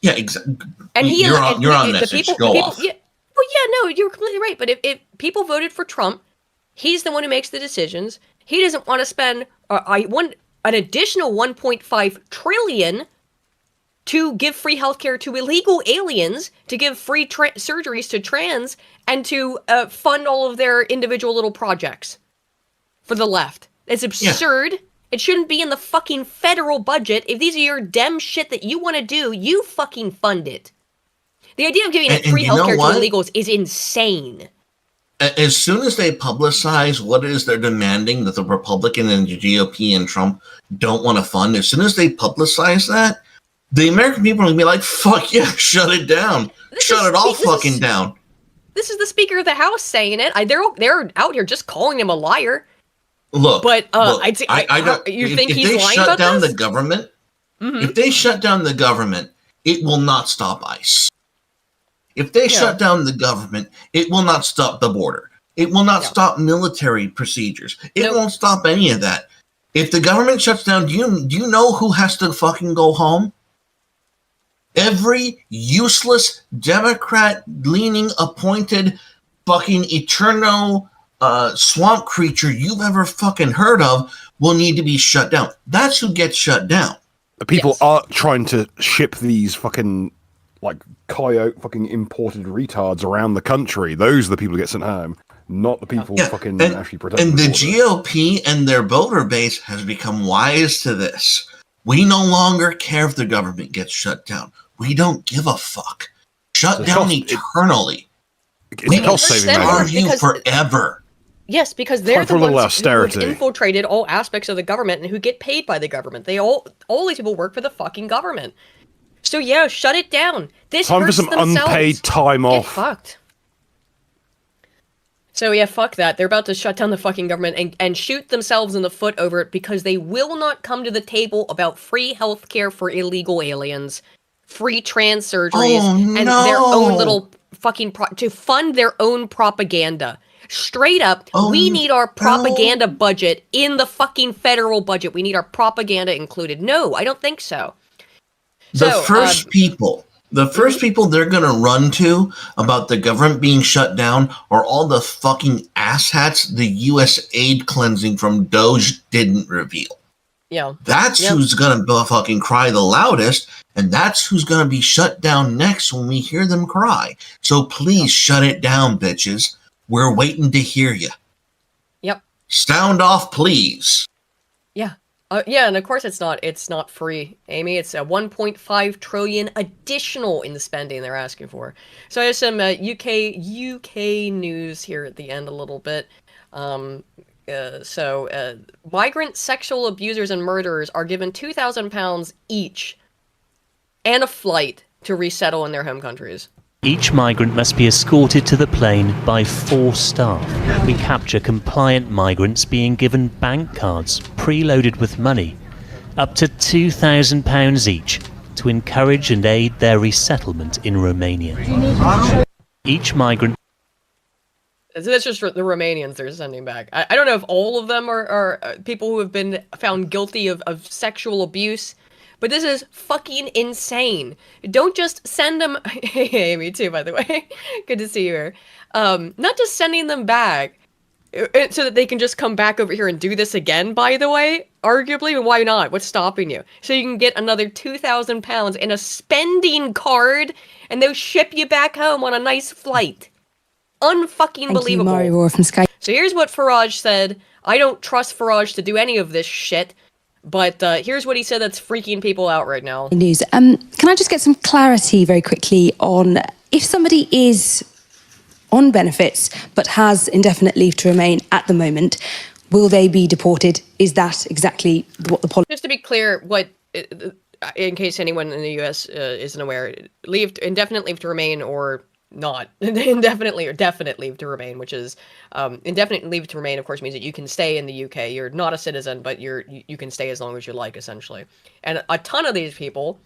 Yeah, exactly. And you're on message. Go off. Yeah. Well, yeah, no, you're completely right. But if people voted for Trump, he's the one who makes the decisions. He doesn't want to spend an additional $1.5 trillion to give free healthcare to illegal aliens, to give free surgeries to trans, and to fund all of their individual little projects for the left. It's absurd. Yeah. It shouldn't be in the fucking federal budget. If these are your dem shit that you want to do, you fucking fund it. The idea of giving free healthcare to illegals is insane. As soon as they publicize what it is they're demanding that the Republican and the GOP and Trump don't want to fund, as soon as they publicize that, the American people are going to be like, fuck yeah, shut it down. Shut it all fucking down. This is the Speaker of the House saying it. They're out here just calling him a liar. Look, but I'd say, you think if he's they lying shut about down this? the government, Mm-hmm. if they shut down the government, it will not stop ICE. If they shut down the government, it will not stop the border. It will not stop military procedures. It won't stop any of that. If the government shuts down, do you know who has to fucking go home? Every useless Democrat-leaning appointed fucking eternal swamp creature you've ever fucking heard of will need to be shut down. That's who gets shut down. The people are trying to ship these fucking coyote fucking imported retards around the country. Those are the people who get sent home, not the people fucking actually protecting. And the GOP and their voter base has become wise to this. We no longer care if the government gets shut down. We don't give a fuck. Shut down eternally. It's a cost-saving measure. Forever. Yes, because they're the ones who have infiltrated all aspects of the government and who get paid by the government. All these people work for the fucking government. So yeah, shut it down. This time for hurts some themselves. Unpaid time off. Get fucked. So yeah, fuck that. They're about to shut down the fucking government and shoot themselves in the foot over it because they will not come to the table about free healthcare for illegal aliens, free trans surgeries and their own little fucking to fund their own propaganda. Straight up, we need our propaganda budget in the fucking federal budget. We need our propaganda included. No, I don't think so. The first people they're going to run to about the government being shut down are all the fucking asshats the U.S. aid cleansing from Doge didn't reveal. Yeah. That's who's going to fucking cry the loudest, and that's who's going to be shut down next when we hear them cry. So please shut it down, bitches. We're waiting to hear you. Yep. Sound off, please. Yeah. Yeah, and of course it's not free, Amy. It's a 1.5 trillion additional in the spending they're asking for. So I have some UK news here at the end a little bit. Migrant sexual abusers and murderers are given £2,000 each and a flight to resettle in their home countries. Each migrant must be escorted to the plane by 4 staff. We capture compliant migrants being given bank cards preloaded with money, up to £2,000 each, to encourage and aid their resettlement in Romania. Each migrant... So that's just the Romanians they're sending back. I don't know if all of them are people who have been found guilty of sexual abuse, but this is fucking insane. Don't just send them... Hey, Amy, too, by the way. Good to see you here. Not just sending them back so that they can just come back over here and do this again, by the way. Arguably, why not? What's stopping you? So you can get another £2,000 in a spending card, and they'll ship you back home on a nice flight. Unfucking believable. Thank you, Mari from Sky. So here's what Farage said. I don't trust Farage to do any of this shit. But here's what he said that's freaking people out right now. News. Can I just get some clarity very quickly on if somebody is on benefits but has indefinite leave to remain at the moment, will they be deported? Is that exactly what the policy? Just to be clear, what in case anyone in the U.S. Isn't aware, indefinite leave to remain or not indefinitely or definite leave to remain, which is indefinite leave to remain, of course, means that you can stay in the UK. You're not a citizen, but you can stay as long as you like, essentially. And a ton of these people,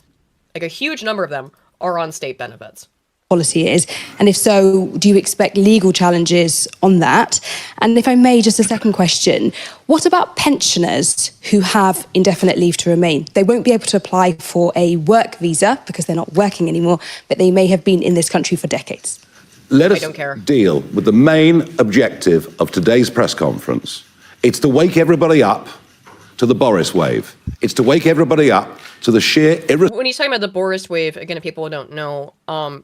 like a huge number of them, are on state benefits. Policy is, and if so, do you expect legal challenges on that? And if I may, just a second question, what about pensioners who have indefinite leave to remain? They won't be able to apply for a work visa because they're not working anymore, but they may have been in this country for decades. Let us deal with the main objective of today's press conference. It's to wake everybody up to the Boris wave. It's to wake everybody up to the sheer when he's talking about the Boris wave, again, if people don't know,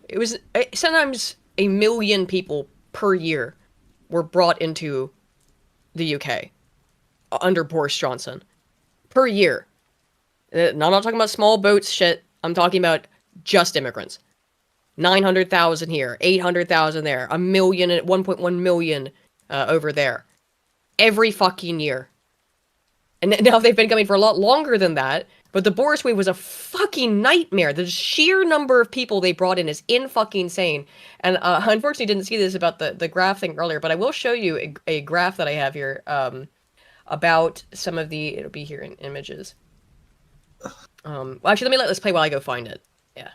it was sometimes 1 million people per year were brought into the UK under Boris Johnson per year. I'm not talking about small boats shit. I'm talking about just immigrants. 900,000 here, 800,000 there, 1 million, 1.1 million over there, every fucking year. And now they've been coming for a lot longer than that. But the Boris wave was a fucking nightmare. The sheer number of people they brought in is fucking insane. And unfortunately didn't see this about the graph thing earlier, but I will show you a graph that I have here about some of the... It'll be here in images. Well, actually, let's play while I go find it. Yeah.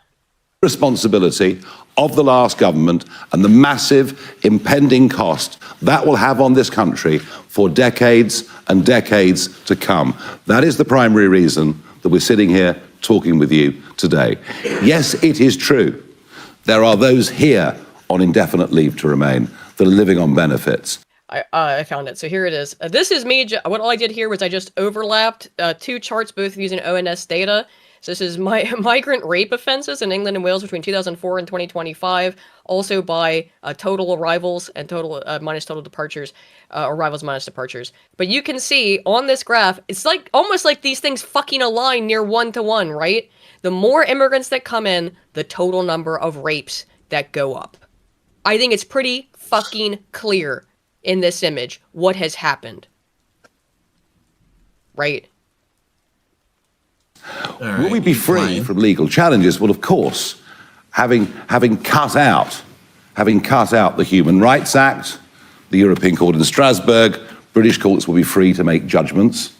responsibility of the last government and the massive impending cost that will have on this country for decades and decades to come. That is the primary reason that we're sitting here talking with you today. Yes, it is true. There are those here on indefinite leave to remain that are living on benefits. I found it. So here it is. This is me. What all I did here was I just overlapped two charts, both using ONS data. So this is migrant rape offenses in England and Wales between 2004 and 2025. Also by total arrivals and total minus total departures, arrivals minus departures. But you can see on this graph, it's like almost like these things fucking align near 1-to-1, right? The more immigrants that come in, the total number of rapes that go up. I think it's pretty fucking clear in this image what has happened. Right? Will we be free from legal challenges? Well, of course, having cut out the Human Rights Act, the European Court in Strasbourg, British courts will be free to make judgments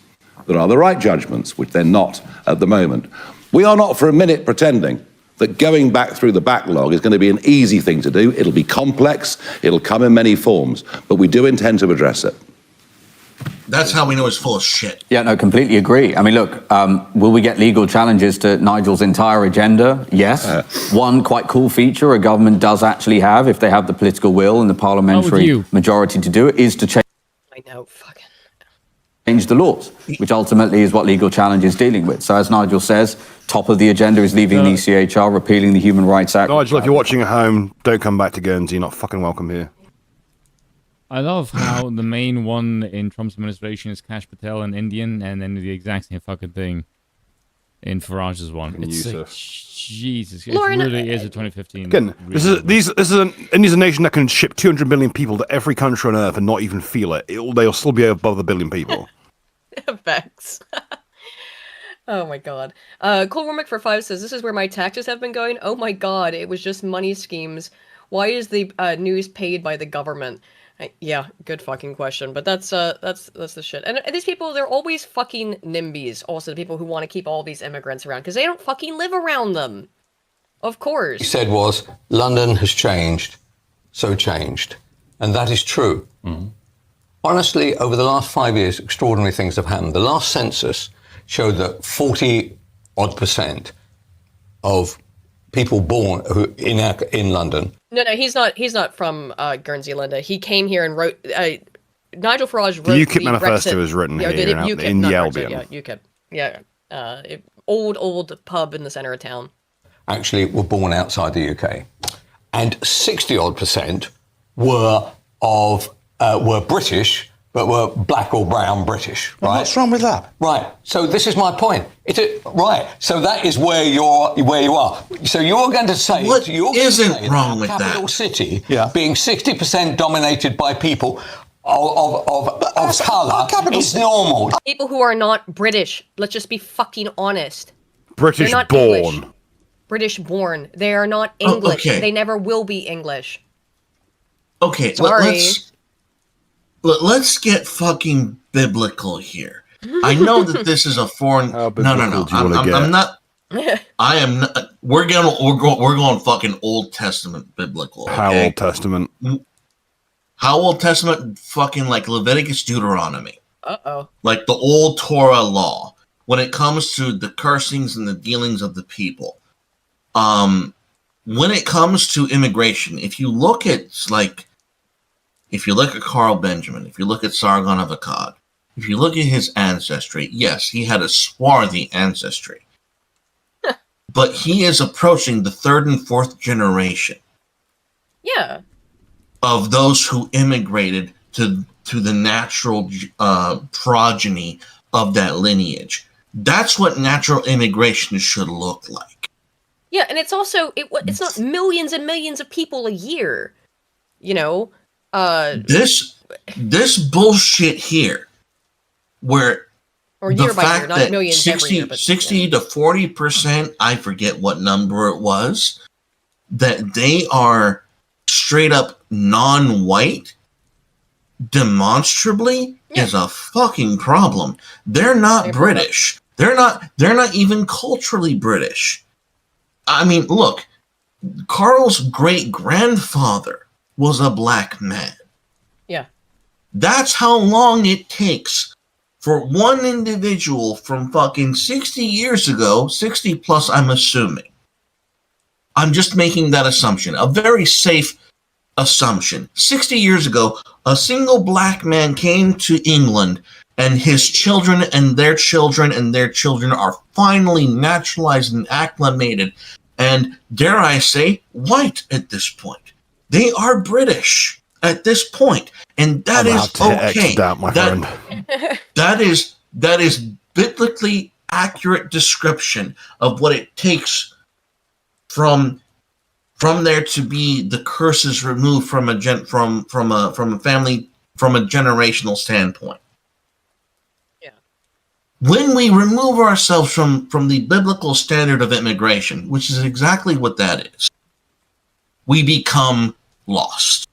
that are the right judgments, which they're not at the moment. We are not for a minute pretending that going back through the backlog is going to be an easy thing to do. It'll be complex. It'll come in many forms. But we do intend to address it. That's how we know it's full of shit. Yeah, no, completely agree. I mean, look, will we get legal challenges to Nigel's entire agenda? Yes. One quite cool feature a government does actually have, if they have the political will and the parliamentary majority to do it, is to change the laws, which ultimately is what legal challenge is dealing with. So as Nigel says, top of the agenda is leaving the ECHR, repealing the Human Rights Act. Nigel, if you're watching at home, don't come back to Guernsey. You're not fucking welcome here. I love how the main one in Trump's administration is Kash Patel, an Indian, and then the exact same fucking thing in Farage's one. It's like, Jesus, it really is a 2015. Again, India's a nation that can ship 200 million people to every country on earth and not even feel it. They'll still be above the billion people. Effects. Oh my god. Cool Wormick for 5 says, this is where my taxes have been going. Oh my god, it was just money schemes. Why is the news paid by the government? Yeah, good fucking question. But that's the shit. And these people, they're always fucking NIMBYs. Also, the people who want to keep all these immigrants around because they don't fucking live around them. Of course. He said was, London has changed, so changed. And that is true. Mm-hmm. Honestly, over the last 5 years, extraordinary things have happened. The last census showed that 40-odd% of people born in London. No, he's not from Guernsey, Linda. He came here and wrote. Nigel Farage wrote the UKIP manifesto is written here in the Albion. Yeah, UKIP. Yeah, old pub in the center of town. Actually, were born outside the UK, and 60-odd% were British, but were black or brown British, right? What's wrong with that? Right. So this is my point. Right. So that is where you are. So you're going to say what isn't wrong with that? Capital city being 60% dominated by people of colour is normal. People who are not British. Let's just be fucking honest. British born. English. British born. They are not English. Okay. They never will be English. Okay. Sorry. Let's get fucking biblical here. I know that this is a foreign. No. I'm not. I am not. We're going fucking Old Testament biblical. Okay? How Old Testament? How Old Testament? Fucking like Leviticus, Deuteronomy. Uh-oh. Like the old Torah law when it comes to the cursings and the dealings of the people. When it comes to immigration, if you look at Carl Benjamin, if you look at Sargon of Akkad, if you look at his ancestry, yes, he had a swarthy ancestry. But he is approaching the 3rd and 4th generation. Yeah. Of those who immigrated to the natural progeny of that lineage. That's what natural immigration should look like. Yeah, and it's also, it's not millions and millions of people a year, you know? This bullshit here, where or year by year, not millions 60 every year, but, 60 to 40%, I forget what number it was, that they are straight up non-white, demonstrably is a fucking problem. They're not British. They're not even culturally British. I mean, look, Carl's great-grandfather was a black man. Yeah. That's how long it takes for one individual from fucking 60 years ago, 60 plus, I'm assuming. I'm just making that assumption, a very safe assumption. 60 years ago, a single black man came to England, and his children and their children and their children are finally naturalized and acclimated, and dare I say, white at this point. They are British at this point, and that is okay. That is biblically accurate description of what it takes from there to be the curses removed from a family, from a generational standpoint. Yeah. When we remove ourselves from the biblical standard of immigration, which is exactly what that is, we become lost.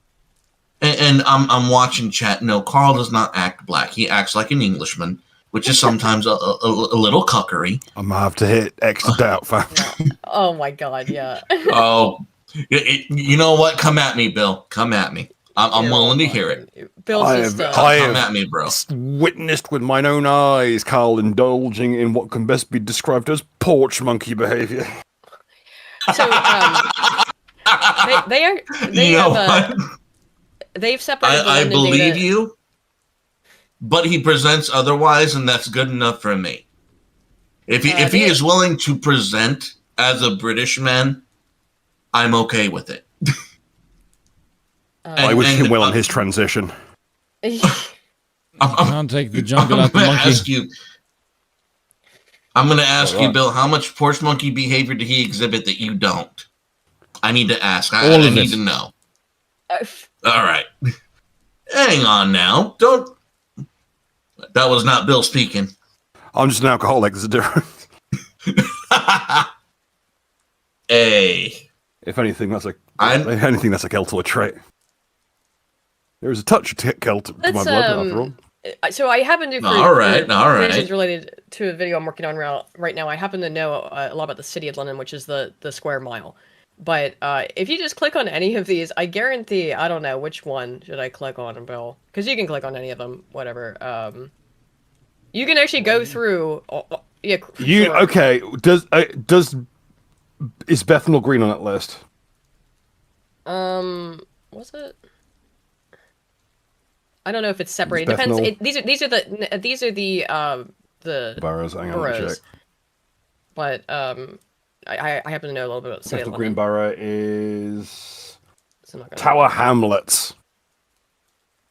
And I'm watching chat. No, Carl does not act black. He acts like an Englishman. which is sometimes a little cuckery. I'm gonna have to hit exit out, fam. Oh my god, yeah. Oh, you know what? Come at me, Bill. Come at me. I'm willing to hear it. Bill's I just, have, uh, I Come have at me, bro. witnessed with mine own eyes Carl indulging in what can best be described as porch monkey behavior. So, they You know have, what? they've separated the I London believe data. you, but he presents otherwise, and that's good enough for me. If he is willing to present as a British man, I'm okay with it. I wish him well on his transition. Can't take the jungle out the monkey. I'm going to ask you, Bill, how much porch monkey behavior did he exhibit that you don't? I need to ask. I need to know. All right. Hang on now. Don't. That was not Bill speaking. I'm just an alcoholic. There's a difference. Hey. If anything, that's a Keltor trait. There is a touch of Kelt to my blood, after all. So I happen to, all right. reasons related to a video I'm working on right now, I happen to know a lot about the City of London, which is the square mile. But if you just click on any of these, I guarantee, I don't know, which one should I click on, Bill? Because you can click on any of them, whatever. You can actually go through... Okay, is Bethnal Green on that list? Was it? I don't know if it's separated. It depends. These are the boroughs. Hang on, boroughs. But I happen to know a little bit about the City of Bethnal Green London. Borough is Tower Hamlets.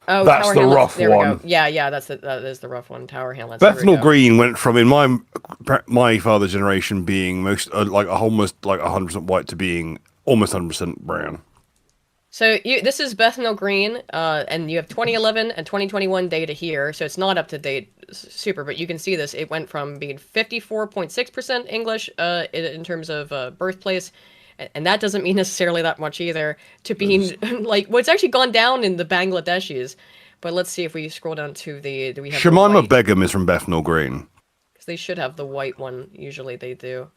Oh, that's Tower the Hamlets. rough There one. we go. Yeah, that is the rough one. Tower Hamlets. Bethnal Green went from, in my father's generation, being almost like 100% white to being almost 100% brown. So this is Bethnal Green, and you have 2011 and 2021 data here, so it's not up to date super, but you can see this. It went from being 54.6% English in terms of birthplace, and that doesn't mean necessarily that much either, to being like, well, it's actually gone down in the Bangladeshis. But let's see if we scroll down to do we have Shamima Begum is from Bethnal Green. Because they should have the white one. Usually they do.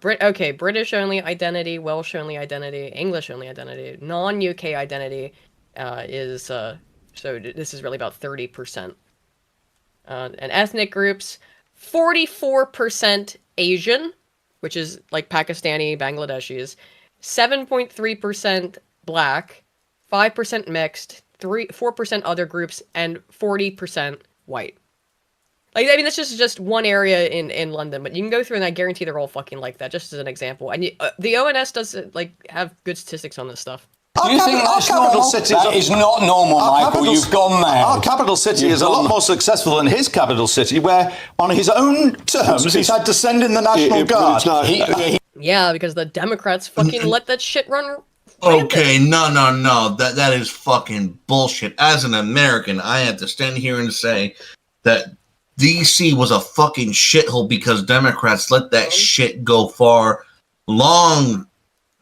British only identity, Welsh only identity, English only identity, non-UK identity is so this is really about 30%. And ethnic groups, 44% Asian, which is like Pakistani, Bangladeshis, 7.3% Black, 5% mixed, 4% other groups, and 40% white. Like, I mean, that's just one area in London, but you can go through and I guarantee they're all fucking like that, just as an example. And the ONS does, have good statistics on this stuff. Do you think that's normal? That is not normal, Michael. You've gone mad. Our capital city is a lot more successful than his capital city, where, on his own terms, he's had to send in the National Guard. Yeah, because the Democrats fucking let that shit run. Okay, no. That is fucking bullshit. As an American, I have to stand here and say that DC was a fucking shithole because Democrats let that shit go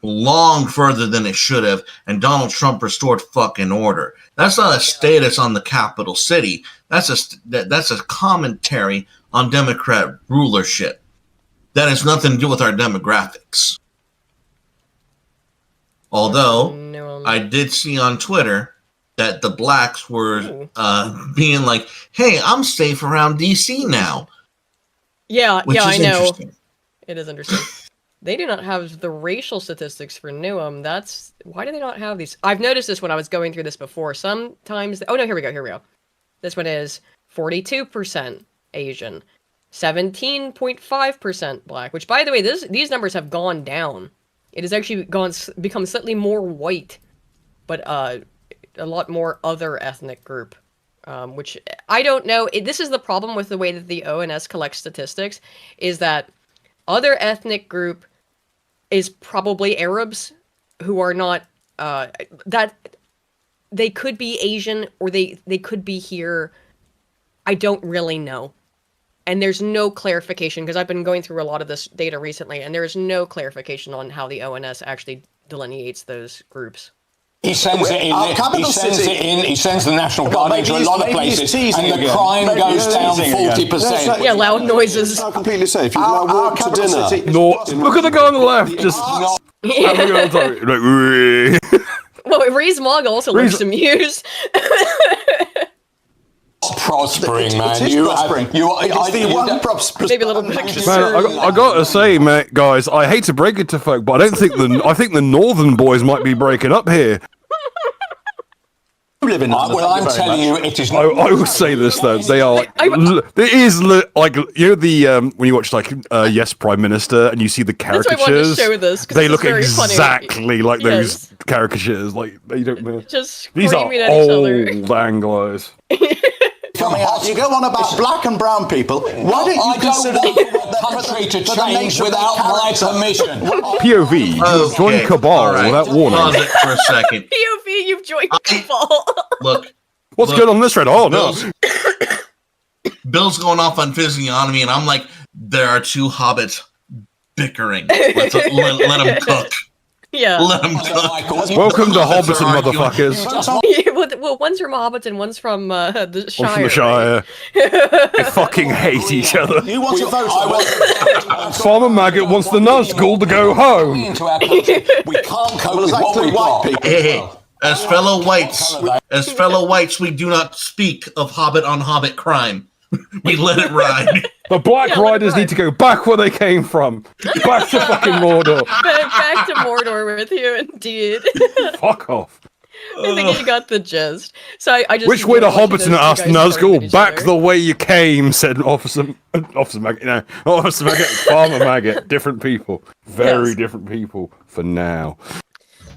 long further than it should have, and Donald Trump restored fucking order. That's not a status on the capital city. That's a commentary on Democrat rulership. That has nothing to do with our demographics. Although I did see on Twitter that the blacks were being like, "Hey, I'm safe around DC now." Yeah, I know. Interesting. It is interesting. They do not have the racial statistics for Newham. Why do they not have these? I've noticed this when I was going through this before. Sometimes, oh no, here we go. This one is 42% Asian, 17.5% Black. Which, by the way, these numbers have gone down. It has actually become slightly more white, but a lot more other ethnic group, which I don't know. This is the problem with the way that the ONS collects statistics, is that other ethnic group is probably Arabs who are not, that they could be Asian or they could be here. I don't really know. And there's no clarification, because I've been going through a lot of this data recently, and there is no clarification on how the ONS actually delineates those groups. He sends it in. Capital He sends City. it in. He sends the National Guard into a lot of maybe he's places, teasing and the again. crime Maybe goes he's down teasing again. 40%. Yeah, loud noises. I'm completely safe. You can now walk to dinner. Look at the guy on the left. Just Well, Rees Mogg also looks amused. Prospering, man. It is prospering. It's the one prospering. Maybe a little bit. Man, I gotta say, mate, guys, I hate to break it to folk, but I think the northern boys might be breaking up here. You live in London. Well, I'm telling you, it is not. I will say this though, they are like, there is like, you know, the when you watch like Yes Prime Minister and you see the That's why I wanted to caricatures, show this, 'cause they this look is very funny. exactly like Yes. those caricatures. Like they don't. Just These are screaming at each other. old Anglos. Coming out. You go on about black and brown people. Why don't you I consider don't want the country to change without my permission. POV, join Cabal all right. without warning. Pause it for a second. POV, you've joined Cabal. Look. What's going on this thread? Oh no. Bill's going off on physiognomy, and I'm like, there are two hobbits bickering. Let them cook. Yeah. Let them cook. Welcome to Hobbiton, motherfuckers. Yeah, well, one's from Hobbiton, one's from the Shire. One from the Shire. They fucking hate each other. You want to vote? Farmer Maggot wants the Nazgul to go home. We can't cope with what we've got. Hey, as fellow whites, we do not speak of Hobbit on Hobbit crime. We let it ride. The Black Riders need to go back where they came from. Back to fucking Mordor. Back to Mordor with you, indeed. Fuck off. I think you got the gist. So I just Which way to watching those Hobbiton? two Asked guys Nazgul. arguing each Back other. the way you came, said Officer Maggot. No, Officer Maggot, Farmer Maggot. Different people. Very different people for now.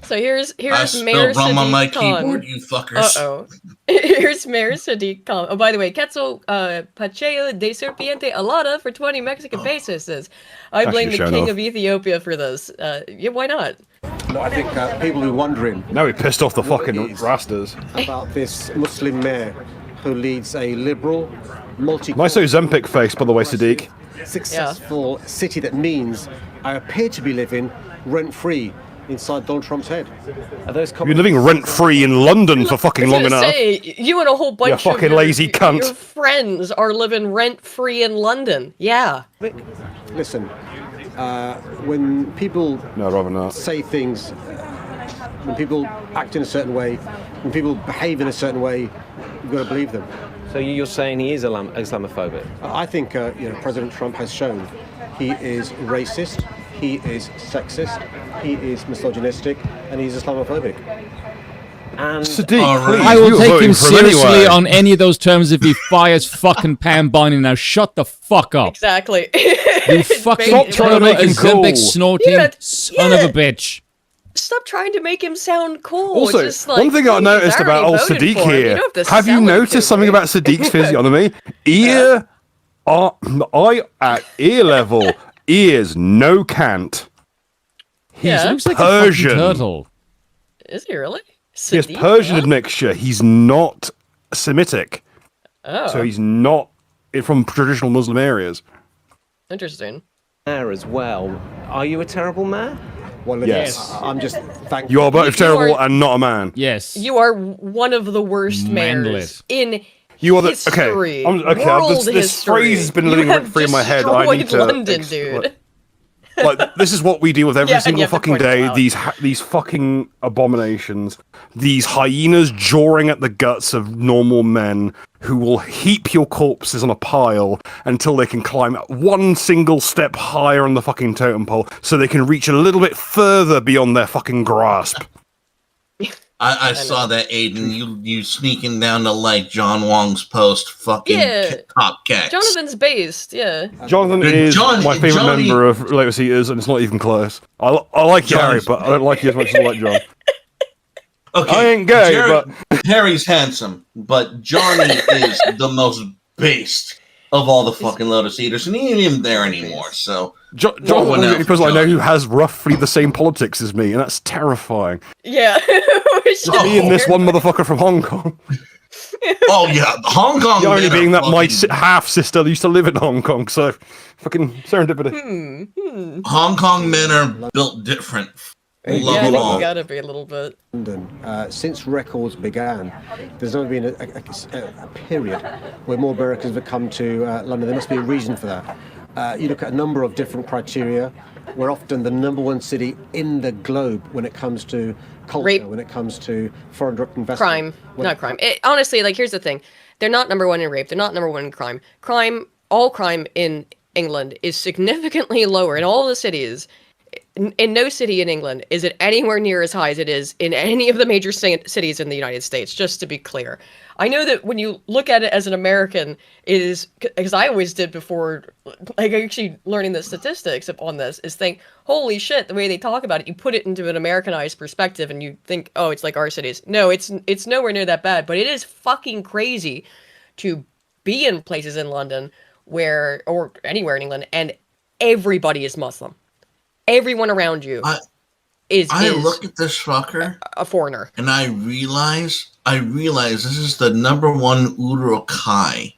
So here's I Mayor spilled rum on my Sadiq Khan. keyboard, you fuckers. Uh-oh. Here's Mayor Sadiq Khan. Oh, by the way, Quetzal Pacheo de Serpiente Alada for 20 Mexican pesos says, I blame the Actually, king shown of Ethiopia for this. Yeah, why not? I think people are wondering. Now he pissed off the fucking rastas. About this Muslim mayor who leads a liberal, Nice Ozempic face, by the way, Sadiq. successful city that means I appear to be living rent-free inside Donald Trump's head. Are those You've been living rent-free in London for fucking long enough. Say, you and a whole bunch You fucking of lazy cunt. your friends are living rent-free in London. Yeah. Listen, when people No, rather not. say things, when people act in a certain way, when people behave in a certain way, you've got to believe them. So you're saying he is Islamophobic? I think President Trump has shown he is racist, he is sexist, he is misogynistic, and he's Islamophobic. And Sadiq, please, you I will were take voting him for him seriously anyway. on any of those terms if he fires fucking Pam Binding. Now shut the fuck up. Exactly. You fucking Stop trying to make him cool. snorting son of a bitch. Stop trying to make him sound cool. Also, just like, one thing I please, noticed about already old voted Sadiq for him. here, You don't have to have you sell it to noticed something me. about Sadiq's physiognomy? Eye at ear level, ears no cant. He looks like Persian. a fucking turtle. Is he really? He has Sadiq, Persian yeah? admixture. He's not Semitic. Oh. So he's not from traditional Muslim areas. Interesting. Mayor as well. Are you a terrible mayor? Well, Yes. I'm just thankful. You are both You terrible are- and not a man. Yes. You are one of the worst mayors Manless. in You are the history. okay. This history. phrase has been You living have rent free in my head. I need destroyed to London, dude. like this is what we deal with every Yeah, and you single have to fucking point it day. out. These fucking abominations, these hyenas jawing at the guts of normal men who will heap your corpses on a pile until they can climb one single step higher on the fucking totem pole, so they can reach a little bit further beyond their fucking grasp. I saw that, Aiden. You sneaking down to like John Wong's post, fucking Yeah. top cat. Jonathan's based, yeah. Jonathan is my favourite member of Lotus Eaters, and it's not even close. I like Gary, but I don't like you as much as I like John. Okay, I ain't gay, Jerry- Harry's handsome, but Johnny is the most based of all the fucking Lotus Eaters, and he ain't even there anymore. So John is one the out only for person I know Johnny. who has roughly the same politics as me, and that's terrifying. Yeah. Just me and this one motherfucker from Hong Kong. Oh yeah, Hong Kong. The irony men are being that my fucking- half sister used to live in Hong Kong, so fucking serendipity. Hong Kong men are built different. Yeah, you gotta be a little bit. London, since records began, there's never been a period where more Americans have come to London. There must be a reason for that. You look at a number of different criteria. We're often the #1 city in the globe when it comes to culture, when it comes to foreign direct investment. Not crime. Honestly, like, here's the thing. They're not #1 in rape. They're not #1 in crime. All crime in England is significantly lower in all the cities. In no city in England is it anywhere near as high as it is in any of the major cities in the United States, just to be clear. I know that when you look at it as an American, it is, because I always did before, like, actually learning the statistics on this, is think, holy shit, the way they talk about it, you put it into an Americanized perspective and you think, oh, it's like our cities. No, it's nowhere near that bad, but it is fucking crazy to be in places in London or anywhere in England, and everybody is Muslim. Everyone around you is look at this fucker, a foreigner, and I realize this is the #1 Urukai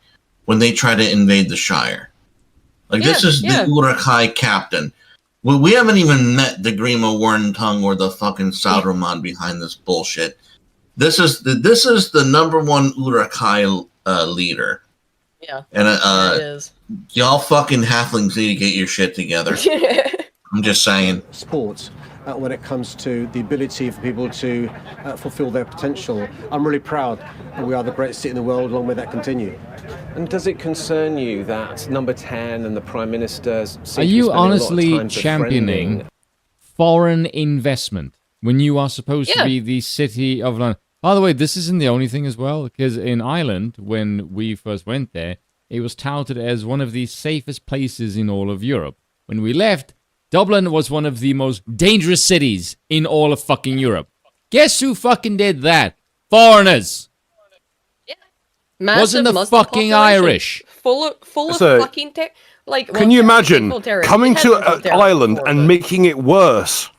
when they try to invade the Shire. Like, this is the Urukai captain. Well, we haven't even met the Grima Warrentongue or the fucking Sauron behind this bullshit. This is the #1 Urukai leader. Yeah, and it is. Y'all fucking halflings need to get your shit together. I'm just saying. Sports, when it comes to the ability for people to fulfill their potential. I'm really proud that we are the greatest city in the world. Long may that continue. And does it concern you that number 10 and the Prime Minister are you honestly championing foreign investment when you are supposed to be the city of London? By the way, this isn't the only thing as well, because in Ireland, when we first went there, it was touted as one of the safest places in all of Europe. When we left, Dublin was one of the most dangerous cities in all of fucking Europe. Guess who fucking did that? Foreigners. Yeah. Wasn't the fucking Irish. Full of fucking can you imagine coming to Ireland and making it worse?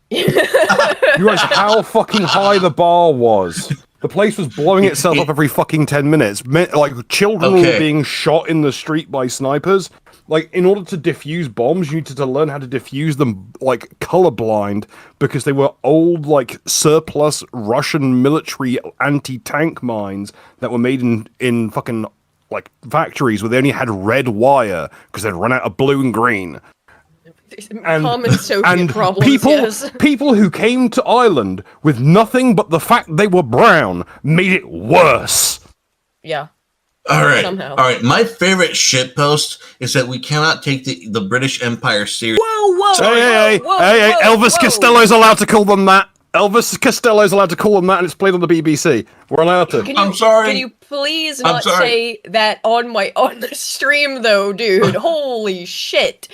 You realize how fucking high the bar was? The place was blowing itself up every fucking 10 minutes. Like, children were being shot in the street by snipers. Like, in order to defuse bombs, you needed to learn how to defuse them, like, colorblind, because they were old, like, surplus Russian military anti-tank mines that were made in fucking, like, factories where they only had red wire, because they'd run out of blue and green. Common Soviet problems, people who came to Ireland with nothing but the fact they were brown made it worse. Yeah. All right. Somehow. All right. My favorite shitpost is that we cannot take the British Empire seriously. Hey, Elvis Costello's allowed to call them that. Elvis Costello's allowed to call them that, and it's played on the BBC. We're allowed to. I'm sorry. Can you please not say that on the stream, though, dude? Holy shit.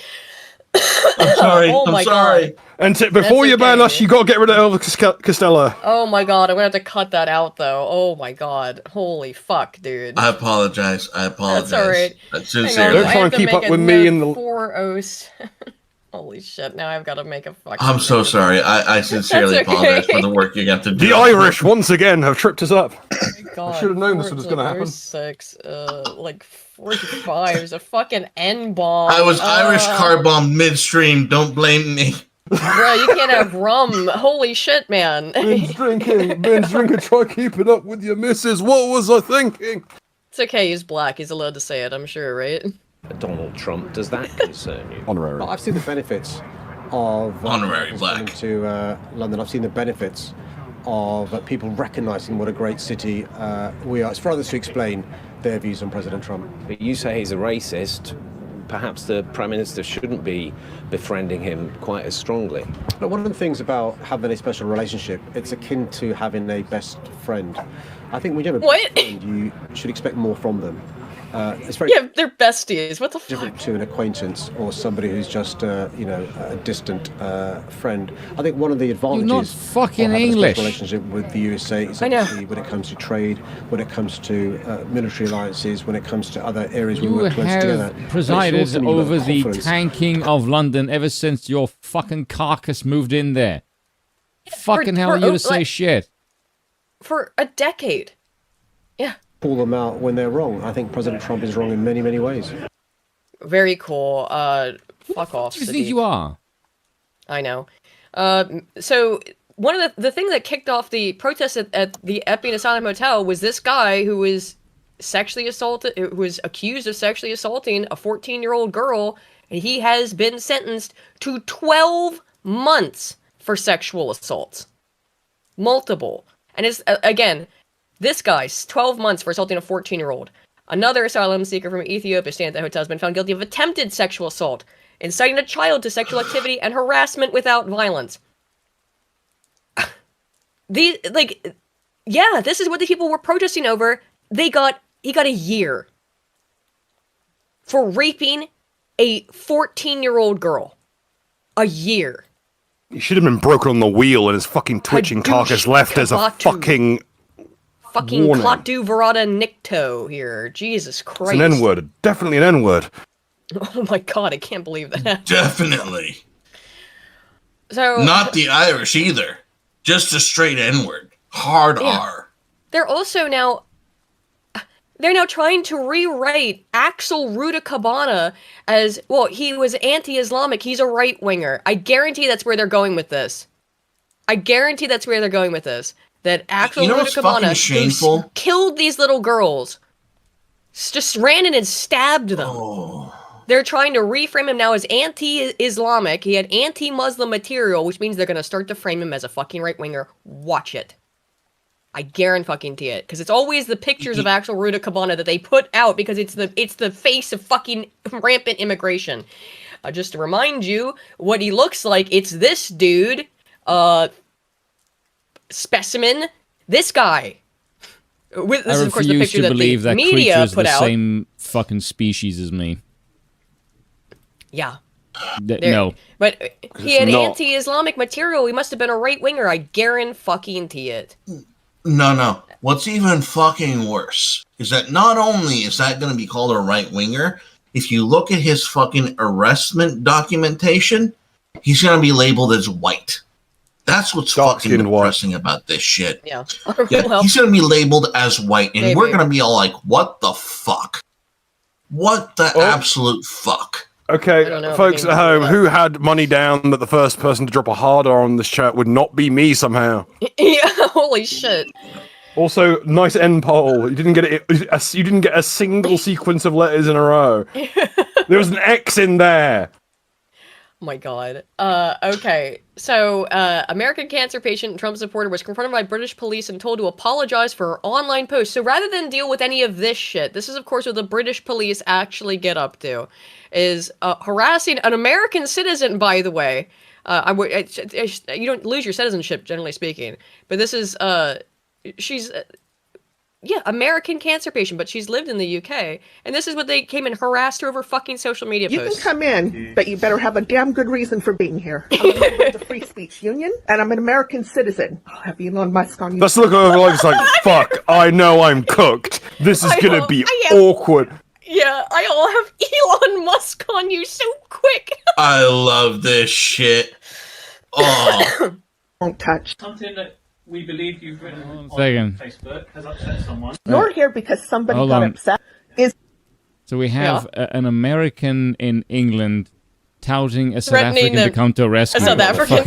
I'm sorry. I'm sorry. God. And before you ban us, you got to get rid of Elvis Costello. Oh my god, I'm gonna have to cut that out though. Oh my god, holy fuck, dude. I apologize. That's alright. Sincerely. Don't try and keep up with me in the 407. Holy shit! Now I've got to make a fucking. I'm so sorry. I sincerely apologize for the work you got to do. The Irish once again have tripped us up. God, I should have known this was going to happen. 6, like 45 is a fucking N-bomb. I was Irish car bombed midstream. Don't blame me. Bro, you can't have rum. Holy shit, man. Ben's drinking. Try keeping up with your missus. What was I thinking? It's okay. He's black. He's allowed to say it. I'm sure, right? Donald Trump. Does that concern you? Honorary. I've seen the benefits of honorary black to London. I've seen the benefits of people recognising what a great city we are. It's for others to explain their views on President Trump. But you say he's a racist. Perhaps the Prime Minister shouldn't be befriending him quite as strongly. But one of the things about having a special relationship, it's akin to having a best friend. I think when you have a best friend, you should expect more from them. It's very they're besties. What the fuck? Different to an acquaintance or somebody who's just, a distant friend. I think one of the advantages You're not fucking of having English. a relationship with the USA is obviously when it comes to trade, when it comes to military alliances, when it comes to other areas we You work close together. have presided over the tanking of London ever since your fucking carcass moved in there. Fucking hell, you to say shit. For a decade. Yeah. Pull them out when they're wrong. I think President Trump is wrong in many, many ways. Very cool. Fuck off. Who do you think you are? I know. So one of the thing that kicked off the protest at the Epping Asylum Hotel was this guy who was sexually assaulted, who was accused of sexually assaulting a 14-year-old girl, and he has been sentenced to 12 months for sexual assaults. Multiple. And it's, again, this guy's 12 months for assaulting a 14-year-old. Another asylum seeker from Ethiopia staying at the hotel has been found guilty of attempted sexual assault, inciting a child to sexual activity, and harassment without violence. This is what the people were protesting over. He got a year for raping a 14-year-old girl. A year. He should have been broken on the wheel and his fucking twitching carcass left as a fucking warning. Klatu Verada Nikto here. Jesus Christ. It's an N-word. Definitely an N-word. Oh my god, I can't believe that. Definitely. So not the Irish either. Just a straight N-word. Hard R. They're also now trying to rewrite Axel Rudakabana as, well, he was anti-Islamic, he's a right-winger. I guarantee that's where they're going with this. That Axel Rudakabana killed these little girls, just ran in and stabbed them. Oh. They're trying to reframe him now as anti-Islamic. He had anti-Muslim material, which means they're going to start to frame him as a fucking right-winger. Watch it. I guarantee it, because it's always the pictures of Axel Rudakabana that they put out because it's the face of fucking rampant immigration. Just to remind you what he looks like, it's this dude, specimen, this guy. This is of course the picture that the media put out. The same fucking species as me. Yeah. No. But he had anti-Islamic material. He must have been a right-winger. I guarantee it. No. What's even fucking worse is that not only is that going to be called a right-winger, if you look at his fucking arrestment documentation, he's going to be labeled as white. That's what's fucking depressing about this shit. Yeah. Well, he's going to be labeled as white, and we're going to be all like, what the fuck? What the absolute fuck? Okay, folks at home, who had money down that the first person to drop a hard R on this chat would not be me somehow? Yeah, holy shit. Also, nice end poll. You didn't get you didn't get a single sequence of letters in a row. There was an X in there. Oh my god. Okay. So, American cancer patient and Trump supporter was confronted by British police and told to apologize for her online post. So rather than deal with any of this shit, this is of course what the British police actually get up to, is harassing an American citizen, by the way. You don't lose your citizenship, generally speaking. But this is, she's... American cancer patient, but she's lived in the UK. And this is what they came and harassed her over fucking social media posts. You can come in, but you better have a damn good reason for being here. I'm a member of the Free Speech Union, and I'm an American citizen. I'll have Elon Musk on you. Let's look over like, fuck, I know I'm cooked. This is going to be awkward. Yeah, I'll have Elon Musk on you so quick. I love this shit. Oh. Won't touch. Something that we believe you've written on Facebook has upset someone. You're here because somebody got upset. So we have an American in England touting a South African to come to a rescue. A South African.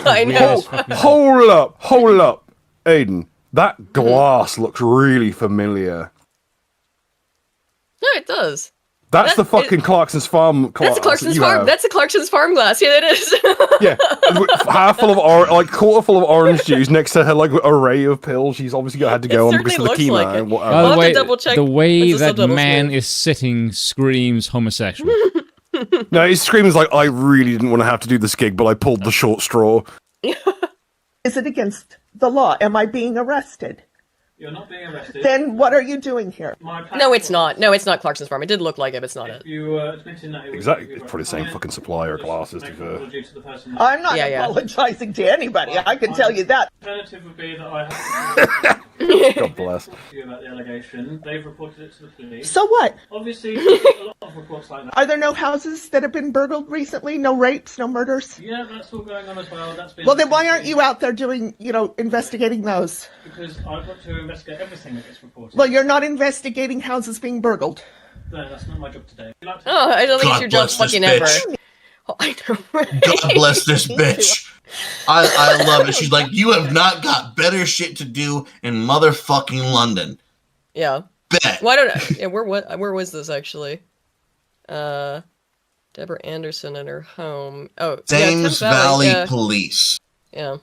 I know. Hold up. Aiden, that glass looks really familiar. No, it does. That's the fucking Clarkson's Farm glass. That's Clarkson's Farm. That's a Clarkson's Farm glass. Yeah, it is. Yeah, half full of quarter full of orange juice next to her array of pills. She's obviously had to go on because of the chemo. Like and whatever. By the way that man is sitting screams homosexual. No, he screams like, I really didn't want to have to do this gig, but I pulled the short straw. Is it against the law? Am I being arrested? You're not being arrested. Then what are you doing here? No, it's not. No, it's not Clarkson's Farm. It did look like it, but it's not it. You admitting that it was exactly. It's probably the same fucking supplier of glasses. I'm not apologizing to anybody. I can tell you that. Alternative would be that I have God bless. you about the allegation. They've reported it to the police. So what? Obviously, a lot of reports like that. Are there no houses that have been burgled recently? No rapes, no murders? Yeah, that's all going on as well. That's been. Well, then why aren't you out there doing, investigating those? Because I've got to investigate everything that gets reported. Well, you're not investigating houses being burgled. No, that's not my job today. I don't think it's your job fucking ever. Oh, I know. God bless this bitch. I love it. She's like, you have not got better shit to do in motherfucking London. Yeah. Bet. Well, I don't know. Yeah, where was this actually? Deborah Anderson and her home. Oh, Thames yeah, Valley Police. Yeah.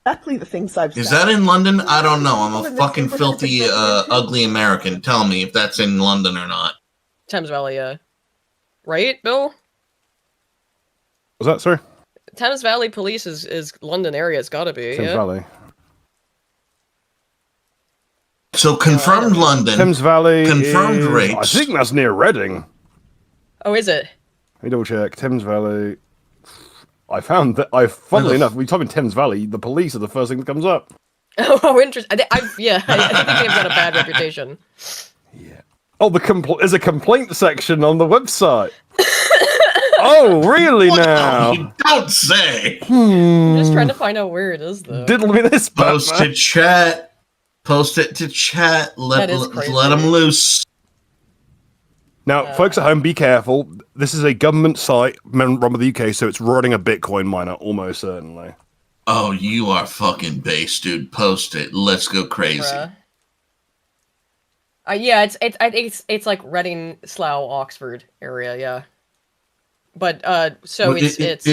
Exactly the things I've Is said. that in London? I don't know. I'm a fucking filthy, ugly American. Tell me if that's in London or not. Thames Valley, right, Bill? Was that, sorry? Thames Valley Police is London area. It's got to be. Thames Valley. So confirmed London. Thames Valley. Confirmed rapes. I think that's near Reading. Oh, is it? Let me double check. Thames Valley. I found that. Funnily enough, we type in Thames Valley, the police are the first thing that comes up. Oh, interesting. I think they've got a bad reputation. Oh, there's a complaint section on the website. Oh, really now? You don't say. I'm just trying to find out where it is, though. Diddle me this, Post Batman. to chat. Post it to chat. Let them loose. Now, folks at home, be careful. This is a government site run by the UK, so it's running a Bitcoin miner, almost certainly. Oh, you are fucking base, dude. Post it. Let's go crazy. Yeah, it's like Reading, Slough, Oxford area, yeah. But so it's is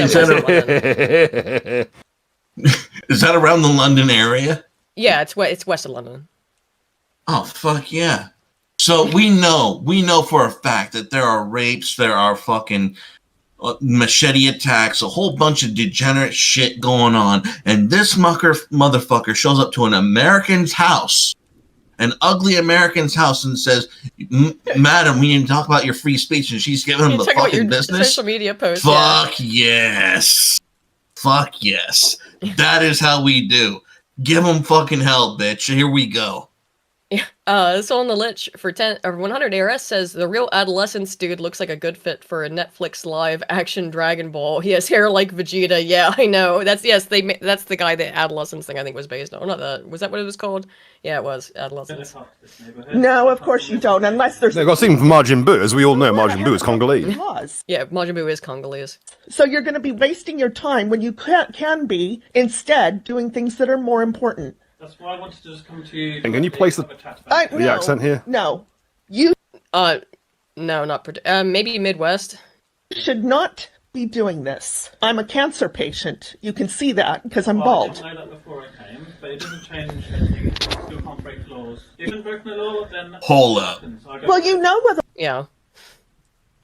that around the London area? Yeah, it's west of London. Oh fuck yeah! So we know for a fact that there are rapes, there are fucking machete attacks, a whole bunch of degenerate shit going on, and this motherfucker shows up to an American's house, an ugly American's house, and says, "Madam, we need to talk about your free speech," and she's giving him the fucking business. Social media post. Fuck yes. Fuck yes. That is how we do. Give them fucking hell, bitch. Here we go. So on the Lich for 100 ARS says the real adolescence dude looks like a good fit for a Netflix live action Dragon Ball. He has hair like Vegeta. Yeah, I know. That's the guy the adolescence thing I think was based on. Not that. Was that what it was called? Yeah, it was adolescence. No, of course you don't, unless there's. They've got something from Majin Buu, as we all know. Majin Buu is Congolese. Yeah, Majin Buu is Congolese. So you're going to be wasting your time when you can be instead doing things that are more important. That's why I wanted to just come to you. And can you place the accent here? No, you. No, not maybe Midwest. Should not be doing this. I'm a cancer patient. You can see that because I'm bald. I didn't know that before I came, but it doesn't change anything. You still can't break laws. If you haven't broken the law, then. Hold up. Well, you know whether. Yeah.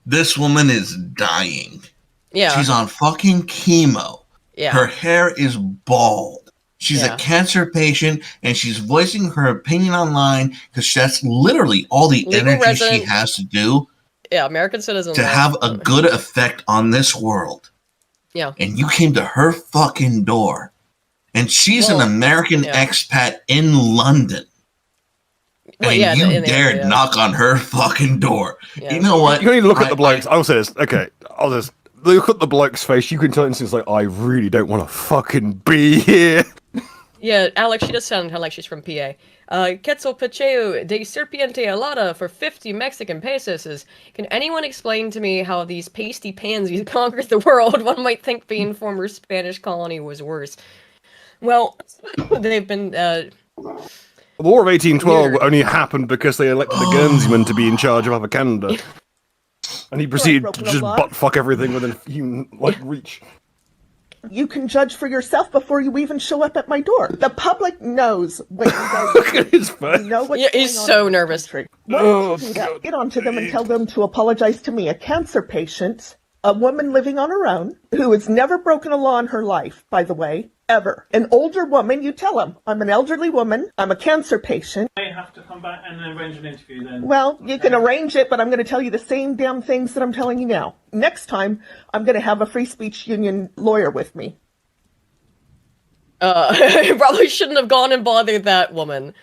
This woman is dying. Yeah. She's on fucking chemo. Yeah. Her hair is bald. She's a cancer patient, and she's voicing her opinion online because that's literally all the energy she has to do. Yeah, American citizen. To have a good effect on this world. Yeah. And you came to her fucking door, and she's an American expat in London. Well, and you dared knock on her fucking door. Yeah. You know what? You can look at the blokes. I'll say this. Okay, I'll just look at the bloke's face. You can tell it's like, I really don't want to fucking be here. Yeah, Alex, she does sound like she's from PA. Quetzalpacheu de Serpiente Alada for 50 Mexican pesos says, can anyone explain to me how these pasty pansies conquered the world? One might think being former Spanish colony was worse. Well, they've been... The War of 1812 only happened because they elected a Guernseyman to be in charge of Upper Canada. And he proceeded to just butt-fuck everything within human reach. You can judge for yourself before you even show up at my door. The public knows what you guys Look at his face. know what's he's going so on nervous. Get onto them and tell them to apologize to me, a cancer patient, a woman living on her own, who has never broken a law in her life, by the way, ever. An older woman, you tell them, I'm an elderly woman, I'm a cancer patient. I have to come back and arrange an interview then. Well, you can arrange it, but I'm going to tell you the same damn things that I'm telling you now. Next time, I'm going to have a free speech union lawyer with me. Probably shouldn't have gone and bothered that woman.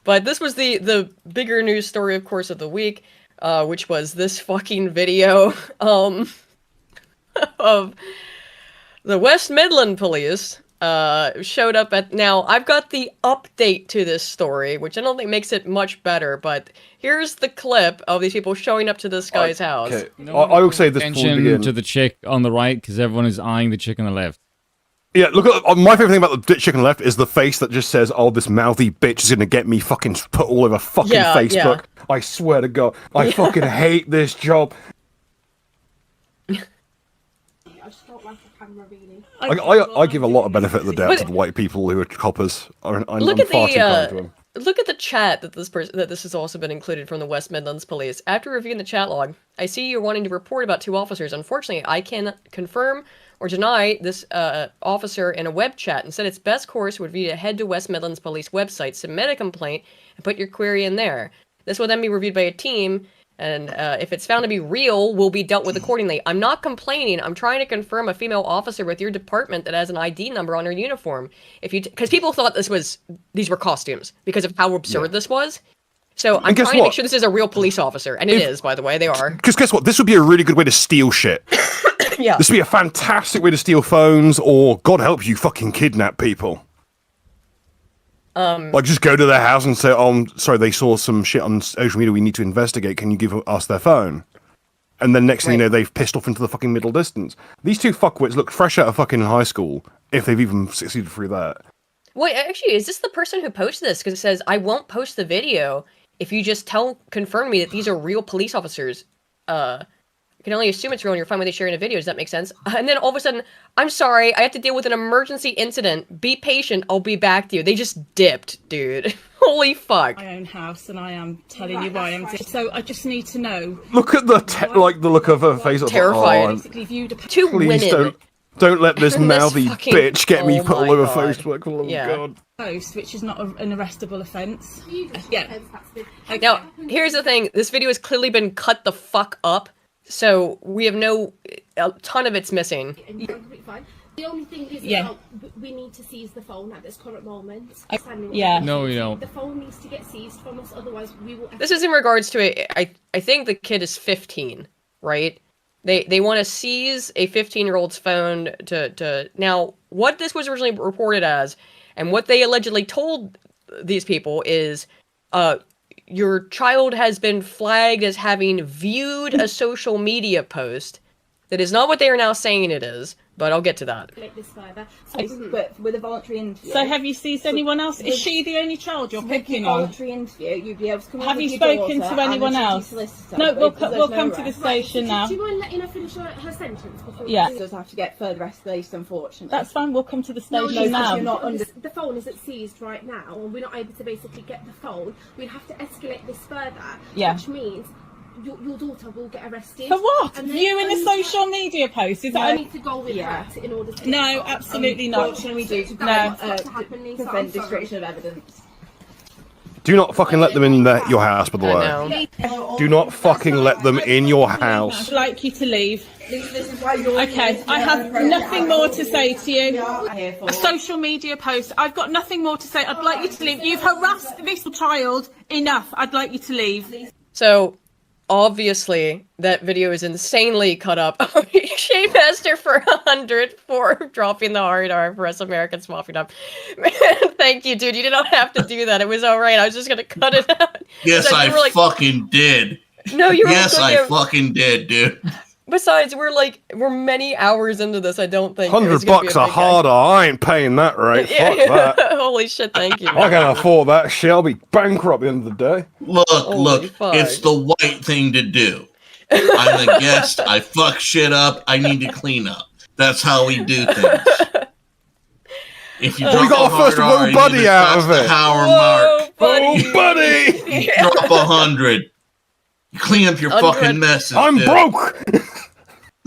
But this was the bigger news story, of course, of the week, which was this fucking video of the West Midland Police showed up at... Now, I've got the update to this story, which I don't think makes it much better, but here's the clip of these people showing up to this guy's house. Okay, I will say this before we Attention begin. to the chick on the right, because everyone is eyeing the chick on the left. Yeah, look at my favorite thing about the chick on the left is the face that just says, "Oh, this mouthy bitch is gonna get me fucking put all over fucking Facebook." Yeah. I swear to God, I fucking hate this job. I just don't like the camera really. I give a lot of benefit of the doubt to the white people who are coppers. I'm far too kind to them. Look at the chat that this has also been included from the West Midlands Police. After reviewing the chat log, I see you're wanting to report about 2 officers. Unfortunately, I cannot confirm or deny this officer in a web chat. Instead, its best course would be to head to West Midlands Police website, submit a complaint, and put your query in there. This will then be reviewed by a team, and if it's found to be real, will be dealt with accordingly. I'm not complaining. I'm trying to confirm a female officer with your department that has an ID number on her uniform. Because people thought these were costumes because of how absurd this was. So I'm trying to make sure this is a real police officer, and it is, by the way. They are. Because guess what? This would be a really good way to steal shit. Yeah. This would be a fantastic way to steal phones, or God help you, fucking kidnap people. Like, just go to their house and say, "Oh, sorry, they saw some shit on social media. We need to investigate. Can you give us their phone?" And then next thing you know, they've pissed off into the fucking middle distance. These 2 fuckwits look fresh out of fucking high school, if they've even succeeded through that. Wait, actually, is this the person who posted this? Because it says, "I won't post the video if you just confirm me that these are real police officers." I can only assume it's real and you're fine with it sharing a video. Does that make sense? And then all of a sudden, "I'm sorry, I have to deal with an emergency incident. Be patient, I'll be back to you." They just dipped, dude. Holy fuck. My own house, and I am telling you why I'm so I just need to know. Look at the the look of her face. Terrified. Two women. Don't let this mouthy bitch get me put all over Facebook. Oh God. Post, which is not an arrestable offence. Yeah. Okay. Now, here's the thing. This video has clearly been cut the fuck up. So we have a ton of it's missing. The only thing is, we need to seize the phone at this current moment. No, we don't. The phone needs to get seized from us, otherwise we will. This is in regards to I think the kid is 15, right? They want to seize a 15-year-old's phone to now what this was originally reported as, and what they allegedly told these people is, your child has been flagged as having viewed a social media post. That is not what they are now saying it is, but I'll get to that. But with a voluntary interview. So have you seized anyone else? Is she the only child you're picking on? Voluntary interview, you'd be able to come. Have you spoken to anyone else? No, we'll come to the station now. Do you mind letting her finish her sentence before? Yeah. She does have to get further escalation, unfortunately. That's fine. We'll come to the station now. The phone isn't seized right now, and we're not able to basically get the phone. We'd have to escalate this further. Yeah. Which means your daughter will get arrested. For what? Viewing a social media post? Is that? I need to go with that in order to. No, absolutely not. What can we do to prevent destruction of evidence? Do not fucking let them in your house, by the way. Do not fucking let them in your house. I'd like you to leave. Okay, I have nothing more to say to you. A social media post. I've got nothing more to say. I'd like you to leave. You've harassed this child enough. I'd like you to leave. So, obviously, that video is insanely cut up. Shame Master for 100 for dropping the hard R for us Americans mopping up. Man, thank you, dude. You did not have to do that. It was alright. I was just gonna cut it out. Yes, I fucking did. No, you were. Yes, I fucking did, dude. Besides, we're many hours into this. I don't think $100 a hard R. I ain't paying that rate. Fuck that. Holy shit! Thank you. Man. I can't afford that shit. I'll be bankrupt at the end of the day. Look, it's the white thing to do. I'm the guest. I fuck shit up. I need to clean up. That's how we do things. If you drop got a first R, buddy out of it. Power mark. Oh, buddy! You drop 100. Clean up your fucking messes. I'm broke.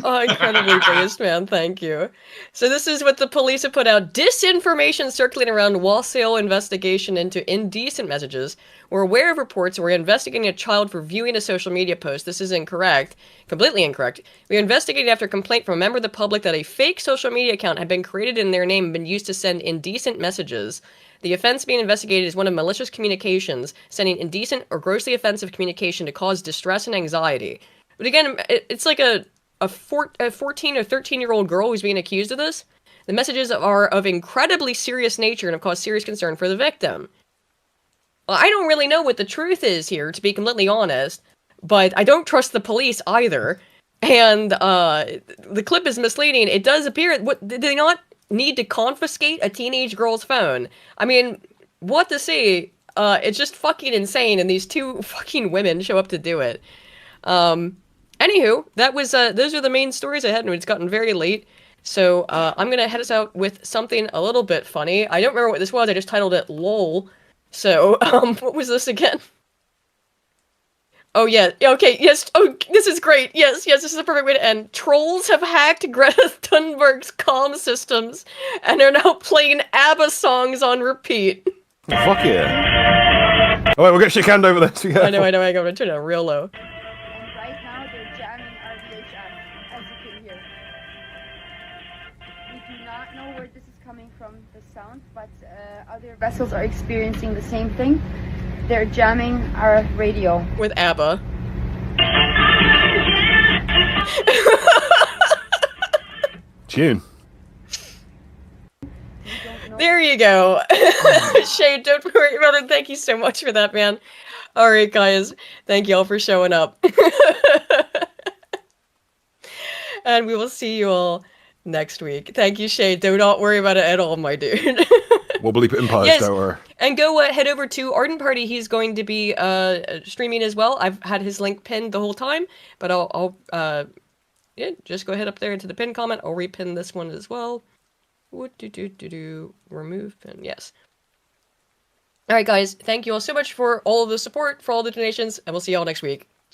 Oh, incredibly based, man. Thank you. So this is what the police have put out. Disinformation circulating around wholesale investigation into indecent messages. We're aware of reports. We're investigating a child for viewing a social media post. This is incorrect. Completely incorrect. We investigated after a complaint from a member of the public that a fake social media account had been created in their name and been used to send indecent messages. The offense being investigated is one of malicious communications, sending indecent or grossly offensive communication to cause distress and anxiety. But again, it's like a 14 or 13-year-old girl who's being accused of this. The messages are of incredibly serious nature and have caused serious concern for the victim. Well, I don't really know what the truth is here, to be completely honest, but I don't trust the police either. And the clip is misleading. It does appear, did they not need to confiscate a teenage girl's phone? I mean, what to say? It's just fucking insane, and these two fucking women show up to do it. Anywho, that was those are the main stories I had, and it's gotten very late. So I'm gonna head us out with something a little bit funny. I don't remember what this was. I just titled it "lol." So what was this again? Oh yeah, okay, yes. Oh, this is great. Yes, this is the perfect way to end. Trolls have hacked Greta Thunberg's comm systems and are now playing ABBA songs on repeat. Fuck yeah! Oh wait, we'll get shit canned over this. I know. I'm gonna turn it real low. Right now, they're jamming our VHF, as you can hear. We do not know where this is coming from, the sound, but other vessels are experiencing the same thing. They're jamming our radio. With ABBA. Tune. There you go. Shay, don't worry about it. Thank you so much for that, man. Alright, guys. Thank you all for showing up. And we will see you all next week. Thank you, Shay. Do not worry about it at all, my dude. We'll bleep it in post, Yes. don't worry. And go head over to Ardent Party. He's going to be streaming as well. I've had his link pinned the whole time, but I'll just go ahead up there into the pin comment. I'll repin this one as well. Remove pin. Yes. All right, guys. Thank you all so much for all of the support, for all the donations, and we'll see you all next week.